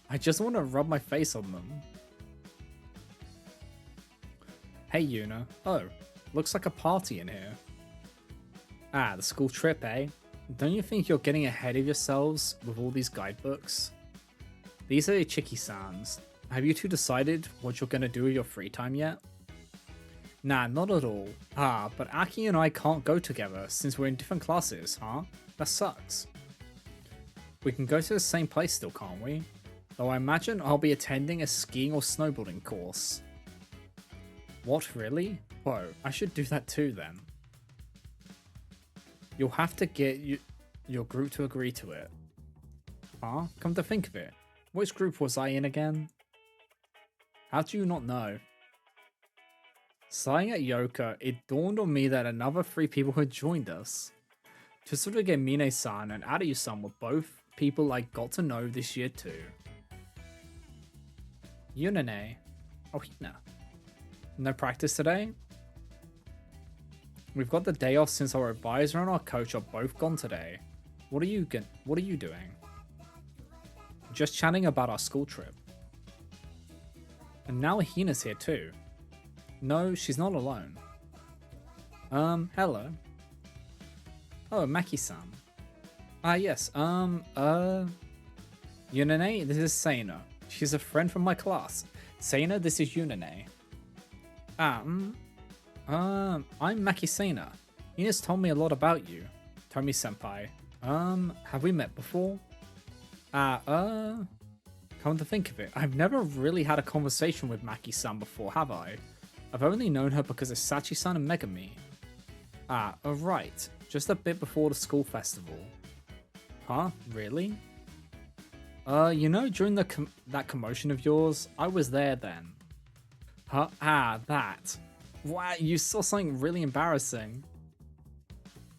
I just want to rub my face on them. Hey Yuna. Oh, looks like a party in here. Ah, the school trip, eh? Don't you think you're getting ahead of yourselves with all these guidebooks? These are Ichiki-sans. Have you two decided what you're gonna do with your free time yet? Nah, not at all. Ah, but Aki and I can't go together since we're in different classes, huh? That sucks. We can go to the same place still, can't we? Though I imagine I'll be attending a skiing or snowboarding course. What, really? Whoa, I should do that too then. You'll have to get your group to agree to it. Huh? Come to think of it, which group was I in again? How do you not know? Sighing at Yoka, it dawned on me that another 3 people had joined us. Tsuruge Mine-san and Aryu-san were both people I got to know this year too. Yunane. Ohina. No practice today? We've got the day off since our advisor and our coach are both gone today. What are you doing? Just chatting about our school trip. And now Hina's here too. No, she's not alone. Hello. Oh, Maki-san. Ah, yes, Yunane, this is Seina. She's a friend from my class. Seina, this is Yunane. I'm Maki Seina. Ina's told me a lot about you. Tomi-senpai. Have we met before? Come to think of it, I've never really had a conversation with Maki-san before, have I? I've only known her because of Sachi-san and Megami. Right. Just a bit before the school festival. Huh? Really? During that commotion of yours, I was there then. Huh? Ah, that. Wow, you saw something really embarrassing.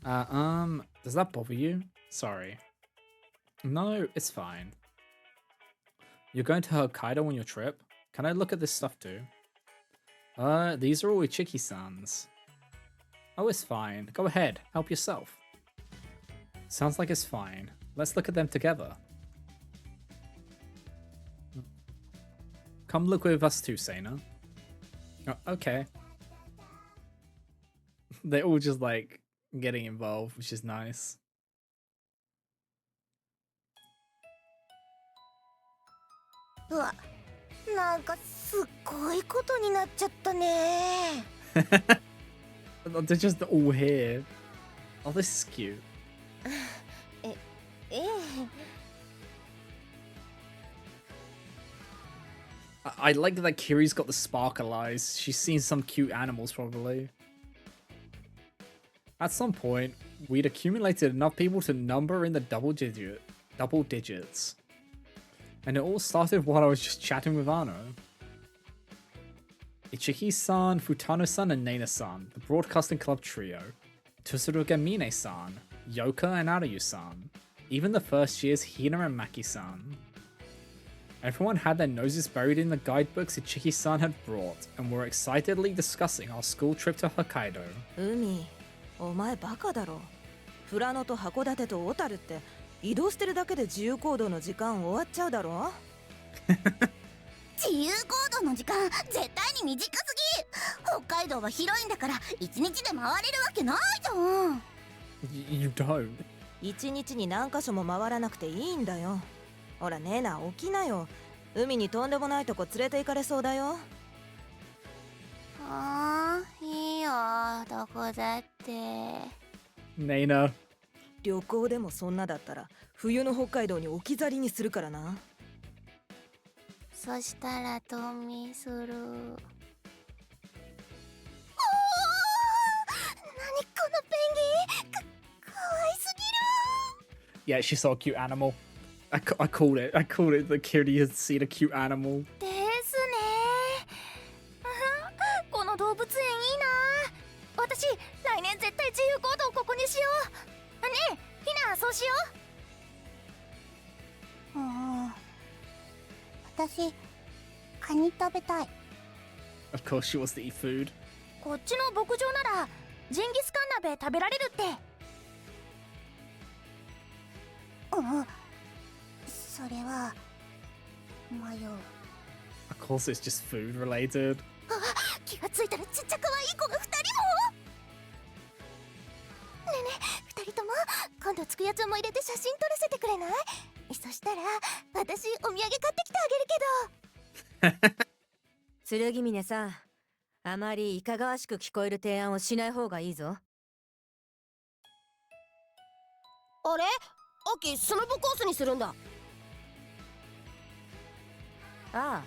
Does that bother you? Sorry. No, it's fine. You're going to Hokkaido on your trip? Can I look at this stuff too? These are all Ichiki-sans. Oh, it's fine. Go ahead, help yourself. Sounds like it's fine. Let's look at them together. Come look with us too, Sena. Oh, okay. They're all just like getting involved, which is nice. They're just all here. Oh, this is cute. I like that Kiri's got the sparkle eyes. She's seen some cute animals, probably. At some point, we'd accumulated enough people to number in the double digits. And it all started while I was just chatting with Ano. Ichiki-san, Futano-san, and Nena-san, the Broadcasting Club trio. Tsuruga Mine-san, Yoka and Arayu-san. Even the first year's Hina and Maki-san. Everyone had their noses buried in the guidebooks Ichiki-san had brought, and were excitedly discussing our school trip to Hokkaido. 海、お前バカだろ。富良野と函館と小樽って移動してるだけで自由行動の時間終わっちゃうだろ。自由行動の時間絶対に短すぎ。北海道は広いんだから一日で回れるわけないじゃん。You don't. 一日に何箇所も回らなくていいんだよ。ほらねえな、起きなよ。海にとんでもないとこ連れて行かれそうだよ。いいよ、どこだって。Nena. 旅行でもそんなだったら冬の北海道に置き去りにするからな。そしたら冬眠する。何このペンギン、かわいすぎる。 Yeah, she saw a cute animal. I called it. I called it that Kiri had seen a cute animal. ですね。この動物園いいな。私来年絶対自由行動ここにしよう。ねえ、ひな、そうしよう。私カニ食べたい。 Of course she wants to eat food. こっちの牧場ならジンギスカン鍋食べられるって。それは迷う。 Of course it's just food related. 気がついたらちっちゃ可愛い子が2人も。ねえねえ、2人とも今度つくやつも入れて写真撮らせてくれない？そしたら私お土産買ってきてあげるけど。剣峰さん、あまりいかがわしく聞こえる提案をしない方がいいぞ。あれ？秋スノボコースにするんだ。ああ、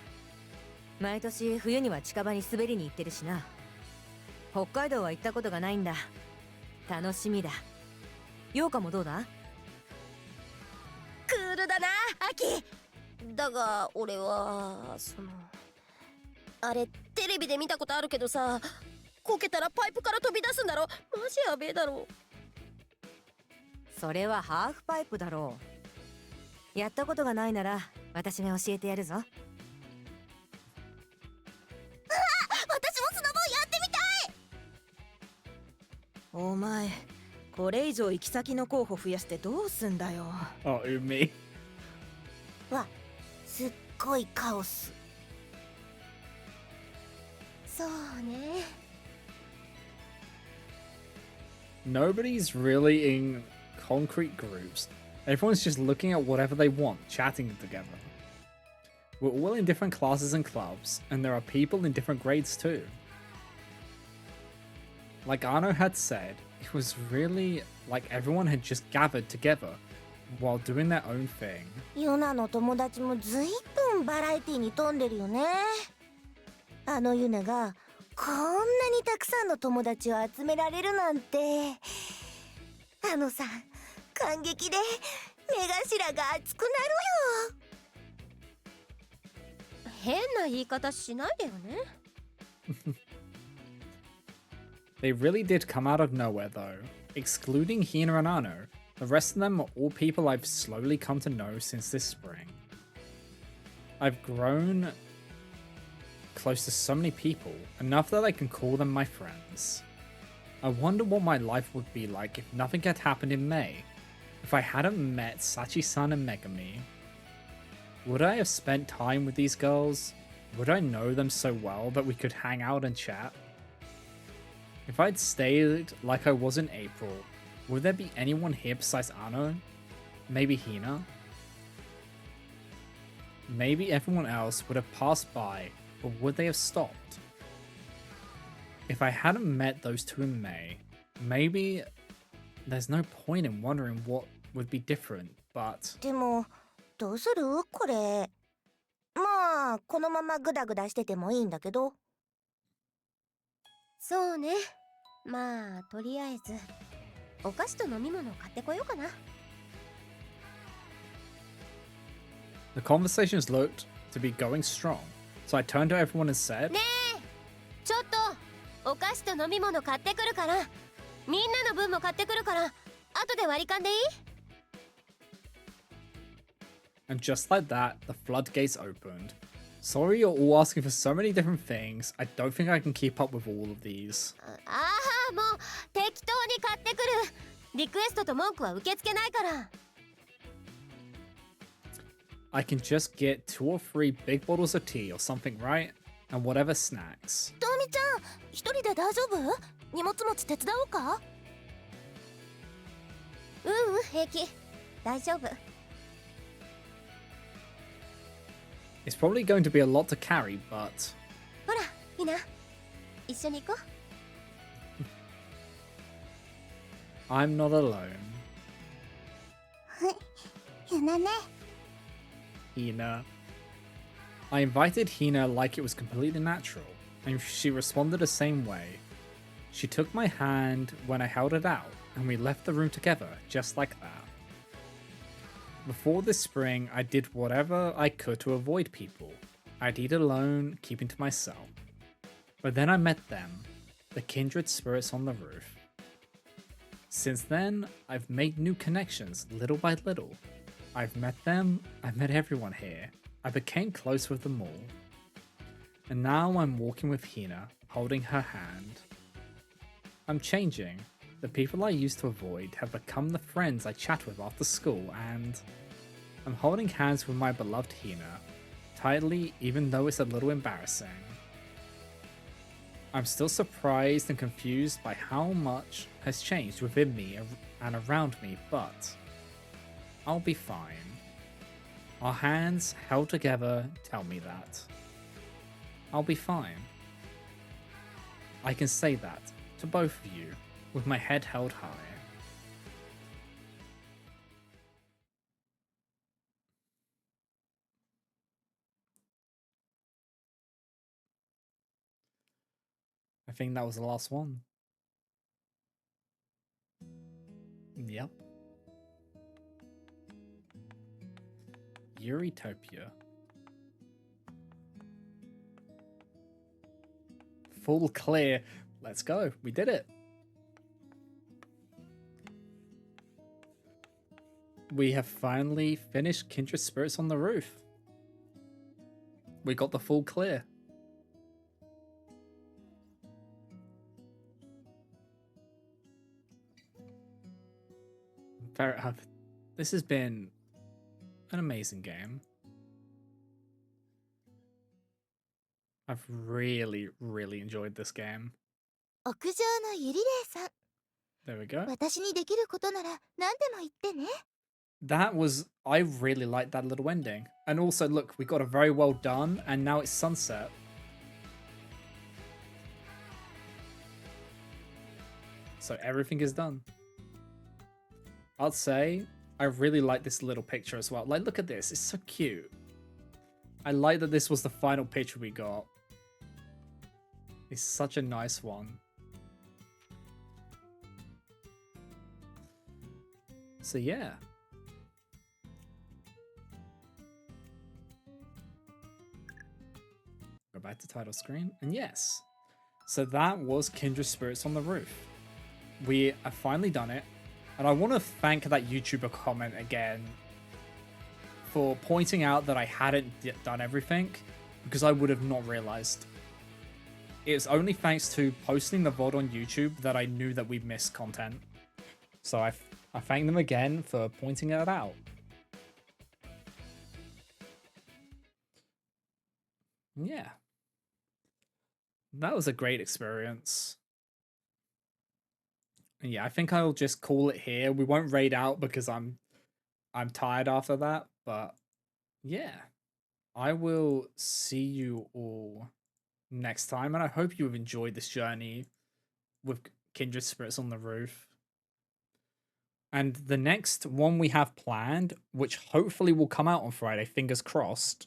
毎年冬には近場に滑りに行ってるしな。北海道は行ったことがないんだ。楽しみだ。陽花もどうだ？クールだな、秋。だが俺はあれテレビで見たことあるけどさ、こけたらパイプから飛び出すんだろ。マジやべえだろ。それはハーフパイプだろう。やったことがないなら私が教えてやるぞ。私もスノボやってみたい。お前、これ以上行き先の候補増やしてどうすんだよ。Oh, Umi. すっごいカオス。そうね。 Nobody's really in concrete groups. Everyone's just looking at whatever they want, chatting together. We're all in different classes and clubs, and there are people in different grades too. Like Arno had said, it was really like everyone had just gathered together while doing their own thing. ユナの友達もずいぶんバラエティに富んでるよね。あのユナがこんなにたくさんの友達を集められるなんて。あのさん感激で目頭が熱くなるよ。変な言い方しないでよね。They really did come out of nowhere though. Excluding Hina and Ano, the rest of them are all people I've slowly come to know since this spring. I've grown close to so many people, enough that I can call them my friends. I wonder what my life would be like if nothing had happened in May, if I hadn't met Sachi-san and Megami. Would I have spent time with these girls? Would I know them so well that we could hang out and chat? If I'd stayed like I was in April, would there be anyone here besides Ano? Maybe Hina? Maybe everyone else would have passed by, or would they have stopped? If I hadn't met those two in May, maybe there's no point in wondering what would be different, but でもどうするこれ。まあこのままグダグダしててもいいんだけど。そうね。まあとりあえずお菓子と飲み物を買ってこようかな。the conversations looked to be going strong, so I turned to everyone and said, ねえ、ちょっとお菓子と飲み物買ってくるから、みんなの分も買ってくるから、後で割り勘でいい？ and just like that, the floodgates opened. Sorry you're all asking for so many different things, I don't think I can keep up with all of these. ああ、もう適当に買ってくる。リクエストと文句は受け付けないから。I can just get 2 or 3 big bottles of tea or something, right? And whatever snacks. トミちゃん一人で大丈夫？荷物持ち手伝おうか？平気。大丈夫。It's probably going to be a lot to carry, but ほら、みんな一緒に行こう。 I'm not alone. ゆなね。 Hina. I invited Hina like it was completely natural, and she responded the same way. She took my hand when I held it out, and we left the room together, just like that. Before this spring, I did whatever I could to avoid people. I'd eat alone, keeping to myself. But then I met them, the kindred spirits on the roof. Since then, I've made new connections, little by little. I've met them, I've met everyone here. I became close with them all. And now I'm walking with Hina, holding her hand. I'm changing. The people I used to avoid have become the friends I chat with after school, and I'm holding hands with my beloved Hina, tightly even though it's a little embarrassing. I'm still surprised and confused by how much has changed within me and around me, but I'll be fine. Our hands held together tell me that. I'll be fine. I can say that to both of you with my head held high. I think that was the last one. Yep. Eurytopia. Full clear. Let's go. We did it. We have finally finished Kindred Spirits on the Roof. We got the full clear. This has been an amazing game. I've really, really enjoyed this game. 屋上のゆりれいさん。 There we go. 私にできることなら何でも言ってね。 That was... I really liked that little ending. And also, look, we got a very well done, and now it's sunset. So everything is done. I'd say I really like this little picture as well. Like, look at this. It's so cute. I like that this was the final picture we got. It's such a nice one. So yeah. back to title screen. And yes, so that was Kindred Spirits on the Roof. We have finally done it. And I want to thank that YouTuber comment again for pointing out that I hadn't done everything, because I would have not realized. It's only thanks to posting the VOD on YouTube that I knew that we missed content. So I thank them again for pointing it out. Yeah. That was a great experience. And yeah, I think I'll just call it here. We won't raid out because I'm tired after that, but yeah. I will see you all next time, and I hope you have enjoyed this journey with Kindred Spirits on the Roof. And the next one we have planned, which hopefully will come out on Friday, fingers crossed,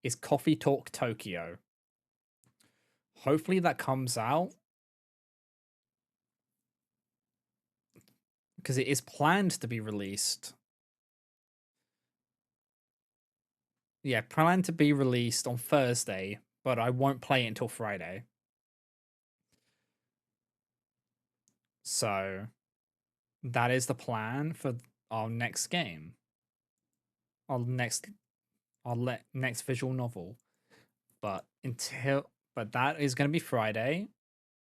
is Coffee Talk Tokyo. Hopefully that comes out, because it is planned to be released. Yeah, planned to be released on Thursday, but I won't play it until Friday. So that is the plan for our next game. Our next visual novel. But that is going to be Friday,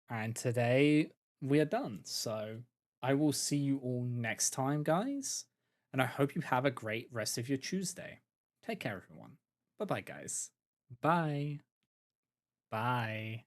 and today we are done. So I will see you all next time, guys, and I hope you have a great rest of your Tuesday. Take care, everyone. Bye-bye, guys. Bye. Bye.